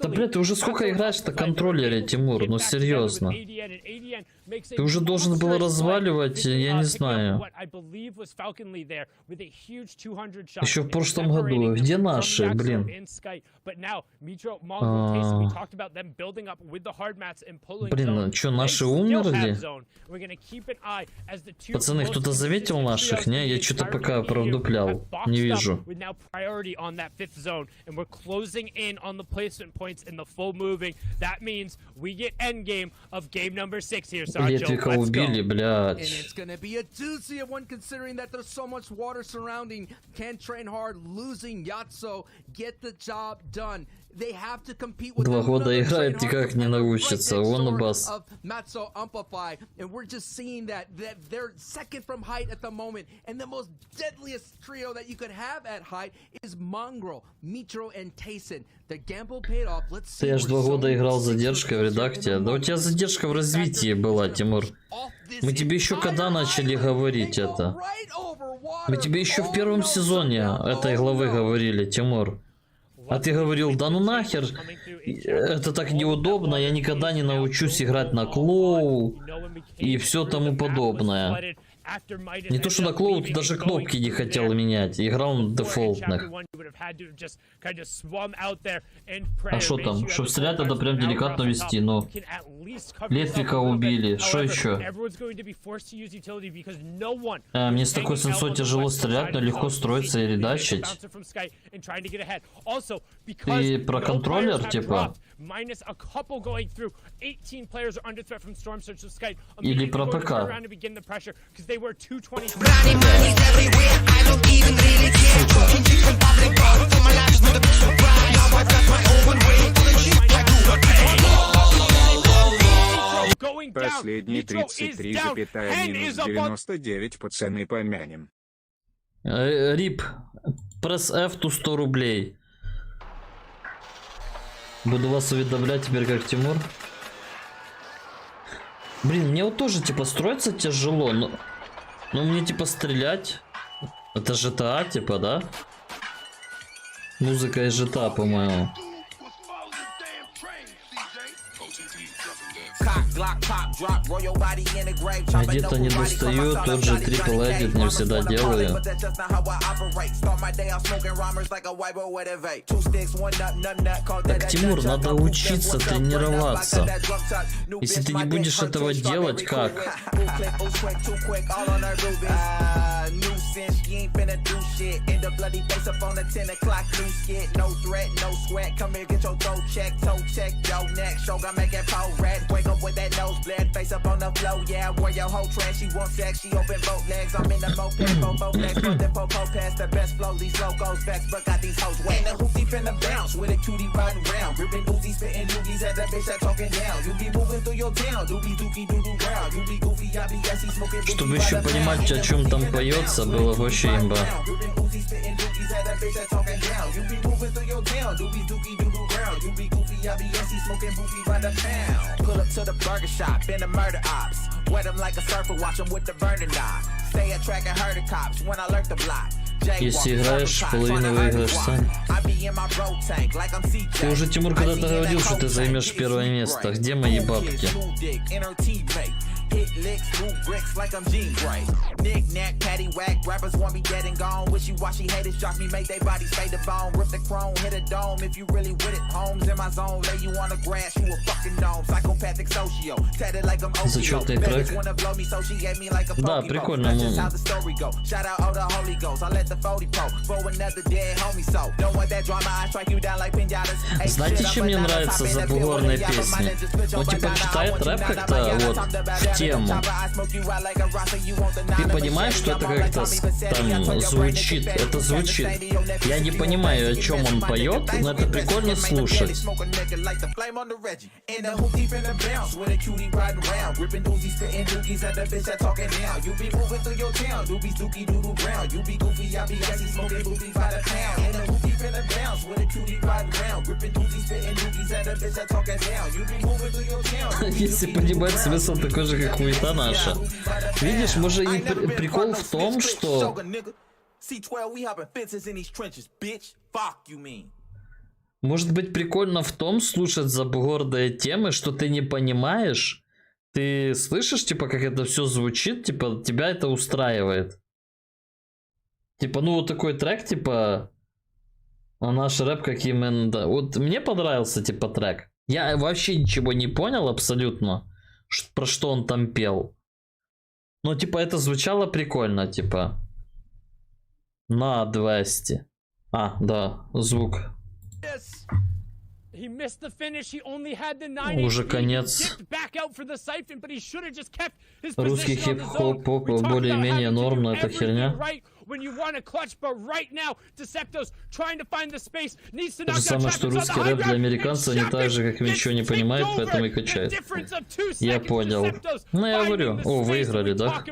Да, блядь, ты уже сколько играешь на контроллере, Тимур, ну серьезно. Ты уже должен был разваливать, я не знаю. Еще в прошлом году. Где наши, блин? Блин, что, наши умерли? Пацаны, кто-то заметил наших? Не, я что-то пока продуплял. Не вижу. Летвика убили, блядь. Два года играет, никак не научится. Вон бас. Ты аж 2 года играл с задержкой в редакте. Да у тебя задержка в развитии была, Тимур. Мы тебе еще когда начали говорить это? Мы тебе еще в 1-м сезоне этой главы говорили, Тимур. А ты говорил, да ну нахер, это так неудобно, я никогда не научусь играть на клоу и все тому подобное. Не то что на Клоуд даже кнопки не хотел менять. Играл на дефолтных. А что там? Чтоб стрелять, надо прям деликатно вести, но... Летвика убили. Что еще? Мне с такой сенсой тяжело стрелять, но легко строиться и редачить. И про контроллер, типа? Или про ПК? Последние 33,-99 пацаны помянем. Рип, пресс F, ту 100 рублей. Буду вас уведомлять теперь как Тимур. Блин, мне вот тоже типа строиться тяжело, но мне типа стрелять. Это GTA типа, да? Музыка из GTA, по-моему. Где-то не достаю, тот же трипл эдит не всегда делаю. Так, Тимур, надо учиться тренироваться. Если ты не будешь этого делать, как? Face up on the floor, yeah, I wear your whole trash. She wants sex, she open both legs. I'm in the moped, both legs, but the popo past the best flow. These locals, best, but got these hoes wet. And the hoopty finna bounce with a cutie riding round. Ripping Uzis, spitting doogies at that bitch that talking down. You be moving through your town, doobie dookie doo doo round. You be goofy, I be gassy, smoking. Чтобы еще понимать, о чем там поется, было вообще имба. Pull up to the burger shop, been a murder ops. Wet them like a surfer, watch them with the burner knife. Stay at track and heard the cops when I lurk the block. Если играешь, половину выиграешь сам. Ты уже, Тимур, когда-то говорил, что ты займешь первое место. Где мои бабки? Hit licks, move bricks like I'm Gene Gray. Nick, knack, patty, whack, rappers want me dead and gone. Wishy-washy haters drop me, make they bodies fade to bone. Rip the chrome, hit a dome, if you really with it. Homes in my zone, lay you on the grass, you a fucking dome. Psychopathic socio, tatted like I'm Зачетный трек. Да, прикольно. Shout out all the holy ghosts, I let the 40 pro for another dead homie so. Don't want that drama, I strike you down like pinatas. Знаете, чем мне нравятся забугорные песни? Ну, типа, читает рэп как-то вот в тему. Ты понимаешь, что это как-то там звучит? Это звучит. Я не понимаю, о чем он поет, но это прикольно слушать. Если понимать смысл такой же, как хуета наша. Видишь, может и прикол в том, что... Может быть прикольно в том слушать забугорные темы, что ты не понимаешь. Ты слышишь, типа, как это все звучит, типа, тебя это устраивает. Типа, ну вот такой трек, типа... А наш рэп как именно... Да. Вот мне понравился, типа, трек. Я вообще ничего не понял абсолютно, про что он там пел. Но, типа, это звучало прикольно, типа. На 200. А, да, звук. Уже конец. Русский хип-хоп более-менее норм, но это херня. То же самое, что русский рэп для американцев не так же, как ничего не понимает, поэтому и качает. Я понял. Ну, я говорю. О, выиграли, да?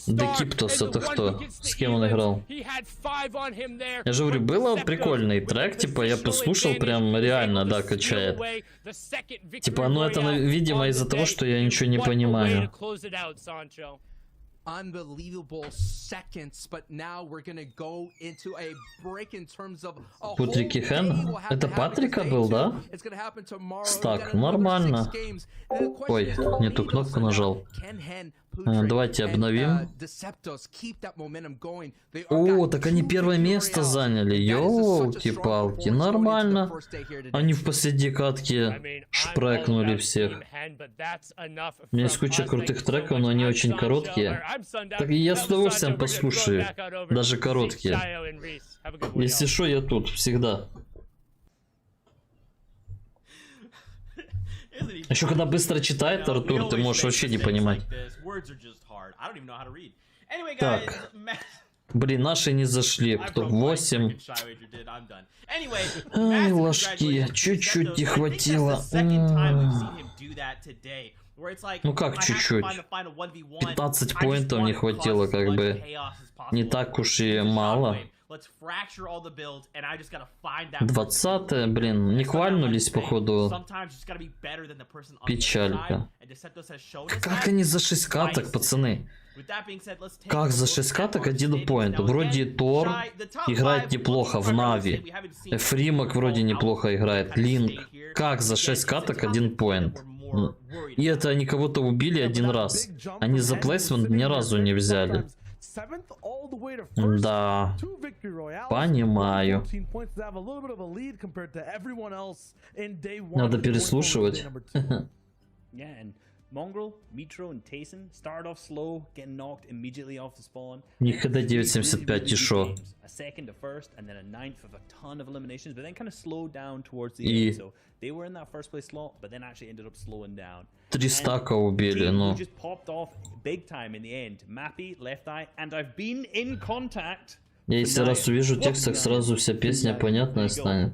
Декиптос, это кто? С кем он играл? Я же говорю, было прикольный трек, типа, я послушал, прям реально, да, качает. Типа, ну это, видимо, из-за того, что я ничего не понимаю. Unbelievable seconds, but now we're gonna go into a break in terms of Путрики Хэн? Это Патрика был, да? Стак, нормально. Ой, не ту кнопку нажал. Давайте обновим. О, так они первое место заняли. Ёлки-палки, нормально. Они в последней катке шпрекнули всех. У меня есть куча крутых треков, но они очень короткие. Так я с удовольствием послушаю, даже короткие. Если что, я тут всегда. Еще когда быстро читает Артур, ты можешь вообще не понимать. Так. Блин, наши не зашли в топ-8. Ай, ложки, чуть-чуть не хватило. Ну как чуть-чуть? 15 поинтов не хватило, как бы. Не так уж и мало. 20-е, блин, не квальнулись, походу. Печалька. Как они за 6 каток, пацаны? Как за 6 каток 1 поинт? Вроде Тор играет неплохо в Нави. Фримак вроде неплохо играет. Линк. Как за 6 каток 1 поинт? И это они кого-то убили 1 раз. Они за плейсмент ни разу не взяли. Да, понимаю. Надо переслушивать. Никогда 9.75 и шо. И 3 стака убили, ну. Я если раз увижу текст, так сразу вся песня понятная станет.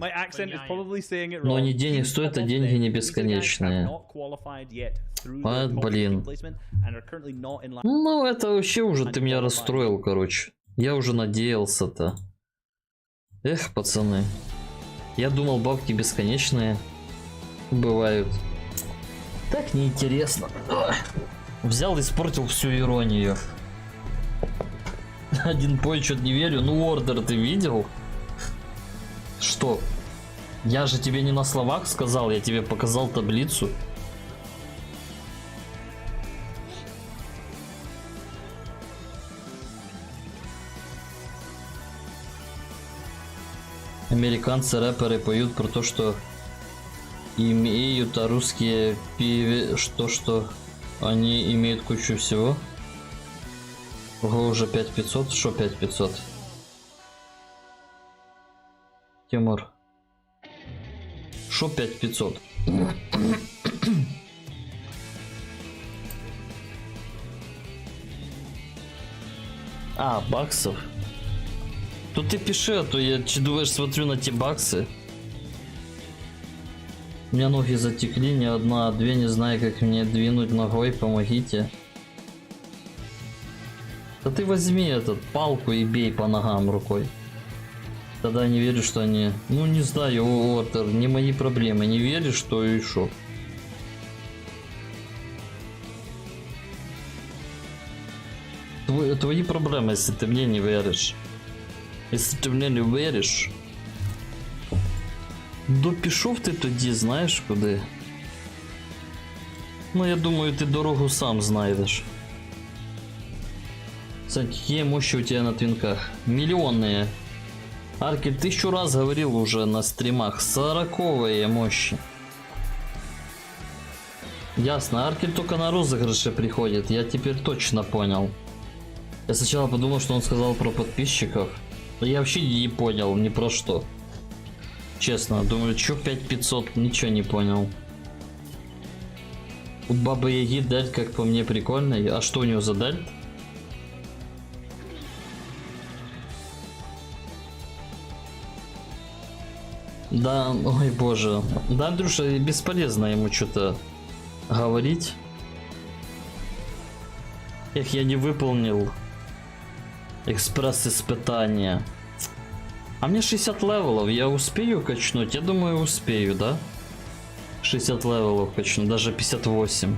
Но они денег стоят, а деньги не бесконечные. А, блин. Ну, это вообще уже ты меня расстроил, короче. Я уже надеялся-то. Эх, пацаны. Я думал, бабки бесконечные бывают. Так неинтересно. Взял и испортил всю иронию. 1 поинт, что-то не верю. Ну, ордер ты видел? Что? Я же тебе не на словах сказал, я тебе показал таблицу. Американцы рэперы поют про то, что имеют, а русские что они имеют кучу всего. Ого, уже 5500. Что 5500? Тимур. Шо 5500? А, баксов? Тут ты пиши, а то я думаешь, смотрю на те баксы. У меня ноги затекли, ни одна, а 2, не знаю, как мне двинуть ногой, помогите. Да ты возьми этот палку и бей по ногам рукой. Тогда не верю, что они... Ну не знаю, Уотер, не мои проблемы. Не веришь, что и шо. Твои проблемы, если ты мне не веришь. Если ты мне не веришь. Да пішов ти тоді, знаєш куди? Ну я думаю, ты дорогу сам знайдешь. Кстати, какие мощи у тебя на твинках? Миллионные. Аркель, 1000 раз говорил уже на стримах. 40-е мощи. Ясно, Аркель только на розыгрыши приходит. Я теперь точно понял. Я сначала подумал, что он сказал про подписчиков. Но я вообще не понял ни про что. Честно, думаю, чё 5500, ничего не понял. У Бабы Яги дельт, как по мне, прикольный. А что у него за дельт? Да, ой боже. Да, Андрюша, бесполезно ему что-то говорить. Эх, я не выполнил экспресс-испытание. А мне 60 левелов, я успею качнуть? Я думаю, успею, да? 60 левелов качну, даже 58.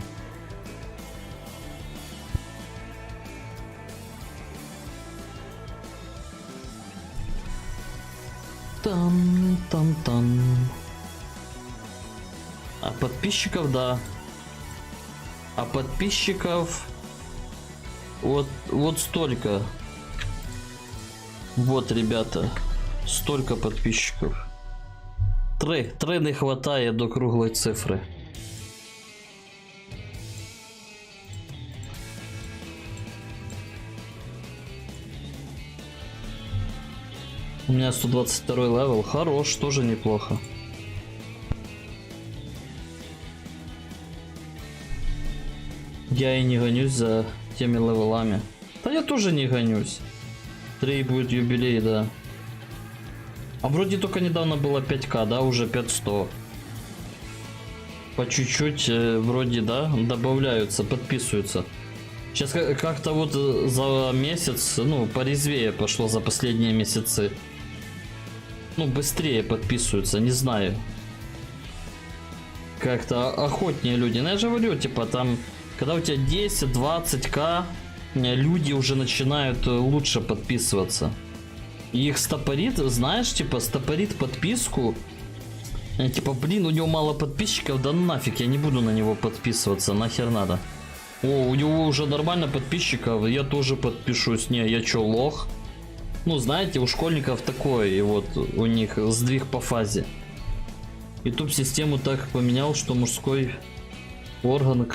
Там. А подписчиков, да. А подписчиков Вот столько. Вот, ребята. Столько подписчиков. Три не хватает до круглой цифры. У меня 122 левел. Хорош, тоже неплохо. Я и не гонюсь за теми левелами. Да я тоже не гонюсь. 3 будет юбилей, да. А вроде только недавно было 5к, да, уже 500. По чуть-чуть вроде, да, добавляются, подписываются. Сейчас как-то вот за месяц, ну, порезвее пошло за последние месяцы. Ну, быстрее подписываются, не знаю. Как-то охотнее люди. Ну, я же говорю, типа, там, когда у тебя 10-20к, люди уже начинают лучше подписываться. И их стопорит, знаешь, типа, стопорит подписку. Типа, блин, у него мало подписчиков, да нафиг, я не буду на него подписываться, нахер надо. О, у него уже нормально подписчиков, я тоже подпишусь. Не, я чё, лох? Ну, знаете, у школьников такое, и вот у них сдвиг по фазе. YouTube систему так поменял, что мужской орган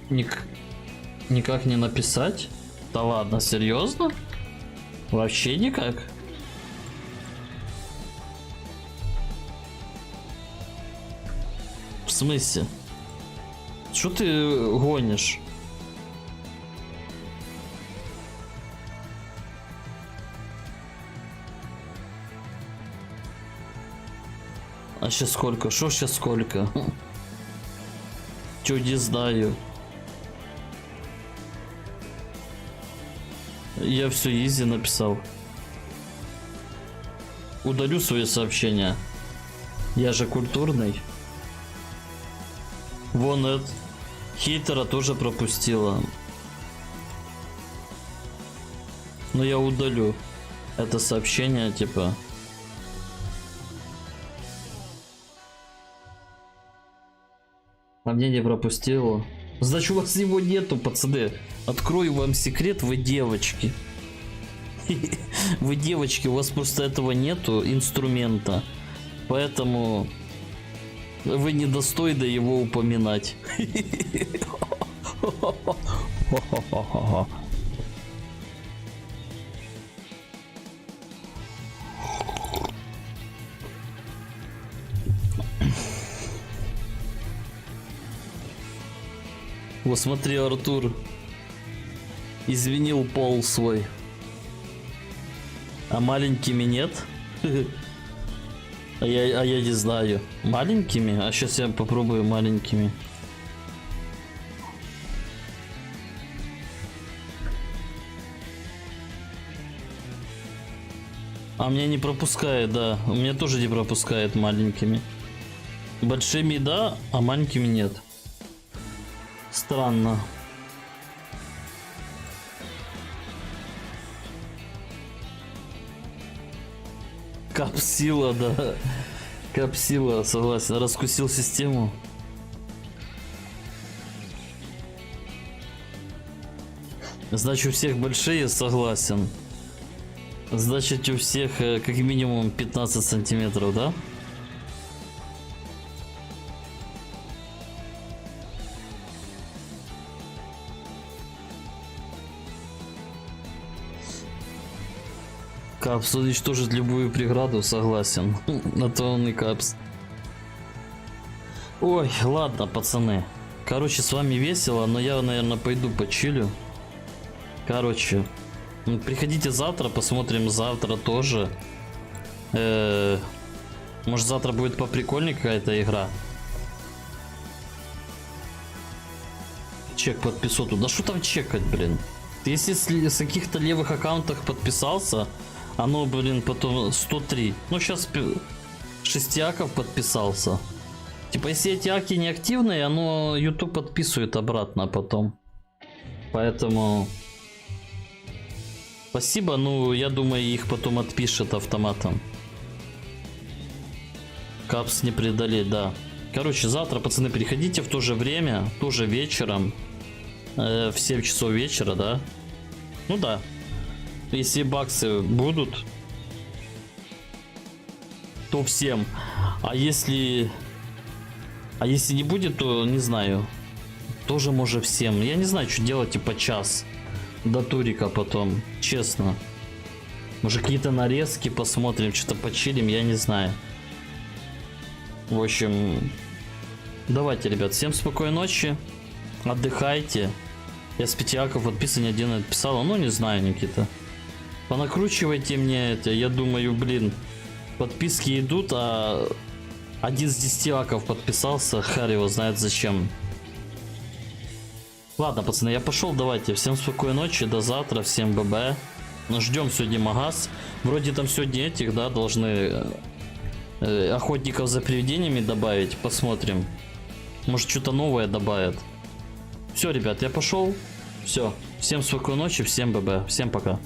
никак не написать. Да ладно, серьезно? Вообще никак? В смысле? Что ты гонишь? А сейчас сколько? Что сейчас сколько? Чё не знаю. Я все изи написал. Удалю свои сообщения. Я же культурный. Вон это. Хейтера тоже пропустила. Но я удалю это сообщение, типа. А мне не пропустила. Значит, у вас его нету, пацаны. Открою вам секрет, вы девочки. Вы девочки, у вас просто этого нету инструмента. Поэтому вы недостойны его упоминать. Вот смотри, Артур извинил пол свой. А маленькими нет? А я не знаю. Маленькими? А сейчас я попробую маленькими. А меня не пропускает, да. У меня тоже не пропускает маленькими. Большими да, а маленькими нет. Странно. Капсила, да. Капсила, согласен. Раскусил систему. Значит, у всех большие, согласен. Значит, у всех как минимум 15 сантиметров, да? Капс уничтожит любую преграду, согласен. На то он и капс. Ой, ладно, пацаны. Короче, с вами весело, но я, наверное, пойду почилю. Короче, приходите завтра, посмотрим завтра тоже. Может, завтра будет поприкольнее какая-то игра. Чек под 500. Да что там чекать, блин? Ты если с каких-то левых аккаунтах подписался, оно, блин, потом 103. Ну, сейчас 6 аков подписался. Типа, если эти аки не активные, оно YouTube подписывает обратно потом. Поэтому... Спасибо, ну, я думаю, их потом отпишет автоматом. Капс не преодолеть, да. Короче, завтра, пацаны, приходите в то же время, тоже вечером. В 7 часов вечера, да. Ну да. Если баксы будут, то всем. А если не будет, то не знаю. Тоже может всем. Я не знаю, что делать, типа час до турика потом. Честно. Может, какие-то нарезки посмотрим, что-то почилим, я не знаю. В общем, давайте, ребят, всем спокойной ночи. Отдыхайте. Я с 5 аков подписан, один отписал. Ну, не знаю, Никита. Понакручивайте мне это. Я думаю, блин, подписки идут, а один с 10 аков подписался. Хар его знает зачем. Ладно, пацаны, я пошел. Давайте. Всем спокойной ночи. До завтра. Всем ББ. Ну, ждем сегодня магаз. Вроде там сегодня этих, да, должны охотников за привидениями добавить. Посмотрим. Может, что-то новое добавят. Все, ребят, я пошел. Все. Всем спокойной ночи, всем ББ. Всем пока.